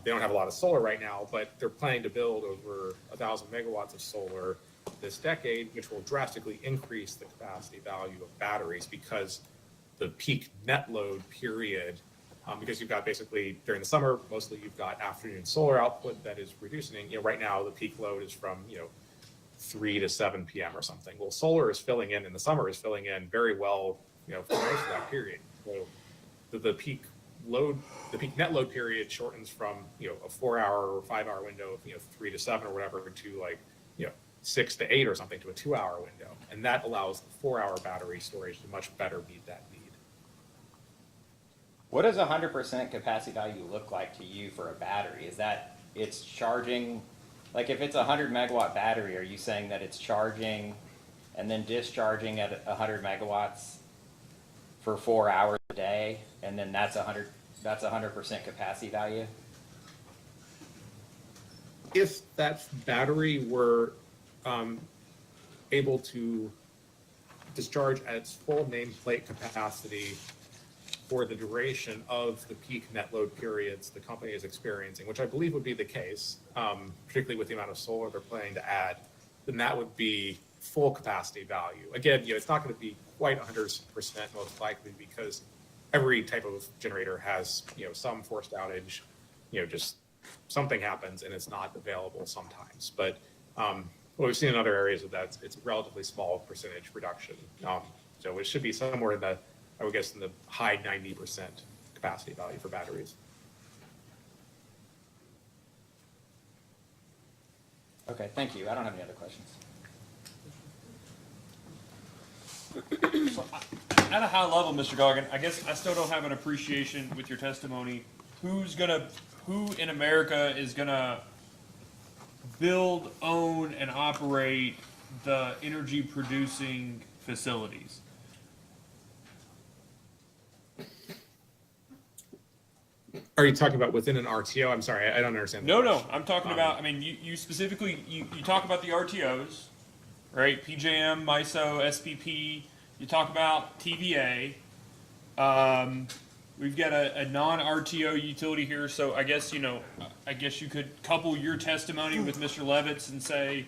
[SPEAKER 13] they don't have a lot of solar right now, but they're planning to build over 1,000 megawatts of solar this decade, which will drastically increase the capacity value of batteries because the peak net load period, because you've got basically during the summer, mostly you've got afternoon solar output that is reducing. Right now the peak load is from, 3 to 7 p.m. or something. Well, solar is filling in the summer is filling in very well, for most of that period. So the peak net load period shortens from, a 4-hour or 5-hour window of, 3 to 7 or whatever to like, 6 to 8 or something to a 2-hour window. And that allows the 4-hour battery storage to much better meet that need.
[SPEAKER 5] What does 100% capacity value look like to you for a battery? Is that it's charging, like if it's a 100 megawatt battery, are you saying that it's charging and then discharging at 100 megawatts for 4 hours a day, and then that's 100% capacity value?
[SPEAKER 13] If that battery were able to discharge at its full nameplate capacity for the duration of the peak net load periods the company is experiencing, which I believe would be the case, particularly with the amount of solar they're planning to add, then that would be full capacity value. Again, it's not going to be quite 100% most likely because every type of generator has, some forced outage, just something happens and it's not available sometimes. But what we've seen in other areas of that, it's a relatively small percentage reduction. So it should be somewhere in the, I would guess, in the high 90% capacity value for batteries.
[SPEAKER 5] Okay, thank you. I don't have any other questions.
[SPEAKER 1] So at a high level, Mr. Goggin, I guess I still don't have an appreciation with your testimony. Who in America is gonna build, own, and operate the energy producing facilities?
[SPEAKER 13] Are you talking about within an RTO? I'm sorry, I don't understand.
[SPEAKER 1] No, I'm talking about, I mean, you specifically, you talk about the RTOs, right? PJM, MISO, SPP, you talk about TVA. We've got a non-RTO utility here, so I guess, I guess you could couple your testimony with Mr. Levitt's and say,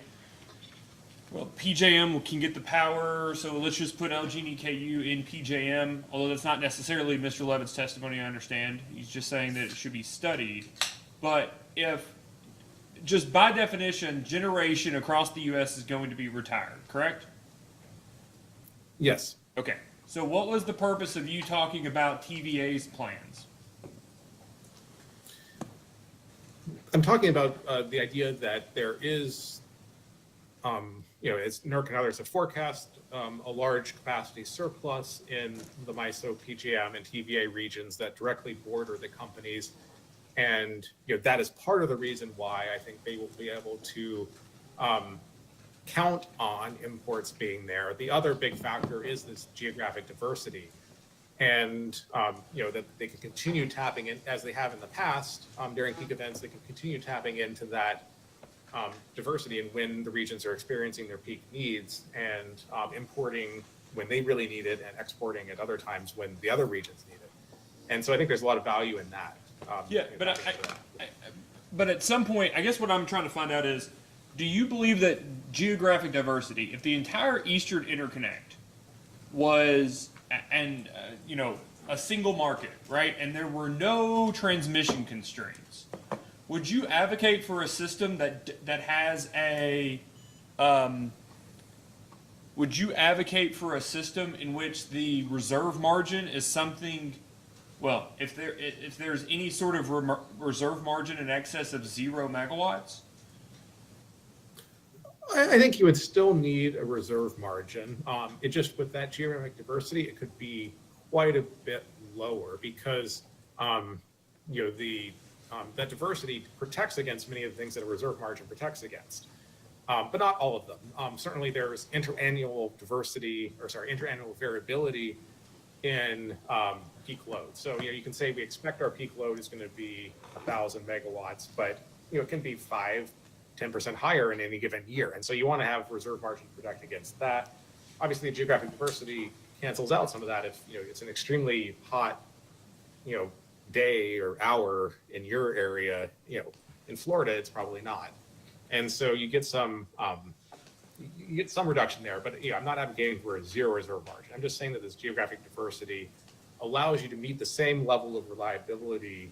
[SPEAKER 1] well, PJM can get the power, so let's just put LG and EKU in PJM, although that's not necessarily Mr. Levitt's testimony, I understand. He's just saying that it should be studied. But if, just by definition, generation across the U.S. is going to be retired, correct?
[SPEAKER 13] Yes.
[SPEAKER 1] Okay, so what was the purpose of you talking about TVA's plans?
[SPEAKER 13] I'm talking about the idea that there is, as NERC and others have forecast, a large capacity surplus in the MISO, PJM, and TVA regions that directly border the companies. And that is part of the reason why I think they will be able to count on imports being there. The other big factor is this geographic diversity. And, that they can continue tapping in, as they have in the past, during peak events, they can continue tapping into that diversity and when the regions are experiencing their peak needs and importing when they really need it and exporting at other times when the other regions need it. And so I think there's a lot of value in that.
[SPEAKER 1] But at some point, I guess what I'm trying to find out is, do you believe that geographic diversity, if the entire Eastern Interconnect was, a single market, right, and there were no transmission constraints, would you advocate for a system that has a, would you advocate for a system in which the reserve margin is something, well, if there's any sort of reserve margin in excess of 0 megawatts?
[SPEAKER 13] I think you would still need a reserve margin. It just, with that geographic diversity, it could be quite a bit lower because, that diversity protects against many of the things that a reserve margin protects against, but not all of them. Certainly there's interannual variability in peak load. So, you can say we expect our peak load is going to be 1,000 megawatts, but, it can be 10% higher in any given year. And so you want to have reserve margin to protect against that. Obviously, geographic diversity cancels out some of that if, it's an extremely hot, day or hour in your area. In Florida, it's probably not. And so you get some reduction there, but I'm not advocating for a 0 reserve margin. I'm just saying that this geographic diversity allows you to meet the same level of reliability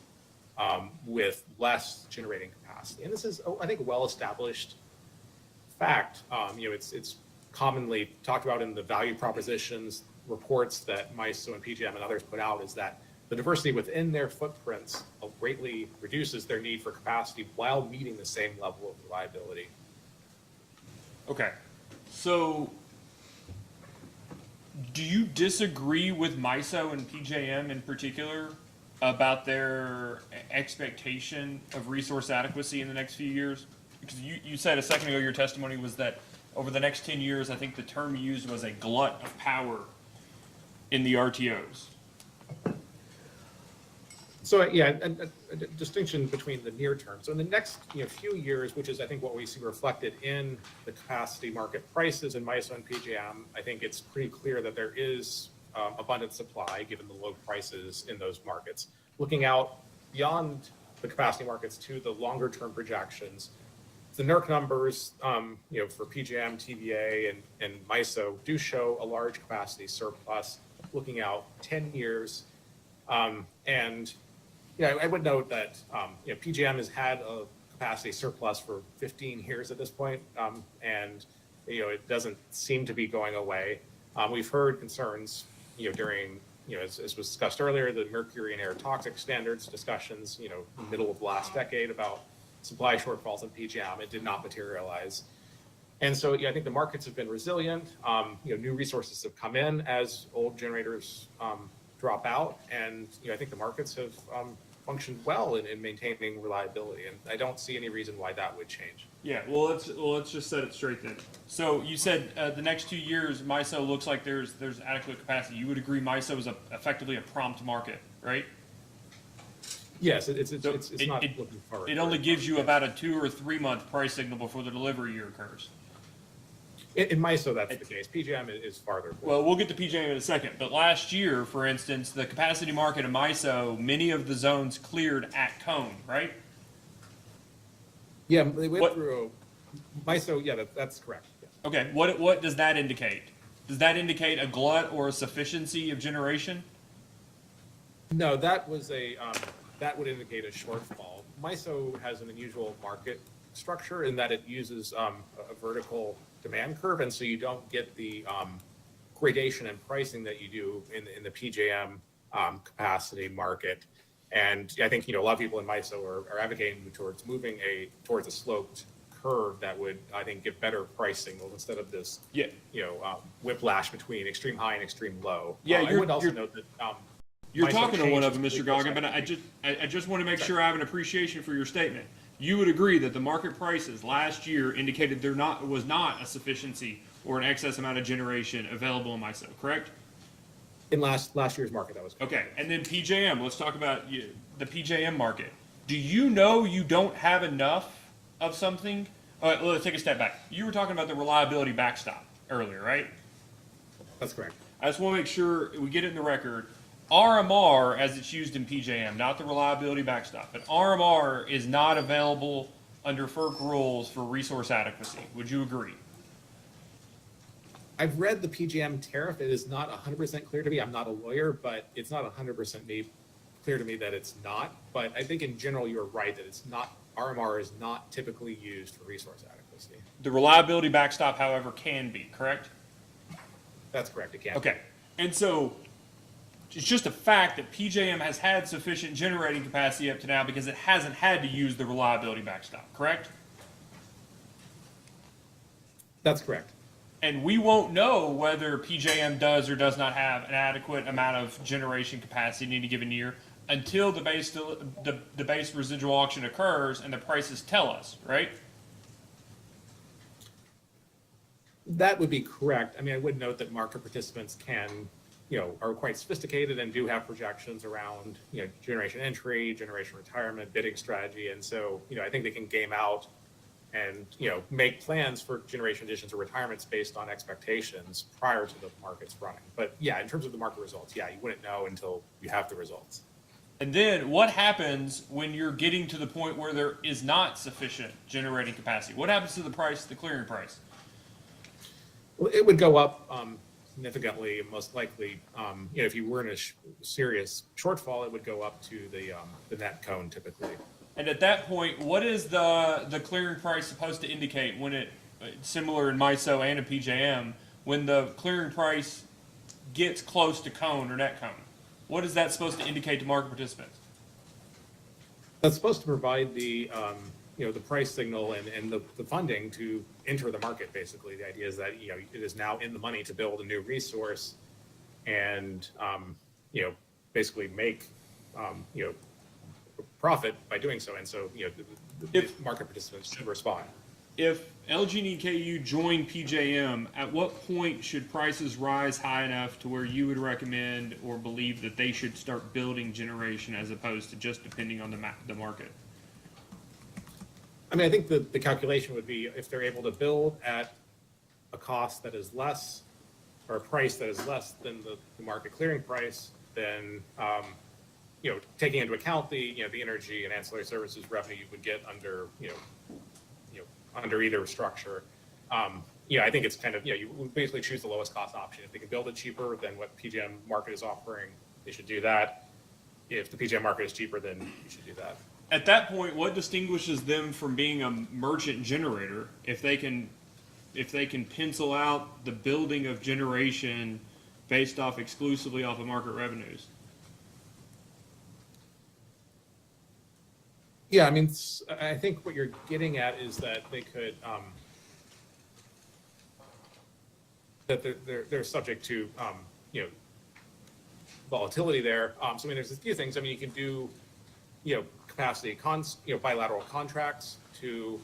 [SPEAKER 13] with less generating capacity. And this is, I think, a well-established fact. It's commonly talked about in the value propositions reports that MISO and PJM and others put out, is that the diversity within their footprints greatly reduces their need for capacity while meeting the same level of reliability.
[SPEAKER 1] Okay, so do you disagree with MISO and PJM in particular about their expectation of resource adequacy in the next few years? Because you said a second ago, your testimony was that over the next 10 years, I think the term used was a glut of power in the RTOs.
[SPEAKER 13] So a distinction between the near term. So in the next few years, which is I think what we see reflected in the capacity market prices in MISO and PJM, I think it's pretty clear that there is abundant supply given the low prices in those markets. Looking out beyond the capacity markets to the longer term projections, the NERC numbers for PJM, TVA, and MISO do show a large capacity surplus looking out 10 years. I would note that PJM has had a capacity surplus for 15 years at this point, and it doesn't seem to be going away. We've heard concerns during as was discussed earlier, the mercury and air toxic standards discussions middle of last decade about supply shortfalls in PJM. It did not materialize. And so I think the markets have been resilient. New resources have come in as old generators drop out, and I think the markets have functioned well in maintaining reliability, and I don't see any reason why that would change.
[SPEAKER 1] Yeah, well, let's just set it straight then. So you said the next 2 years, MISO looks like there's adequate capacity. You would agree MISO is effectively a prompt market, right?
[SPEAKER 13] Yes, it's not looking forward.
[SPEAKER 1] It only gives you about a 2 or 3 month price signal before the delivery year occurs.
[SPEAKER 13] In MISO, that's the case. PJM is farther.
[SPEAKER 1] Well, we'll get to PJM in a second, but last year, for instance, the capacity market in MISO, many of the zones cleared at cone, right?
[SPEAKER 13] Yeah, they went
[SPEAKER 1] What-
[SPEAKER 13] through MISO, yeah, that's correct. Yes.
[SPEAKER 1] Okay, what does that indicate? Does that indicate a glut or a sufficiency of generation?
[SPEAKER 13] No, that was that would indicate a shortfall. MISO has an unusual market structure in that it uses a vertical demand curve, and so you don't get the gradation in pricing that you do in the PJM capacity market. And I think, a lot of people in MISO are advocating towards moving towards a sloped curve that would, I think, give better price signals instead of this,
[SPEAKER 1] Yeah.
[SPEAKER 13] whiplash between extreme high and extreme low.
[SPEAKER 1] Yeah,
[SPEAKER 13] I would also note that
[SPEAKER 1] You're
[SPEAKER 13] MISO
[SPEAKER 1] talking to one of them,
[SPEAKER 13] changes
[SPEAKER 1] Mr. Goggin, but
[SPEAKER 13] completely.
[SPEAKER 1] I just want to make sure I have an appreciation for your statement. You would agree that the market prices last year indicated there was not a sufficiency or an excess amount of generation available in MISO, correct?
[SPEAKER 13] In last year's market, that was correct.
[SPEAKER 1] Okay, and then PJM, let's talk about the PJM market. Do you know you don't have enough of something? All right, let's take a step back. You were talking about the reliability backstop earlier, right?
[SPEAKER 13] That's correct.
[SPEAKER 1] I just want to make sure we get it in the record. RMR, as it's used in PJM, not the reliability backstop, but RMR is not available under FERC rules for resource adequacy. Would you agree?
[SPEAKER 13] I've read the PJM tariff. It is not 100% clear to me. I'm not a lawyer, but it's not 100% clear to me that it's not. But I think in general, you're right that it's not, RMR is not typically used for resource adequacy.
[SPEAKER 1] The reliability backstop, however, can be, correct?
[SPEAKER 13] That's correct, it can.
[SPEAKER 1] Okay, and so it's just a fact that PJM has had sufficient generating capacity up to now because it hasn't had to use the reliability backstop, correct?
[SPEAKER 13] That's correct.
[SPEAKER 1] And we won't know whether PJM does or does not have an adequate amount of generation capacity in any given year until the base residual auction occurs and the prices tell us, right?
[SPEAKER 13] That would be correct. I mean, I would note that market participants are quite sophisticated and do have projections around, generation entry, generation retirement, bidding strategy. And so, I think they can game out and, make plans for generation additions or retirements based on expectations prior to the markets running. But yeah, in terms of the market results, yeah, you wouldn't know until you have the results.
[SPEAKER 1] And then what happens when you're getting to the point where there is not sufficient generating capacity? What happens to the price, the clearing price?
[SPEAKER 13] Well, it would go up significantly, most likely. If you were in a serious shortfall, it would go up to the net cone typically.
[SPEAKER 1] And at that point, what is the clearing price supposed to indicate when it, similar in MISO and in PJM, when the clearing price gets close to cone or net cone? What is that supposed to indicate to market participants?
[SPEAKER 13] That's supposed to provide the price signal and the funding to enter the market, basically. The idea is that, it is now in the money to build a new resource and, basically make, profit by doing so. And so, the market participants should respond.
[SPEAKER 1] If LG&E KU join PJM, at what point should prices rise high enough to where you would recommend or believe that they should start building generation as opposed to just depending on the market?
[SPEAKER 13] I mean, I think the calculation would be if they're able to build at a cost that is less, or a price that is less than the market clearing price, then, taking into account the energy and ancillary services revenue you would get under, under either structure. I think it's kind of, you would basically choose the lowest cost option. If they can build it cheaper than what PJM market is offering, they should do that. If the PJM market is cheaper, then you should do that.
[SPEAKER 1] At that point, what distinguishes them from being a merchant generator if they can pencil out the building of generation based off exclusively off of market revenues?
[SPEAKER 13] Yeah, I mean, I think what you're getting at is that they could, that they're subject to, volatility there. So I mean, there's a few things. I mean, you can do, capacity bilateral contracts to,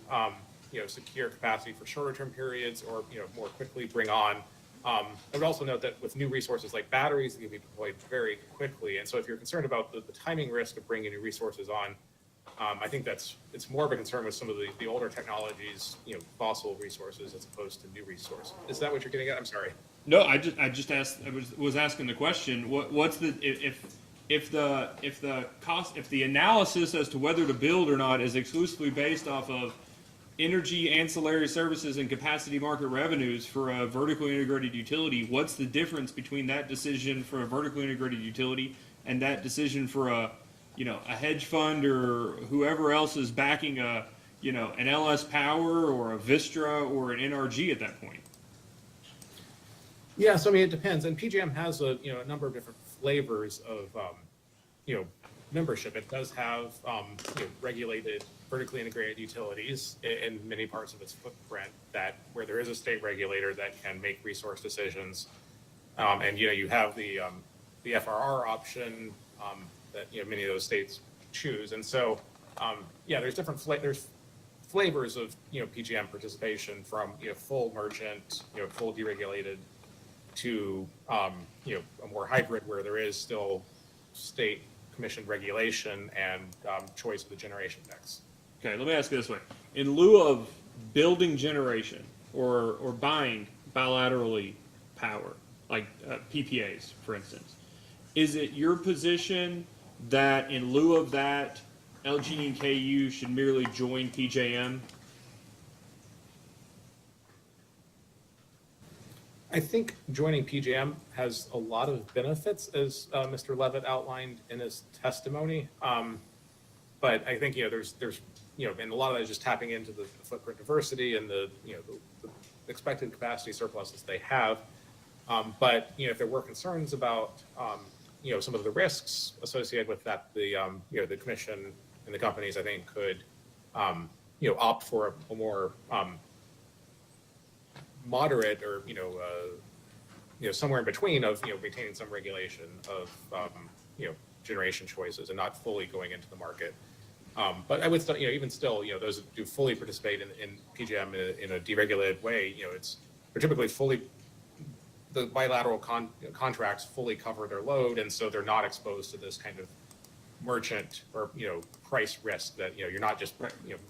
[SPEAKER 13] secure capacity for shorter term periods or, more quickly bring on. I would also note that with new resources like batteries, they can be deployed very quickly. And so if you're concerned about the timing risk of bringing new resources on, I think it's more of a concern with some of the older technologies, fossil resources as opposed to new resources. Is that what you're getting at? I'm sorry.
[SPEAKER 1] No, I just asked. I was asking the question. What's the if the cost, if the analysis as to whether to build or not is exclusively based off of energy ancillary services and capacity market revenues for a vertically integrated utility, what's the difference between that decision for a vertically integrated utility and that decision for a hedge fund or whoever else is backing an LS Power or a Vistra or an NRG at that point?
[SPEAKER 13] Yeah, so I mean, it depends. And PJM has a number of different flavors of membership. It does have regulated vertically integrated utilities in many parts of its footprint where there is a state regulator that can make resource decisions. And you have the FRR option that many of those states choose. And so there's different there's flavors of PJM participation from full merchant, full deregulated to a more hybrid where there is still state commission regulation and choice of the generation mix.
[SPEAKER 1] Okay, let me ask it this way. In lieu of building generation or buying bilaterally power, like PPAs, for instance, is it your position that in lieu of that, LG and KU should merely join PJM?
[SPEAKER 13] I think joining PJM has a lot of benefits, as Mr. Levitt outlined in his testimony. But I think there's and a lot of that is just tapping into the footprint diversity and the expected capacity surpluses they have. But if there were concerns about some of the risks associated with that, the commission and the companies I think could opt for a more moderate or somewhere in between of maintaining some regulation of generation choices and not fully going into the market. But I would still, even still, those who do fully participate in PJM in a deregulated way, they're typically the bilateral contracts fully cover their load, and so they're not exposed to this kind of merchant or price risk that you're not just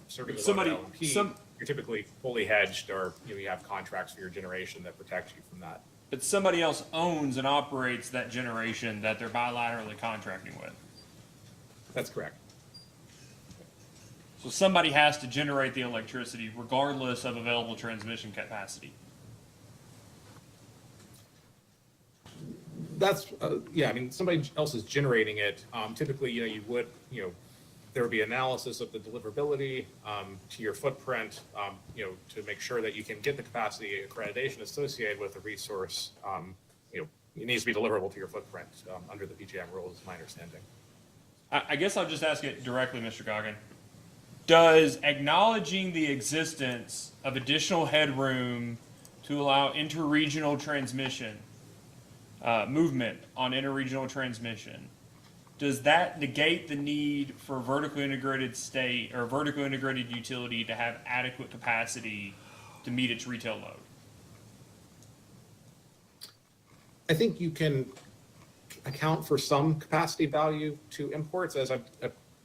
[SPEAKER 13] serving the load LNP. You're typically fully hedged, or you have contracts for your generation that protect you from that.
[SPEAKER 1] But somebody else owns and operates that generation that they're bilaterally contracting with.
[SPEAKER 13] That's correct.
[SPEAKER 1] So somebody has to generate the electricity regardless of available transmission capacity.
[SPEAKER 13] That's I mean, somebody else is generating it. Typically, you would there would be analysis of the deliverability to your footprint, to make sure that you can get the capacity accreditation associated with the resource. It needs to be deliverable to your footprint under the PJM rules, is my understanding.
[SPEAKER 1] I guess I'll just ask it directly, Mr. Goggin. Does acknowledging the existence of additional headroom to allow interregional transmission, movement on interregional transmission, does that negate the need for a vertically integrated state or a vertically integrated utility to have adequate capacity to meet its retail load?
[SPEAKER 13] I think you can account for some capacity value to imports, as I've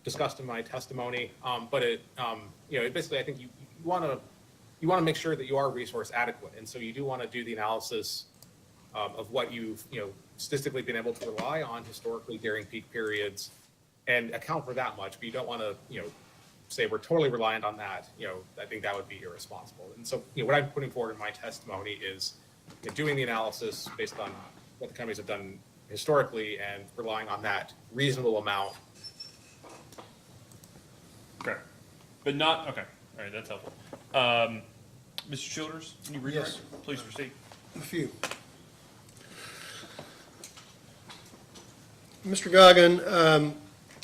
[SPEAKER 13] discussed in my testimony. But basically, I think you want to make sure that you are resource adequate, and so you do want to do the analysis of what you've statistically been able to rely on historically during peak periods, and account for that much. But you don't want to say we're totally reliant on that. I think that would be irresponsible. And so what I'm putting forward in my testimony is doing the analysis based on what the companies have done historically and relying on that reasonable amount.
[SPEAKER 1] Okay. But not, okay. All right, that's helpful. Mr. Childers, can you read
[SPEAKER 10] Yes.
[SPEAKER 1] that? Please proceed.
[SPEAKER 10] A few. Mr. Goggin,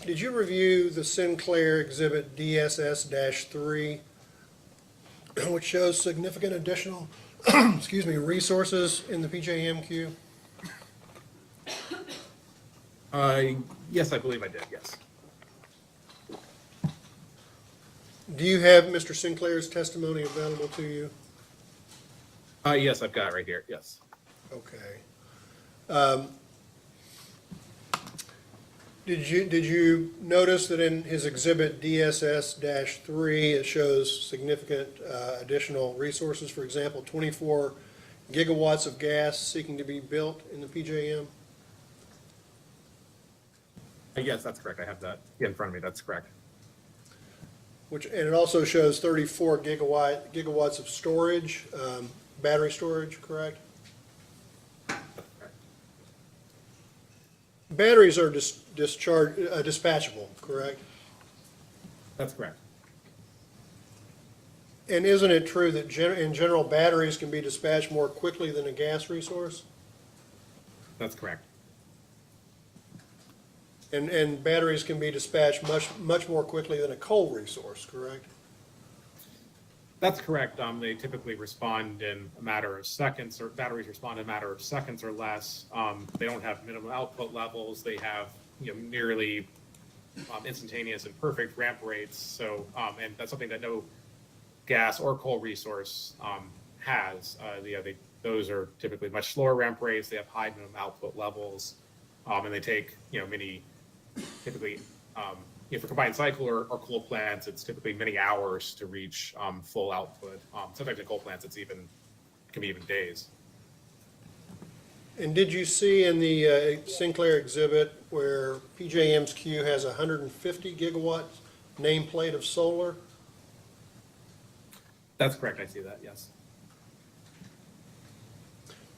[SPEAKER 10] did you review the Sinclair Exhibit DSS-3, which shows significant additional, resources in the PJM queue?
[SPEAKER 13] Yes, I believe I did, yes.
[SPEAKER 10] Do you have Mr. Sinclair's testimony available to you?
[SPEAKER 13] Yes, I've got it right here, yes.
[SPEAKER 10] Okay. Did you notice that in his exhibit DSS-3, it shows significant additional resources? For example, 24 gigawatts of gas seeking to be built in the PJM?
[SPEAKER 13] Yes, that's correct. I have that in front of me. That's correct.
[SPEAKER 10] And it also shows 34 gigawatts of storage, battery storage, correct? Batteries are dispatchable, correct?
[SPEAKER 13] That's correct.
[SPEAKER 10] And isn't it true that in general, batteries can be dispatched more quickly than a gas resource?
[SPEAKER 13] That's correct.
[SPEAKER 10] And batteries can be dispatched much more quickly than a coal resource, correct?
[SPEAKER 13] That's correct. They typically respond in a matter of seconds, or batteries respond in a matter of seconds or less. They don't have minimum output levels. They have, nearly instantaneous and perfect ramp rates. So, and that's something that no gas or coal resource has. Those are typically much slower ramp rates. They have high minimum output levels, and they take, typically. For combined cycle or coal plants, it's typically many hours to reach full output. Sometimes in coal plants, can be even days.
[SPEAKER 10] And did you see in the Sinclair exhibit where PJM's queue has 150 gigawatt nameplate of solar?
[SPEAKER 13] That's correct. I see that. Yes.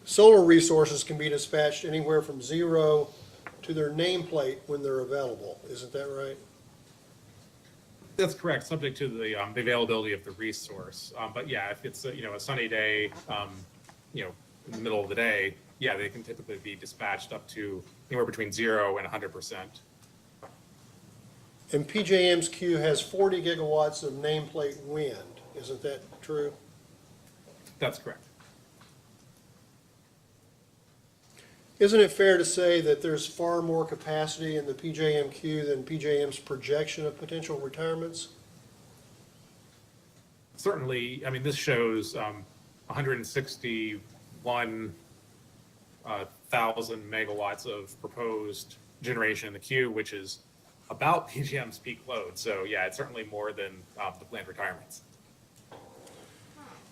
[SPEAKER 10] Solar resources can be dispatched anywhere from 0 to their nameplate when they're available. Isn't that right?
[SPEAKER 13] That's correct, subject to the availability of the resource. But yeah, if it's a sunny day, in the middle of the day, yeah, they can typically be dispatched up to anywhere between 0 and 100%.
[SPEAKER 10] And PJM's queue has 40 gigawatts of nameplate wind. Isn't that true?
[SPEAKER 13] That's correct.
[SPEAKER 10] Isn't it fair to say that there's far more capacity in the PJM queue than PJM's projection of potential retirements?
[SPEAKER 13] Certainly, I mean, this shows 161,000 megawatts of proposed generation in the queue, which is about PJM's peak load. So yeah, it's certainly more than the planned retirements.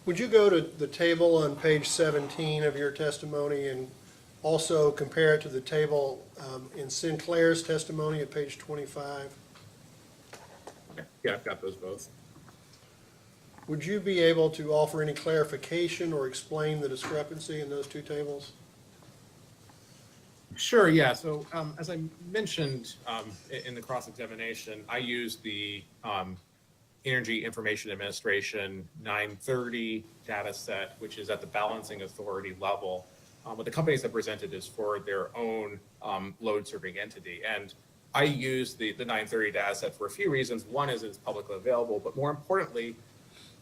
[SPEAKER 10] Would you go to the table on page 17 of your testimony and also compare it to the table in Sinclair's testimony at page 25?
[SPEAKER 13] Okay. Yeah, I've got those both.
[SPEAKER 10] Would you be able to offer any clarification or explain the discrepancy in those two tables?
[SPEAKER 13] Sure, yeah. So as I mentioned in the cross-examination, I used the Energy Information Administration 930 data set, which is at the balancing authority level. What the companies have presented is for their own load serving entity. And I use the 930 data set for a few reasons. One is it's publicly available, but more importantly,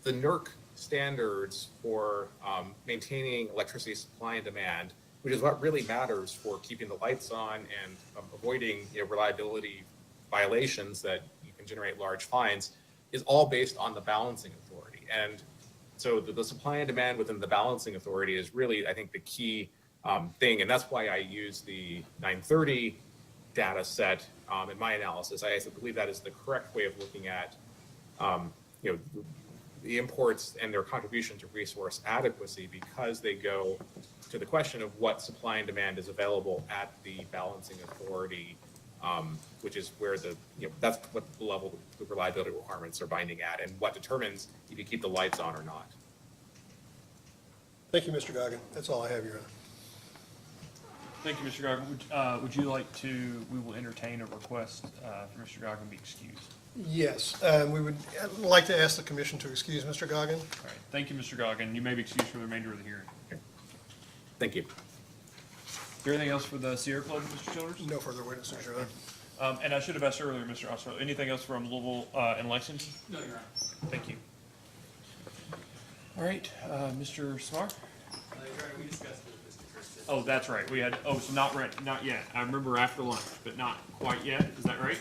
[SPEAKER 13] the NERC standards for maintaining electricity supply and demand, which is what really matters for keeping the lights on and avoiding reliability violations that you can generate large fines, is all based on the balancing authority. And so the supply and demand within the balancing authority is really, I think, the key thing. And that's why I use the 930 data set in my analysis. I believe that is the correct way of looking at the imports and their contribution to resource adequacy, because they go to the question of what supply and demand is available at the balancing authority, which is where that's what the level the reliability requirements are binding at, and what determines if you keep the lights on or not.
[SPEAKER 10] Thank you, Mr. Goggin. That's all I have, Your Honor.
[SPEAKER 1] Thank you, Mr. Goggin. We will entertain a request for Mr. Goggin to be excused.
[SPEAKER 10] Yes, we would like to ask the commission to excuse Mr. Goggin.
[SPEAKER 1] All right, thank you, Mr. Goggin. You may be excused for the remainder of the hearing.
[SPEAKER 13] Thank you.
[SPEAKER 1] Is there anything else for the Sierra Club, Mr. Childers?
[SPEAKER 10] No further witnesses, Your Honor.
[SPEAKER 1] And I should have asked earlier, Mr. Osler, anything else from Louisville and Lexington?
[SPEAKER 2] No, Your Honor.
[SPEAKER 1] Thank you. All right, Mr. Smart?
[SPEAKER 9] We discussed it with Mr. Kurtz.
[SPEAKER 1] Oh, that's right. We had, so not yet. I remember after lunch, but not quite yet. Is that right?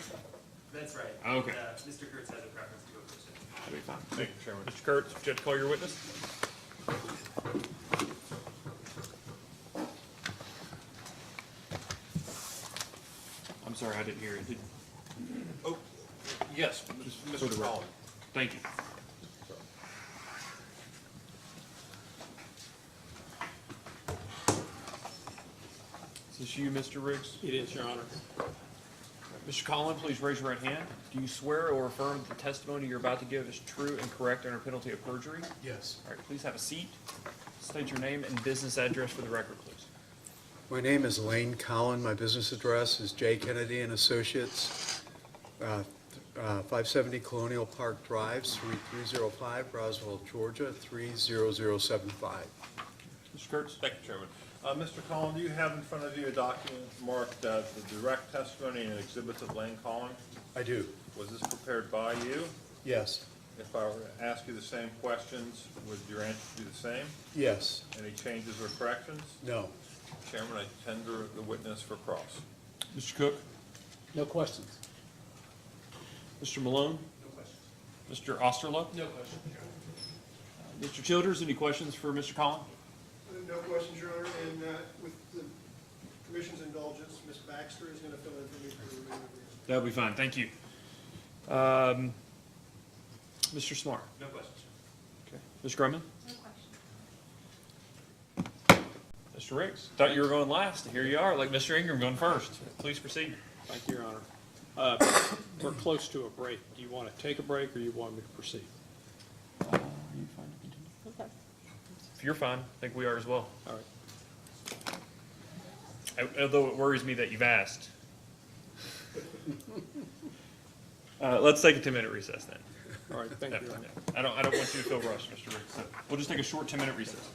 [SPEAKER 9] That's right.
[SPEAKER 1] Okay.
[SPEAKER 9] Mr. Kurtz has a preference to go first.
[SPEAKER 1] That'd be fine. Thank you, Chairman. Mr. Kurtz, would you like to call your witness? I'm sorry. sorry, I didn't hear it.
[SPEAKER 12] Oh, yes, Mr. Collins.
[SPEAKER 1] Thank you. Is this you, Mr. Riggs?
[SPEAKER 3] It is, Your Honor.
[SPEAKER 1] Mr. Collins, please raise your right hand. Do you swear or affirm that the testimony you're about to give is true and correct under penalty of perjury?
[SPEAKER 10] Yes.
[SPEAKER 1] All right, please have a seat. State your name and business address for the record, please.
[SPEAKER 15] My name is Lane Collin. My business address is J. Kennedy and Associates, 570 Colonial Park Drive, Suite 305, Roswell, Georgia, 30075.
[SPEAKER 1] Mr. Kurtz?
[SPEAKER 12] Thank you, Chairman. Mr. Collins, do you have in front of you a document marked the direct testimony and exhibits of Lane Collins?
[SPEAKER 15] I do.
[SPEAKER 12] Was this prepared by you?
[SPEAKER 15] Yes.
[SPEAKER 12] If I were to ask you the same questions, would your answer be the same?
[SPEAKER 15] Yes.
[SPEAKER 12] Any changes or corrections?
[SPEAKER 15] No.
[SPEAKER 12] Chairman, I tender the witness for cross.
[SPEAKER 1] Mr. Cook?
[SPEAKER 2] No questions.
[SPEAKER 1] Mr. Malone? No questions. Mr. Osterloh?
[SPEAKER 10] No question, Your
[SPEAKER 1] Mr. Childers, any questions for Mr. Collins?
[SPEAKER 10] Honor. No questions, Your Honor, and with the Commission's indulgence, Ms. Baxter is going to fill in for me for the remainder of the hearing.
[SPEAKER 1] That'll be fine, thank you. Mr. Smart?
[SPEAKER 9] No questions.
[SPEAKER 1] Okay. Ms. Grumman?
[SPEAKER 8] No question.
[SPEAKER 1] Mr. Riggs? Thought you were going last. Here you are, like Mr. Ingram going first. Please proceed.
[SPEAKER 3] Thank you, Your Honor. We're close to a break. Do you want to take a break, or you want me to proceed?
[SPEAKER 8] Okay.
[SPEAKER 1] If you're fine, I think we are as well.
[SPEAKER 3] All right.
[SPEAKER 1] Although it worries me that you've asked. Let's take a 10-minute recess then.
[SPEAKER 3] All right, thank you, Your Honor.
[SPEAKER 1] I don't want you to feel rushed, Mr. Riggs. So we'll just take a short 10-minute recess.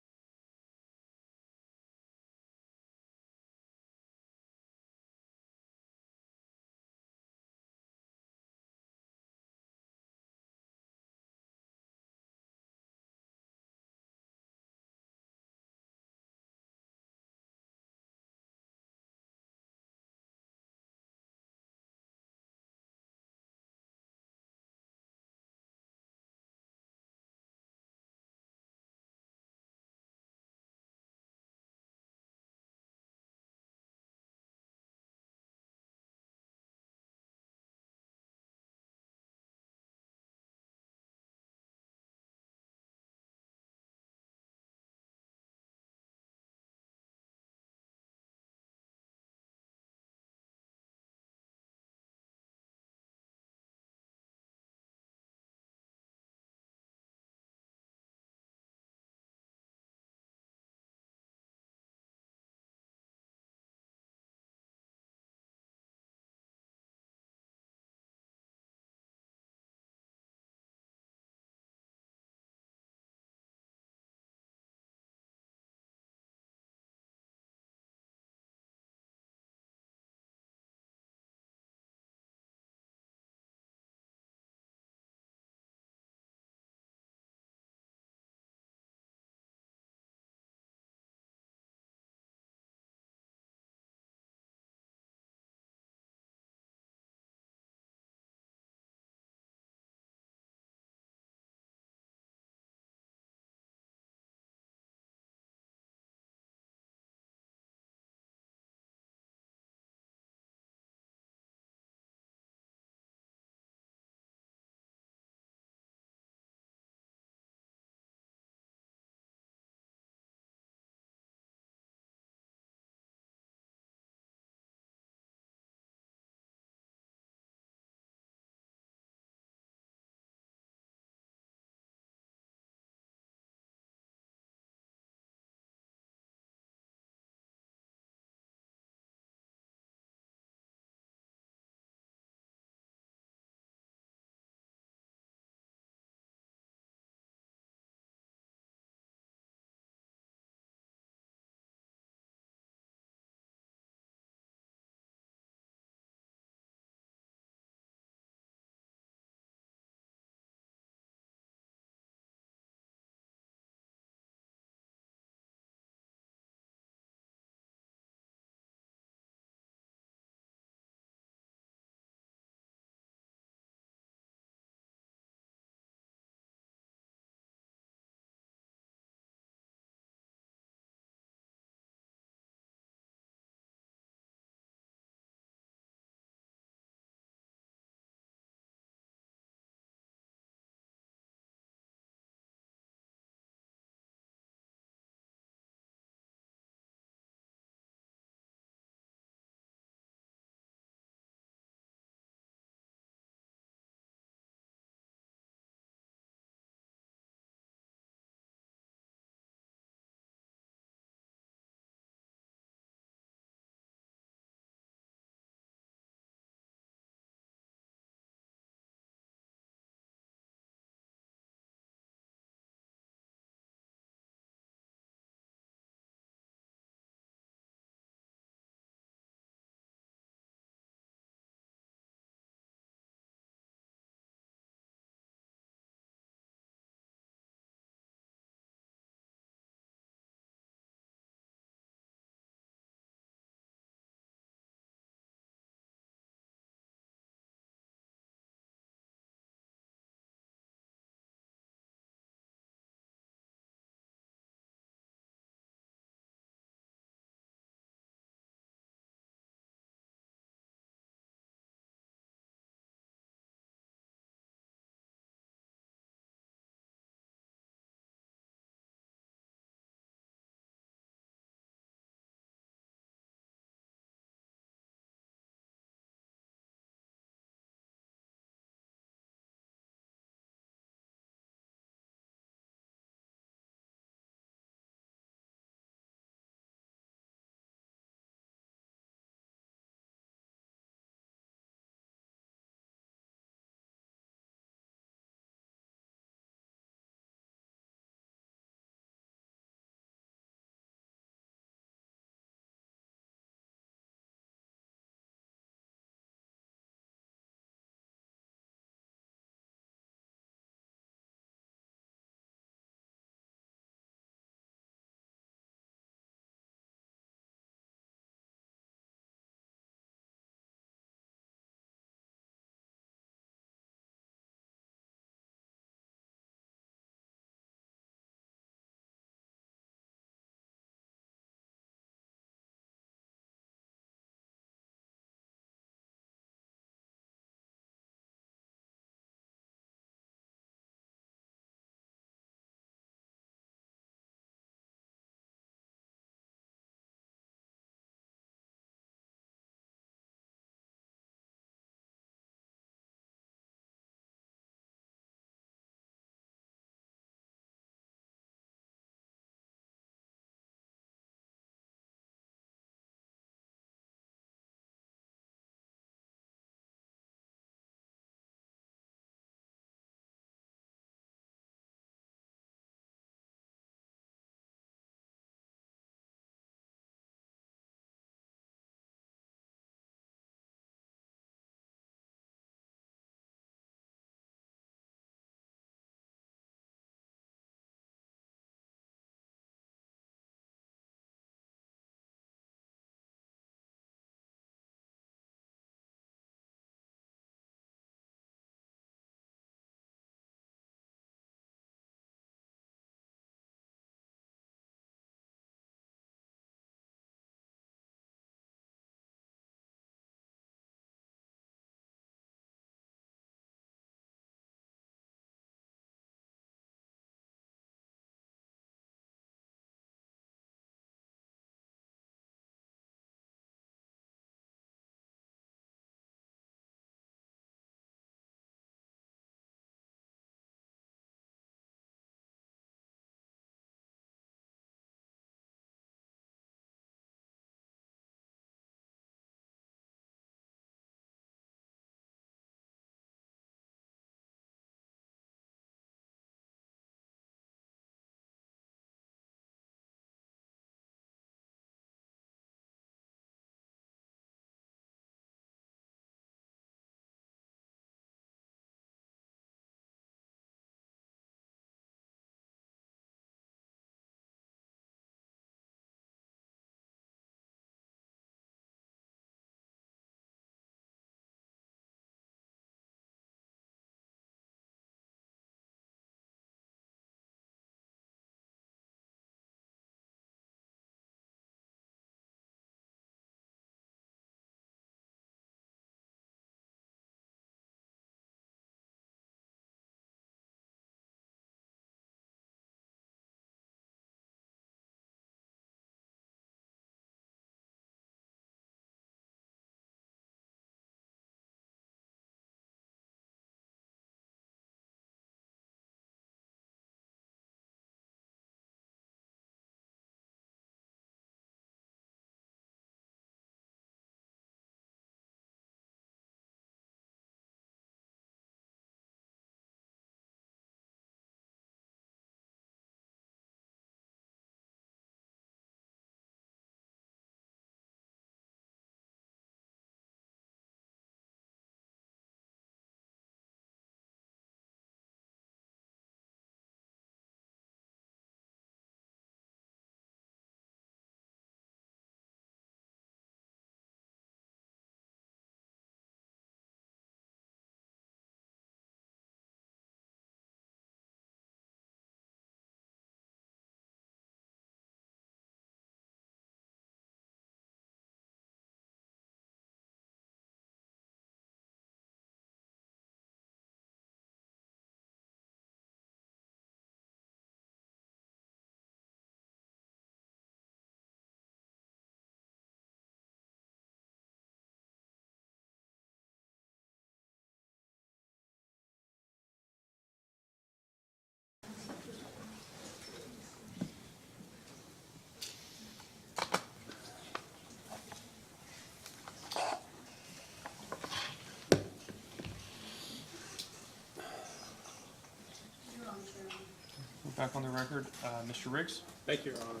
[SPEAKER 1] back on the record. Mr. Riggs?
[SPEAKER 3] Thank you, Your Honor.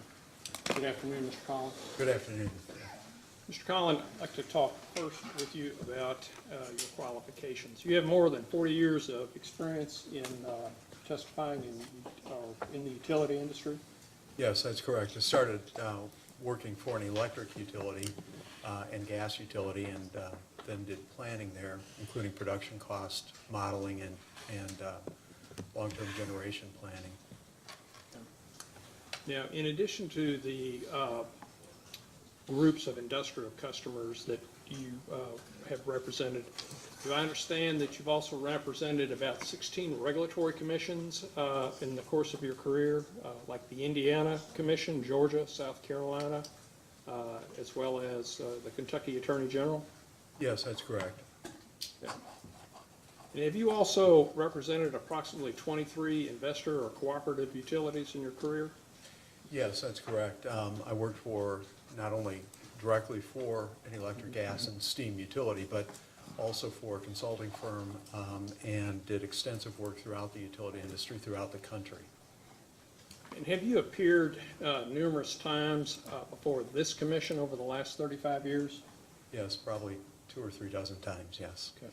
[SPEAKER 3] Good afternoon, Mr. Collins.
[SPEAKER 15] Good afternoon.
[SPEAKER 3] Mr. Collins, I'd like to talk first with you about your qualifications. You have more than 40 years of experience in testifying in the utility industry.
[SPEAKER 15] Yes, that's correct. I started working for an electric utility and gas utility, and then did planning there, including production cost modeling and long-term generation planning.
[SPEAKER 3] Now, in addition to the groups of industrial customers that you have represented, do I understand that you've also represented about 16 regulatory commissions in the course of your career, like the Indiana Commission, Georgia, South Carolina, as well as the Kentucky Attorney General?
[SPEAKER 15] Yes, that's correct.
[SPEAKER 3] Yeah. And have you also represented approximately 23 investor or cooperative utilities in your career?
[SPEAKER 15] Yes, that's correct. I worked for, not only directly for an electric, gas, and steam utility, but also for a consulting firm, and did extensive work throughout the utility industry throughout the country.
[SPEAKER 3] And have you appeared numerous times before this commission over the last 35 years?
[SPEAKER 15] Yes, probably 2 or 3 dozen times, yes.
[SPEAKER 3] Okay.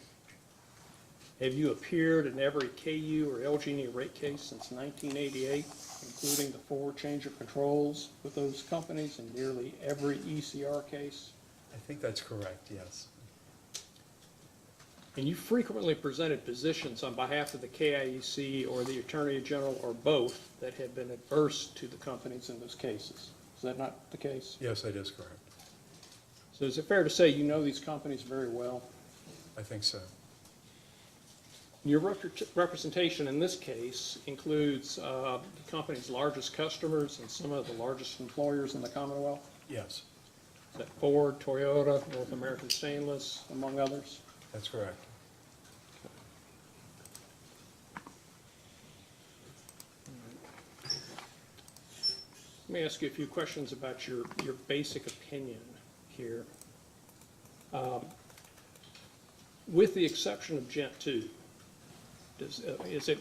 [SPEAKER 3] Have you appeared in every KU or LG&E rate case since 1988, including the 4 change of controls with those companies, and nearly every ECR case?
[SPEAKER 15] I think that's correct, yes.
[SPEAKER 3] And you frequently presented positions on behalf of the KIUC or the Attorney General or both that have been adverse to the companies in those cases. Is that not the case?
[SPEAKER 15] Yes, that is correct.
[SPEAKER 3] So is it fair to say you know these companies very well?
[SPEAKER 15] I think so.
[SPEAKER 3] Your representation in this case includes the company's largest customers and some of the largest employers in the Commonwealth?
[SPEAKER 15] Yes,
[SPEAKER 3] Is that Ford, Toyota, North American Stainless, among others?
[SPEAKER 15] that's correct.
[SPEAKER 3] Let me ask you a few questions about your basic opinion here. With the exception of Gent 2,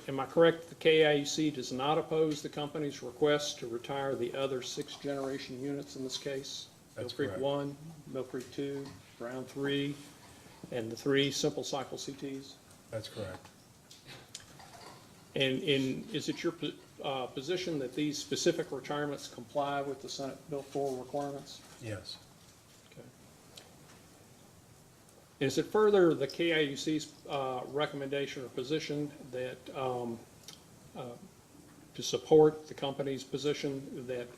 [SPEAKER 3] am I correct, the KIUC does not oppose the company's request to retire the other 6 generation units in this case?
[SPEAKER 15] That's
[SPEAKER 3] Mill
[SPEAKER 15] correct.
[SPEAKER 3] Creek 1, Mill Creek 2, Brown 3, and the 3 simple cycle CTs?
[SPEAKER 15] That's correct.
[SPEAKER 3] And is it your position that these specific retirements comply with the Senate Bill 4 requirements?
[SPEAKER 15] Yes,
[SPEAKER 3] Okay. Is it further the KIUC's recommendation or position that to support the company's position that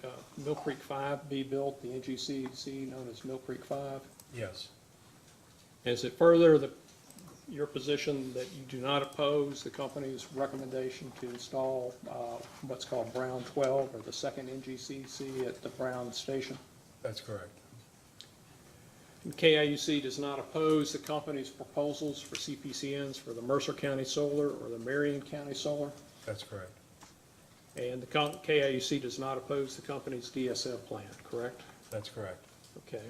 [SPEAKER 3] Mill Creek 5 be built, the NGCC known as Mill Creek 5?
[SPEAKER 15] yes,
[SPEAKER 3] Is it further your position that you do not oppose the company's recommendation to install what's called Brown 12, or the second NGCC at the Brown station?
[SPEAKER 15] that's correct.
[SPEAKER 3] And KIUC does not oppose the company's proposals for CPCNs for the Mercer County Solar or the Marion County Solar?
[SPEAKER 15] That's correct.
[SPEAKER 3] And the KIUC does not oppose the company's DSL plan, correct?
[SPEAKER 15] That's correct.
[SPEAKER 3] Okay.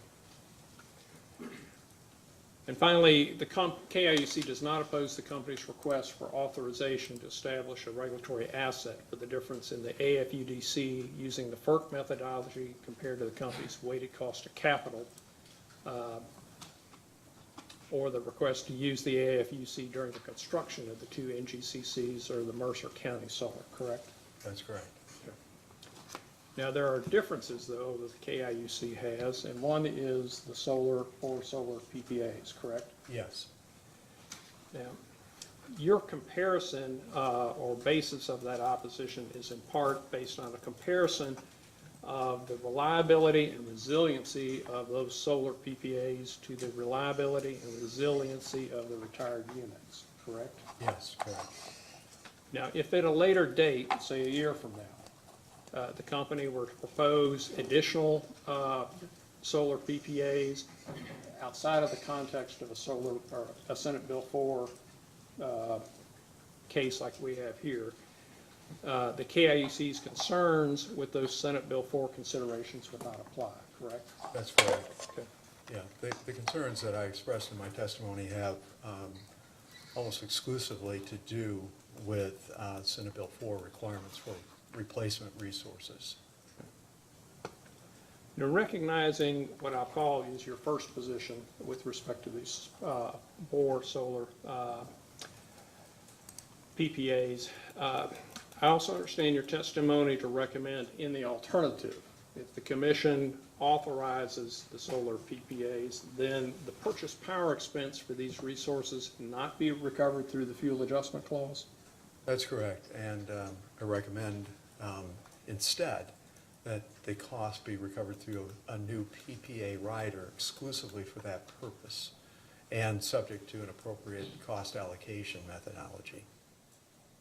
[SPEAKER 3] And finally, the KIUC does not oppose the company's request for authorization to establish a regulatory asset for the difference in the AFUDC using the FERC methodology compared to the company's weighted cost of capital, or the request to use the AFUC during the construction of the 2 NGCCs or the Mercer County Solar, correct?
[SPEAKER 15] That's correct.
[SPEAKER 3] Now, there are differences, though, that the KIUC has, and one is the solar PPAs, correct?
[SPEAKER 15] Yes,
[SPEAKER 3] Now, your comparison or basis of that opposition is in part based on a comparison of the reliability and resiliency of those solar PPAs to the reliability and resiliency of the retired units, correct?
[SPEAKER 15] yes, correct.
[SPEAKER 3] Now, if at a later date, say a year from now, the company were to propose additional solar PPAs outside of the context of a solar or a Senate Bill 4 case like we have here, the KIUC's concerns with those Senate Bill 4 considerations would not apply, correct?
[SPEAKER 15] That's correct.
[SPEAKER 3] Okay.
[SPEAKER 15] Yeah, the concerns that I expressed in my testimony have almost exclusively to do with Senate Bill 4 requirements for replacement resources.
[SPEAKER 3] Now, recognizing what I'll call is your first position with respect to these Bohr solar PPAs, I also understand your testimony to recommend in the alternative, if the commission authorizes the solar PPAs, then the purchase power expense for these resources not be recovered through the fuel adjustment clause?
[SPEAKER 15] That's correct, and I recommend instead that the cost be recovered through a new PPA rider exclusively for that purpose and subject to an appropriate cost allocation methodology.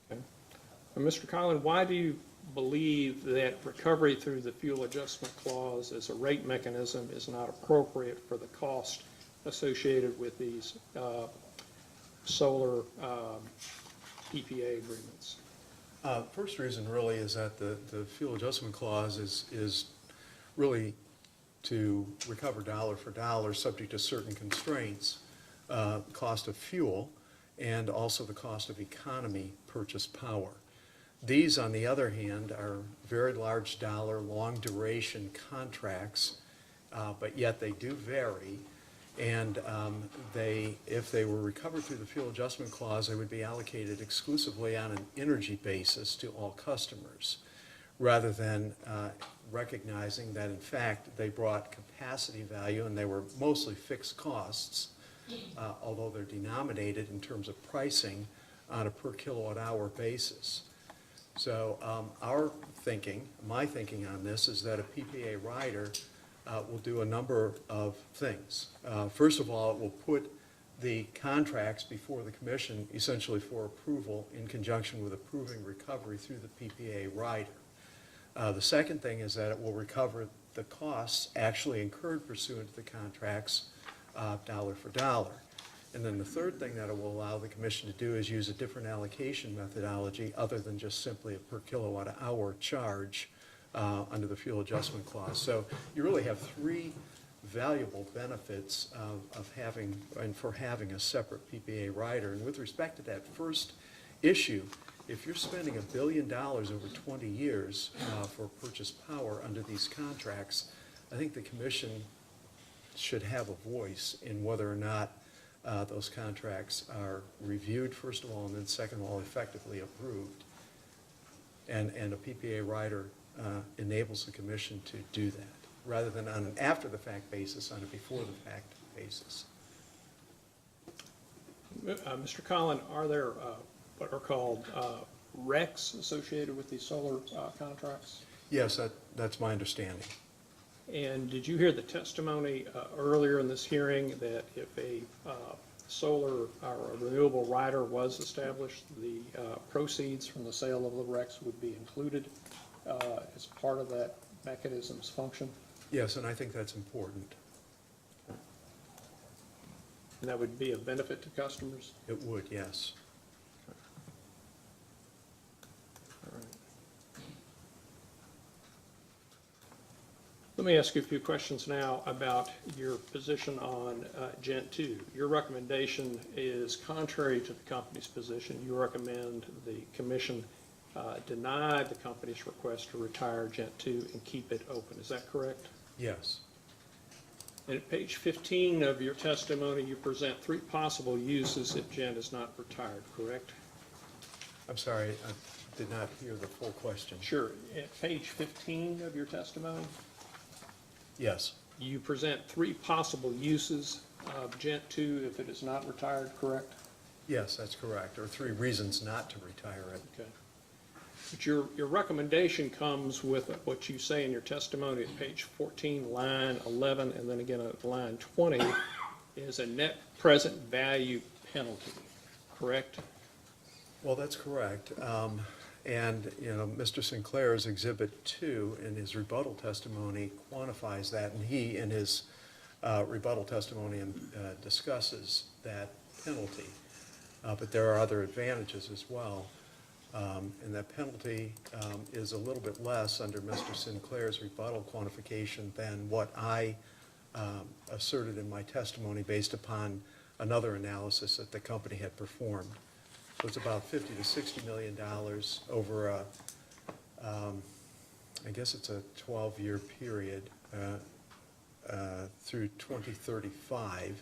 [SPEAKER 3] Okay. Now, Mr. Collin, why do you believe that recovery through the fuel adjustment clause as a rate mechanism is not appropriate for the cost associated with these solar PPA agreements?
[SPEAKER 15] First reason really is that the fuel adjustment clause is really to recover dollar for dollar, subject to certain constraints, cost of fuel, and also the cost of economy purchase power. These, on the other hand, are very large dollar, long duration contracts, but yet they do vary. And if they were recovered through the fuel adjustment clause, they would be allocated exclusively on an energy basis to all customers, rather than recognizing that in fact they brought capacity value and they were mostly fixed costs, although they're denominated in terms of pricing on a per kilowatt hour basis. So my thinking on this is that a PPA rider will do a number of things. First of all, it will put the contracts before the commission essentially for approval in conjunction with approving recovery through the PPA rider. The second thing is that it will recover the costs actually incurred pursuant to the contracts dollar for dollar. And then the third thing that it will allow the commission to do is use a different allocation methodology other than just simply a per kilowatt hour charge under the fuel adjustment clause. So you really have three valuable benefits of having a separate PPA rider. And with respect to that first issue, if you're spending $1 billion over 20 years for purchase power under these contracts, I think the commission should have a voice in whether or not those contracts are reviewed, first of all, and then second of all, effectively approved. And a PPA rider enables the commission to do that, rather than on an after-the-fact basis, on a before-the-fact basis.
[SPEAKER 3] Mr. Collin, are there what are called RECs associated with these solar contracts?
[SPEAKER 15] Yes, that's my understanding.
[SPEAKER 3] And did you hear the testimony earlier in this hearing that if a solar or a renewable rider was established, the proceeds from the sale of the RECs would be included as part of that mechanism's function?
[SPEAKER 15] Yes, and I think that's important.
[SPEAKER 3] And that would be a benefit to customers?
[SPEAKER 15] It would, yes.
[SPEAKER 3] All right. Let me ask you a few questions now about your position on Gent 2. Your recommendation is contrary to the company's position. You recommend the commission deny the company's request to retire Gent 2 and keep it open. Is that correct?
[SPEAKER 15] Yes.
[SPEAKER 3] And at page 15 of your testimony, you present three possible uses if Gent is not retired, correct?
[SPEAKER 15] I'm sorry, I did not hear the full question.
[SPEAKER 3] Sure. At page 15 of your testimony,
[SPEAKER 15] Yes.
[SPEAKER 3] you present three possible uses of Gent 2 if it is not retired, correct?
[SPEAKER 15] Yes, that's correct. There are three reasons not to retire it.
[SPEAKER 3] Okay. But your recommendation comes with what you say in your testimony at page 14, line 11, and then again at line 20, is a net present value penalty, correct?
[SPEAKER 15] Well, that's correct. And, Mr. Sinclair's Exhibit 2 in his rebuttal testimony quantifies that, and he, in his rebuttal testimony, discusses that penalty. But there are other advantages as well. And that penalty is a little bit less under Mr. Sinclair's rebuttal quantification than what I asserted in my testimony based upon another analysis that the company had performed. So it's about $50 to $60 million over I guess it's a 12-year period through 2035.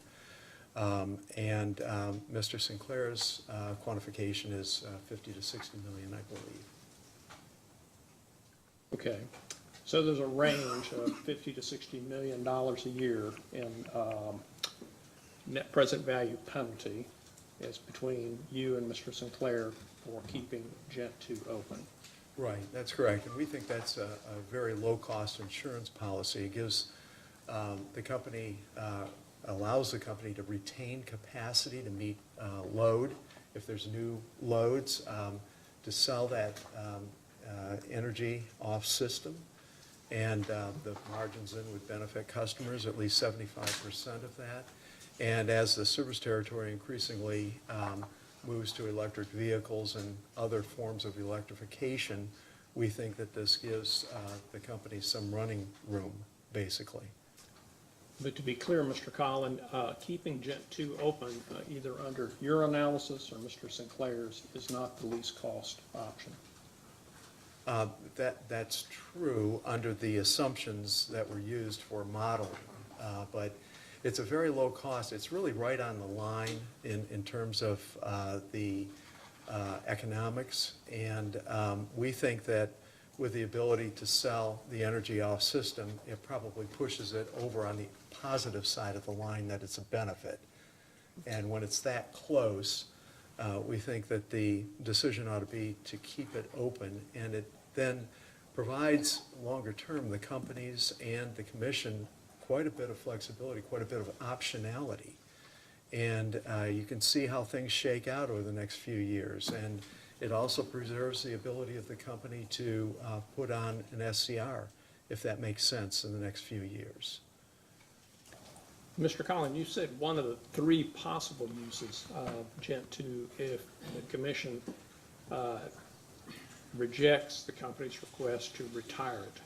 [SPEAKER 15] Mr. Sinclair's quantification is 50 to 60 million, I believe.
[SPEAKER 3] Okay, so there's a range of 50 to 60 million dollars a year in net present value penalty is between you and Mr. Sinclair for keeping Gent 2 open.
[SPEAKER 15] Right, that's correct, and we think that's a very low-cost insurance policy. It gives the company, allows the company to retain capacity to meet load, if there's new loads, to sell that energy off-system, and the margins then would benefit customers, at least 75% of that. And as the service territory increasingly moves to electric vehicles and other forms of electrification, we think that this gives the company some running room, basically.
[SPEAKER 3] But to be clear, Mr. Collin, keeping Gent 2 open, either under your analysis or Mr. Sinclair's, is not the least cost option.
[SPEAKER 15] That's true under the assumptions that were used for modeling, but it's a very low cost. It's really right on the line in terms of the economics, and we think that with the ability to sell the energy off system, it probably pushes it over on the positive side of the line that it's a benefit. And when it's that close, we think that the decision ought to be to keep it open, and it then provides longer term the companies and the commission quite a bit of flexibility, quite a bit of optionality. And you can see how things shake out over the next few years. And it also preserves the ability of the company to put on an SCR, if that makes sense, in the next few years.
[SPEAKER 3] Mr. Collin, you said one of the three possible uses of Gent 2 if the commission rejects the company's request to retire it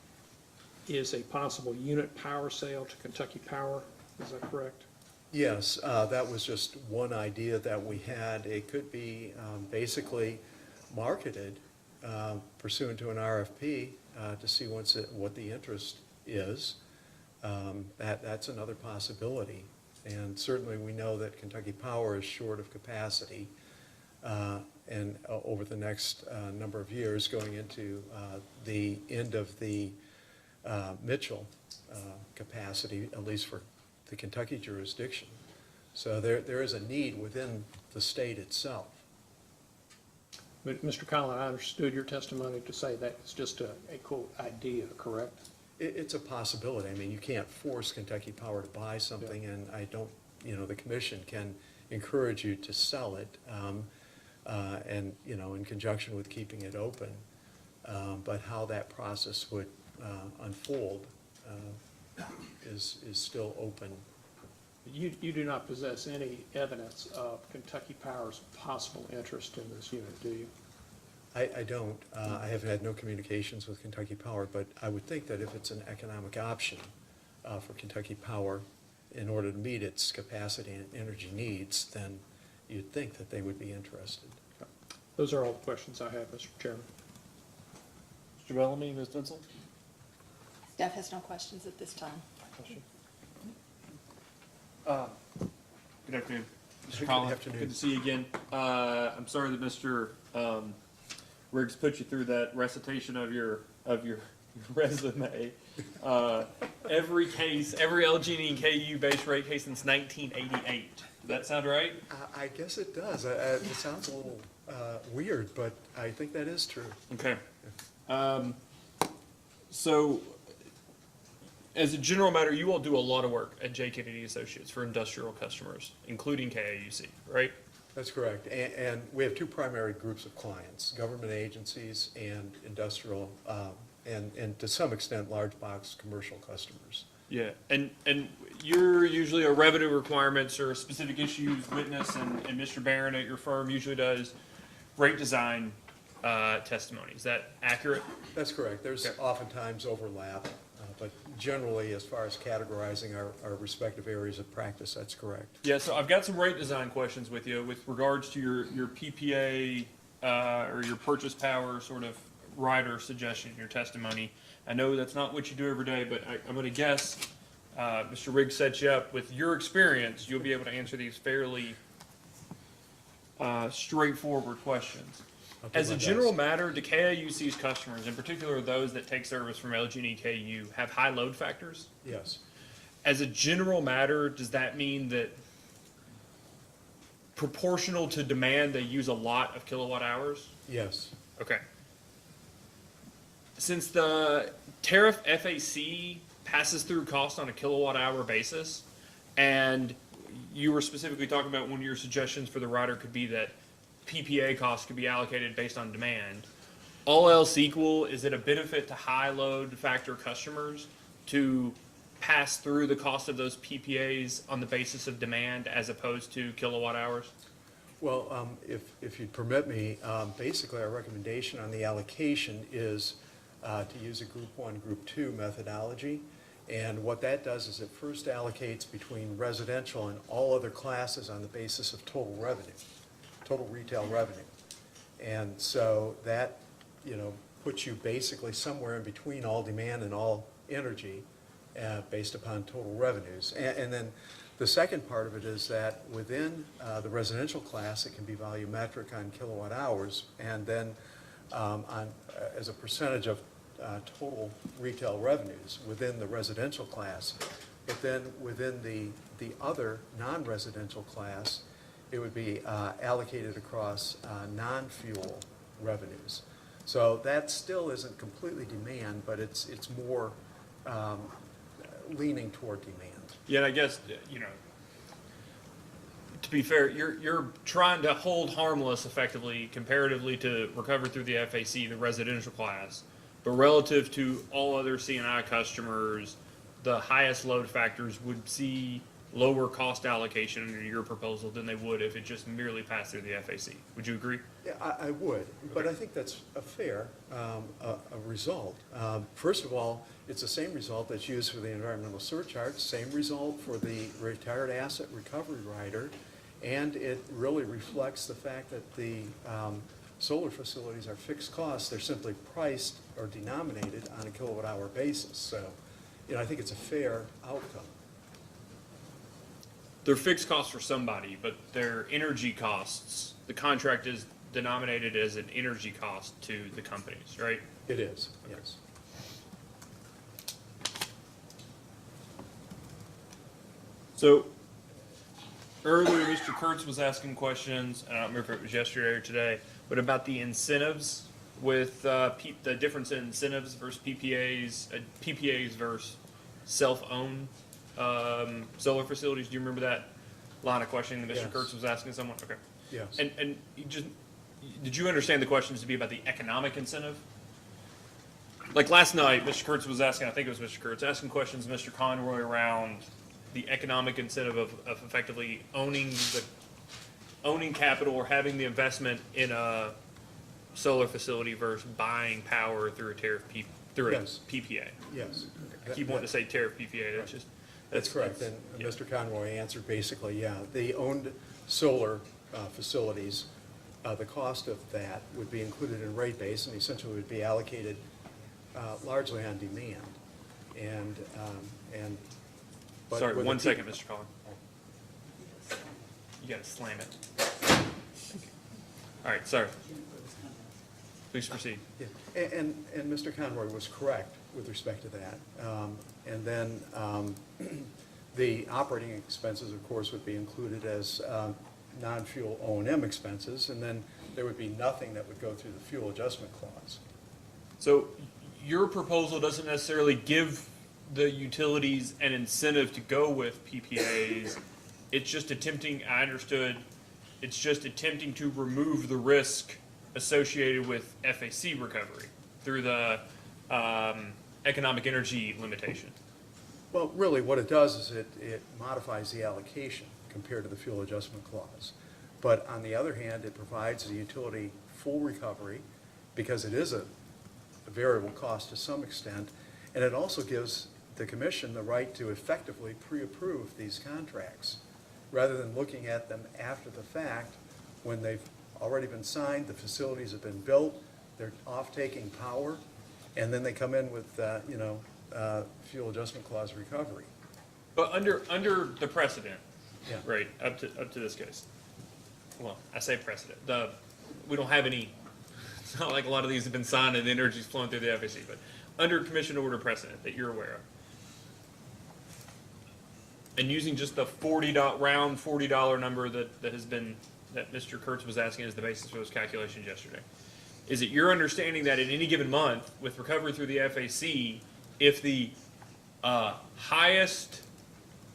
[SPEAKER 3] is a possible unit power sale to Kentucky Power. Is that correct?
[SPEAKER 15] Yes, that was just one idea that we had. It could be basically marketed pursuant to an RFP to see what the interest is. That's another possibility. And certainly we know that Kentucky Power is short of capacity and over the next number of years going into the end of the Mitchell capacity, at least for the Kentucky jurisdiction. So there is a need within the state itself.
[SPEAKER 3] But Mr. Collin, I understood your testimony to say that it's just a quote idea, correct?
[SPEAKER 15] It's a possibility. I mean, you can't force Kentucky Power to buy something,
[SPEAKER 3] Yeah.
[SPEAKER 15] and I don't, the commission can encourage you to sell it, and, in conjunction with keeping it open. But how that process would unfold is still open.
[SPEAKER 3] You do not possess any evidence of Kentucky Power's possible interest in this unit, do you?
[SPEAKER 15] I don't. I have had no communications with Kentucky Power, but I would think that if it's an economic option for Kentucky Power in order to meet its capacity and energy needs, then you'd think that they would be interested.
[SPEAKER 3] Those are all the questions I have, Mr. Chairman.
[SPEAKER 1] Mr. Bellamy, Ms. Dentzel?
[SPEAKER 8] Staff has no questions at this time.
[SPEAKER 1] Good afternoon. Mr.
[SPEAKER 15] Good
[SPEAKER 1] Collins,
[SPEAKER 15] afternoon.
[SPEAKER 1] good to see you again. I'm sorry that Mr. Riggs put you through that recitation of your resume. Every case, every LG&E and KU base rate case since 1988. Does that sound right?
[SPEAKER 15] I guess it does. It sounds a little weird, but I think that is true.
[SPEAKER 1] Okay. So, as a general matter, you all do a lot of work at J. Kennedy Associates for industrial customers, including KAUC, right?
[SPEAKER 15] That's correct. And we have two primary groups of clients, government agencies and industrial, and to some extent, large box commercial customers.
[SPEAKER 1] Yeah, and you're usually a revenue requirements or specific issues witness, and Mr. Barron at your firm usually does rate design testimony. Is that accurate?
[SPEAKER 15] That's correct. There's oftentimes overlap, but generally, as far as categorizing our respective areas of practice, that's correct.
[SPEAKER 1] Yeah, so I've got some rate design questions with you with regards to your PPA or your purchase power sort of rider suggestion in your testimony. I know that's not what you do every day, but I'm going to guess Mr. Riggs set you up. With your experience, you'll be able to answer these fairly straightforward questions. As a general matter, do KIUC's customers, in particular those that take service from LG and EKU, have high load factors?
[SPEAKER 15] Yes.
[SPEAKER 1] As a general matter, does that mean that proportional to demand, they use a lot of kilowatt hours?
[SPEAKER 15] Yes.
[SPEAKER 1] Okay. Since the tariff FAC passes through cost on a kilowatt hour basis, and you were specifically talking about one of your suggestions for the rider could be that PPA costs could be allocated based on demand. All else equal, is it a benefit to high load factor customers to pass through the cost of those PPAs on the basis of demand as opposed to kilowatt hours?
[SPEAKER 15] Well, if you'd permit me, basically our recommendation on the allocation is to use a Group 1, Group 2 methodology. And what that does is it first allocates between residential and all other classes on the basis of total revenue, total retail revenue. And so that, puts you basically somewhere in between all demand and all energy based upon total revenues. And then the second part of it is that within the residential class, it can be volumetric on kilowatt hours, and then as a percentage of total retail revenues within the residential class. But then within the other non-residential class, it would be allocated across non-fuel revenues. So that still isn't completely demand, but it's more leaning toward demand.
[SPEAKER 1] Yeah, and I guess, to be fair, you're trying to hold harmless effectively comparatively to recover through the FAC, the residential class. But relative to all other C&I customers, the highest load factors would see lower cost allocation under your proposal than they would if it just merely passed through the FAC. Would you agree?
[SPEAKER 15] Yeah, I would, but I think that's a fair result. First of all, it's the same result that's used for the environmental surcharge, same result for the retired asset recovery rider, and it really reflects the fact that the solar facilities are fixed costs. They're simply priced or denominated on a kilowatt hour basis. So, I think it's a fair outcome.
[SPEAKER 1] They're fixed costs for somebody, but their energy costs, the contract is denominated as an energy cost to the companies, right?
[SPEAKER 15] It is, yes.
[SPEAKER 1] So earlier, Mr. Kurtz was asking questions, I don't remember if it was yesterday or today, but about the incentives with the difference in incentives versus PPAs versus self-owned solar facilities. Do you remember that line of questioning that Mr.
[SPEAKER 15] Yes.
[SPEAKER 1] Kurtz was asking someone? Okay.
[SPEAKER 15] Yes.
[SPEAKER 1] And did you understand the questions to be about the economic incentive? Like last night, Mr. Kurtz was asking, I think it was Mr. Kurtz, asking questions to Mr. Conroy around the economic incentive of effectively owning capital or having the investment in a solar facility versus buying power through a
[SPEAKER 15] Yes.
[SPEAKER 1] PPA.
[SPEAKER 15] Yes.
[SPEAKER 1] I keep wanting to say tariff PPA. That's just
[SPEAKER 15] That's correct, and
[SPEAKER 1] yeah.
[SPEAKER 15] Mr. Conroy answered basically, yeah. The owned solar facilities, the cost of that would be included in rate base and essentially would be allocated largely on demand. But
[SPEAKER 1] Sorry,
[SPEAKER 15] with
[SPEAKER 1] one
[SPEAKER 15] the
[SPEAKER 1] second, Mr. Collin. You gotta slam it. All right, sorry. Please proceed.
[SPEAKER 15] Yeah. And Mr. Conroy was correct with respect to that. And then the operating expenses, of course, would be included as non-fuel O&M expenses, and then there would be nothing that would go through the fuel adjustment clause.
[SPEAKER 1] So your proposal doesn't necessarily give the utilities an incentive to go with PPAs. It's just attempting, I understood, it's just attempting to remove the risk associated with FAC recovery through the economic energy limitation.
[SPEAKER 15] Well, really, what it does is it modifies the allocation compared to the fuel adjustment clause. But on the other hand, it provides the utility full recovery because it is a variable cost to some extent, and it also gives the commission the right to effectively pre-approve these contracts rather than looking at them after the fact when they've already been signed, the facilities have been built, they're off-taking power, and then they come in with, fuel adjustment clause recovery.
[SPEAKER 1] But under the precedent,
[SPEAKER 15] Yeah.
[SPEAKER 1] right, up to this case. Well, I say precedent. We don't have any, it's not like a lot of these have been signed and the energy's flowing through the FAC, but under commission order precedent that you're aware of. And using just the round $40 number that Mr. Kurtz was asking as the basis for those calculations yesterday. Is it your understanding that in any given month, with recovery through the FAC, if the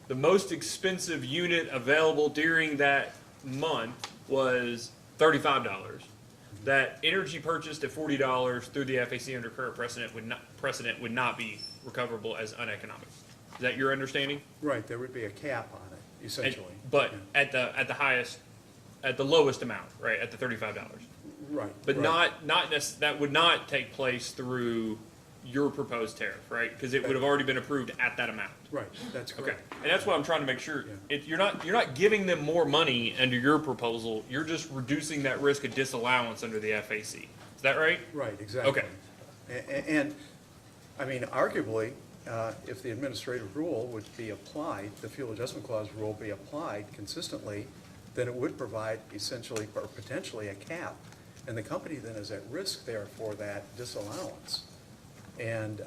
[SPEAKER 1] the most expensive unit available during that month was $35, that energy purchased at $40 through the FAC under current precedent would not be recoverable as uneconomic? Is that your understanding?
[SPEAKER 15] Right, there would be a cap on it, essentially.
[SPEAKER 1] But
[SPEAKER 15] Yeah.
[SPEAKER 1] at the highest, at the lowest amount, right, at the $35.
[SPEAKER 15] Right.
[SPEAKER 1] But
[SPEAKER 15] right.
[SPEAKER 1] that would not take place through your proposed tariff, right? Because it would have already been approved at that amount.
[SPEAKER 15] Right, that's
[SPEAKER 1] Okay,
[SPEAKER 15] correct.
[SPEAKER 1] and that's what I'm trying to make sure.
[SPEAKER 15] Yeah.
[SPEAKER 1] You're not giving them more money under your proposal. You're just reducing that risk of disallowance under the FAC. Is that right?
[SPEAKER 15] Right, exactly.
[SPEAKER 1] Okay.
[SPEAKER 15] And, I mean, arguably, if the administrative rule would be applied, the fuel adjustment clause rule be applied consistently, then it would provide essentially or potentially a cap. And the company then is at risk there for that disallowance. And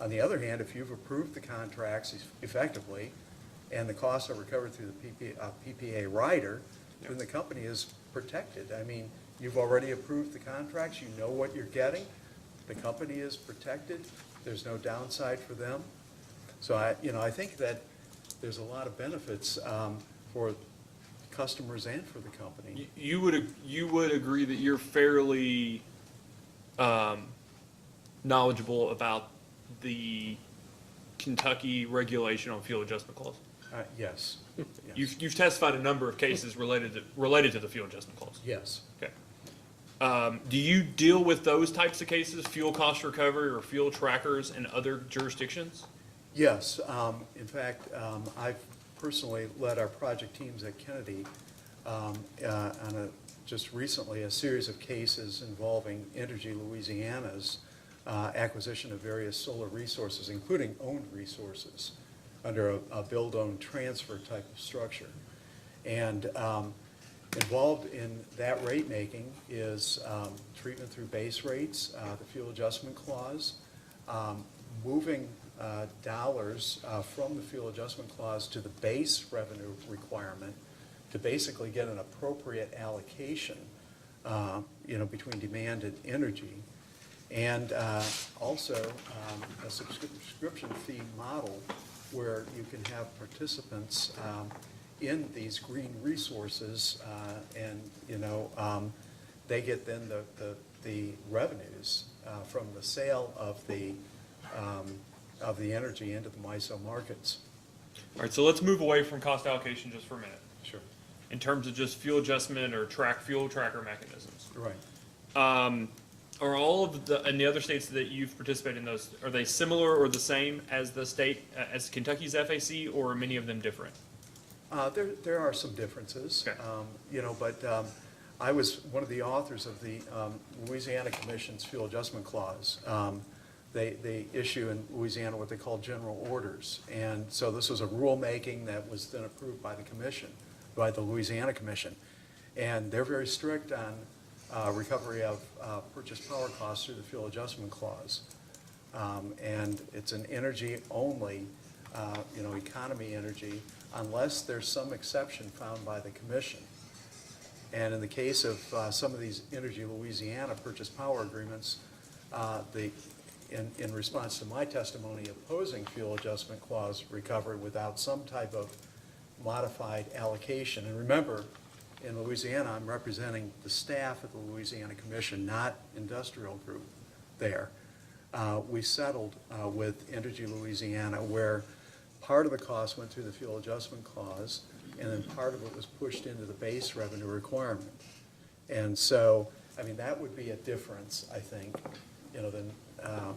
[SPEAKER 15] on the other hand, if you've approved the contracts effectively and the costs are recovered through the PPA rider, then the company is protected. I mean, you've already approved the contracts, you know what you're getting, the company is protected, there's no downside for them. So I think that there's a lot of benefits for customers and for the company.
[SPEAKER 1] You would agree that you're fairly knowledgeable about the Kentucky regulation on fuel adjustment clause?
[SPEAKER 15] Yes. Yes.
[SPEAKER 1] You've testified a number of cases related to the fuel adjustment clause?
[SPEAKER 15] Yes.
[SPEAKER 1] Okay. Do you deal with those types of cases, fuel cost recovery or fuel trackers in other jurisdictions?
[SPEAKER 15] Yes. In fact, I've personally led our project teams at Kennedy on just recently a series of cases involving Energy Louisiana's acquisition of various solar resources, including owned resources, under a build-own-transfer type of structure. And involved in that rate making is treatment through base rates, the fuel adjustment clause, moving dollars from the fuel adjustment clause to the base revenue requirement to basically get an appropriate allocation, between demand and energy. And also a subscription fee model where you can have participants in these green resources and they get then the revenues from the sale of the energy into the MISO markets.
[SPEAKER 1] All right, so let's move away from cost allocation just for a minute.
[SPEAKER 15] Sure.
[SPEAKER 1] In terms of just fuel adjustment or fuel tracker mechanisms.
[SPEAKER 15] Right.
[SPEAKER 1] Are all of the other states that you've participated in those, are they similar or the same as the state, as Kentucky's FAC, or are many of them different?
[SPEAKER 15] There are some differences,
[SPEAKER 1] Okay.
[SPEAKER 15] But I was one of the authors of the Louisiana Commission's Fuel Adjustment Clause. They issue in Louisiana what they call general orders. And so this was a rulemaking that was then approved by the commission, by the Louisiana Commission. And they're very strict on recovery of purchase power costs through the Fuel Adjustment Clause. And it's an energy only, economy energy, unless there's some exception found by the commission. And in the case of some of these Energy Louisiana purchase power agreements, in response to my testimony opposing fuel adjustment clause recovery without some type of modified allocation. And remember, in Louisiana, I'm representing the staff at the Louisiana Commission, not industrial group there. We settled with Energy Louisiana where part of the cost went through the fuel adjustment clause and then part of it was pushed into the base revenue requirement. And so, that would be a difference, I think,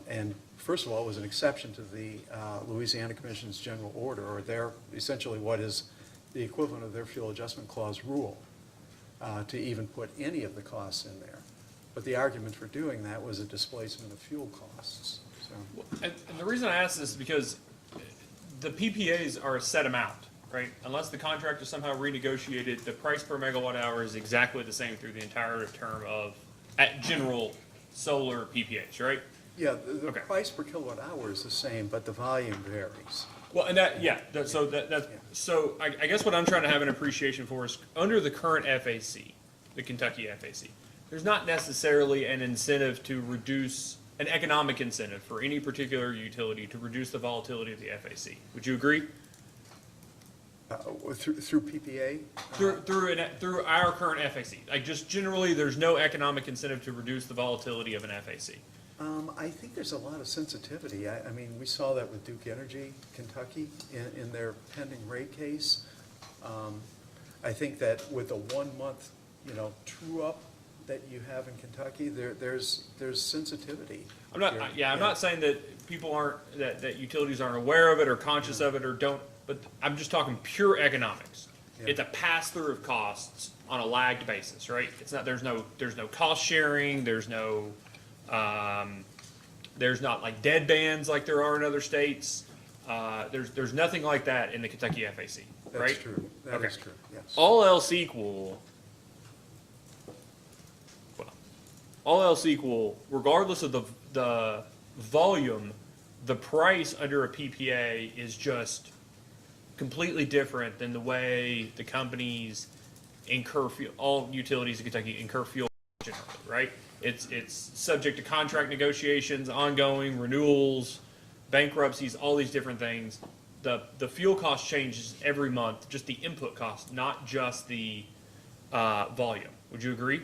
[SPEAKER 15] and first of all, it was an exception to the Louisiana Commission's general order, or their, essentially what is the equivalent of their fuel adjustment clause rule, to even put any of the costs in there. But the argument for doing that was a displacement of fuel costs, so.
[SPEAKER 1] And the reason I ask this is because the PPAs are a set amount, right? Unless the contract is somehow renegotiated, the price per megawatt hour is exactly the same through the entire term of, at general solar PPAs, right?
[SPEAKER 15] Yeah, the
[SPEAKER 1] Okay.
[SPEAKER 15] price per kilowatt hour is the same, but the volume varies.
[SPEAKER 1] Well, and that, yeah, so I guess what I'm trying to have an appreciation for is, under the current FAC, the Kentucky FAC, there's not necessarily an incentive to reduce, an economic incentive for any particular utility to reduce the volatility of the FAC. Would you agree?
[SPEAKER 15] Through PPA?
[SPEAKER 1] Through our current FAC, like just generally, there's no economic incentive to reduce the volatility of an FAC.
[SPEAKER 15] I think there's a lot of sensitivity. I mean, we saw that with Duke Energy, Kentucky, in their pending rate case. I think that with a 1 month, true up that you have in Kentucky, there's sensitivity.
[SPEAKER 1] I'm not, I'm not saying that people aren't, that utilities aren't aware of it or conscious of it or don't, but I'm just talking pure economics.
[SPEAKER 15] Yeah.
[SPEAKER 1] It's a pass-through of costs on a lagged basis, right? It's not, there's no cost sharing, there's no, there's not like dead bands like there are in other states. There's nothing like that in the Kentucky FAC, right?
[SPEAKER 15] That's true. That is true, yes.
[SPEAKER 1] All else equal, regardless of the volume, the price under a PPA is just completely different than the way the companies incur fuel, all utilities in Kentucky incur fuel generally, right? It's subject to contract negotiations, ongoing renewals, bankruptcies, all these different things. The fuel cost changes every month, just the input cost, not just the volume. Would you agree?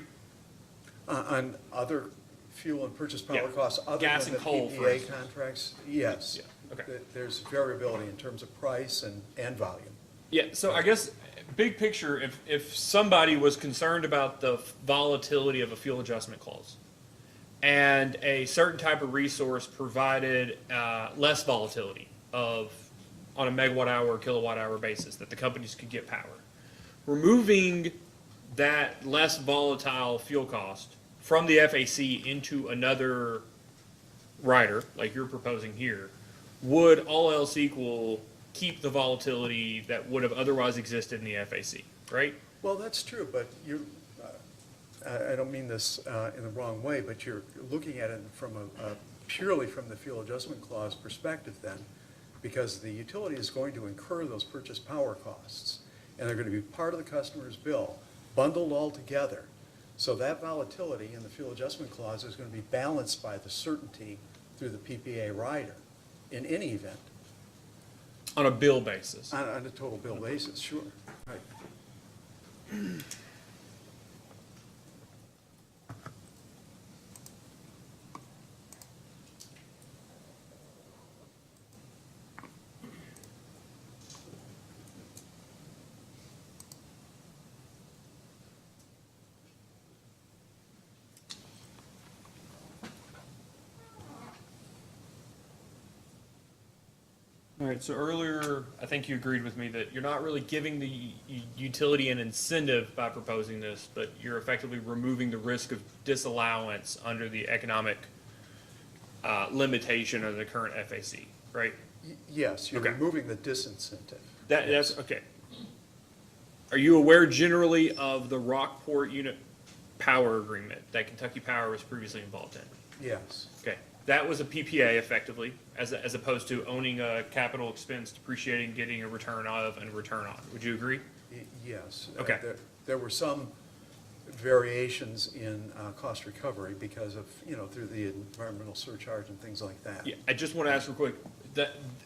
[SPEAKER 15] On other fuel and purchase power
[SPEAKER 1] Yeah.
[SPEAKER 15] costs, other
[SPEAKER 1] Gas
[SPEAKER 15] than
[SPEAKER 1] and
[SPEAKER 15] the
[SPEAKER 1] coal, for
[SPEAKER 15] PPA
[SPEAKER 1] instance.
[SPEAKER 15] contracts, yes.
[SPEAKER 1] Yeah, okay.
[SPEAKER 15] There's variability in terms of price and volume.
[SPEAKER 1] Yeah, so I guess, big picture, if somebody was concerned about the volatility of a fuel adjustment clause, and a certain type of resource provided less volatility on a megawatt hour or kilowatt hour basis, that the companies could get power, removing that less volatile fuel cost from the FAC into another rider, like you're proposing here, would all else equal keep the volatility that would have otherwise existed in the FAC, right?
[SPEAKER 15] Well, that's true, but I don't mean this in the wrong way, but you're looking at it from purely from the fuel adjustment clause perspective then, because the utility is going to incur those purchase power costs, and they're going to be part of the customer's bill, bundled all together. So that volatility in the fuel adjustment clause is going to be balanced by the certainty through the PPA rider in any event,
[SPEAKER 1] On a bill basis.
[SPEAKER 15] on a total bill basis, sure. Right.
[SPEAKER 1] All right, so earlier, I think you agreed with me that you're not really giving the utility an incentive by proposing this, but you're effectively removing the risk of disallowance under the economic limitation of the current FAC, right?
[SPEAKER 15] Yes, you're
[SPEAKER 1] Okay.
[SPEAKER 15] removing the disincentive.
[SPEAKER 1] That's, okay. Are you aware generally of the Rockport unit power agreement that Kentucky Power was previously involved in?
[SPEAKER 15] Yes.
[SPEAKER 1] Okay, that was a PPA effectively, as opposed to owning a capital expense, depreciating, getting a return of and a return on. Would you agree?
[SPEAKER 15] Yes.
[SPEAKER 1] Okay.
[SPEAKER 15] There were some variations in cost recovery because of, through the environmental surcharge and things like that.
[SPEAKER 1] Yeah, I just want to ask real quick,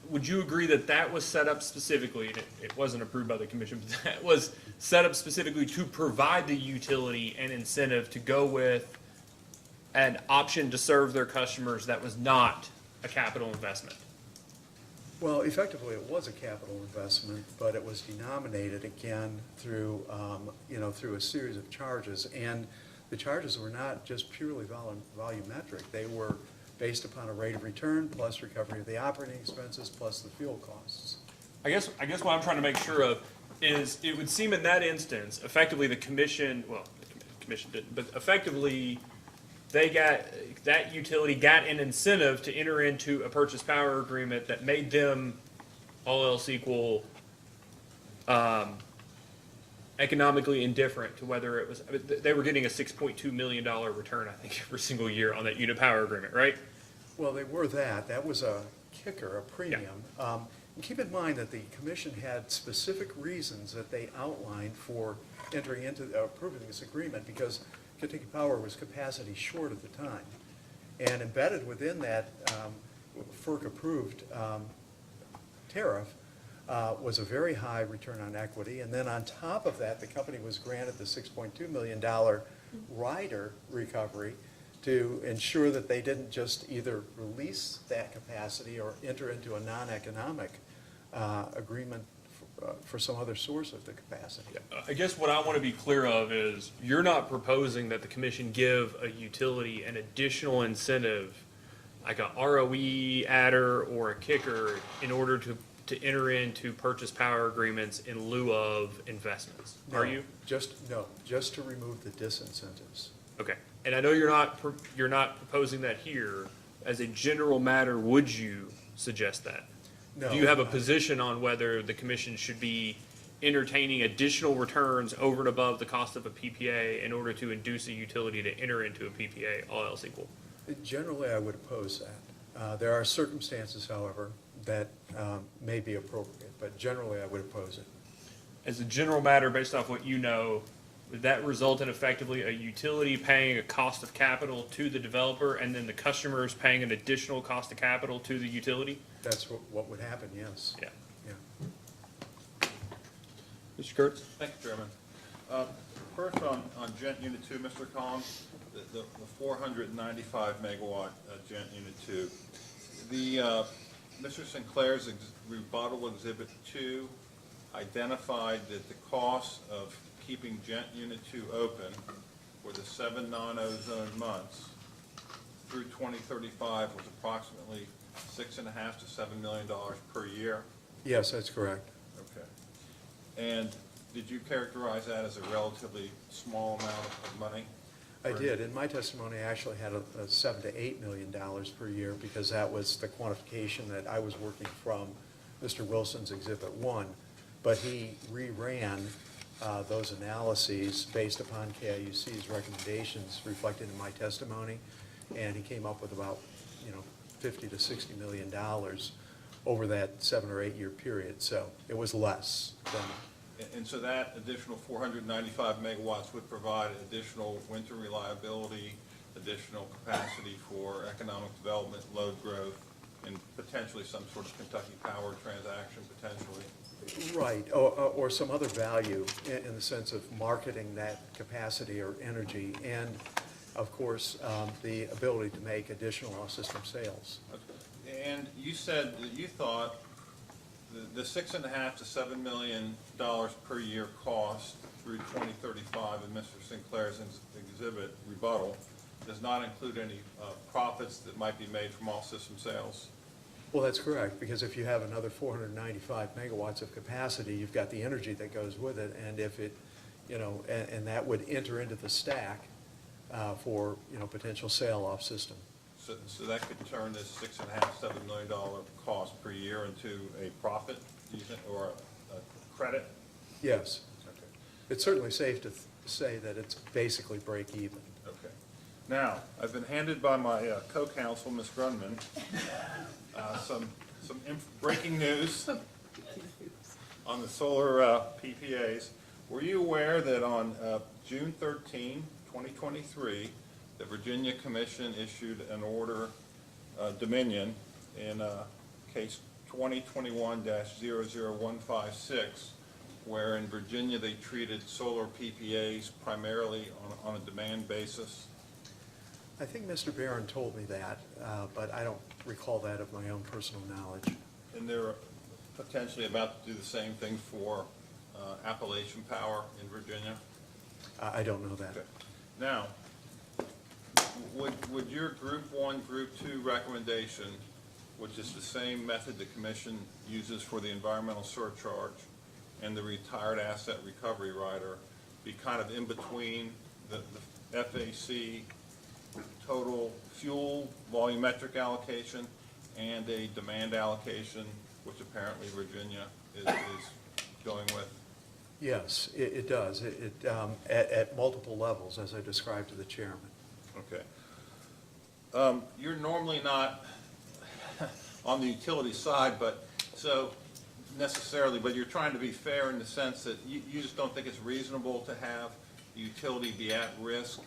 [SPEAKER 1] would you agree that that was set up specifically, and it wasn't approved by the commission, but that was set up specifically to provide the utility an incentive to go with an option to serve their customers that was not a capital investment?
[SPEAKER 15] Well, effectively, it was a capital investment, but it was denominated again through, through a series of charges. And the charges were not just purely volumetric. They were based upon a rate of return plus recovery of the operating expenses plus the fuel costs.
[SPEAKER 1] I guess what I'm trying to make sure of is, it would seem in that instance, effectively the commission, well, the commission didn't, but effectively that utility got an incentive to enter into a purchase power agreement that made them, all else equal, economically indifferent to whether it was, I mean, they were getting a $6.2 million return, I think, every single year on that unit power agreement, right?
[SPEAKER 15] Well, they were that. That was a kicker, a premium. And keep in mind that the commission had specific reasons that they outlined for entering into, approving this agreement, because Kentucky Power was capacity short at the time. And embedded within that FERC-approved tariff was a very high return on equity. And then on top of that, the company was granted the $6.2 million rider recovery to ensure that they didn't just either release that capacity or enter into a non-economic agreement for some other source of the capacity.
[SPEAKER 1] I guess what I want to be clear of is, you're not proposing that the commission give a utility an additional incentive, like a ROE adder or a kicker, in order to enter into purchase power agreements in lieu of investments, are
[SPEAKER 15] No,
[SPEAKER 1] you?
[SPEAKER 15] just to remove the disincentives.
[SPEAKER 1] Okay, and I know you're not proposing that here. As a general matter, would you suggest that?
[SPEAKER 15] No.
[SPEAKER 1] Do you have a position on whether the commission should be entertaining additional returns over and above the cost of a PPA in order to induce a utility to enter into a PPA, all else equal?
[SPEAKER 15] Generally, I would oppose that. There are circumstances, however, that may be appropriate, but generally, I would oppose it.
[SPEAKER 1] As a general matter, based off what you know, would that result in effectively a utility paying a cost of capital to the developer and then the customers paying an additional cost of capital to the utility?
[SPEAKER 15] That's what would happen, yes.
[SPEAKER 1] Yeah.
[SPEAKER 15] Yeah.
[SPEAKER 1] Mr. Kurtz?
[SPEAKER 12] Thank you, Chairman. First on Gent Unit 2, Mr. Collins, the 495 megawatt Gent Unit 2. Mr. Sinclair's rebuttal exhibit 2 identified that the cost of keeping Gent Unit 2 open for the 7 non-ozone months through 2035 was approximately $6.5 to $7 million per year.
[SPEAKER 15] Yes, that's correct.
[SPEAKER 12] Okay. And did you characterize that as a relatively small amount of money?
[SPEAKER 15] I did. In my testimony, I actually had a $7 to $8 million per year, because that was the quantification that I was working from Mr. Wilson's Exhibit 1. But he reran those analyses based upon KIUC's recommendations reflected in my testimony, and he came up with about, $50 to $60 million over that 7 or 8 year period. So it was less than.
[SPEAKER 12] And so that additional 495 megawatts would provide additional winter reliability, additional capacity for economic development, load growth, and potentially some sort of Kentucky Power transaction, potentially.
[SPEAKER 15] Right, or some other value in the sense of marketing that capacity or energy, and of course, the ability to make additional off-system sales.
[SPEAKER 12] And you said that you thought the $6.5 to $7 million per year cost through 2035 in Mr. Sinclair's exhibit rebuttal does not include any profits that might be made from off-system sales.
[SPEAKER 15] Well, that's correct, because if you have another 495 megawatts of capacity, you've got the energy that goes with it, and if it, and that would enter into the stack for, potential sale off system.
[SPEAKER 12] So that could turn this $6.5 to $7 million cost per year into a profit, do you think, or a credit?
[SPEAKER 15] Yes.
[SPEAKER 12] Okay.
[SPEAKER 15] It's certainly safe to say that it's basically break even.
[SPEAKER 12] Okay. Now, I've been handed by my co-counsel, Ms. Grunman, some breaking news on the solar PPAs. Were you aware that on June 13, 2023, the Virginia Commission issued an order, Dominion, in case 2021-00156, where in Virginia they treated solar PPAs primarily on a demand basis?
[SPEAKER 15] I think Mr. Barron told me that, but I don't recall that of my own personal knowledge.
[SPEAKER 12] And they're potentially about to do the same thing for Appalachian Power in Virginia?
[SPEAKER 15] I don't know that.
[SPEAKER 12] Okay. Now, would your Group 1, Group 2 recommendation, which is the same method the Commission uses for the environmental surcharge and the retired asset recovery rider, be kind of in between the FAC total fuel volumetric allocation and a demand allocation, which apparently Virginia is going with?
[SPEAKER 15] Yes, it does. At multiple levels, as I described to the chairman.
[SPEAKER 12] Okay. You're normally not on the utility side, but so necessarily, but you're trying to be fair in the sense that you just don't think it's reasonable to have the utility be at risk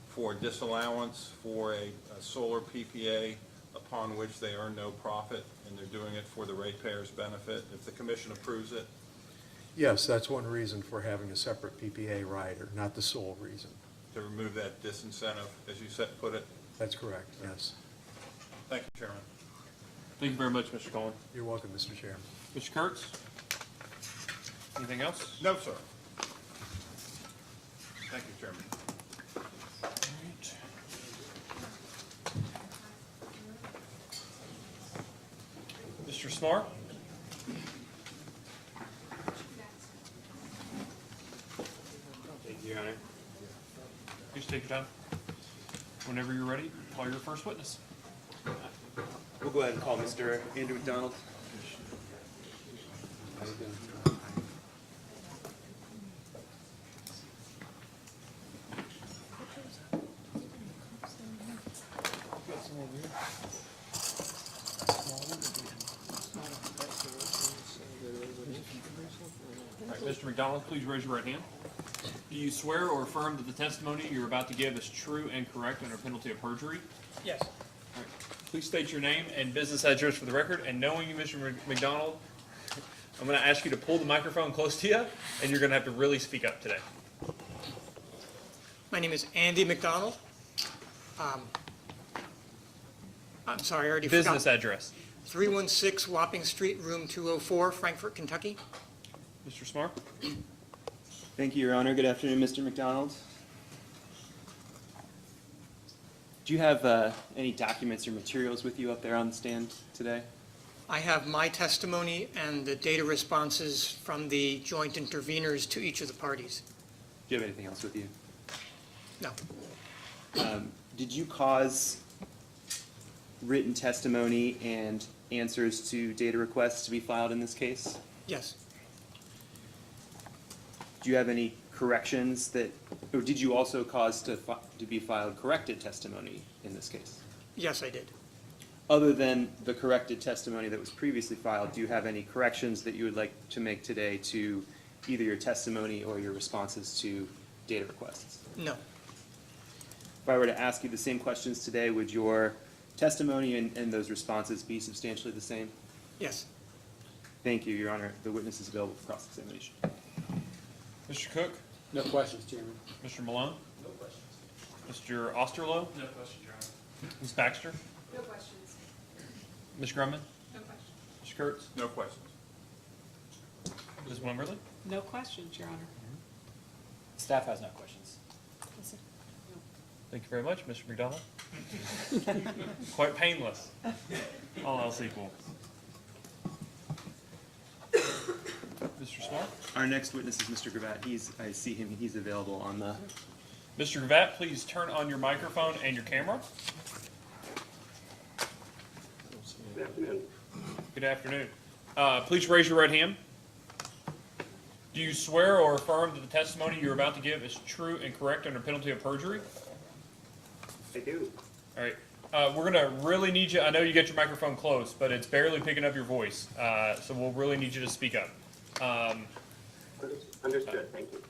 [SPEAKER 12] for disallowance for a solar PPA upon which they earn no profit, and they're doing it for the ratepayers' benefit, if the commission approves it?
[SPEAKER 15] Yes, that's one reason for having a separate PPA rider, not the sole reason.
[SPEAKER 12] To remove that disincentive, as you put it?
[SPEAKER 15] That's correct, yes.
[SPEAKER 12] Thank you, Chairman.
[SPEAKER 1] Thank you very much, Mr. Cullen.
[SPEAKER 15] You're welcome, Mr. Chairman.
[SPEAKER 1] Mr. Kurtz? Anything else?
[SPEAKER 12] No, sir. Thank you, Chairman.
[SPEAKER 1] Mr. Smart?
[SPEAKER 16] Thank you, Your Honor.
[SPEAKER 1] Please take your time. Whenever you're ready, call your first witness.
[SPEAKER 16] We'll go ahead and call Mr. Andrew McDonald.
[SPEAKER 1] All right, Mr. McDonald, please raise your right hand. Do you swear or affirm that the testimony you're about to give is true and correct under penalty of perjury?
[SPEAKER 17] Yes.
[SPEAKER 1] All right. Please state your name and business address for the record, and knowing you, Mr. McDonald, I'm going to ask you to pull the microphone close to you, and you're going to have to really speak up today.
[SPEAKER 17] My name is Andy McDonald. I'm sorry, I already forgot.
[SPEAKER 1] Business address.
[SPEAKER 17] 316 Wapping Street, room 204, Frankfort, Kentucky.
[SPEAKER 1] Mr. Smart?
[SPEAKER 16] Thank you, Your Honor. Good afternoon, Mr. McDonald. Do you have any documents or materials with you up there on the stand today?
[SPEAKER 17] I have my testimony and the data responses from the joint interveners to each of the parties.
[SPEAKER 16] Do you have anything else with you?
[SPEAKER 17] No.
[SPEAKER 16] Did you cause written testimony and answers to data requests to be filed in this case?
[SPEAKER 17] Yes.
[SPEAKER 16] Do you have any corrections that, or did you also cause to be filed corrected testimony in this case?
[SPEAKER 17] Yes, I did.
[SPEAKER 16] Other than the corrected testimony that was previously filed, do you have any corrections that you would like to make today to either your testimony or your responses to data requests?
[SPEAKER 17] No.
[SPEAKER 16] If I were to ask you the same questions today, would your testimony and those responses be substantially the same?
[SPEAKER 17] Yes.
[SPEAKER 16] Thank you, Your Honor. The witness is available for cross-examination.
[SPEAKER 1] Mr. Cook?
[SPEAKER 2] No questions, Chairman.
[SPEAKER 1] Mr. Malone?
[SPEAKER 2] No questions.
[SPEAKER 1] Mr. Osterloh?
[SPEAKER 2] No questions, Your Honor.
[SPEAKER 1] Ms. Baxter?
[SPEAKER 8] No questions.
[SPEAKER 1] Ms. Grumman?
[SPEAKER 8] No questions.
[SPEAKER 1] Mr. Kurtz?
[SPEAKER 12] No questions.
[SPEAKER 1] Ms. Wimberly?
[SPEAKER 8] No questions, Your Honor.
[SPEAKER 5] Staff has no questions.
[SPEAKER 8] Yes, sir.
[SPEAKER 1] Thank you very much, Mr. McDonald. Quite painless, all else equal. Mr. Smart?
[SPEAKER 16] Our next witness is Mr. Gravatt. I see him, he's available on the...
[SPEAKER 1] Mr. Gravatt, please turn on your microphone and your camera.
[SPEAKER 18] Good afternoon.
[SPEAKER 1] Good afternoon. Please raise your right hand. Do you swear or affirm that the testimony you're about to give is true and correct under penalty of perjury?
[SPEAKER 18] I do.
[SPEAKER 1] All right. We're going to really need you, I know you get your microphone close, but it's barely picking up your voice, so we'll really need you to speak up.
[SPEAKER 18] Understood, thank you.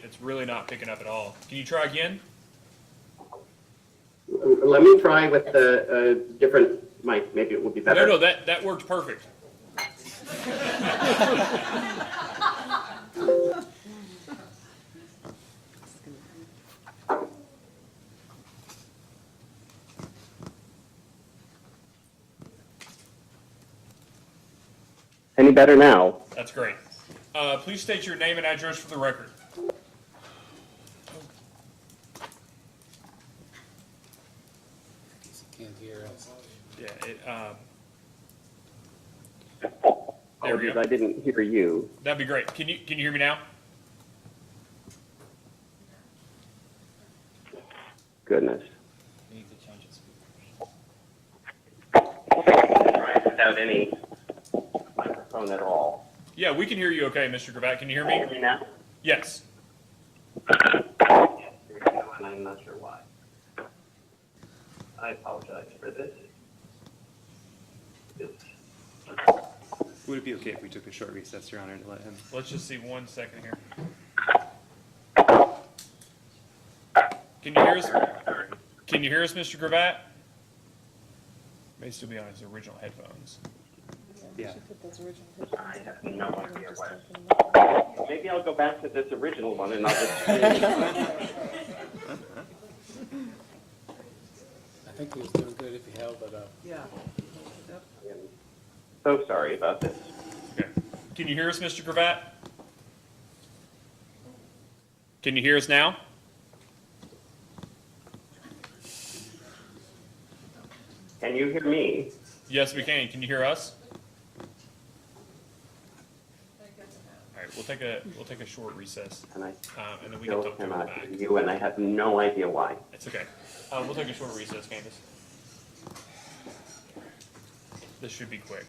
[SPEAKER 1] It's really not picking up at all. Can you try again?
[SPEAKER 18] Let me try with the different mic, maybe it will be better.
[SPEAKER 1] No, that worked perfect.
[SPEAKER 18] Any better now?
[SPEAKER 1] That's great. Please state your name and address for the record.
[SPEAKER 2] Can't hear us.
[SPEAKER 1] Yeah, there we
[SPEAKER 18] Apologies,
[SPEAKER 1] go.
[SPEAKER 18] I didn't hear you.
[SPEAKER 1] That'd be great. Can you hear me now?
[SPEAKER 18] Goodness.
[SPEAKER 5] You need to change it.
[SPEAKER 18] Right, without any microphone at all.
[SPEAKER 1] Yeah, we can hear you okay, Mr. Gravatt. Can you hear me?
[SPEAKER 18] Hear me now?
[SPEAKER 1] Yes.
[SPEAKER 18] And I'm not sure why. I apologize for this.
[SPEAKER 16] Would it be okay if we took a short recess, Your Honor, to let him?
[SPEAKER 1] Let's just see 1 second here. Can you hear us? Can you hear us, Mr. Gravatt? May still be on his original headphones.
[SPEAKER 16] Yeah.
[SPEAKER 18] I have no idea why. Maybe I'll go back to this original one and I'll just.
[SPEAKER 2] I think he was doing good if he held it up.
[SPEAKER 18] So sorry about this.
[SPEAKER 1] Okay. Can you hear us, Mr. Gravatt? Can you hear us now?
[SPEAKER 18] Can you hear me?
[SPEAKER 1] Yes, we can. Can you hear us? All right, we'll take a short recess,
[SPEAKER 18] And I
[SPEAKER 1] and then we can
[SPEAKER 18] still
[SPEAKER 1] talk to the
[SPEAKER 18] cannot
[SPEAKER 1] back.
[SPEAKER 18] hear you, and I have no idea why.
[SPEAKER 1] It's okay. We'll take a short recess, Candace. This should be quick.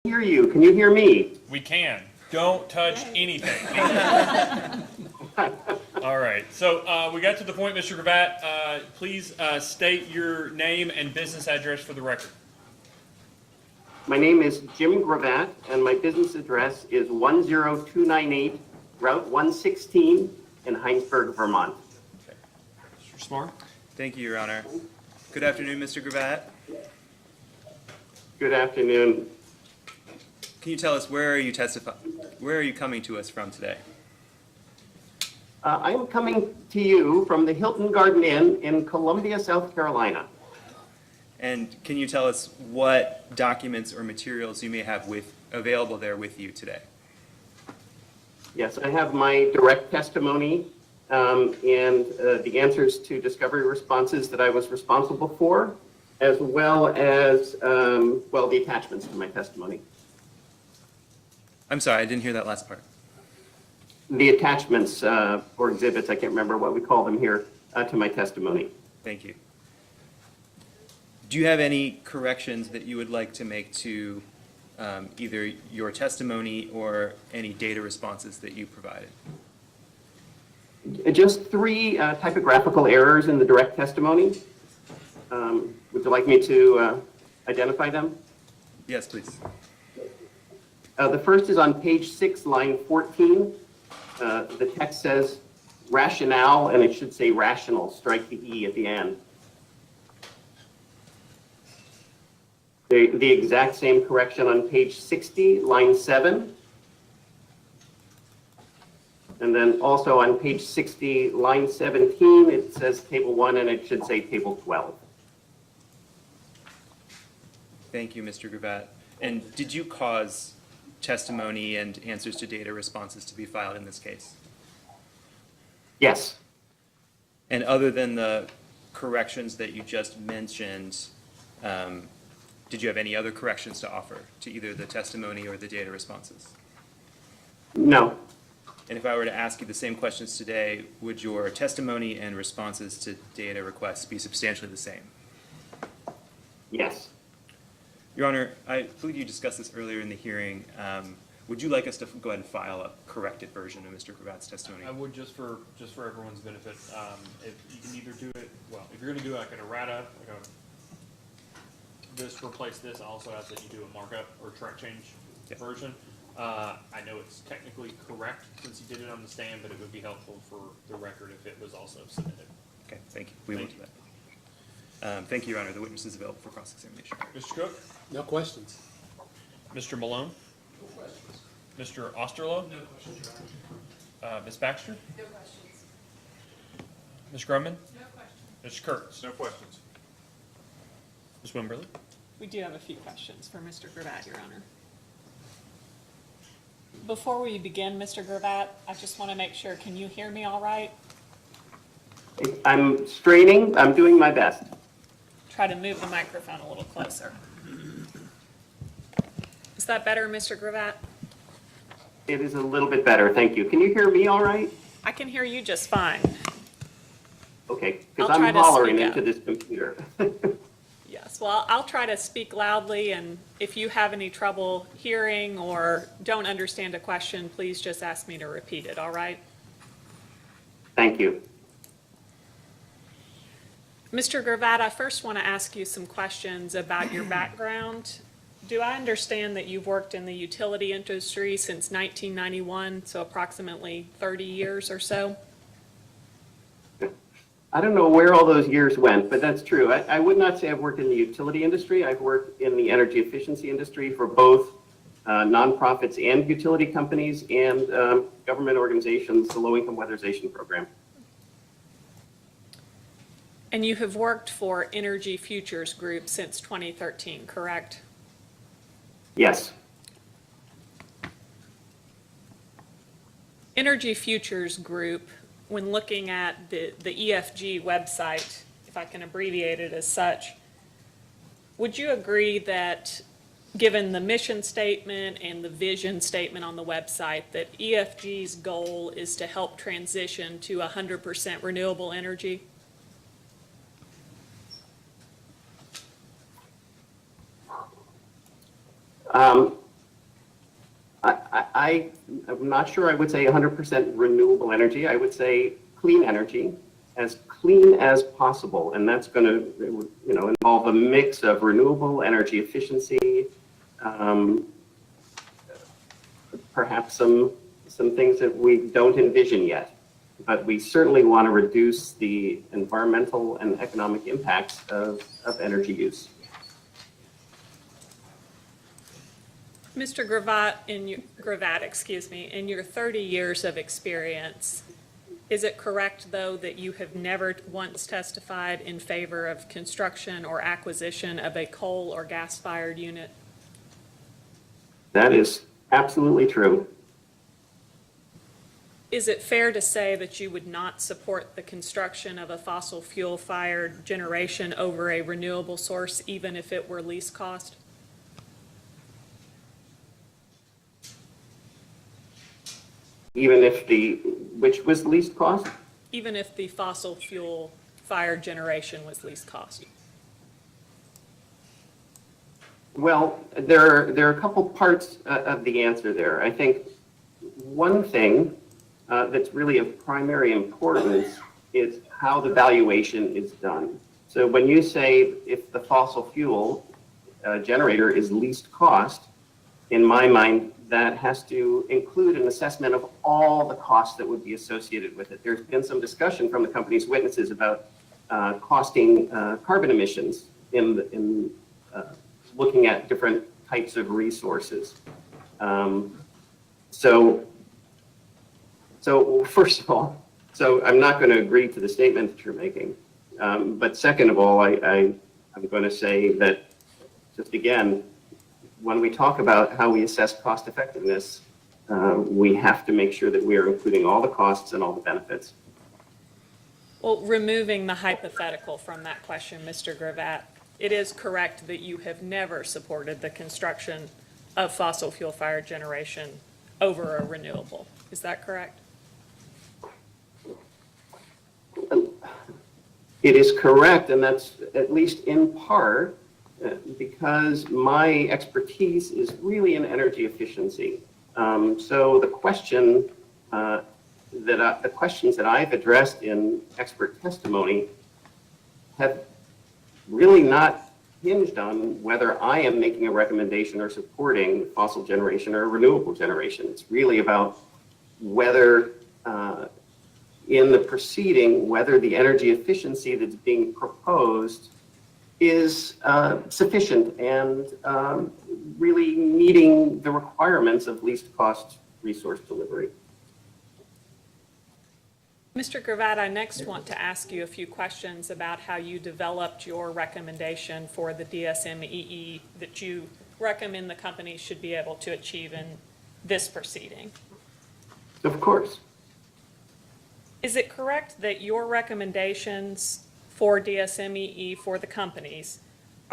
[SPEAKER 18] hear you. Can you hear me?
[SPEAKER 1] We can. Don't touch anything. All right, so we got to the point, Mr. Gravatt. Please state your name and business address for the record.
[SPEAKER 18] My name is Jim Gravatt, and my business address is 10298 Route 116 in Heinsberg, Vermont.
[SPEAKER 1] Mr. Smart?
[SPEAKER 16] Thank you, Your Honor. Good afternoon, Mr. Gravatt.
[SPEAKER 18] Good afternoon.
[SPEAKER 16] Can you tell us where are you coming to us from today?
[SPEAKER 18] I am coming to you from the Hilton Garden Inn in Columbia, South Carolina.
[SPEAKER 16] And can you tell us what documents or materials you may have available there with you today?
[SPEAKER 18] Yes, I have my direct testimony and the answers to discovery responses that I was responsible for, as well as, the attachments to my testimony.
[SPEAKER 16] I'm sorry, I didn't hear that last part.
[SPEAKER 18] The attachments or exhibits, I can't remember what we call them here, to my testimony.
[SPEAKER 16] Thank you. Do you have any corrections that you would like to make to either your testimony or any data responses that you provided?
[SPEAKER 18] Just 3 typographical errors in the direct testimony. Would you like me to identify them?
[SPEAKER 16] Yes, please.
[SPEAKER 18] The first is on page 6, line 14. The text says rationale, and it should say rational. Strike the E at the end. The exact same correction on page 60, line 7. And then also on page 60, line 17, it says table 1, and it should say table 12.
[SPEAKER 16] Thank you, Mr. Gravatt. And did you cause testimony and answers to data responses to be filed in this case?
[SPEAKER 18] Yes.
[SPEAKER 16] And other than the corrections that you just mentioned, did you have any other corrections to offer to either the testimony or the data responses?
[SPEAKER 18] No.
[SPEAKER 16] And if I were to ask you the same questions today, would your testimony and responses to data requests be substantially the same?
[SPEAKER 18] Yes.
[SPEAKER 16] Your Honor, I believe you discussed this earlier in the hearing. Would you like us to go ahead and file a corrected version of Mr. Gravatt's testimony?
[SPEAKER 1] I would just for everyone's benefit. If you can either do it, well, if you're going to do like an errata, like this replace this, I also ask that you do a markup or track change version. I know it's technically correct since you did it on the stand, but it would be helpful for the record if it was also submitted.
[SPEAKER 16] Okay, thank you. We will do that. Thank you, Your Honor. The witness is available for cross-examination.
[SPEAKER 1] Mr. Cook?
[SPEAKER 2] No questions.
[SPEAKER 1] Mr. Malone?
[SPEAKER 7] No questions.
[SPEAKER 1] Mr. Osterloh?
[SPEAKER 7] No questions, Your Honor.
[SPEAKER 1] Ms. Baxter?
[SPEAKER 8] No questions.
[SPEAKER 1] Ms. Grumman?
[SPEAKER 8] No questions.
[SPEAKER 1] Mr. Kurtz?
[SPEAKER 12] No questions.
[SPEAKER 1] Ms. Wimberly?
[SPEAKER 19] We do have a few questions for Mr. Gravatt, Your Honor. Before we begin, Mr. Gravatt, I just want to make sure, can you hear me all right?
[SPEAKER 18] I'm straining. I'm doing my best.
[SPEAKER 19] Try to move the microphone a little closer. Is that better, Mr. Gravatt?
[SPEAKER 18] It is a little bit better. Thank you. Can you hear me all right?
[SPEAKER 19] I can hear you just fine.
[SPEAKER 18] Okay, because
[SPEAKER 19] I'll try
[SPEAKER 18] I'm
[SPEAKER 19] to
[SPEAKER 18] hollering
[SPEAKER 19] speak
[SPEAKER 18] into
[SPEAKER 19] up.
[SPEAKER 18] this computer.
[SPEAKER 19] Yes, well, I'll try to speak loudly, and if you have any trouble hearing or don't understand a question, please just ask me to repeat it, all right?
[SPEAKER 18] Thank you.
[SPEAKER 19] Mr. Gravatt, I first want to ask you some questions about your background. Do I understand that you've worked in the utility industry since 1991, so approximately 30 years or so?
[SPEAKER 18] I don't know where all those years went, but that's true. I would not say I've worked in the utility industry. I've worked in the energy efficiency industry for both nonprofits and utility companies and government organizations, the Low-Income Weatherization Program.
[SPEAKER 19] And you have worked for Energy Futures Group since 2013, correct?
[SPEAKER 18] Yes.
[SPEAKER 19] Energy Futures Group, when looking at the EFG website, if I can abbreviate it as such, would you agree that given the mission statement and the vision statement on the website, that EFG's goal is to help transition to 100% renewable energy?
[SPEAKER 18] I'm not sure I would say 100% renewable energy. I would say clean energy, as clean as possible. And that's going to, involve a mix of renewable energy efficiency, perhaps some things that we don't envision yet. But we certainly want to reduce the environmental and economic impacts of energy use.
[SPEAKER 19] Mr. Gravatt, in your 30 years of experience, is it correct, though, that you have never once testified in favor of construction or acquisition of a coal or gas-fired unit?
[SPEAKER 18] That is absolutely true.
[SPEAKER 19] Is it fair to say that you would not support the construction of a fossil fuel-fired generation over a renewable source, even if it were least cost?
[SPEAKER 18] Even if which was least cost?
[SPEAKER 19] Even if the fossil fuel-fired generation was least cost?
[SPEAKER 18] Well, there are a couple parts of the answer there. I think one thing that's really of primary importance is how the valuation is done. So when you say if the fossil fuel generator is least cost, in my mind, that has to include an assessment of all the costs that would be associated with it. There's been some discussion from the company's witnesses about costing carbon emissions in looking at different types of resources. So first of all, I'm not going to agree to the statement that you're making. But second of all, I'm going to say that, just again, when we talk about how we assess cost effectiveness, we have to make sure that we are including all the costs and all the benefits.
[SPEAKER 19] Well, removing the hypothetical from that question, Mr. Gravatt, it is correct that you have never supported the construction of fossil fuel-fired generation over a renewable. Is that correct?
[SPEAKER 18] It is correct, and that's at least in part because my expertise is really in energy efficiency. So the questions that I've addressed in expert testimony have really not hinged on whether I am making a recommendation or supporting fossil generation or renewable generation. It's really about whether in the proceeding, whether the energy efficiency that's being proposed is sufficient and really meeting the requirements of least cost resource delivery.
[SPEAKER 19] Mr. Gravatt, I next want to ask you a few questions about how you developed your recommendation for the DSMEE that you recommend the company should be able to achieve in this proceeding.
[SPEAKER 18] Of course.
[SPEAKER 19] Is it correct that your recommendations for DSMEE for the companies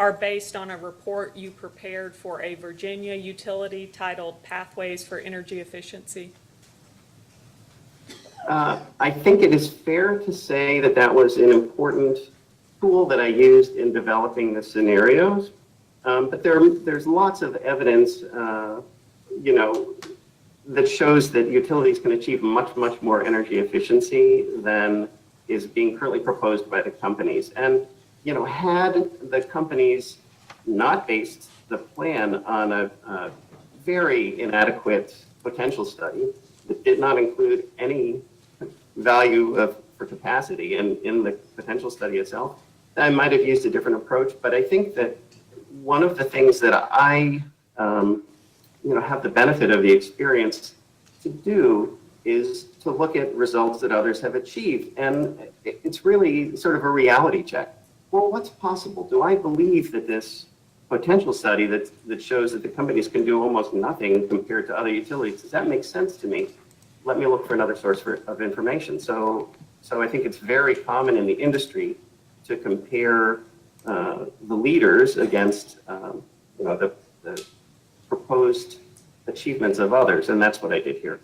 [SPEAKER 19] are based on a report you prepared for a Virginia utility titled Pathways for Energy Efficiency?
[SPEAKER 18] I think it is fair to say that that was an important tool that I used in developing the scenarios. But there's lots of evidence, that shows that utilities can achieve much, much more energy efficiency than is being currently proposed by the companies. And, had the companies not based the plan on a very inadequate potential study that did not include any value for capacity in the potential study itself, I might have used a different approach. But I think that one of the things that I have the benefit of the experience to do is to look at results that others have achieved. And it's really sort of a reality check. Well, what's possible? Do I believe that this potential study that shows that the companies can do almost nothing compared to other utilities, does that make sense to me? Let me look for another source of information. So I think it's very common in the industry to compare the leaders against the proposed achievements of others, and that's what I did here.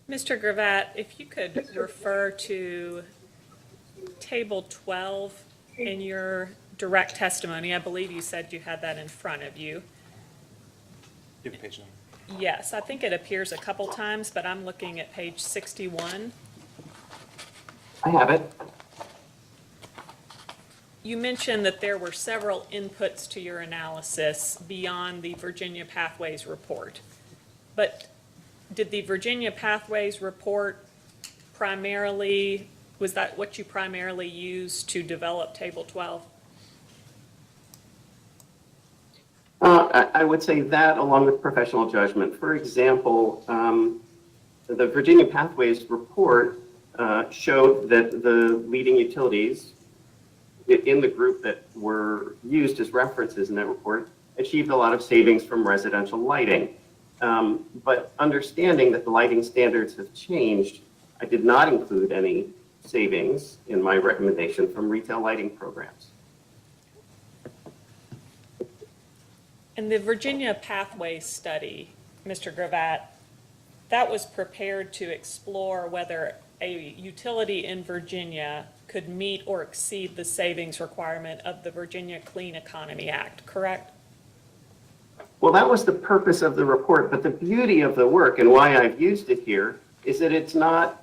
[SPEAKER 19] Mr. Gravatt, if you could refer to Table 12 in your direct testimony. I believe you said you had that in front of you.
[SPEAKER 16] you have a page number?
[SPEAKER 19] Yes, I think it appears a couple times, but I'm looking at page 61.
[SPEAKER 18] I have it.
[SPEAKER 19] You mentioned that there were several inputs to your analysis beyond the Virginia Pathways report. But did the Virginia Pathways report primarily, was that what you primarily used to develop Table 12?
[SPEAKER 18] I would say that along with professional judgment. For example, the Virginia Pathways report showed that the leading utilities in the group that were used as references in that report achieved a lot of savings from residential lighting. But understanding that the lighting standards have changed, I did not include any savings in my recommendation from retail lighting programs.
[SPEAKER 19] In the Virginia Pathways study, Mr. Gravatt, that was prepared to explore whether a utility in Virginia could meet or exceed the savings requirement of the Virginia Clean Economy Act, correct?
[SPEAKER 18] Well, that was the purpose of the report, but the beauty of the work and why I've used it here is that it's not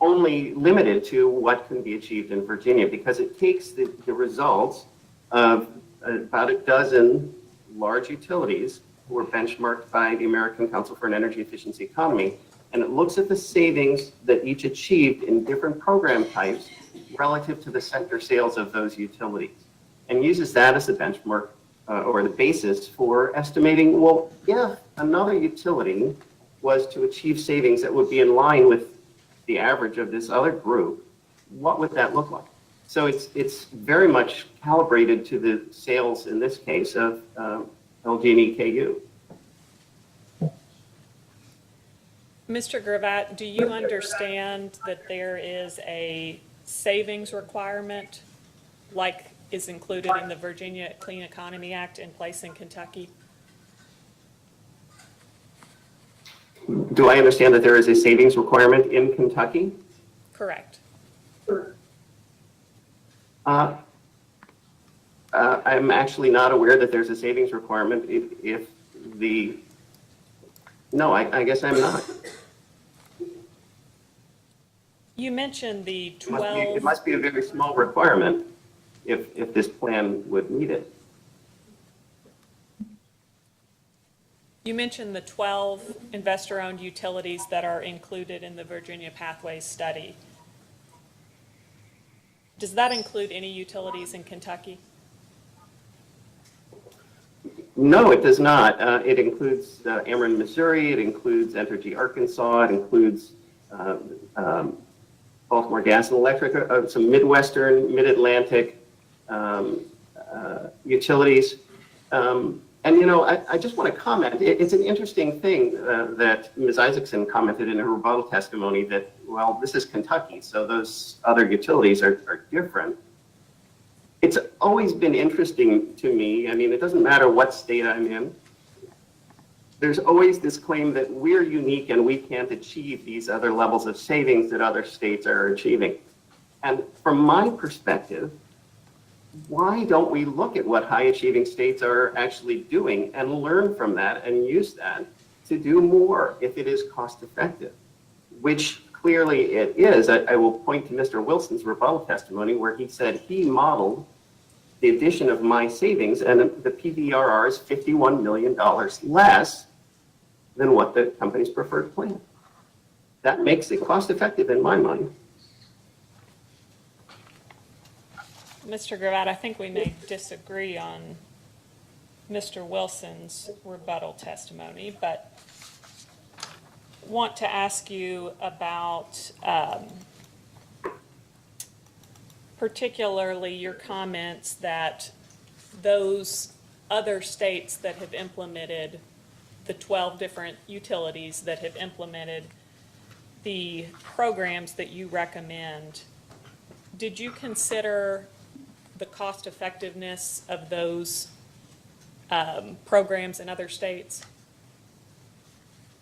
[SPEAKER 18] only limited to what can be achieved in Virginia, because it takes the results of about a dozen large utilities who were benchmarked by the American Council for an Energy Efficiency Economy, and it looks at the savings that each achieved in different program types relative to the sector sales of those utilities, and uses that as the benchmark or the basis for estimating, well, if another utility was to achieve savings that would be in line with the average of this other group, what would that look like? So it's very much calibrated to the sales, in this case, of LG&E KU.
[SPEAKER 19] Mr. Gravatt, do you understand that there is a savings requirement like is included in the Virginia Clean Economy Act in place in Kentucky?
[SPEAKER 18] Do I understand that there is a savings requirement in Kentucky?
[SPEAKER 19] Correct.
[SPEAKER 18] I'm actually not aware that there's a savings requirement if the, no, I guess I'm not.
[SPEAKER 19] You mentioned the
[SPEAKER 18] It
[SPEAKER 19] 12.
[SPEAKER 18] must be a very small requirement if this plan would meet it.
[SPEAKER 19] You mentioned the 12 investor-owned utilities that are included in the Virginia Pathways study. Does that include any utilities in Kentucky?
[SPEAKER 18] No, it does not. It includes Ameren, Missouri. It includes Entergy, Arkansas. It includes Baltimore Gas and Electric, some Midwestern, Mid-Atlantic utilities. And, you know, I just want to comment. It's an interesting thing that Ms. Isaacson commented in her rebuttal testimony that, well, this is Kentucky, so those other utilities are different. It's always been interesting to me. I mean, it doesn't matter what state I'm in. There's always this claim that we're unique and we can't achieve these other levels of savings that other states are achieving. And from my perspective, why don't we look at what high achieving states are actually doing and learn from that and use that to do more if it is cost effective, which clearly it is. I will point to Mr. Wilson's rebuttal testimony where he said he modeled the addition of my savings and the PVRR is $51 million less than what the company's preferred plan. That makes it cost effective in my mind.
[SPEAKER 19] Mr. Gravatt, I think we may disagree on Mr. Wilson's rebuttal testimony, but want to ask you about particularly your comments that those other states that have implemented the 12 different utilities that have implemented the programs that you recommend, did you consider the cost effectiveness of those programs in other states?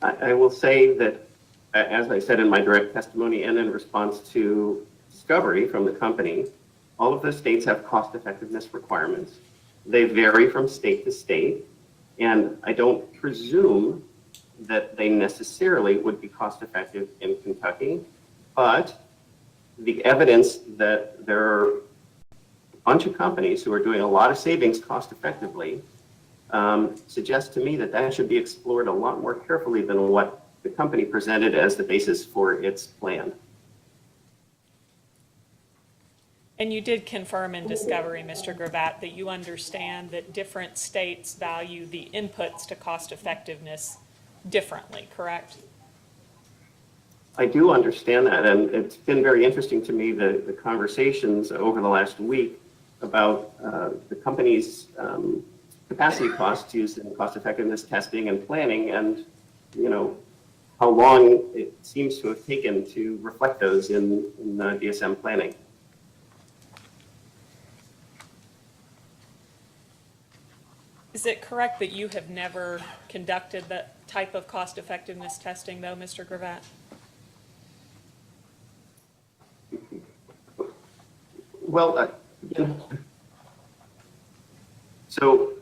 [SPEAKER 18] I will say that, as I said in my direct testimony and in response to discovery from the company, all of the states have cost effectiveness requirements. They vary from state to state. And I don't presume that they necessarily would be cost effective in Kentucky, but the evidence that there are a bunch of companies who are doing a lot of savings cost effectively suggests to me that that should be explored a lot more carefully than what the company presented as the basis for its plan.
[SPEAKER 19] And you did confirm in discovery, Mr. Gravatt, that you understand that different states value the inputs to cost effectiveness differently, correct?
[SPEAKER 18] I do understand that, and it's been very interesting to me, the conversations over the last week about the company's capacity costs used in cost effectiveness testing and planning, and how long it seems to have taken to reflect those in DSM planning.
[SPEAKER 19] Is it correct that you have never conducted that type of cost effectiveness testing, though, Mr. Gravatt?
[SPEAKER 18] Well, so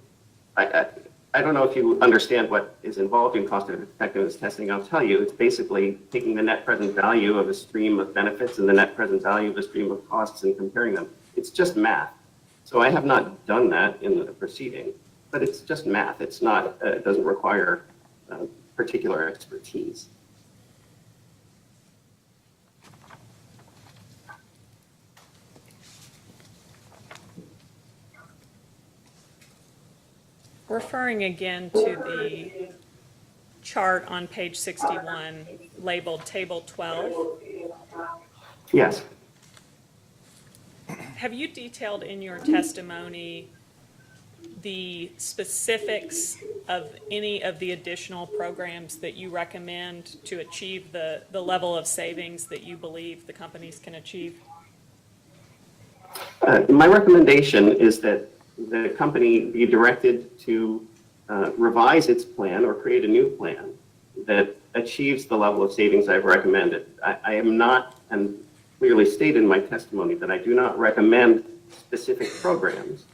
[SPEAKER 18] I don't know if you understand what is involved in cost effectiveness testing. I'll tell you, it's basically taking the net present value of a stream of benefits and the net present value of a stream of costs and comparing them. It's just math. So I have not done that in the proceeding, but it's just math. It's not, it doesn't require particular expertise.
[SPEAKER 19] Referring again to the chart on page 61 labeled Table 12.
[SPEAKER 18] Yes.
[SPEAKER 19] Have you detailed in your testimony the specifics of any of the additional programs that you recommend to achieve the level of savings that you believe the companies can achieve?
[SPEAKER 18] My recommendation is that the company be directed to revise its plan or create a new plan that achieves the level of savings I've recommended. I am not, and clearly stated in my testimony, that I do not recommend specific programs,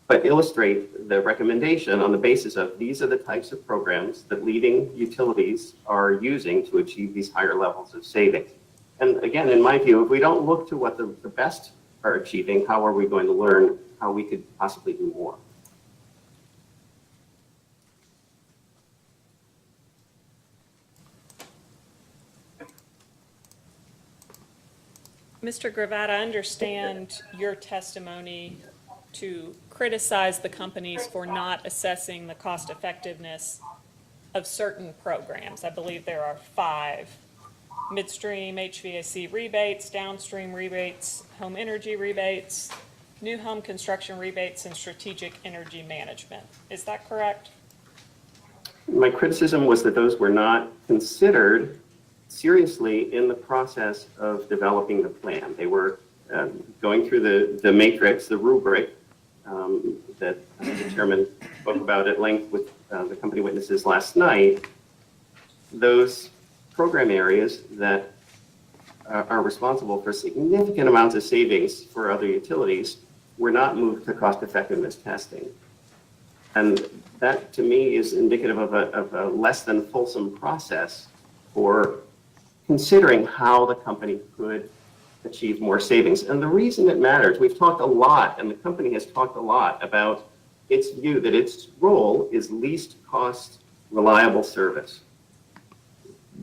[SPEAKER 18] but illustrate the recommendation on the basis of these are the types of programs that leading utilities are using to achieve these higher levels of savings. And again, in my view, if we don't look to what the best are achieving, how are we going to learn how we could possibly do more?
[SPEAKER 19] Mr. Gravatt, I understand your testimony to criticize the companies for not assessing the cost effectiveness of certain programs. I believe there are 5: midstream HVAC rebates, downstream rebates, home energy rebates, new home construction rebates, and strategic energy management. Is that correct?
[SPEAKER 18] My criticism was that those were not considered seriously in the process of developing the plan. They were going through the matrix, the rubric that the chairman spoke about at length with the company witnesses last night. Those program areas that are responsible for significant amounts of savings for other utilities were not moved to cost effectiveness testing. And that, to me, is indicative of a less than fulsome process for considering how the company could achieve more savings. And the reason it matters, we've talked a lot, and the company has talked a lot about its view that its role is least cost reliable service,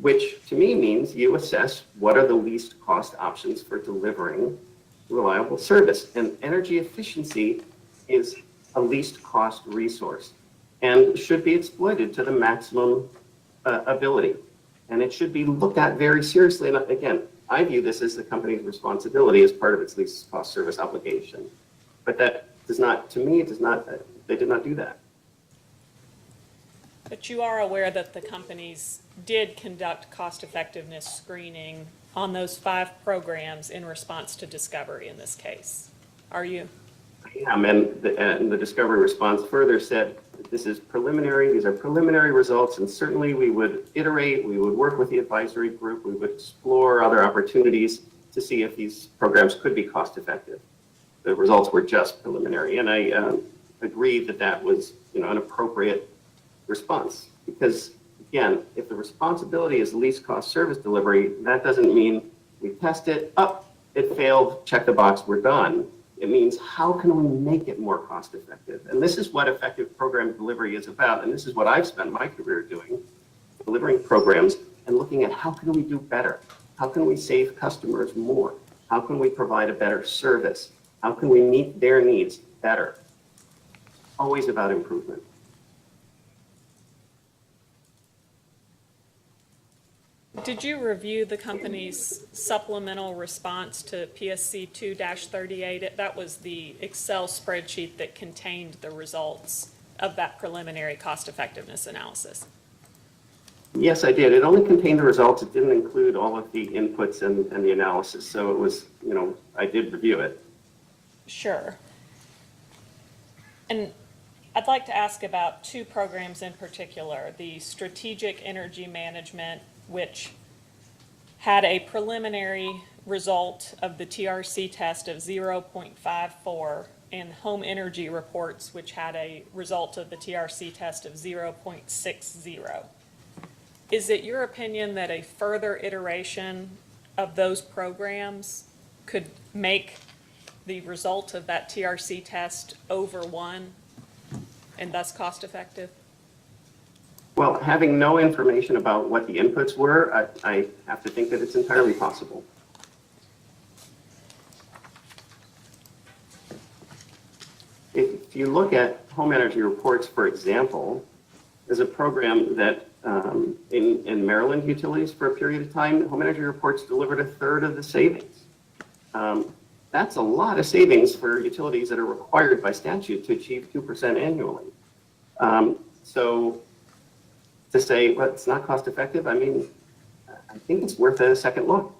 [SPEAKER 18] which to me means you assess what are the least cost options for delivering reliable service. And energy efficiency is a least cost resource and should be exploited to the maximum ability. And it should be looked at very seriously. And again, I view this as the company's responsibility as part of its least cost service obligation. But that does not, to me, it does not, they did not do that.
[SPEAKER 19] But you are aware that the companies did conduct cost effectiveness screening on those 5 programs in response to discovery in this case, are you?
[SPEAKER 18] I am, and the discovery response further said that this is preliminary, these are preliminary results, and certainly we would iterate, we would work with the advisory group, we would explore other opportunities to see if these programs could be cost effective. The results were just preliminary, and I agree that that was an appropriate response. Because again, if the responsibility is least cost service delivery, that doesn't mean we test it, it failed, check the box, we're done. It means how can we make it more cost effective? And this is what effective program delivery is about. And this is what I've spent my career doing, delivering programs and looking at how can we do better? How can we save customers more? How can we provide a better service? How can we meet their needs better? Always about improvement.
[SPEAKER 19] Did you review the company's supplemental response to PSC 2-38? That was the Excel spreadsheet that contained the results of that preliminary cost effectiveness analysis.
[SPEAKER 18] Yes, I did. It only contained the results. It didn't include all of the inputs and the analysis. So it was, I did review it.
[SPEAKER 19] Sure. And I'd like to ask about two programs in particular, the Strategic Energy Management, which had a preliminary result of the TRC test of 0.54, and Home Energy Reports, which had a result of the TRC test of 0.60. Is it your opinion that a further iteration of those programs could make the result of that TRC test over 1 and thus cost effective?
[SPEAKER 18] Well, having no information about what the inputs were, I have to think that it's entirely possible. If you look at Home Energy Reports, for example, there's a program that in Maryland utilities for a period of time, Home Energy Reports delivered a third of the savings. That's a lot of savings for utilities that are required by statute to achieve 2% annually. So to say, well, it's not cost effective, I mean, I think it's worth a second look.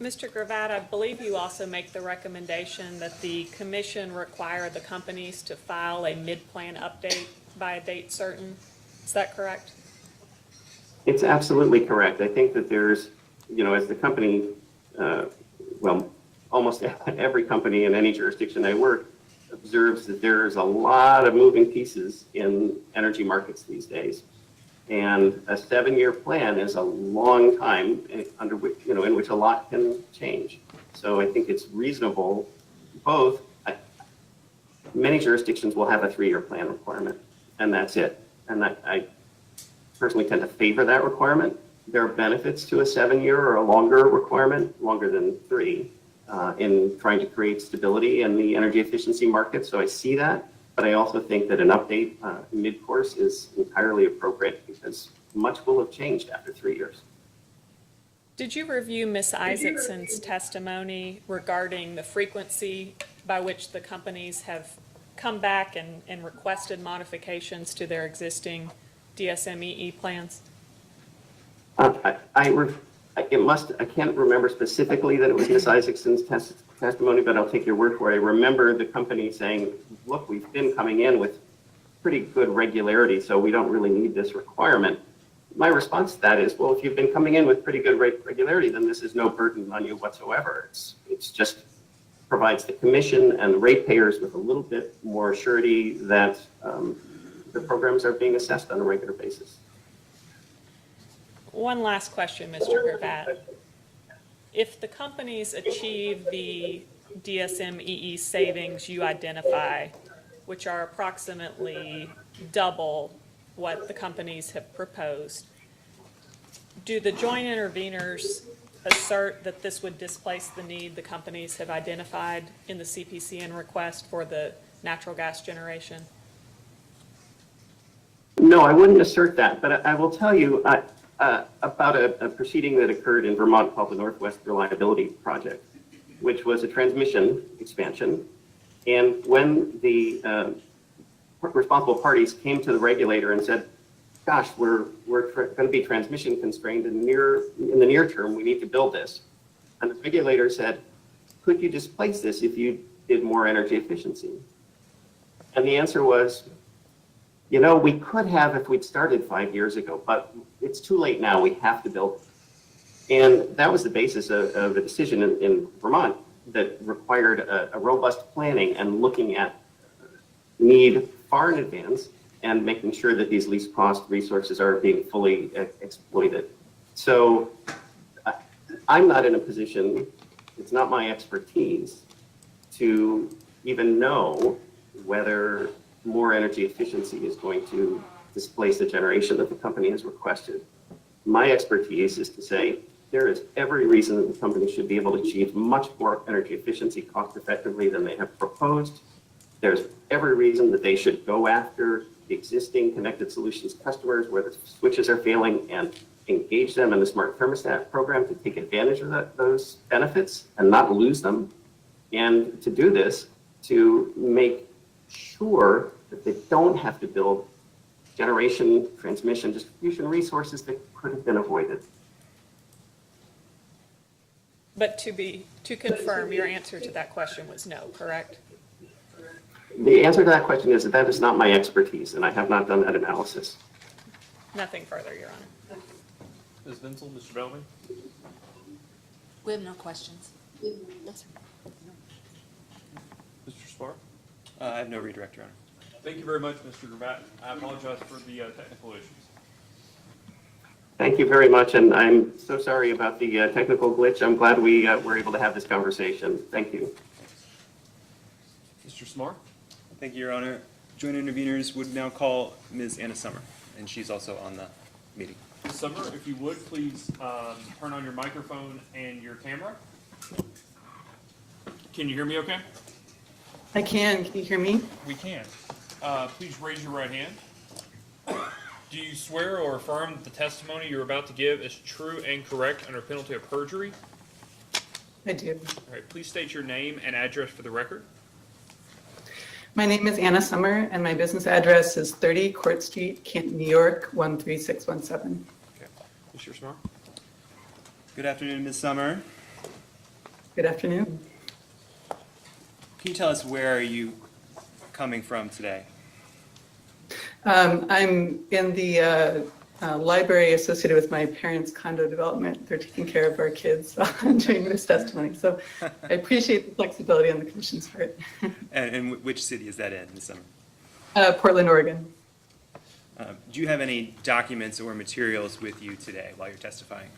[SPEAKER 19] Mr. Gravatt, I believe you also make the recommendation that the commission require the companies to file a mid-plan update by a date certain. Is that correct?
[SPEAKER 18] It's absolutely correct. I think that there's, as the company, well, almost every company in any jurisdiction I work observes that there's a lot of moving pieces in energy markets these days. And a 7-year plan is a long time under which, in which a lot can change. So I think it's reasonable, many jurisdictions will have a 3-year plan requirement, and that's it. And I personally tend to favor that requirement. There are benefits to a 7-year or a longer requirement, longer than 3, in trying to create stability in the energy efficiency market. So I see that. But I also think that an update mid-course is entirely appropriate because much will have changed after 3 years.
[SPEAKER 19] Did you review Ms. Isaacson's testimony regarding the frequency by which the companies have come back and requested modifications to their existing DSMEE plans?
[SPEAKER 18] I can't remember specifically that it was Ms. Isaacson's testimony, but I'll take your word for it. I remember the company saying, look, we've been coming in with pretty good regularity, so we don't really need this requirement. My response to that is, well, if you've been coming in with pretty good regularity, then this is no burden on you whatsoever. It's just provides the commission and the ratepayers with a little bit more surety that the programs are being assessed on a regular basis.
[SPEAKER 19] One last question, Mr. Gravatt. If the companies achieve the DSMEE savings you identify, which are approximately double what the companies have proposed, do the joint interveners assert that this would displace the need the companies have identified in the CPCN request for the natural gas generation?
[SPEAKER 18] No, I wouldn't assert that, but I will tell you about a proceeding that occurred in Vermont called the Northwest Reliability Project, which was a transmission expansion. And when the responsible parties came to the regulator and said, gosh, we're going to be transmission constrained in the near term, we need to build this. And the regulator said, could you displace this if you did more energy efficiency? And the answer was, we could have if we'd started 5 years ago, but it's too late now, we have to build it. And that was the basis of a decision in Vermont that required a robust planning and looking at need far in advance and making sure that these least cost resources are being fully exploited. So I'm not in a position, it's not my expertise to even know whether more energy efficiency is going to displace the generation that the company has requested. My expertise is to say there is every reason that the company should be able to achieve much more energy efficiency cost effectively than they have proposed. There's every reason that they should go after the existing connected solutions customers where the switches are failing and engage them in the smart thermostat program to take advantage of those benefits and not lose them. And to do this, to make sure that they don't have to build generation, transmission, distribution resources that could have been avoided.
[SPEAKER 19] But to confirm, your answer to that question was no, correct?
[SPEAKER 18] The answer to that question is that is not my expertise, and I have not done that analysis.
[SPEAKER 19] Nothing further, Your Honor.
[SPEAKER 1] Ms. Vincel, Mr. Bellamy?
[SPEAKER 8] We have no questions.
[SPEAKER 1] Mr. Spar?
[SPEAKER 16] I have no redirect, Your Honor.
[SPEAKER 1] Thank you very much, Mr. Gravatt. I apologize for the technical issues.
[SPEAKER 18] Thank you very much, and I'm so sorry about the technical glitch. I'm glad we were able to have this conversation. Thank you.
[SPEAKER 1] Mr. Smar?
[SPEAKER 16] Thank you, Your Honor. Joint interveners would now call Ms. Anna Summer, and she's also on the meeting.
[SPEAKER 1] Ms. Summer, if you would, please turn on your microphone and your camera. Can you hear me okay?
[SPEAKER 20] I can. Can you hear me?
[SPEAKER 1] We can. Please raise your right hand. Do you swear or affirm that the testimony you're about to give is true and correct under penalty of perjury?
[SPEAKER 20] I do.
[SPEAKER 1] All right, please state your name and address for the record.
[SPEAKER 20] My name is Anna Summer, and my business address is 30 Court Street, Canton, New York, 13617.
[SPEAKER 1] Okay. Mr. Smar?
[SPEAKER 16] Good afternoon, Ms. Summer.
[SPEAKER 20] Good afternoon.
[SPEAKER 16] Can you tell us where are you coming from today?
[SPEAKER 20] I'm in the library associated with my parents' condo development. They're taking care of our kids while I'm doing this testimony. So I appreciate the flexibility on the commission's part.
[SPEAKER 16] And which city is that in, Ms. Summer?
[SPEAKER 20] Portland, Oregon.
[SPEAKER 16] Do you have any documents or materials with you today while you're testifying?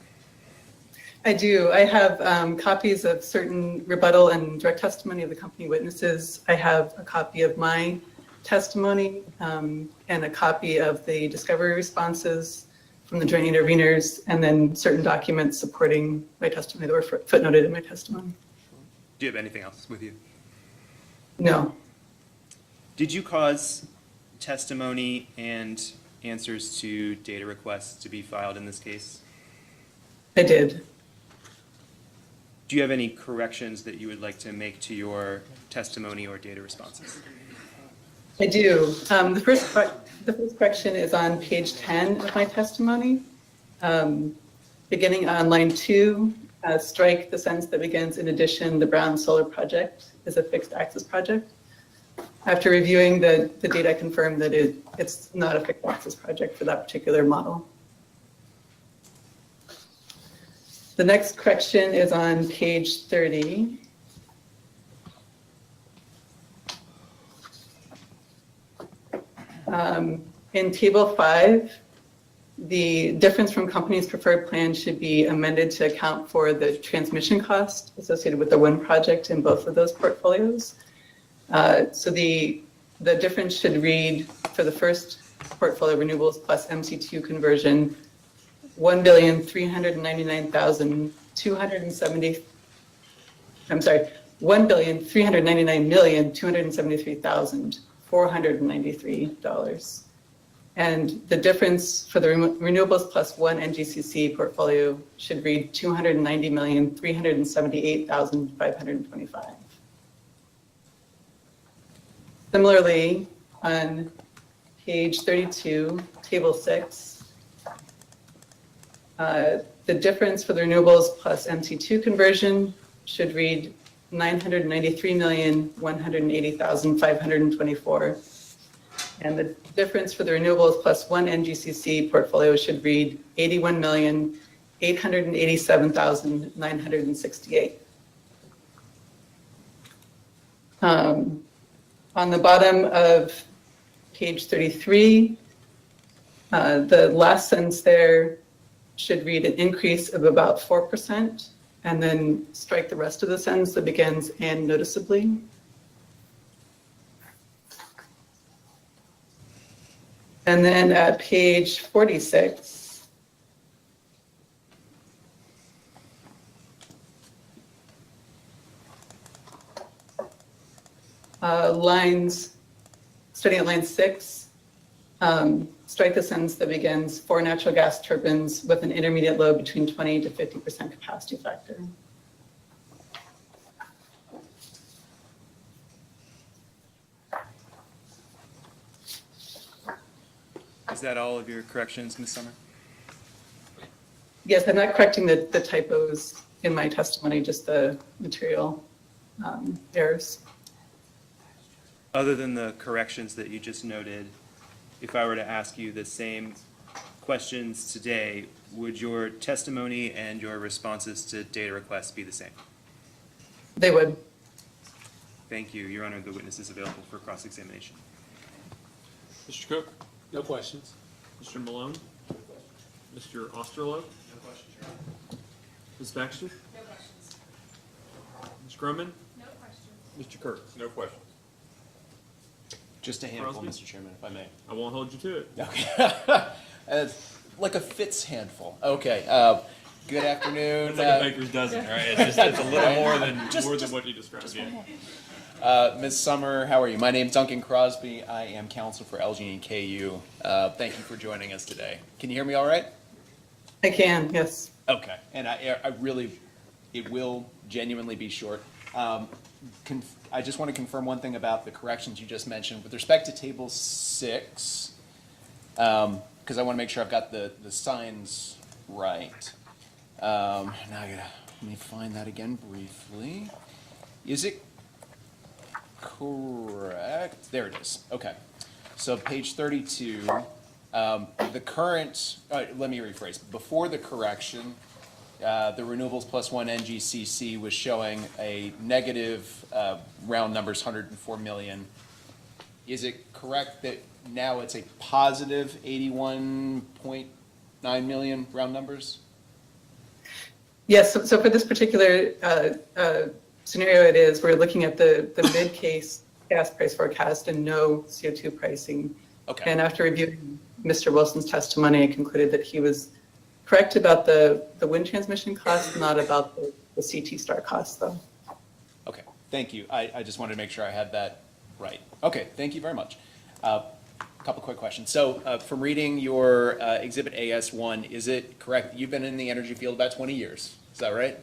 [SPEAKER 20] I do. I have copies of certain rebuttal and direct testimony of the company witnesses. I have a copy of my testimony and a copy of the discovery responses from the joint interveners, and then certain documents supporting my testimony that were footnoted in my testimony.
[SPEAKER 16] Do you have anything else with you?
[SPEAKER 20] No.
[SPEAKER 16] Did you cause testimony and answers to data requests to be filed in this case?
[SPEAKER 20] I did.
[SPEAKER 16] Do you have any corrections that you would like to make to your testimony or data responses?
[SPEAKER 20] I do. The first correction is on page 10 of my testimony. Beginning on line 2, strike the sentence that begins, in addition, the Brown Solar Project is a fixed access project. After reviewing the data, I confirmed that it's not a fixed access project for that particular model. The next correction is on page 30. In table 5, the difference from company's preferred plan should be amended to account for the transmission cost associated with the wind project in both of those portfolios. So the difference should read for the first portfolio, renewables plus MC2 conversion, $1,399,273,493. And the difference for the renewables plus one NGCC portfolio should read $290,378,525. Similarly, on page 32, table 6, the difference for the renewables plus MC2 conversion should read $993,180,524. And the difference for the renewables plus one NGCC portfolio should read $81,887,968. On the bottom of page 33, the last sentence there should read an increase of about 4%, and then strike the rest of the sentence that begins "and noticeably." And then at page 46, starting at line 6, strike the sentence that begins "for natural gas turbines with an intermediate load between 20 to 50% capacity factor."
[SPEAKER 16] Is that all of your corrections, Ms. Summer?
[SPEAKER 20] Yes, I'm not correcting the typos in my testimony, just the material errors.
[SPEAKER 16] Other than the corrections that you just noted, if I were to ask you the same questions today, would your testimony and your responses to data requests be the same?
[SPEAKER 20] They would.
[SPEAKER 16] Thank you. Your Honor, the witness is available for cross-examination.
[SPEAKER 1] Mr. Cook?
[SPEAKER 2] No questions.
[SPEAKER 1] Mr. Malone? Mr. Osterloh?
[SPEAKER 9] No questions, Your Honor.
[SPEAKER 1] Ms. Baxter?
[SPEAKER 8] No questions.
[SPEAKER 1] Ms. Grumman?
[SPEAKER 8] No questions.
[SPEAKER 1] Mr. Kurtz?
[SPEAKER 12] No questions.
[SPEAKER 14] Just a handful,
[SPEAKER 1] Crosby?
[SPEAKER 14] Mr. Chairman, if I may.
[SPEAKER 1] I won't hold you to it.
[SPEAKER 14] Okay. Like a Fitz handful. Okay. Good afternoon.
[SPEAKER 1] It's like a baker's dozen, right? It's a little more than what you described. Yeah.
[SPEAKER 14] Ms. Summer, how are you? My name's Duncan Crosby. I am counsel for LG and KU. Thank you for joining us today. Can you hear me all right?
[SPEAKER 20] I can, yes.
[SPEAKER 14] Okay. And I really, it will genuinely be short. I just want to confirm one thing about the corrections you just mentioned. With respect to table 6, because I want to make sure I've got the signs right. Now let me find that again briefly. Is it correct? There it is. Okay. So page 32, the current, let me rephrase. Before the correction, the renewables plus 1 NGCC was showing a negative, round numbers, 104 million. Is it correct that now it's a positive 81.9 million, round numbers?
[SPEAKER 20] Yes, so for this particular scenario, it is, we're looking at the mid-case gas price forecast and no CO2 pricing.
[SPEAKER 14] Okay.
[SPEAKER 20] And after reviewing Mr. Wilson's testimony, I concluded that he was correct about the wind transmission costs, not about the CT star costs, though.
[SPEAKER 14] Okay, thank you. I just wanted to make sure I had that right. Okay, thank you very much. A couple quick questions. So from reading your Exhibit AS1, is it correct that you've been in the energy field about 20 years? Is that right?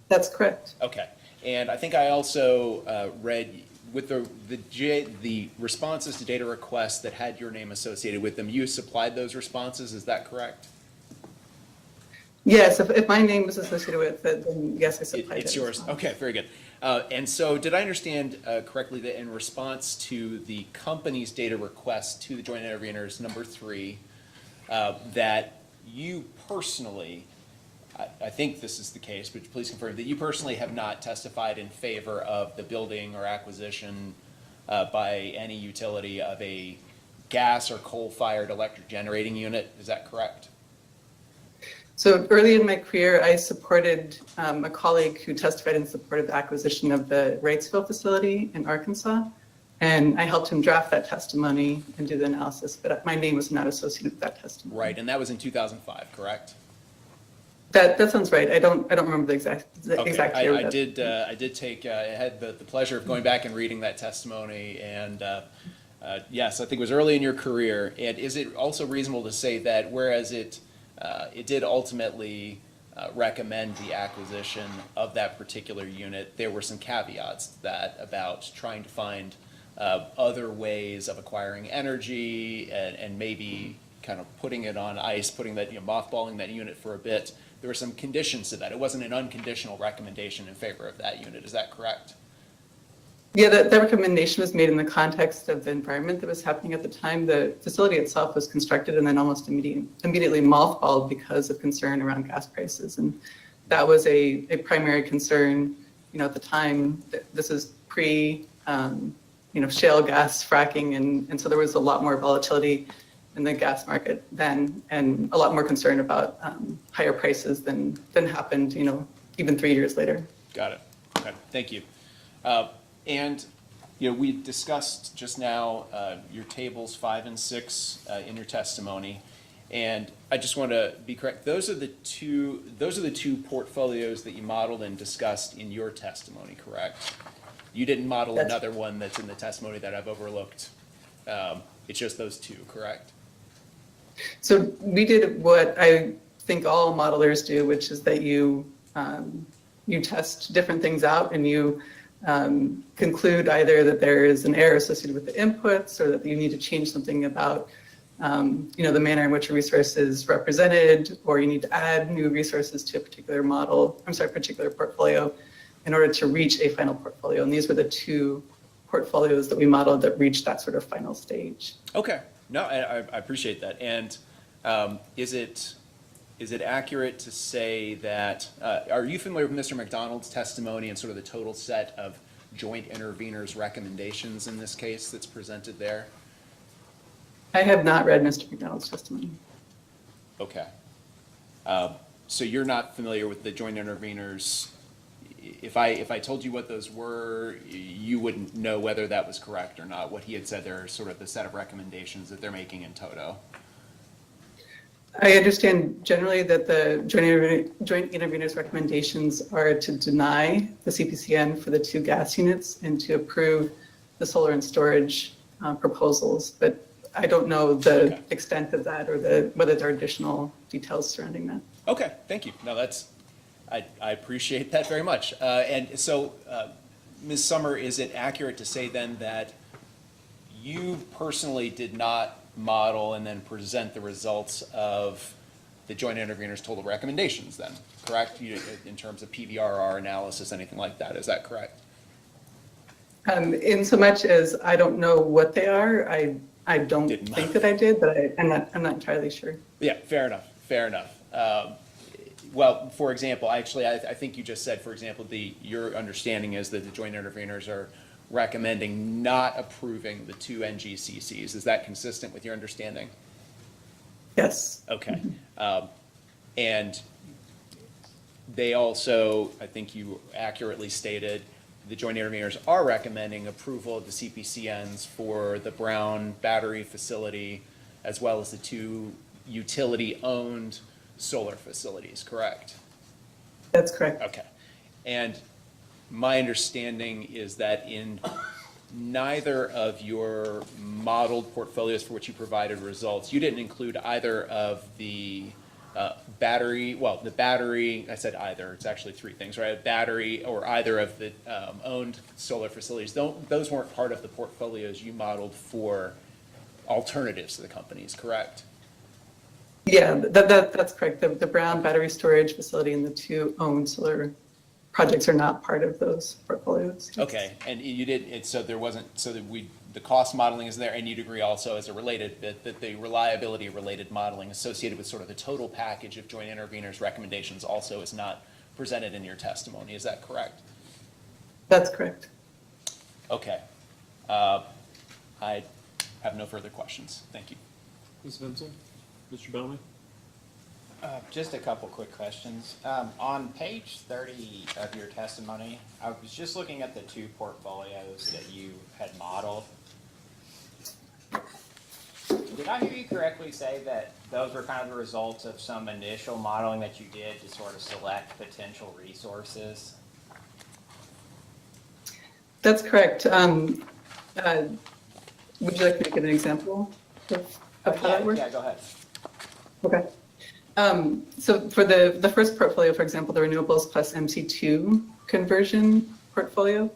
[SPEAKER 20] That's correct.
[SPEAKER 14] Okay. And I think I also read with the responses to data requests that had your name associated with them, you supplied those responses, is that correct?
[SPEAKER 20] Yes, if my name was associated with it, then yes, I supplied it.
[SPEAKER 14] It's yours. Okay, very good. And so did I understand correctly that in response to the company's data request to the joint interveners number 3, that you personally, I think this is the case, but please confirm, that you personally have not testified in favor of the building or acquisition by any utility of a gas or coal-fired electric generating unit, is that correct?
[SPEAKER 20] So early in my career, I supported a colleague who testified in support of the acquisition of the Wrightsville facility in Arkansas. And I helped him draft that testimony and do the analysis, but my name was not associated with that testimony.
[SPEAKER 14] Right, and that was in 2005, correct?
[SPEAKER 20] That sounds right. I don't remember the exact
[SPEAKER 14] Okay,
[SPEAKER 20] year.
[SPEAKER 14] I did take, I had the pleasure of going back and reading that testimony, and yes, I think it was early in your career. And is it also reasonable to say that whereas it did ultimately recommend the acquisition of that particular unit, there were some caveats to that about trying to find other ways of acquiring energy and maybe kind of putting it on ice, putting that, mothballing that unit for a bit. There were some conditions to that. It wasn't an unconditional recommendation in favor of that unit. Is that correct?
[SPEAKER 20] Yeah, that recommendation was made in the context of the environment that was happening at the time. The facility itself was constructed and then almost immediately mothballed because of concern around gas prices. And that was a primary concern, at the time. This is pre shale gas fracking, and so there was a lot more volatility in the gas market then, and a lot more concern about higher prices than happened, even 3 years later.
[SPEAKER 14] Got it. Okay, thank you. And, we discussed just now your tables 5 and 6 in your testimony. And I just want to be correct. Those are the two portfolios that you modeled and discussed in your testimony, correct? You didn't model another one that's in the testimony that I've overlooked. It's just those two, correct?
[SPEAKER 20] So we did what I think all modelers do, which is that you test different things out and you conclude either that there is an error associated with the inputs or that you need to change something about the manner in which a resource is represented, or you need to add new resources to a particular particular portfolio in order to reach a final portfolio. And these were the two portfolios that we modeled that reached that sort of final stage.
[SPEAKER 14] Okay. No, I appreciate that. And is it accurate to say that, are you familiar with Mr. McDonald's testimony and sort of the total set of joint interveners' recommendations in this case that's presented there?
[SPEAKER 20] I have not read Mr. McDonald's testimony.
[SPEAKER 14] Okay. So you're not familiar with the joint interveners. If I told you what those were, you wouldn't know whether that was correct or not. What he had said there are sort of the set of recommendations that they're making in toto.
[SPEAKER 20] I understand generally that the joint interveners' recommendations are to deny the CPCN for the 2 gas units and to approve the solar and storage proposals, but I don't know the extent of that or whether there are additional details surrounding that.
[SPEAKER 14] Okay, thank you. No, I appreciate that very much. And so, Ms. Summer, is it accurate to say then that you personally did not model and then present the results of the joint interveners' total recommendations then, correct? In terms of PVRR analysis, anything like that, is that correct?
[SPEAKER 20] In so much as I don't know what they are, I don't think that I did, but I'm not entirely sure.
[SPEAKER 14] Yeah, fair enough. Well, for example, actually, I think you just said, for example, your understanding is that the joint interveners are recommending not approving the 2 NGCCs. Is that consistent with your understanding?
[SPEAKER 20] Yes.
[SPEAKER 14] Okay. And they also, I think you accurately stated, the joint interveners are recommending approval of the CPCNs for the Brown battery facility as well as the 2 utility-owned solar facilities, correct?
[SPEAKER 20] That's correct.
[SPEAKER 14] Okay. And my understanding is that in neither of your modeled portfolios for which you provided results, you didn't include either of the battery, I said either, it's actually 3 things, right? A battery or either of the owned solar facilities. Those weren't part of the portfolios you modeled for alternatives to the companies, correct?
[SPEAKER 20] Yeah, that's correct. The Brown battery storage facility and the 2 owned solar projects are not part of those portfolios.
[SPEAKER 14] Okay, and you did, so there wasn't, so that the cost modeling is there, and you'd agree also as a related bit that the reliability related modeling associated with sort of the total package of joint interveners recommendations also is not presented in your testimony. Is that correct?
[SPEAKER 20] That's correct.
[SPEAKER 14] Okay. I have no further questions. Thank you.
[SPEAKER 3] Ms. Vincent? Mr. Bellamy?
[SPEAKER 5] Just a couple quick questions. On page 30 of your testimony, I was just looking at the 2 portfolios that you had modeled. Did I hear you correctly say that those were kind of the results of some initial modeling that you did to sort of select potential resources?
[SPEAKER 20] That's correct. Would you like me to give an example of how that works?
[SPEAKER 5] Yeah, go ahead.
[SPEAKER 20] Okay. So for the first portfolio, for example, the renewables plus MC2 conversion portfolio,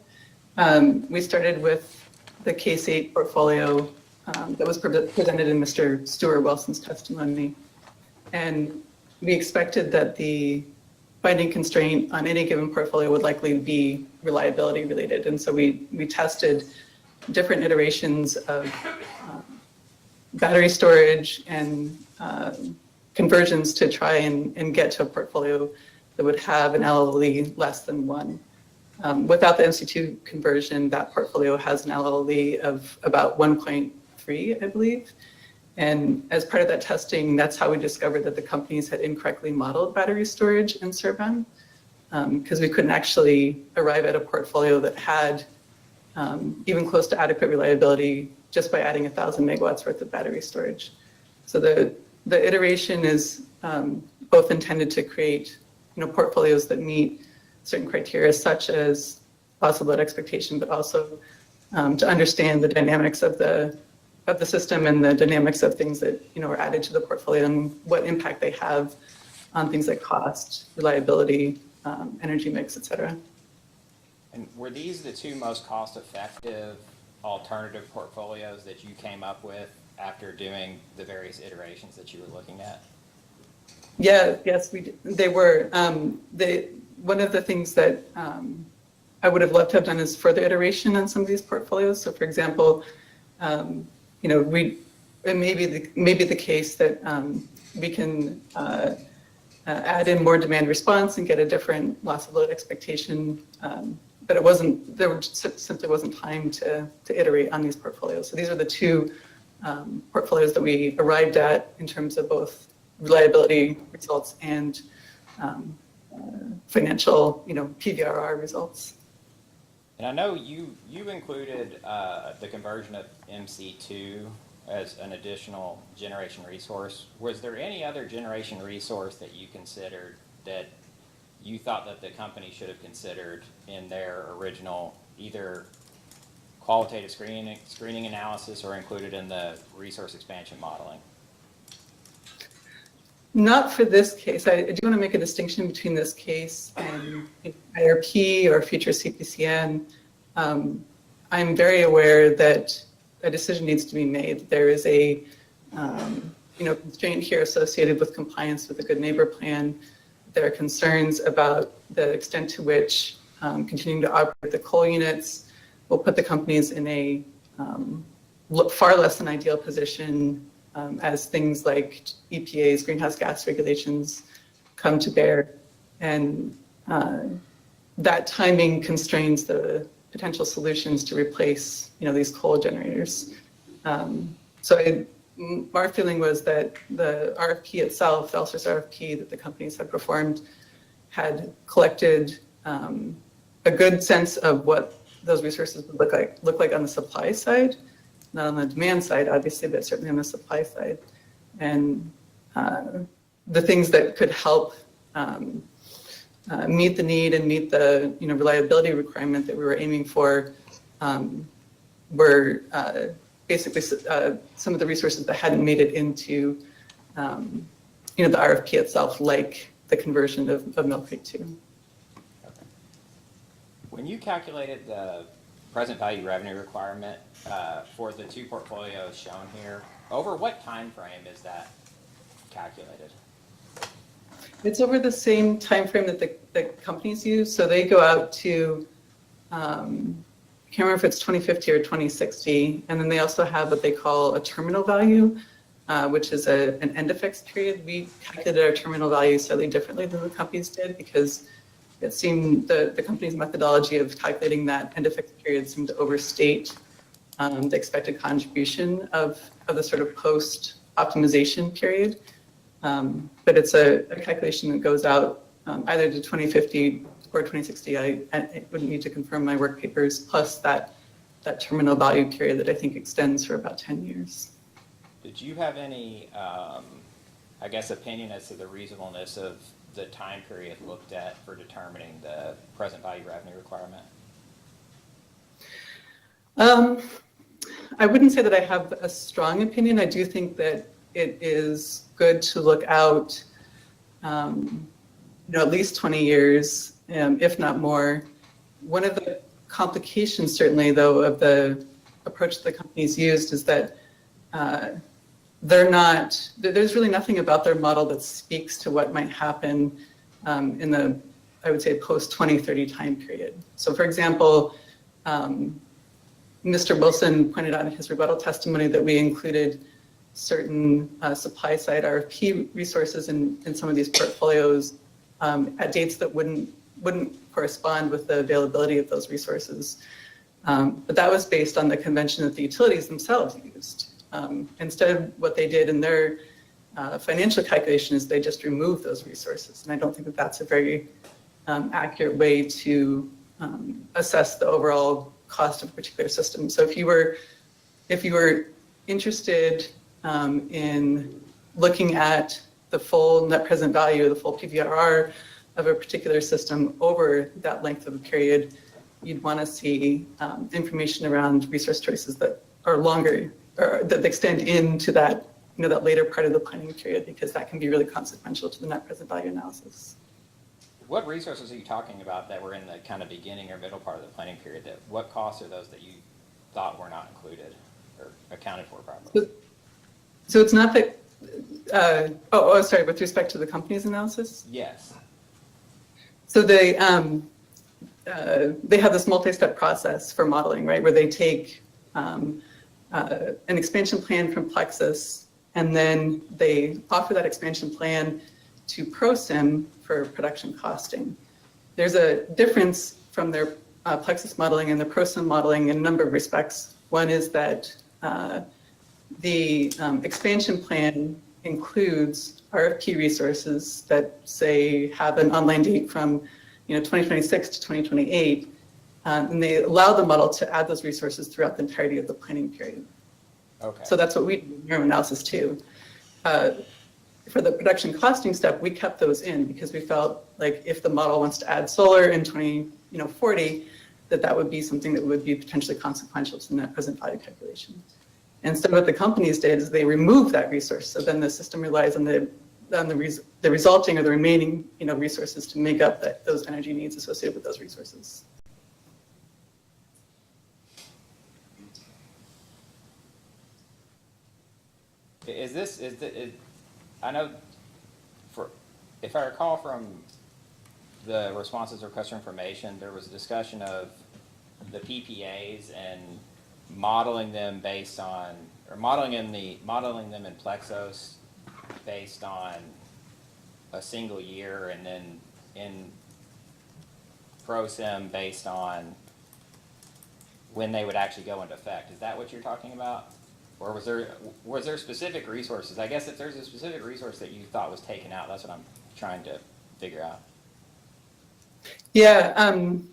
[SPEAKER 20] we started with the Case 8 portfolio that was presented in Mr. Stuart Wilson's testimony. And we expected that the binding constraint on any given portfolio would likely be reliability related. And so we tested different iterations of battery storage and conversions to try and get to a portfolio that would have an LLE less than 1. Without the MC2 conversion, that portfolio has an LLE of about 1.3, I believe. And as part of that testing, that's how we discovered that the companies had incorrectly modeled battery storage in CERBON, because we couldn't actually arrive at a portfolio that had even close to adequate reliability just by adding 1,000 megawatts worth of battery storage. So the iteration is both intended to create portfolios that meet certain criteria such as loss of load expectation, but also to understand the dynamics of the system and the dynamics of things that are added to the portfolio and what impact they have on things like cost, reliability, energy mix, et cetera.
[SPEAKER 5] And were these the two most cost-effective alternative portfolios that you came up with after doing the various iterations that you were looking at?
[SPEAKER 20] Yeah, yes, they were. One of the things that I would have loved to have done is further iteration on some of these portfolios. So, for example, it may be the case that we can add in more demand response and get a different loss of load expectation. But there simply wasn't time to iterate on these portfolios. So these are the two portfolios that we arrived at in terms of both reliability results and financial, PVRR results.
[SPEAKER 5] And I know you included the conversion of MC2 as an additional generation resource. Was there any other generation resource that you considered that you thought that the company should have considered in their original either qualitative screening analysis or included in the resource expansion modeling?
[SPEAKER 20] Not for this case. I do want to make a distinction between this case and IRP or future CPCN. I'm very aware that a decision needs to be made. There is a constraint here associated with compliance with the Good Neighbor Plan. There are concerns about the extent to which continuing to operate the coal units will put the companies in a far less than ideal position as things like EPA's greenhouse gas regulations come to bear. And that timing constrains the potential solutions to replace, these coal generators. Our feeling was that the RFP itself, the Alsters RFP that the companies had performed, had collected a good sense of what those resources would look like on the supply side, not on the demand side, obviously, but certainly on the supply side. And the things that could help meet the need and meet the reliability requirement that we were aiming for were basically some of the resources that hadn't made it into the RFP itself, like the conversion of Mill Creek 2.
[SPEAKER 5] When you calculated the present value revenue requirement for the two portfolios shown here, over what time frame is that calculated?
[SPEAKER 20] It's over the same time frame that the companies use. So they go out to, I can't remember if it's 2050 or 2060. And then they also have what they call a terminal value, which is an end effects period. We calculated our terminal value slightly differently than the companies did because it seemed the company's methodology of calculating that end effects period seemed to overstate the expected contribution of the sort of post optimization period. But it's a calculation that goes out either to 2050 or 2060. I wouldn't need to confirm my work papers, plus that terminal value period that I think extends for about 10 years.
[SPEAKER 5] Did you have any, opinion as to the reasonableness of the time period looked at for determining the present value revenue requirement?
[SPEAKER 20] I wouldn't say that I have a strong opinion. I do think that it is good to look out, at least 20 years, if not more. One of the complications, certainly, though, of the approach that the companies used is that there's really nothing about their model that speaks to what might happen in the, I would say, post-2030 time period. So, for example, Mr. Wilson pointed out in his rebuttal testimony that we included certain supply-side RFP resources in some of these portfolios at dates that wouldn't wouldn't correspond with the availability of those resources. But that was based on the convention that the utilities themselves used. Instead, what they did in their financial calculation is they just removed those resources. And I don't think that that's a very accurate way to assess the overall cost of a particular system. So if you were interested in looking at the full net present value, the full PVRR of a particular system over that length of a period, you'd want to see information around resource choices that are longer, or that extend into that, that later part of the planning period, because that can be really consequential to the net present value analysis.
[SPEAKER 5] What resources are you talking about that were in the kind of beginning or middle part of the planning period? What costs are those that you thought were not included or accounted for properly?
[SPEAKER 20] So it's not that, sorry, with respect to the company's analysis?
[SPEAKER 5] Yes.
[SPEAKER 20] So they have this multi-step process for modeling, right, where they take an expansion plan from Plexus, and then they offer that expansion plan to ProSim for production costing. There's a difference from their Plexus modeling and the ProSim modeling in a number of respects. One is that the expansion plan includes RFP resources that, say, have an online date from 2026 to 2028, and they allow the model to add those resources throughout the entirety of the planning period.
[SPEAKER 5] Okay.
[SPEAKER 20] So that's what we do in our analysis too. For the production costing step, we kept those in because we felt like if the model wants to add solar in 2040, that would be something that would be potentially consequential to the net present value calculation. And so what the companies did is they removed that resource. So then the system relies on the resulting or the remaining resources to make up those energy needs associated with those resources.
[SPEAKER 5] I know, if I recall from the responses or customer information, there was a discussion of the PPAs and modeling them based on, or modeling them in Plexos based on a single year, and then in ProSim based on when they would actually go into effect. Is that what you're talking about? Or was there specific resources? I guess if there's a specific resource that you thought was taken out, that's what I'm trying to figure out.
[SPEAKER 20] Yeah, I'm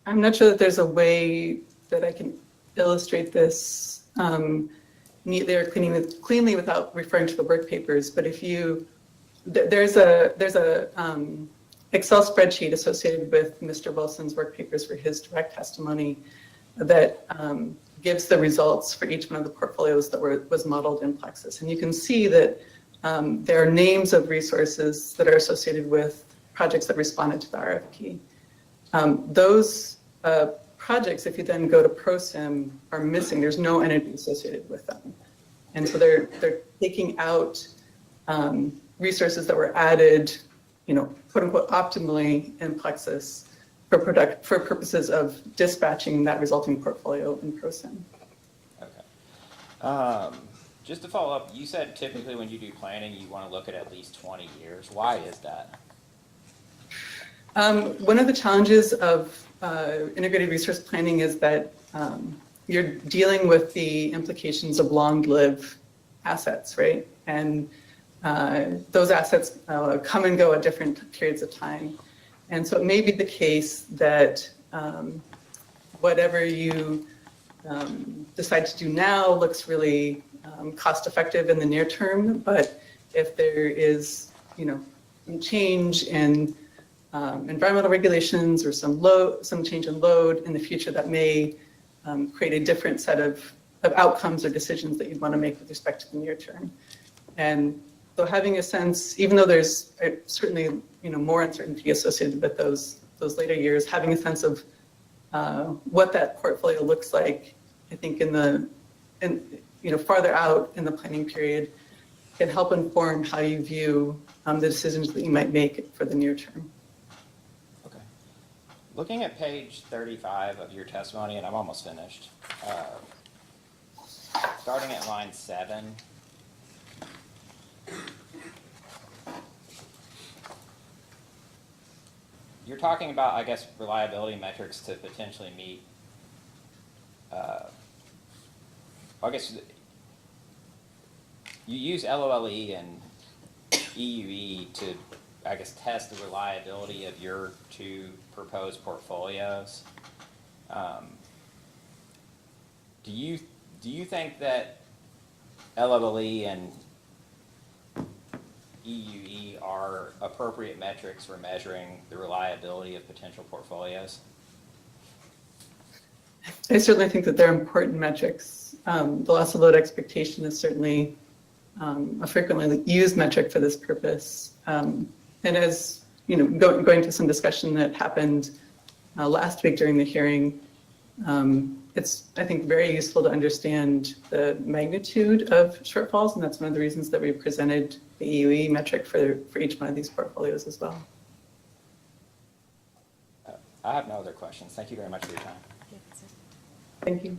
[SPEAKER 20] not sure that there's a way that I can illustrate this neatly or cleanly without referring to the work papers. But if there's a Excel spreadsheet associated with Mr. Wilson's work papers for his direct testimony that gives the results for each one of the portfolios that was modeled in Plexus. And you can see that there are names of resources that are associated with projects that responded to the RFP. Those projects, if you then go to ProSim, are missing. There's no energy associated with them. And so they're taking out resources that were added, quote unquote, optimally in Plexus for purposes of dispatching that resulting portfolio in ProSim.
[SPEAKER 5] Okay. Just to follow up, you said typically when you do planning, you want to look at least 20 years. Why is that?
[SPEAKER 20] One of the challenges of integrated resource planning is that you're dealing with the implications of long-lived assets, right? And those assets come and go at different periods of time. And so it may be the case that whatever you decide to do now looks really cost-effective in the near term, but if there is, some change in environmental regulations or some change in load in the future that may create a different set of outcomes or decisions that you'd want to make with respect to the near term. And so having a sense, even though there's certainly more uncertainty associated with those later years, having a sense of what that portfolio looks like, I think farther out in the planning period can help inform how you view the decisions that you might make for the near term.
[SPEAKER 5] Okay. Looking at page 35 of your testimony, and I'm almost finished, starting at line 7, you're talking about, I guess, reliability metrics to potentially meet, I guess, you use LOLE and EUE to, I guess, test the reliability of your two proposed portfolios. Do you think that LOLE and EUE are appropriate metrics for measuring the reliability of potential portfolios?
[SPEAKER 20] I certainly think that they're important metrics. The loss of load expectation is certainly a frequently used metric for this purpose. And as, you know, going to some discussion that happened last week during the hearing, it's, I think, very useful to understand the magnitude of shortfalls, and that's one of the reasons that we presented the EUE metric for each one of these portfolios as well.
[SPEAKER 5] I have no other questions. Thank you very much for your time.
[SPEAKER 20] Thank you.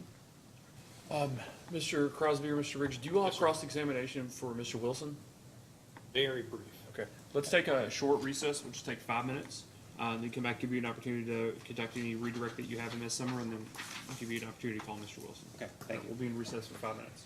[SPEAKER 1] Mr. Crosby or Mr. Riggs, do you all have cross-examination for Mr. Wilson?
[SPEAKER 3] Very brief.
[SPEAKER 1] Okay, let's take a short recess, which will take 5 minutes. Then come back, give you an opportunity to conduct any redirect that you have in this summer, and then I'll give you an opportunity to call Mr. Wilson.
[SPEAKER 5] Okay, thank you.
[SPEAKER 1] We'll be in recess for 5 minutes.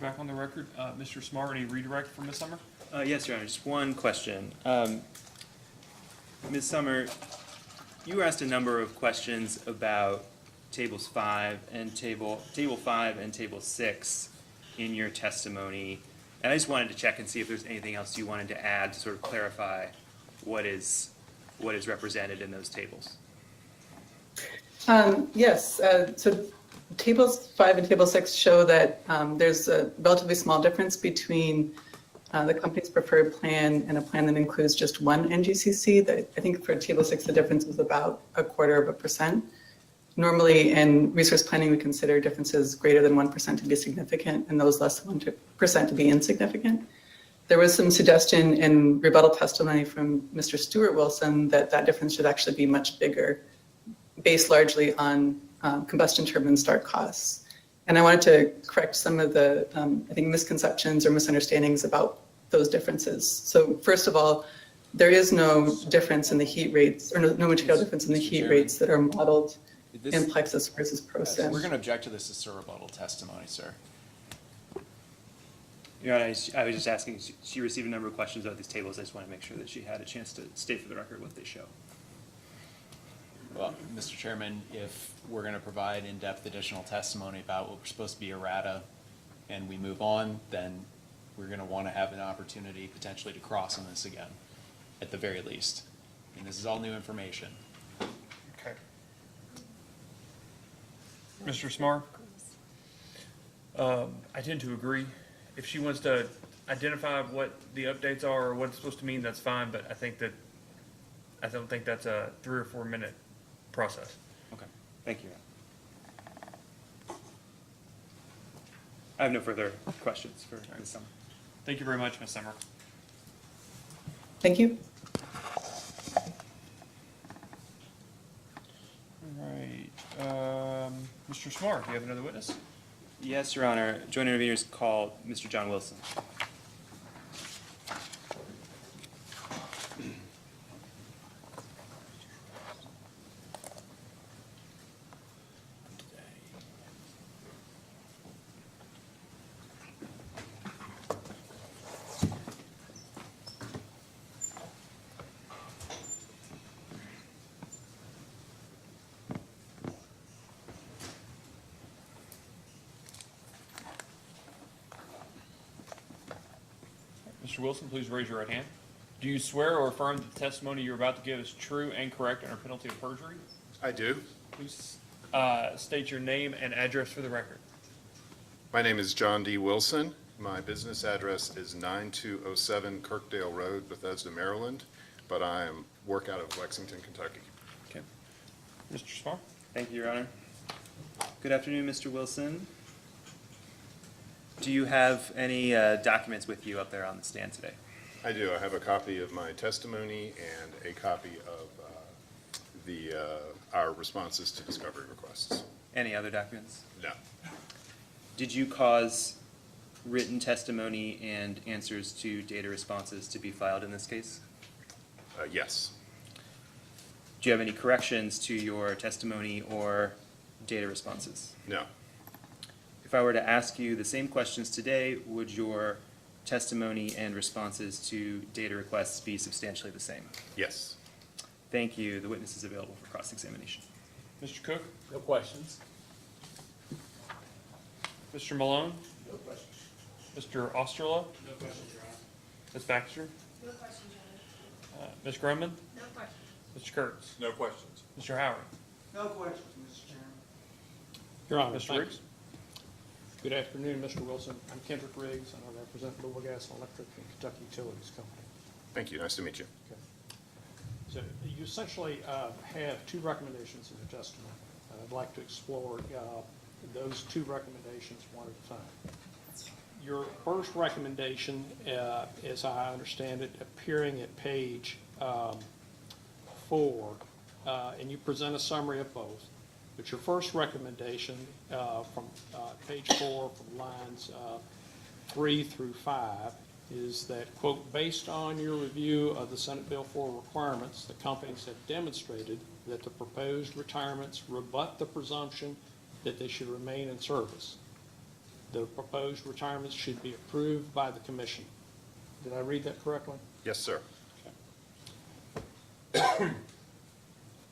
[SPEAKER 1] back on the record. Mr. Smart, any redirect for Ms. Summer?
[SPEAKER 16] Yes, Your Honor, just one question. Ms. Summer, you were asked a number of questions about table 5 and table 6 in your testimony. And I just wanted to check and see if there's anything else you wanted to add to sort of clarify what is represented in those tables.
[SPEAKER 20] Yes, so tables 5 and table 6 show that there's a relatively small difference between the company's preferred plan and a plan that includes just one NGCC. I think for table 6, the difference is about 0.25%. Normally, in resource planning, we consider differences greater than 1% to be significant and those less than 1% to be insignificant. There was some suggestion in rebuttal testimony from Mr. Stuart Wilson that that difference should actually be much bigger, based largely on combustion turbine start costs. And I wanted to correct some of the, I think, misconceptions or misunderstandings about those differences. So first of all, there is no difference in the heat rates, or no material difference in the heat rates that are modeled in Plexus versus ProSim.
[SPEAKER 14] We're going to object to this as a rebuttal testimony, sir.
[SPEAKER 16] Your Honor, I was just asking, she received a number of questions about these tables. I just want to make sure that she had a chance to state for the record what they show.
[SPEAKER 14] Well, Mr. Chairman, if we're going to provide in-depth additional testimony about what we're supposed to be errata and we move on, then we're going to want to have an opportunity potentially to cross on this again, at the very least. And this is all new information.
[SPEAKER 1] Okay. Mr. Smart? I tend to agree. If she wants to identify what the updates are or what it's supposed to mean, that's fine, but I don't think that's a 3 or 4 minute process.
[SPEAKER 16] Okay, thank you. I have no further questions for Ms. Summer.
[SPEAKER 1] Thank you very much, Ms. Summer.
[SPEAKER 20] Thank you.
[SPEAKER 1] All right, Mr. Smart, do you have another witness?
[SPEAKER 16] Yes, Your Honor. Joint interveners called Mr. John Wilson.
[SPEAKER 1] Mr. Wilson, please raise your right hand. Do you swear or affirm that the testimony you're about to give is true and correct under penalty of perjury?
[SPEAKER 21] I do.
[SPEAKER 1] Please state your name and address for the record.
[SPEAKER 21] My name is John D. Wilson. My business address is 9207 Kirkdale Road, Bethesda, Maryland, but I work out of Lexington, Kentucky.
[SPEAKER 1] Okay. Mr. Smart?
[SPEAKER 16] Thank you, Your Honor. Good afternoon, Mr. Wilson. Do you have any documents with you up there on the stand today?
[SPEAKER 21] I do. I have a copy of my testimony and a copy of our responses to discovery requests.
[SPEAKER 16] Any other documents?
[SPEAKER 21] No.
[SPEAKER 16] Did you cause written testimony and answers to data responses to be filed in this case?
[SPEAKER 21] Yes.
[SPEAKER 16] Do you have any corrections to your testimony or data responses?
[SPEAKER 21] No.
[SPEAKER 16] If I were to ask you the same questions today, would your testimony and responses to data requests be substantially the same?
[SPEAKER 21] Yes.
[SPEAKER 16] Thank you. The witness is available for cross-examination.
[SPEAKER 1] Mr. Cook?
[SPEAKER 6] No questions.
[SPEAKER 1] Mr. Malone?
[SPEAKER 7] No questions.
[SPEAKER 1] Mr. Osterloh?
[SPEAKER 7] No questions, Your Honor.
[SPEAKER 1] Ms. Baxter?
[SPEAKER 8] No questions, Your Honor.
[SPEAKER 1] Ms. Grumman?
[SPEAKER 8] No questions.
[SPEAKER 1] Mr. Kurtz?
[SPEAKER 12] No questions.
[SPEAKER 1] Mr. Howard?
[SPEAKER 7] No questions, Mr. Chairman.
[SPEAKER 3] Your Honor,
[SPEAKER 1] Mr.
[SPEAKER 3] thank
[SPEAKER 1] Riggs?
[SPEAKER 3] you. Good afternoon, Mr. Wilson. I'm Kendrick Riggs, and I represent Louisville Gas and Electric and Kentucky Utilities Company.
[SPEAKER 21] Thank you. Nice to meet you.
[SPEAKER 3] Okay. So you essentially have two recommendations in your testimony. I'd like to explore those two recommendations one at a time. Your first recommendation, as I understand it, appearing at page 4, and you present a summary of both. But your first recommendation from page 4, from lines 3 through 5, is that, quote, based on your review of the Senate Bill 4 requirements, the companies have demonstrated that the proposed retirements rebut the presumption that they should remain in service. the proposed retirements should be approved by the commission. Did I read that correctly?
[SPEAKER 21] Yes, sir.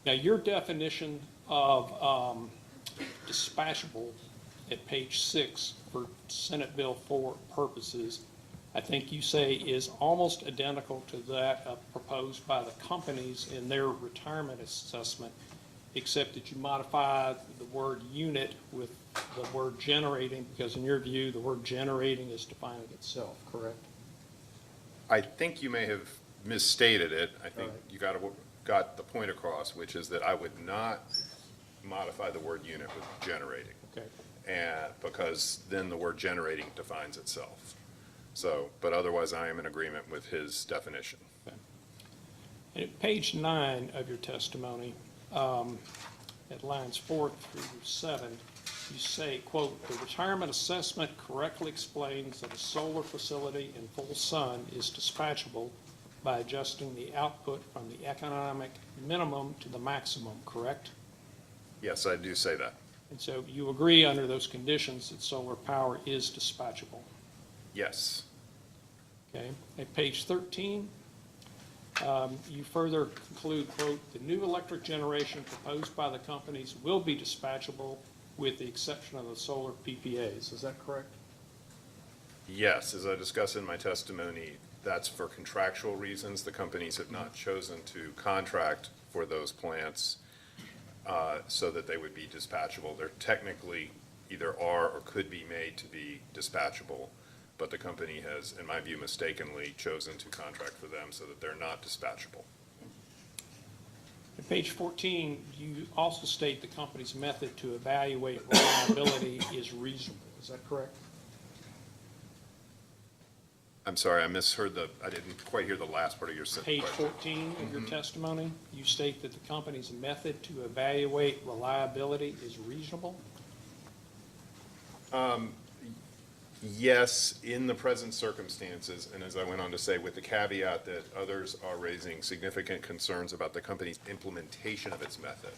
[SPEAKER 3] Now, your definition of dispatchable at page 6 for Senate Bill 4 purposes, I think you say is almost identical to that proposed by the companies in their retirement assessment, except that you modify the word unit with the word generating, because in your view, the word generating is defining itself, correct?
[SPEAKER 21] I think you may have misstated it. I think
[SPEAKER 3] Right.
[SPEAKER 21] you got the point across, which is that I would not modify the word unit with generating.
[SPEAKER 3] Okay.
[SPEAKER 21] And because then the word generating defines itself. So, but otherwise I am in agreement with his definition.
[SPEAKER 3] And at page 9 of your testimony, at lines 4 through 7, you say, quote, "The retirement assessment correctly explains that a solar facility in full sun is dispatchable by adjusting the output from the economic minimum to the maximum," correct?
[SPEAKER 21] Yes, I do say that.
[SPEAKER 3] And so you agree under those conditions that solar power is dispatchable?
[SPEAKER 21] Yes.
[SPEAKER 3] Okay. At page 13, you further conclude, quote, "The new electric generation proposed by the companies will be dispatchable with the exception of the solar PPAs." Is that correct?
[SPEAKER 21] Yes, as I discussed in my testimony, that's for contractual reasons. The companies have not chosen to contract for those plants so that they would be dispatchable. They're technically either are or could be made to be dispatchable, but the company has, in my view, mistakenly chosen to contract for them so that they're not dispatchable.
[SPEAKER 3] At page 14, you also state the company's method to evaluate reliability is reasonable. Is that correct?
[SPEAKER 21] I'm sorry, I didn't quite hear the last part of your
[SPEAKER 3] Page
[SPEAKER 21] question.
[SPEAKER 3] 14 of your testimony, you state that the company's method to evaluate reliability is reasonable?
[SPEAKER 21] Yes, in the present circumstances, and as I went on to say, with the caveat that others are raising significant concerns about the company's implementation of its method.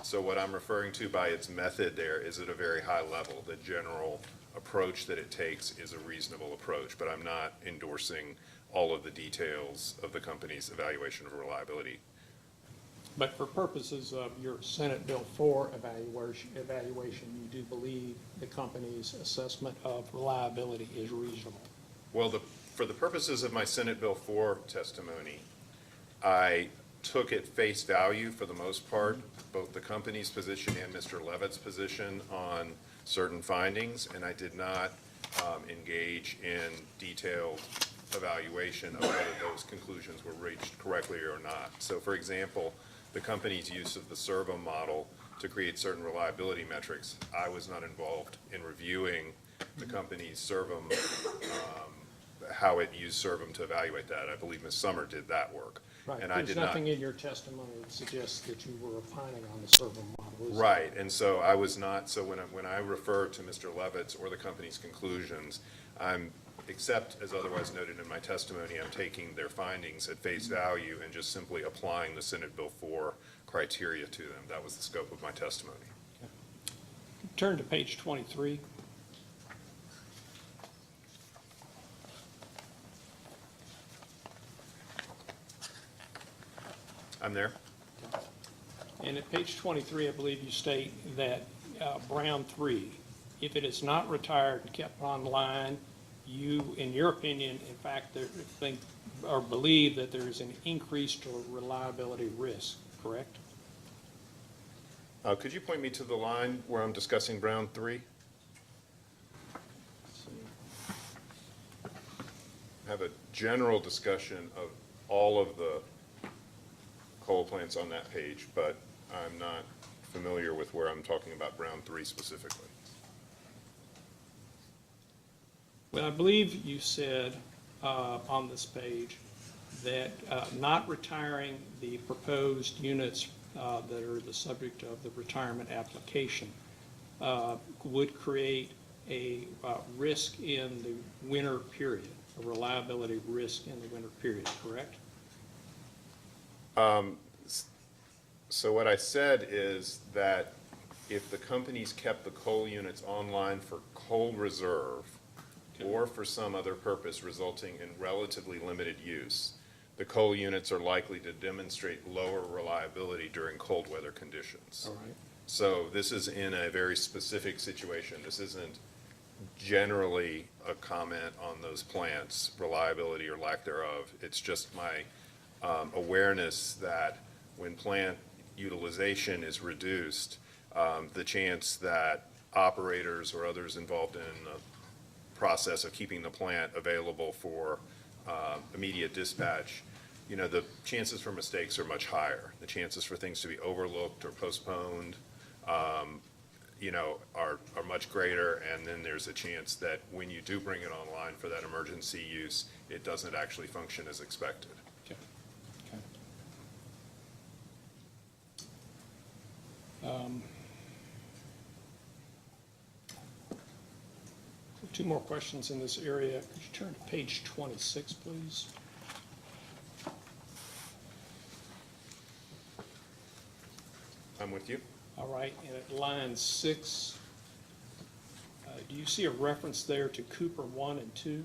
[SPEAKER 21] So what I'm referring to by its method there is at a very high level. The general approach that it takes is a reasonable approach, but I'm not endorsing all of the details of the company's evaluation of reliability.
[SPEAKER 3] But for purposes of your Senate Bill 4 evaluation, you do believe the company's assessment of reliability is reasonable?
[SPEAKER 21] Well, for the purposes of my Senate Bill 4 testimony, I took at face value, for the most part, both the company's position and Mr. Levitt's position on certain findings, and I did not engage in detailed evaluation of whether those conclusions were reached correctly or not. So, for example, the company's use of the Servo model to create certain reliability metrics, I was not involved in reviewing the company's Servo, how it used Servo to evaluate that. I believe Ms. Summer did that work.
[SPEAKER 3] Right.
[SPEAKER 21] And I did not.
[SPEAKER 3] There's nothing in your testimony that suggests that you were opining on the Servo model, is there?
[SPEAKER 21] Right, and so I was not, so when I refer to Mr. Levitt's or the company's conclusions, except as otherwise noted in my testimony, I'm taking their findings at face value and just simply applying the Senate Bill 4 criteria to them. That was the scope of my testimony.
[SPEAKER 3] Turn to page 23.
[SPEAKER 21] I'm there.
[SPEAKER 3] And at page 23, I believe you state that Brown 3, if it is not retired and kept online, you, in your opinion, in fact, think or believe that there is an increased reliability risk, correct?
[SPEAKER 21] Could you point me to the line where I'm discussing Brown 3? I have a general discussion of all of the coal plants on that page, but I'm not familiar with where I'm talking about Brown 3 specifically.
[SPEAKER 3] Well, I believe you said on this page that not retiring the proposed units that are the subject of the retirement application would create a risk in the winter period, a reliability risk in the winter period, correct?
[SPEAKER 21] So what I said is that if the companies kept the coal units online for coal reserve or for some other purpose resulting in relatively limited use, the coal units are likely to demonstrate lower reliability during cold weather conditions.
[SPEAKER 3] All right.
[SPEAKER 21] So this is in a very specific situation. This isn't generally a comment on those plants, reliability or lack thereof. It's just my awareness that when plant utilization is reduced, the chance that operators or others involved in the process of keeping the plant available for immediate dispatch, you know, the chances for mistakes are much higher. The chances for things to be overlooked or postponed, you know, are much greater. And then there's a chance that when you do bring it online for that emergency use, it doesn't actually function as expected.
[SPEAKER 3] Okay. Okay. Two more questions in this area. Could you turn to page 26, please?
[SPEAKER 21] I'm with you.
[SPEAKER 3] All right, and at line 6, do you see a reference there to Cooper 1 and 2?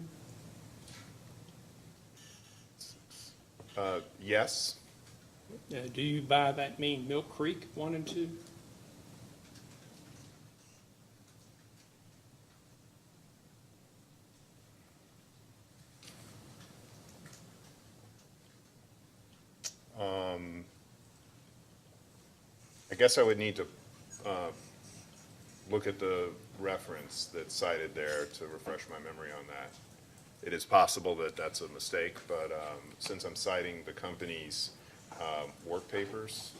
[SPEAKER 21] Yes.
[SPEAKER 3] Do you by that mean Milk Creek 1 and 2?
[SPEAKER 21] I guess I would need to look at the reference that's cited there to refresh my memory on that. It is possible that that's a mistake, but since I'm citing the company's work papers,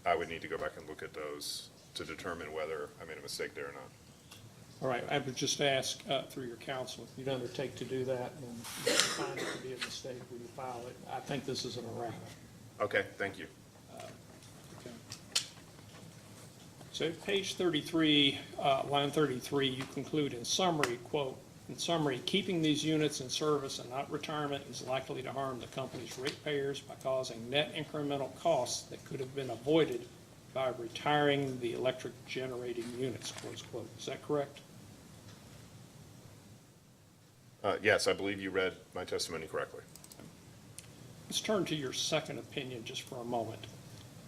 [SPEAKER 21] I would need to go back and look at those to determine whether I made a mistake there or not.
[SPEAKER 3] All right, I would just ask through your counsel, if you'd undertake to do that and you find it to be a mistake, will you file it? I think this is an errata.
[SPEAKER 21] Okay, thank you.
[SPEAKER 3] Okay. So page 33, line 33, you conclude in summary, quote, in summary, keeping these units in service and not retirement is likely to harm the company's ratepayers by causing net incremental costs that could have been avoided by retiring the electric generating units, close quote. Is that correct?
[SPEAKER 21] Yes, I believe you read my testimony correctly.
[SPEAKER 3] Let's turn to your second opinion just for a moment,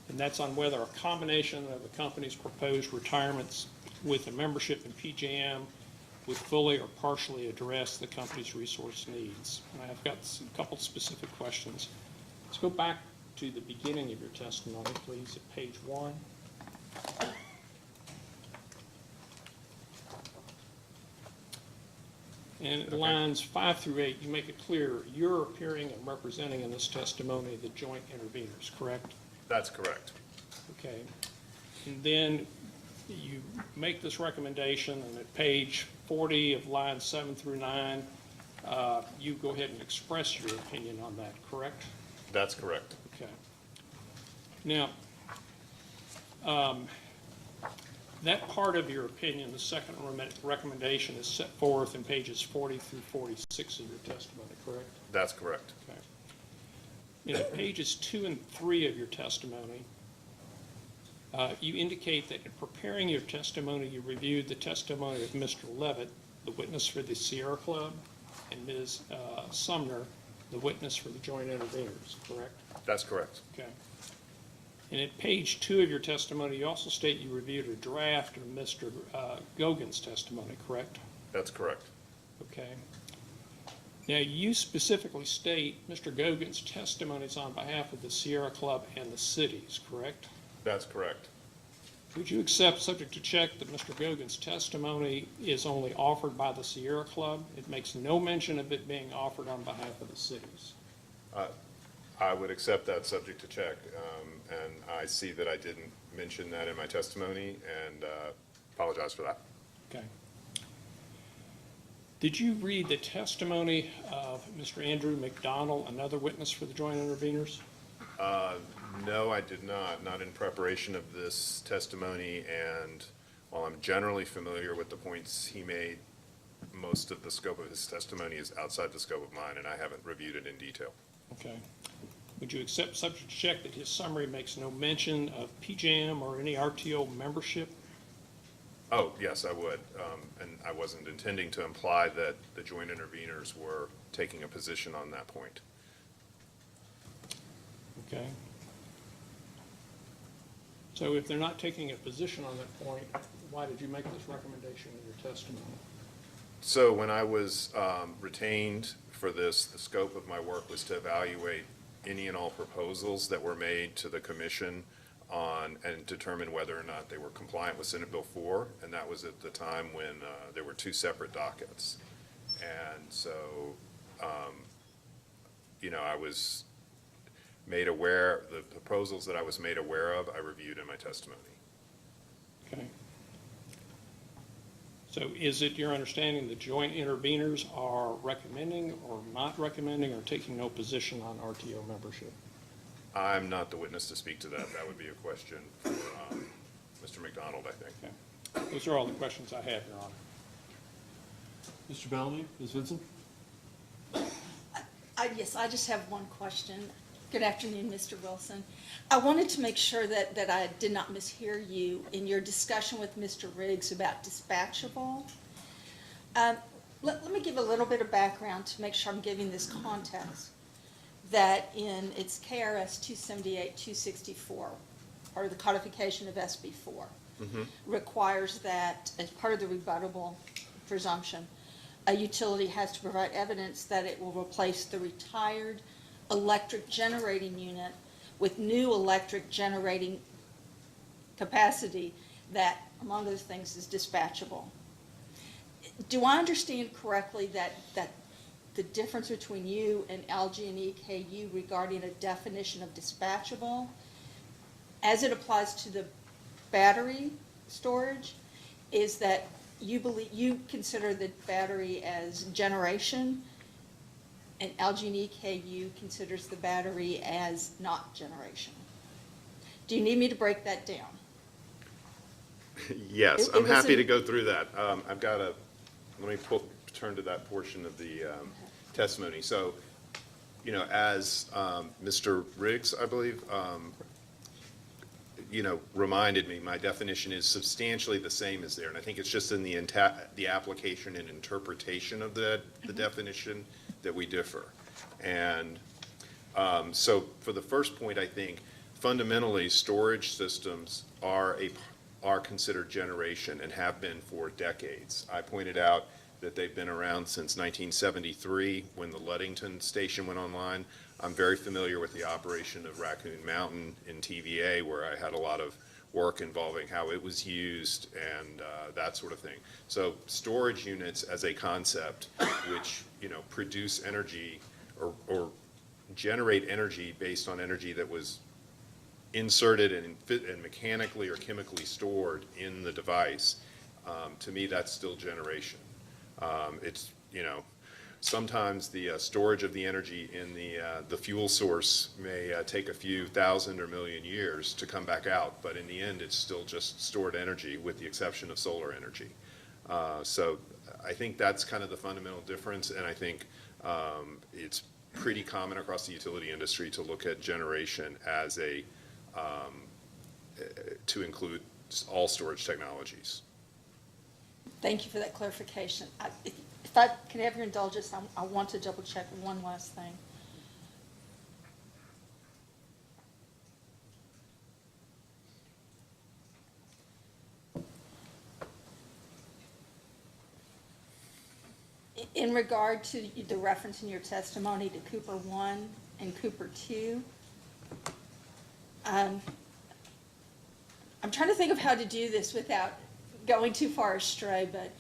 [SPEAKER 3] and that's on whether a combination of the company's proposed retirements with a membership in PJM would fully or partially address the company's resource needs. And I've got a couple specific questions. Let's go back to the beginning of your testimony, please, at page 1. And lines 5 through 8, you make it clear you're appearing and representing in this testimony the joint interveners, correct?
[SPEAKER 21] That's correct.
[SPEAKER 3] Okay. And then you make this recommendation, and at page 40 of lines 7 through 9, you go ahead and express your opinion on that, correct?
[SPEAKER 21] That's correct.
[SPEAKER 3] Okay. Now, that part of your opinion, the second recommendation, is set forth in pages 40 through 46 of your testimony, correct?
[SPEAKER 21] That's correct.
[SPEAKER 3] Okay. In pages 2 and 3 of your testimony, you indicate that in preparing your testimony, you reviewed the testimony of Mr. Levitt, the witness for the Sierra Club, and Ms. Sumner, the witness for the joint interveners, correct?
[SPEAKER 21] That's correct.
[SPEAKER 3] Okay. And at page 2 of your testimony, you also state you reviewed a draft of Mr. Gogan's testimony, correct?
[SPEAKER 21] That's correct.
[SPEAKER 3] Okay. Now, you specifically state Mr. Gogan's testimony is on behalf of the Sierra Club and the cities, correct?
[SPEAKER 21] That's correct.
[SPEAKER 3] Would you accept, subject to check, that Mr. Gogan's testimony is only offered by the Sierra Club? It makes no mention of it being offered on behalf of the cities.
[SPEAKER 21] I would accept that subject to check, and I see that I didn't mention that in my testimony, and apologize for that.
[SPEAKER 3] Okay. Did you read the testimony of Mr. Andrew McDonald, another witness for the joint interveners?
[SPEAKER 21] No, I did not in preparation of this testimony, and while I'm generally familiar with the points he made, most of the scope of his testimony is outside the scope of mine, and I haven't reviewed it in detail.
[SPEAKER 3] Okay. Would you accept subject to check that his summary makes no mention of PJM or any RTO membership?
[SPEAKER 21] Oh, yes, I would. And I wasn't intending to imply that the joint interveners were taking a position on that point.
[SPEAKER 3] Okay. So if they're not taking a position on that point, why did you make this recommendation in your testimony?
[SPEAKER 21] So when I was retained for this, the scope of my work was to evaluate any and all proposals that were made to the commission on and determine whether or not they were compliant with Senate Bill 4, and that was at the time when there were two separate dockets. And so, I was made aware, the proposals that I was made aware of, I reviewed in my testimony.
[SPEAKER 3] Okay. So is it your understanding the joint interveners are recommending or not recommending or taking no position on RTO membership?
[SPEAKER 21] I'm not the witness to speak to that. That would be a question for Mr. McDonald, I think.
[SPEAKER 3] Okay. Those are all the questions I have, Your Honor.
[SPEAKER 4] Mr. Bellamy, Ms. Vincent?
[SPEAKER 22] Yes, I just have one question. Good afternoon, Mr. Wilson. I wanted to make sure that I did not mishear you in your discussion with Mr. Riggs about dispatchable. Let me give a little bit of background to make sure I'm giving this context. That it's KRS 278-264, part of the codification of SB 4, requires that as part of the rebuttable presumption, a utility has to provide evidence that it will replace the retired electric generating unit with new electric generating capacity that, among other things, is dispatchable. Do I understand correctly that the difference between you and LG and EKU regarding a definition of dispatchable, as it applies to the battery storage, is that you consider the battery as generation, and LG and EKU considers the battery as not generation? Do you need me to break that down?
[SPEAKER 21] Yes, I'm happy to go through that. Let me turn to that portion of the testimony. So, as Mr. Riggs, I believe, reminded me, my definition is substantially the same as there. And I think it's just in the application and interpretation of the definition that we differ. And so for the first point, I think fundamentally storage systems are considered generation and have been for decades. I pointed out that they've been around since 1973 when the Ludington station went online. I'm very familiar with the operation of Raccoon Mountain in TVA, where I had a lot of work involving how it was used and that sort of thing. So storage units as a concept, which produce energy or generate energy based on energy that was inserted and mechanically or chemically stored in the device, to me that's still generation. It's sometimes the storage of the energy in the fuel source may take a few thousand or million years to come back out, but in the end it's still just stored energy with the exception of solar energy. So I think that's kind of the fundamental difference, and I think it's pretty common across the utility industry to look at generation as to include all storage technologies.
[SPEAKER 22] Thank you for that clarification. If I can have your indulgence, I want to double check one last thing. In regard to the reference in your testimony to Cooper 1 and Cooper 2, I'm trying to think of how to do this without going too far astray, but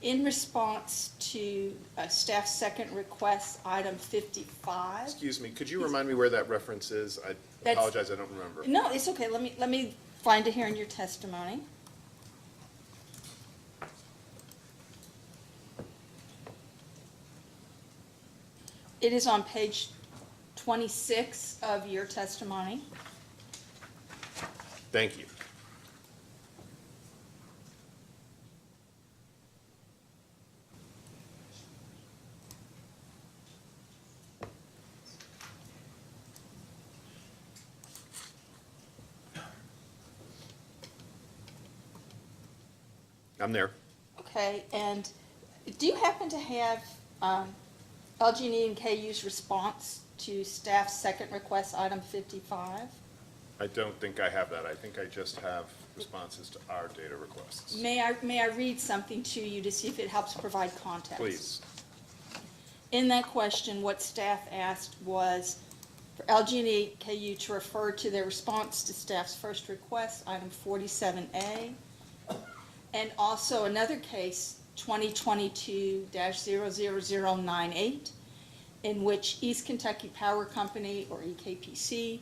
[SPEAKER 22] in response to staff's second request, item 55.
[SPEAKER 21] Excuse me, could you remind me where that reference is? I apologize, I don't remember.
[SPEAKER 22] No, it's okay. Let me find it here in your testimony. It is on page 26 of your testimony.
[SPEAKER 21] Thank you. I'm there.
[SPEAKER 22] Okay, and do you happen to have LG&E and KU's response to staff's second request, item 55?
[SPEAKER 21] I don't think I have that. I think I just have responses to our data requests.
[SPEAKER 22] May I read something to you to see if it helps provide context?
[SPEAKER 21] Please.
[SPEAKER 22] In that question, what staff asked was for LG&E KU to refer to their response to staff's first request, item 47A, and also another case, 2022-00098, in which East Kentucky Power Company, or EKPC,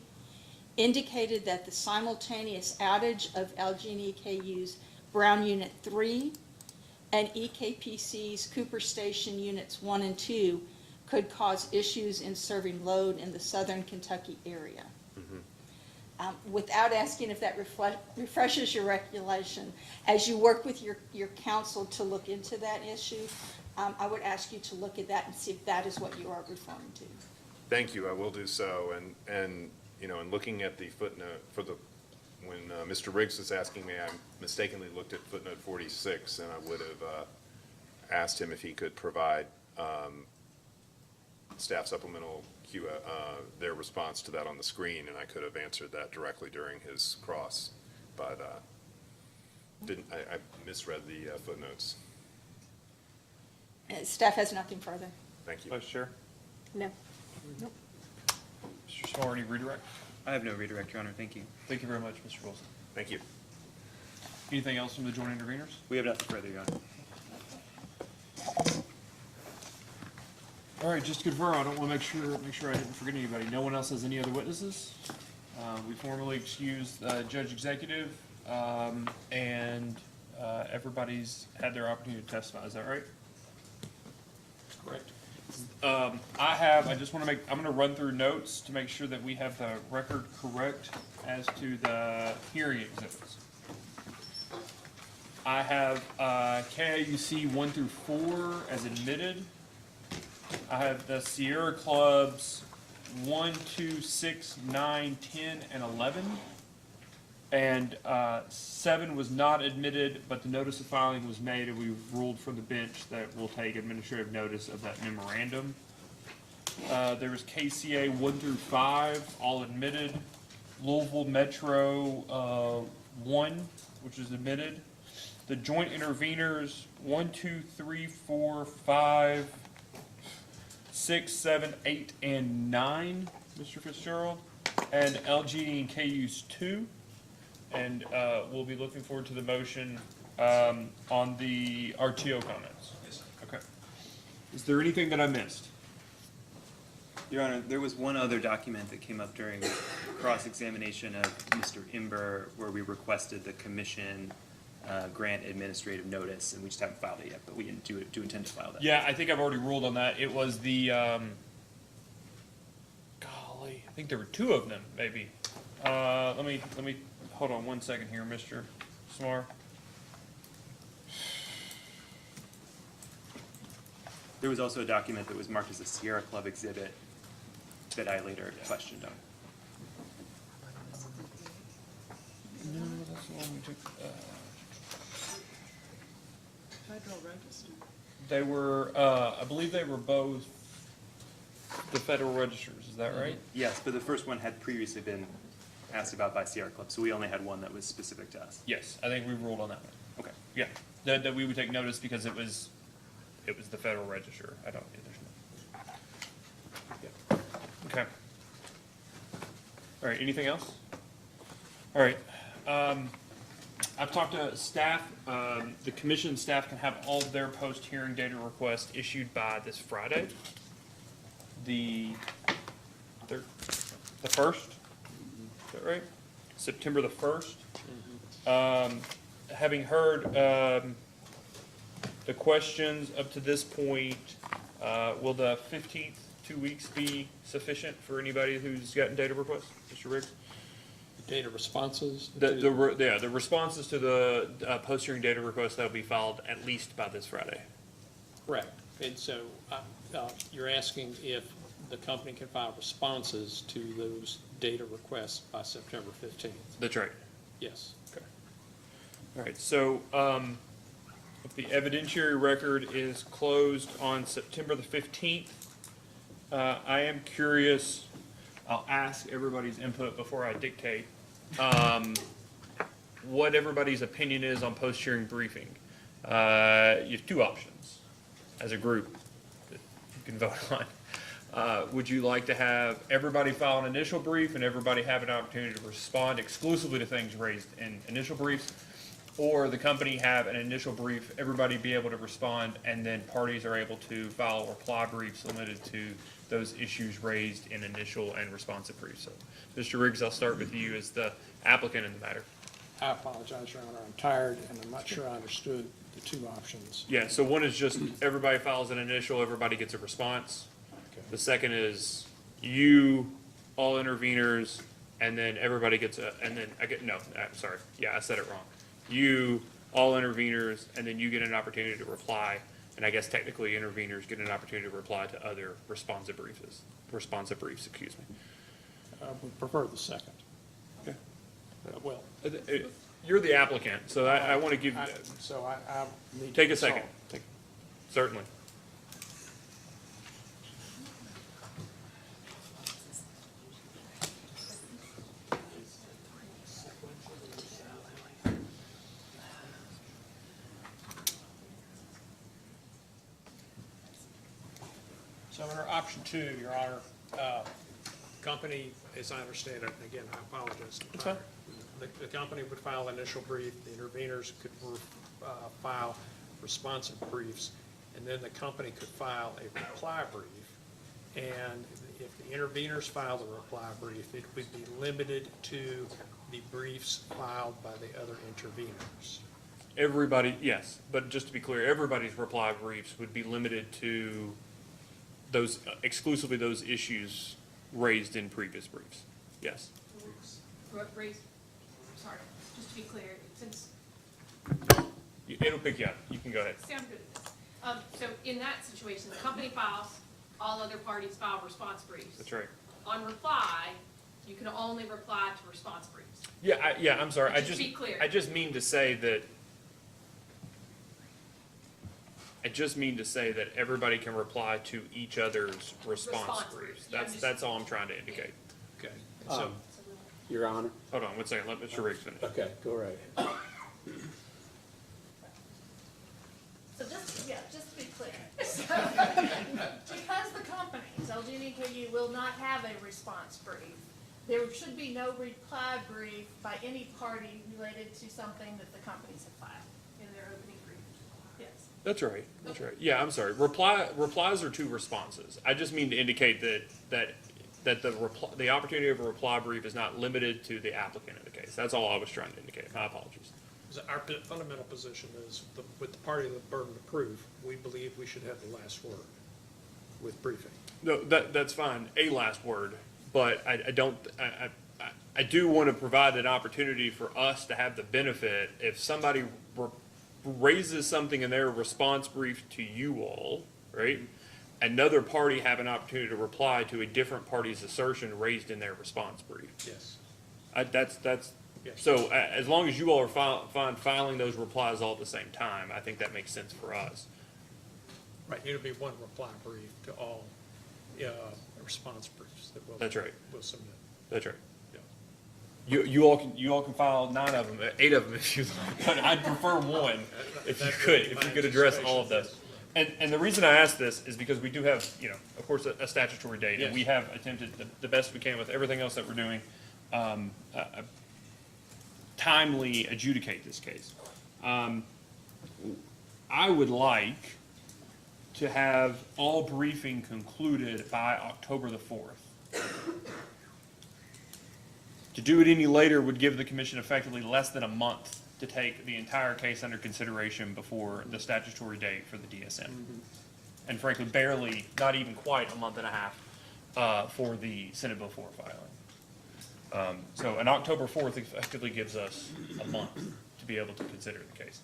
[SPEAKER 22] indicated that the simultaneous outage of LG&E KU's Brown Unit 3 and EKPC's Cooper Station Units 1 and 2 could cause issues in serving load in the southern Kentucky area. Without asking if that refreshes your recollection, as you work with your council to look into that issue, I would ask you to look at that and see if that is what you are referring to.
[SPEAKER 21] Thank you, I will do so. And you know, in looking at the footnote for the, when Mr. Riggs was asking me, I mistakenly looked at footnote 46, and I would have asked him if he could provide staff supplemental their response to that on the screen, and I could have answered that directly during his cross, but I misread the footnotes.
[SPEAKER 22] Staff has nothing further.
[SPEAKER 21] Thank you.
[SPEAKER 1] Vice Chair?
[SPEAKER 8] No.
[SPEAKER 22] Nope.
[SPEAKER 1] Mr. Small, any redirect?
[SPEAKER 16] I have no redirect, Your Honor, thank you.
[SPEAKER 1] Thank you very much, Mr. Wilson.
[SPEAKER 21] Thank you.
[SPEAKER 1] Anything else from the joint interveners?
[SPEAKER 16] We have nothing further, Your Honor.
[SPEAKER 1] All right, just to confirm, I don't want to make sure I didn't forget anybody. No one else has any other witnesses? We formally excuse Judge Executive, and everybody's had their opportunity to testify. Is that right?
[SPEAKER 3] Correct.
[SPEAKER 1] I just want to I'm going to run through notes to make sure that we have the record correct as to the hearing exhibits. I have KIUC 1 through 4 as admitted. I have the Sierra Clubs 1, 2, 6, 9, 10, and 11. And 7 was not admitted, but the notice of filing was made, and we ruled from the bench that we'll take administrative notice of that memorandum. There was KCA 1 through 5, all admitted. Louisville Metro 1, which is admitted. The joint interveners 1, 2, 3, 4, 5, 6, 7, 8, and 9, Mr. Fitzgerald, and LG and KU's 2. And we'll be looking forward to the motion on the RTO comments. Yes. Okay. Is there anything that I missed?
[SPEAKER 16] Your Honor, there was one other document that came up during cross-examination of Mr. Imber where we requested the commission grant administrative notice, and we just haven't filed it yet, but we do intend to file that.
[SPEAKER 1] Yeah, I think I've already ruled on that. It was the, golly, I think there were 2 of them, maybe. Let me, hold on one second here, Mr. Smar.
[SPEAKER 16] There was also a document that was marked as a Sierra Club exhibit that I later questioned on.
[SPEAKER 1] No, that's the one we took.
[SPEAKER 20] Federal Register.
[SPEAKER 1] They were, I believe they were both the Federal Registers, is that right?
[SPEAKER 16] Yes, but the first one had previously been asked about by Sierra Club, so we only had one that was specific to us.
[SPEAKER 1] Yes, I think we ruled on that one.
[SPEAKER 16] Okay.
[SPEAKER 1] Yeah, that we would take notice because it was the Federal Register. I don't, there's no. Yeah. Okay. All right, anything else? All right. I've talked to staff. The commission staff can have all of their post-hearing data requests issued by this Friday, the 1st. Is that right? September the 1st. Having heard the questions up to this point, will the 15th, 2 weeks, be sufficient for anybody who's gotten data requests? Mr. Riggs?
[SPEAKER 3] Data responses?
[SPEAKER 1] The responses to the post-hearing data requests that will be filed at least by this Friday.
[SPEAKER 3] Correct. And so you're asking if the company can file responses to those data requests by September 15th?
[SPEAKER 1] That's right.
[SPEAKER 3] Yes.
[SPEAKER 1] Okay. All right, so The evidentiary record is closed on September the 15th. I am curious, I'll ask everybody's input before I dictate, what everybody's opinion is on post-hearing briefing. You have two options as a group that you can vote on. Would you like to have everybody file an initial brief and everybody have an opportunity to respond exclusively to things raised in initial briefs? Or the company have an initial brief, everybody be able to respond, and then parties are able to file reply briefs limited to those issues raised in initial and responsive briefs? So, Mr. Riggs, I'll start with you as the applicant in the matter.
[SPEAKER 3] I apologize, Your Honor, I'm tired, and I'm not sure I understood the two options.
[SPEAKER 1] Yeah, so one is just everybody files an initial, everybody gets a response.
[SPEAKER 3] Okay.
[SPEAKER 1] The second is you, all interveners, and then everybody gets and then sorry, yeah, I said it wrong. You, all interveners, and then you get an opportunity to reply, and I guess technically interveners get an opportunity to reply to other responsive briefs, excuse me.
[SPEAKER 3] I would prefer the second.
[SPEAKER 1] Okay.
[SPEAKER 3] Well,
[SPEAKER 1] You're the applicant, so I want to give,
[SPEAKER 3] so I need.
[SPEAKER 1] take a second. Certainly.
[SPEAKER 3] So under option two, Your Honor, company, as I understand it, again, I apologize.
[SPEAKER 1] Okay.
[SPEAKER 3] The company would file an initial brief, the interveners could file responsive briefs, and then the company could file a reply brief. And if the interveners filed a reply brief, it would be limited to the briefs filed by the other interveners.
[SPEAKER 1] Everybody, yes, but just to be clear, everybody's reply briefs would be limited to those, exclusively those issues raised in previous briefs. Yes.
[SPEAKER 8] Sorry, just to be clear, since.
[SPEAKER 1] It'll pick you up. You can go ahead.
[SPEAKER 8] Sound good at this. So in that situation, the company files, all other parties file response briefs.
[SPEAKER 1] That's right.
[SPEAKER 8] On reply, you can only reply to response briefs.
[SPEAKER 1] Yeah, I'm sorry.
[SPEAKER 8] Just to be clear.
[SPEAKER 1] I just mean to say that everybody can reply to each other's response briefs. That's all I'm trying to indicate.
[SPEAKER 3] Okay.
[SPEAKER 6] Your Honor?
[SPEAKER 1] Hold on one second. Let Mr. Riggs finish.
[SPEAKER 6] Okay, go right.
[SPEAKER 8] So just to be clear. Because the company, LG and EKU, will not have a response brief, there should be no reply brief by any party related to something that the companies have filed in their opening brief. Yes.
[SPEAKER 1] That's right. That's right. Yeah, I'm sorry. Replies are to responses. I just mean to indicate that the opportunity of a reply brief is not limited to the applicant in the case. That's all I was trying to indicate. My apologies.
[SPEAKER 3] Our fundamental position is, with the party with the burden of proof, we believe we should have the last word with briefing.
[SPEAKER 1] No, that's fine. A last word, but I do want to provide an opportunity for us to have the benefit if somebody raises something in their response brief to you all, right? Another party have an opportunity to reply to a different party's assertion raised in their response brief.
[SPEAKER 3] Yes.
[SPEAKER 1] That's
[SPEAKER 3] Yes.
[SPEAKER 1] so as long as you all are filing those replies all at the same time, I think that makes sense for us.
[SPEAKER 3] Right, it'll be one reply brief to all response briefs that we'll.
[SPEAKER 1] That's right.
[SPEAKER 3] We'll submit.
[SPEAKER 1] That's right.
[SPEAKER 3] Yeah.
[SPEAKER 1] You all can file 9 of them, 8 of them if you like, but I'd prefer one if you could address all of those. And the reason I ask this is because we do have, of course, a statutory date, and we have attempted the best we can with everything else that we're doing, timely adjudicate this case. I would like to have all briefing concluded by October the 4th. To do it any later would give the commission effectively less than a month to take the entire case under consideration before the statutory date for the DSM. And frankly, barely, not even quite a month and a half for the Senate Bill 4 filing. So an October 4th effectively gives us a month to be able to consider the case.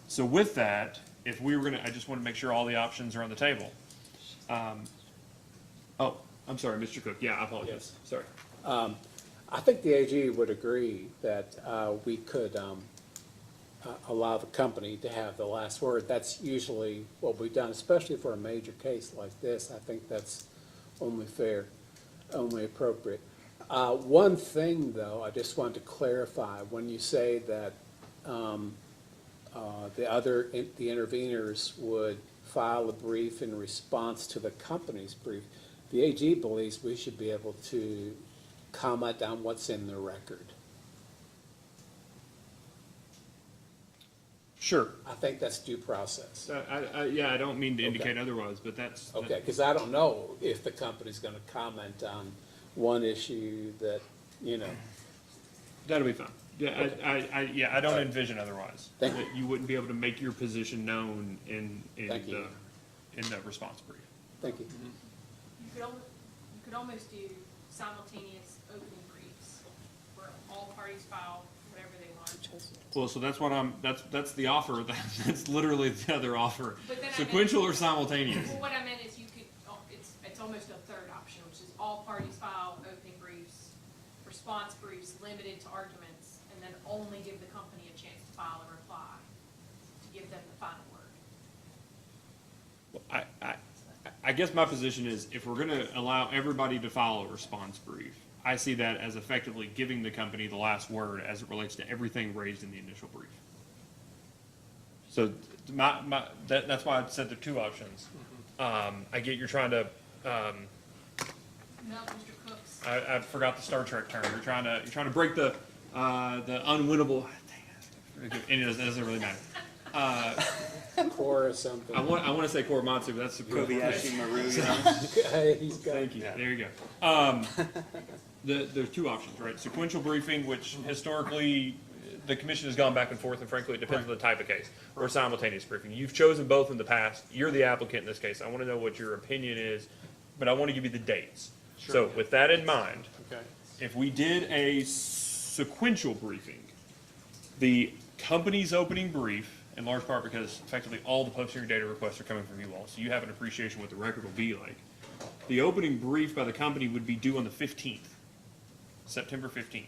[SPEAKER 1] So with that, if we were gonna, I just want to make sure all the options are on the table. Oh, I'm sorry, Mr. Cook. Yeah, I apologize. Sorry.
[SPEAKER 6] I think the AG would agree that we could
[SPEAKER 11] allow the company to have the last word. That's usually what we've done, especially for a major case like this. I think that's only fair, only appropriate. One thing, though, I just want to clarify, when you say that the interveners would file a brief in response to the company's brief, the AG believes we should be able to comment on what's in the record.
[SPEAKER 1] Sure.
[SPEAKER 11] I think that's due process.
[SPEAKER 1] Yeah, I don't mean to indicate otherwise, but that's.
[SPEAKER 11] Okay, because I don't know if the company's going to comment on one issue that, you know.
[SPEAKER 1] That'll be fine. Yeah,
[SPEAKER 11] Okay.
[SPEAKER 1] I don't envision otherwise.
[SPEAKER 11] Thank you.
[SPEAKER 1] That you wouldn't be able to make your position known in
[SPEAKER 11] Thank
[SPEAKER 1] the,
[SPEAKER 11] you.
[SPEAKER 1] in the response brief.
[SPEAKER 11] Thank you.
[SPEAKER 13] You could almost do simultaneous opening briefs where all parties file whatever they want.
[SPEAKER 1] Well, so that's what that's the offer, that's literally the other offer.
[SPEAKER 13] But then I
[SPEAKER 1] Sequential
[SPEAKER 13] meant-
[SPEAKER 1] or simultaneous?
[SPEAKER 13] Well, what I meant is you could, it's almost a third option, which is all parties file opening briefs, response briefs limited to arguments, and then only give the company a chance to file a reply, to give them the final word.
[SPEAKER 1] I guess my position is, if we're gonna allow everybody to file a response brief, I see that as effectively giving the company the last word as it relates to everything raised in the initial brief. So that's why I said there are two options. I get you're trying to,
[SPEAKER 13] No, Mr. Cooks.
[SPEAKER 1] I forgot the Star Trek term. You're trying to break the unwinnable. Dang it, it doesn't really matter.
[SPEAKER 11] Core or something.
[SPEAKER 1] I want to say Korematsu, but that's
[SPEAKER 16] Kobayashi Maru, you know?
[SPEAKER 1] Thank you. There you go. There's two options, right? Sequential briefing, which historically the commission has gone back and forth, and frankly, it depends on the type of case, or simultaneous briefing. You've chosen both in the past. You're the applicant in this case. I want to know what your opinion is, but I want to give you the dates.
[SPEAKER 4] Sure.
[SPEAKER 1] So with that in mind,
[SPEAKER 4] Okay.
[SPEAKER 1] if we did a sequential briefing, the company's opening brief, in large part because effectively all the post-hearing data requests are coming from you all, so you have an appreciation what the record will be like. The opening brief by the company would be due on the 15th, September 15th.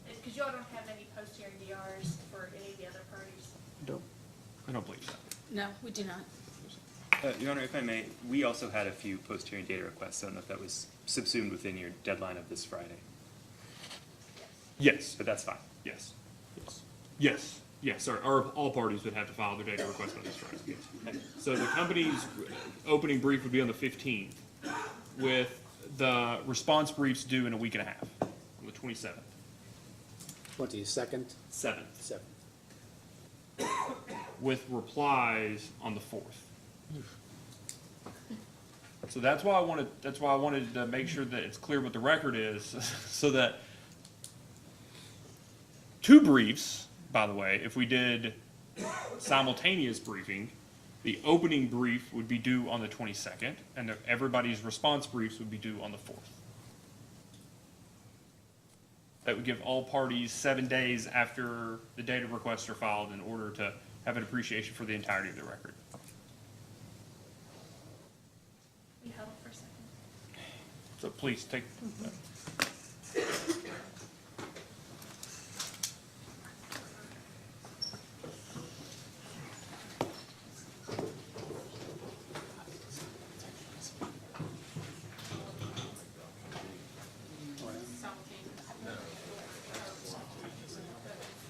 [SPEAKER 8] It's because y'all don't have any post-hearing DRs for any of the other parties.
[SPEAKER 1] I don't believe so.
[SPEAKER 22] No, we do not.
[SPEAKER 16] Your Honor, if I may, we also had a few post-hearing data requests. I don't know if that was subsumed within your deadline of this Friday.
[SPEAKER 1] Yes.
[SPEAKER 16] But that's fine.
[SPEAKER 1] Yes. Yes. Yes, all parties would have to file their data request by this Friday. Yes. So the company's opening brief would be on the 15th, with the response briefs due in a week and a half, on the 27th.
[SPEAKER 11] 22nd?
[SPEAKER 1] 7th.
[SPEAKER 11] 7th.
[SPEAKER 1] With replies on the 4th. So that's why I wanted to make sure that it's clear what the record is, so that two briefs, by the way, if we did simultaneous briefing, the opening brief would be due on the 22nd, and everybody's response briefs would be due on the 4th. That would give all parties 7 days after the data requests are filed in order to have an appreciation for the entirety of the record.
[SPEAKER 8] You held for a second.
[SPEAKER 1] So please take.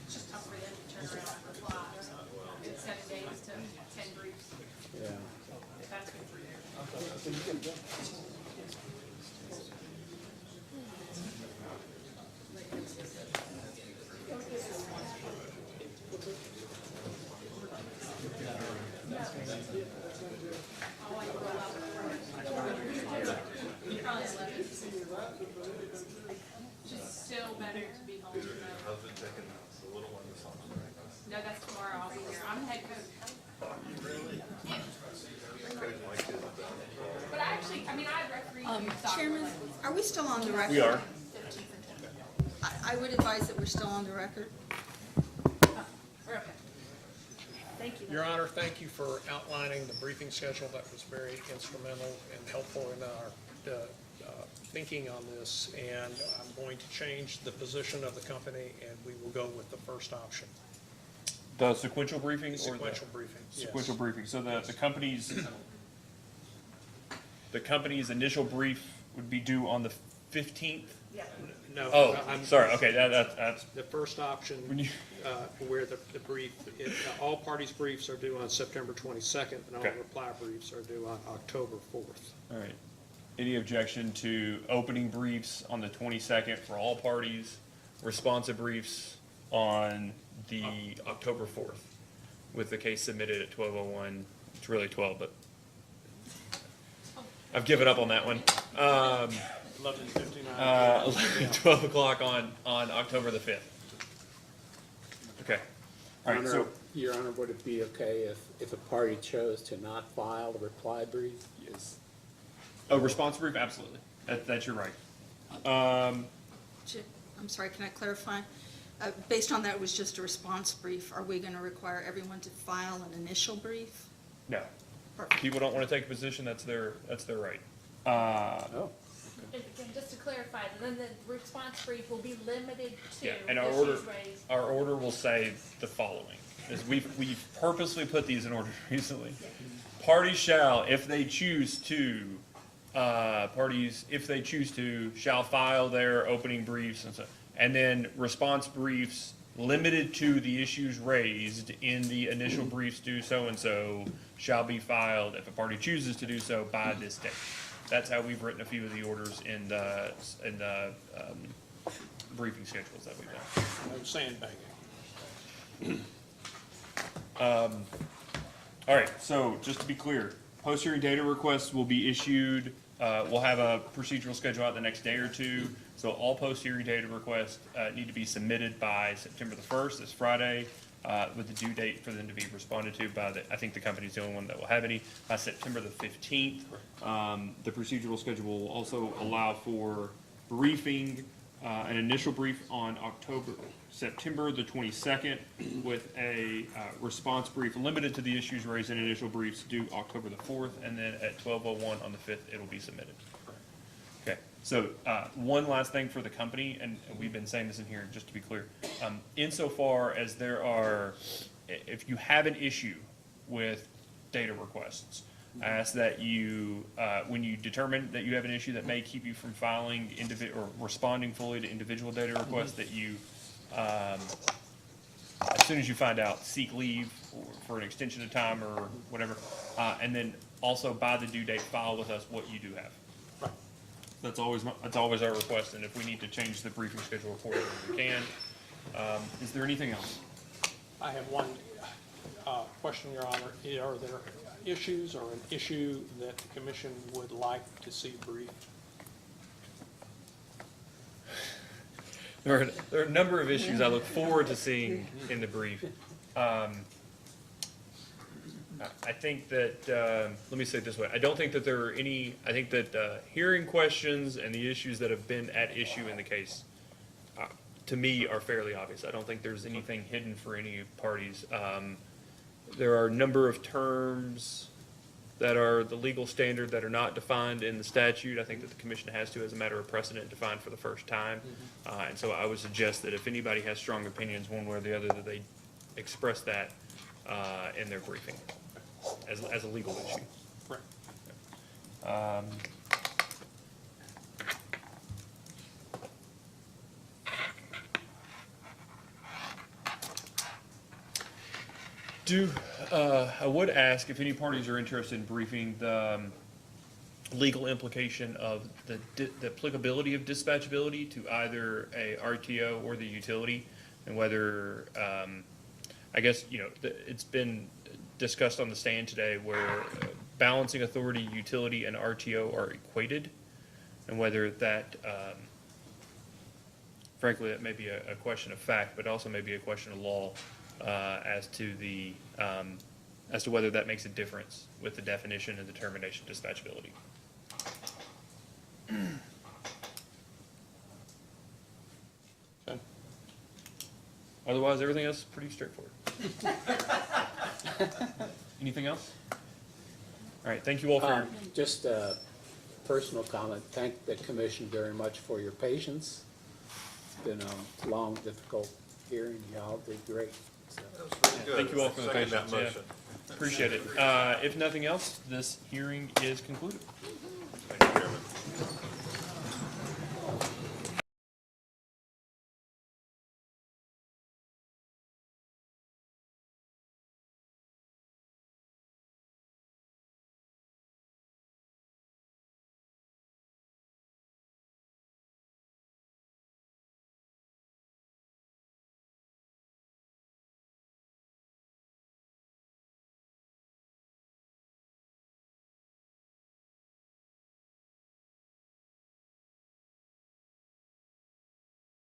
[SPEAKER 13] It's just tough for them to turn around and reply. It's 7 days to 10 briefs.
[SPEAKER 11] Yeah.
[SPEAKER 13] If that's good for you. Just still better to be home tonight. No, that's tomorrow. I'll be here. I'm the head coach. But I mean, I referee.
[SPEAKER 22] Chairman, are we still on the record?
[SPEAKER 1] We are.
[SPEAKER 22] I would advise that we're still on the record.
[SPEAKER 8] We're okay. Thank you.
[SPEAKER 3] Your Honor, thank you for outlining the briefing schedule. That was very instrumental and helpful in our thinking on this, and I'm going to change the position of the company, and we will go with the first option.
[SPEAKER 1] The sequential briefing or the?
[SPEAKER 3] Sequential briefing, yes.
[SPEAKER 1] Sequential briefing, so the company's initial brief would be due on the 15th?
[SPEAKER 8] Yeah.
[SPEAKER 3] No.
[SPEAKER 1] Oh,
[SPEAKER 3] I'm-
[SPEAKER 1] sorry, okay, that's,
[SPEAKER 3] The first option,
[SPEAKER 1] When you-
[SPEAKER 3] where the brief, all parties' briefs are due on September 22nd, and all
[SPEAKER 1] Okay.
[SPEAKER 3] reply briefs are due on October 4th.
[SPEAKER 1] all right. Any objection to opening briefs on the 22nd for all parties, responsive briefs on the October 4th, with the case submitted at 12:01, it's really 12, but I've given up on that one.
[SPEAKER 3] 11:59.
[SPEAKER 1] 12 o'clock on October the 5th. Okay. All right, so,
[SPEAKER 11] Your Honor, would it be okay if a party chose to not file a reply brief? Is
[SPEAKER 1] a response brief, absolutely. That's your right.
[SPEAKER 22] I'm sorry, can I clarify? Based on that, it was just a response brief. Are we going to require everyone to file an initial brief?
[SPEAKER 1] No.
[SPEAKER 22] Perfect.
[SPEAKER 1] People don't want to take a position, that's their right.
[SPEAKER 11] Oh.
[SPEAKER 8] And just to clarify, then the response brief will be limited to
[SPEAKER 1] Yeah,
[SPEAKER 8] issues
[SPEAKER 1] and
[SPEAKER 8] raised.
[SPEAKER 1] our order will say the following, is we've purposely put these in order recently. Parties shall, if they choose to, shall file their opening briefs and so, and then response briefs limited to the issues raised in the initial briefs due so-and-so shall be filed if a party chooses to do so by this date. That's how we've written a few of the orders in the briefing schedules that we've done.
[SPEAKER 3] No sandbagging.
[SPEAKER 1] All right, so just to be clear, post-hearing data requests will be issued, we'll have a procedural schedule out the next day or two. So all post-hearing data requests need to be submitted by September the 1st, this Friday, with the due date for them to be responded to by I think the company's the only one that will have any, by September the 15th. The procedural schedule will also allow for briefing, an initial brief on September the 22nd, with a response brief limited to the issues raised in initial briefs due October the 4th, and then at 12:01 on the 5th, it'll be submitted. Okay, so one last thing for the company, and we've been saying this in here, just to be clear. Insofar as there are, if you have an issue with data requests, I ask that you, when you determine that you have an issue that may keep you from filing or responding fully to individual data requests, that you, as soon as you find out, seek leave for an extension of time or whatever, and then also by the due date, file with us what you do have. That's always our request, and if we need to change the briefing schedule accordingly, we can. Is there anything else?
[SPEAKER 3] I have one question, Your Honor. Are there issues or an issue that the commission would like to see briefed?
[SPEAKER 1] There are a number of issues I look forward to seeing in the brief. I think that, let me say it this way, I don't think that there are any, I think that hearing questions and the issues that have been at issue in the case, to me, are fairly obvious. I don't think there's anything hidden for any parties. There are a number of terms that are the legal standard that are not defined in the statute. I think that the commission has to, as a matter of precedent, define for the first time. And so I would suggest that if anybody has strong opinions one way or the other, that they express that in their briefing as a legal issue.
[SPEAKER 3] Right.
[SPEAKER 1] I would ask if any parties are interested in briefing the legal implication of the applicability of dispatchability to either a RTO or the utility, and whether, I guess, it's been discussed on the stand today where balancing authority, utility, and RTO are equated, and whether that, frankly, that may be a question of fact, but also may be a question of law as to whether that makes a difference with the definition and determination of dispatchability.
[SPEAKER 3] Okay.
[SPEAKER 1] Otherwise, everything else is pretty straightforward. Anything else? All right, thank you all for your.
[SPEAKER 11] Just personal comment, thank the commission very much for your patience. It's been a long, difficult hearing. Y'all did great. So,
[SPEAKER 1] Thank you all for the
[SPEAKER 12] Second that
[SPEAKER 1] patience, yeah.
[SPEAKER 12] motion.
[SPEAKER 1] Appreciate it. If nothing else, this hearing is concluded.
[SPEAKER 21] Thank you very much.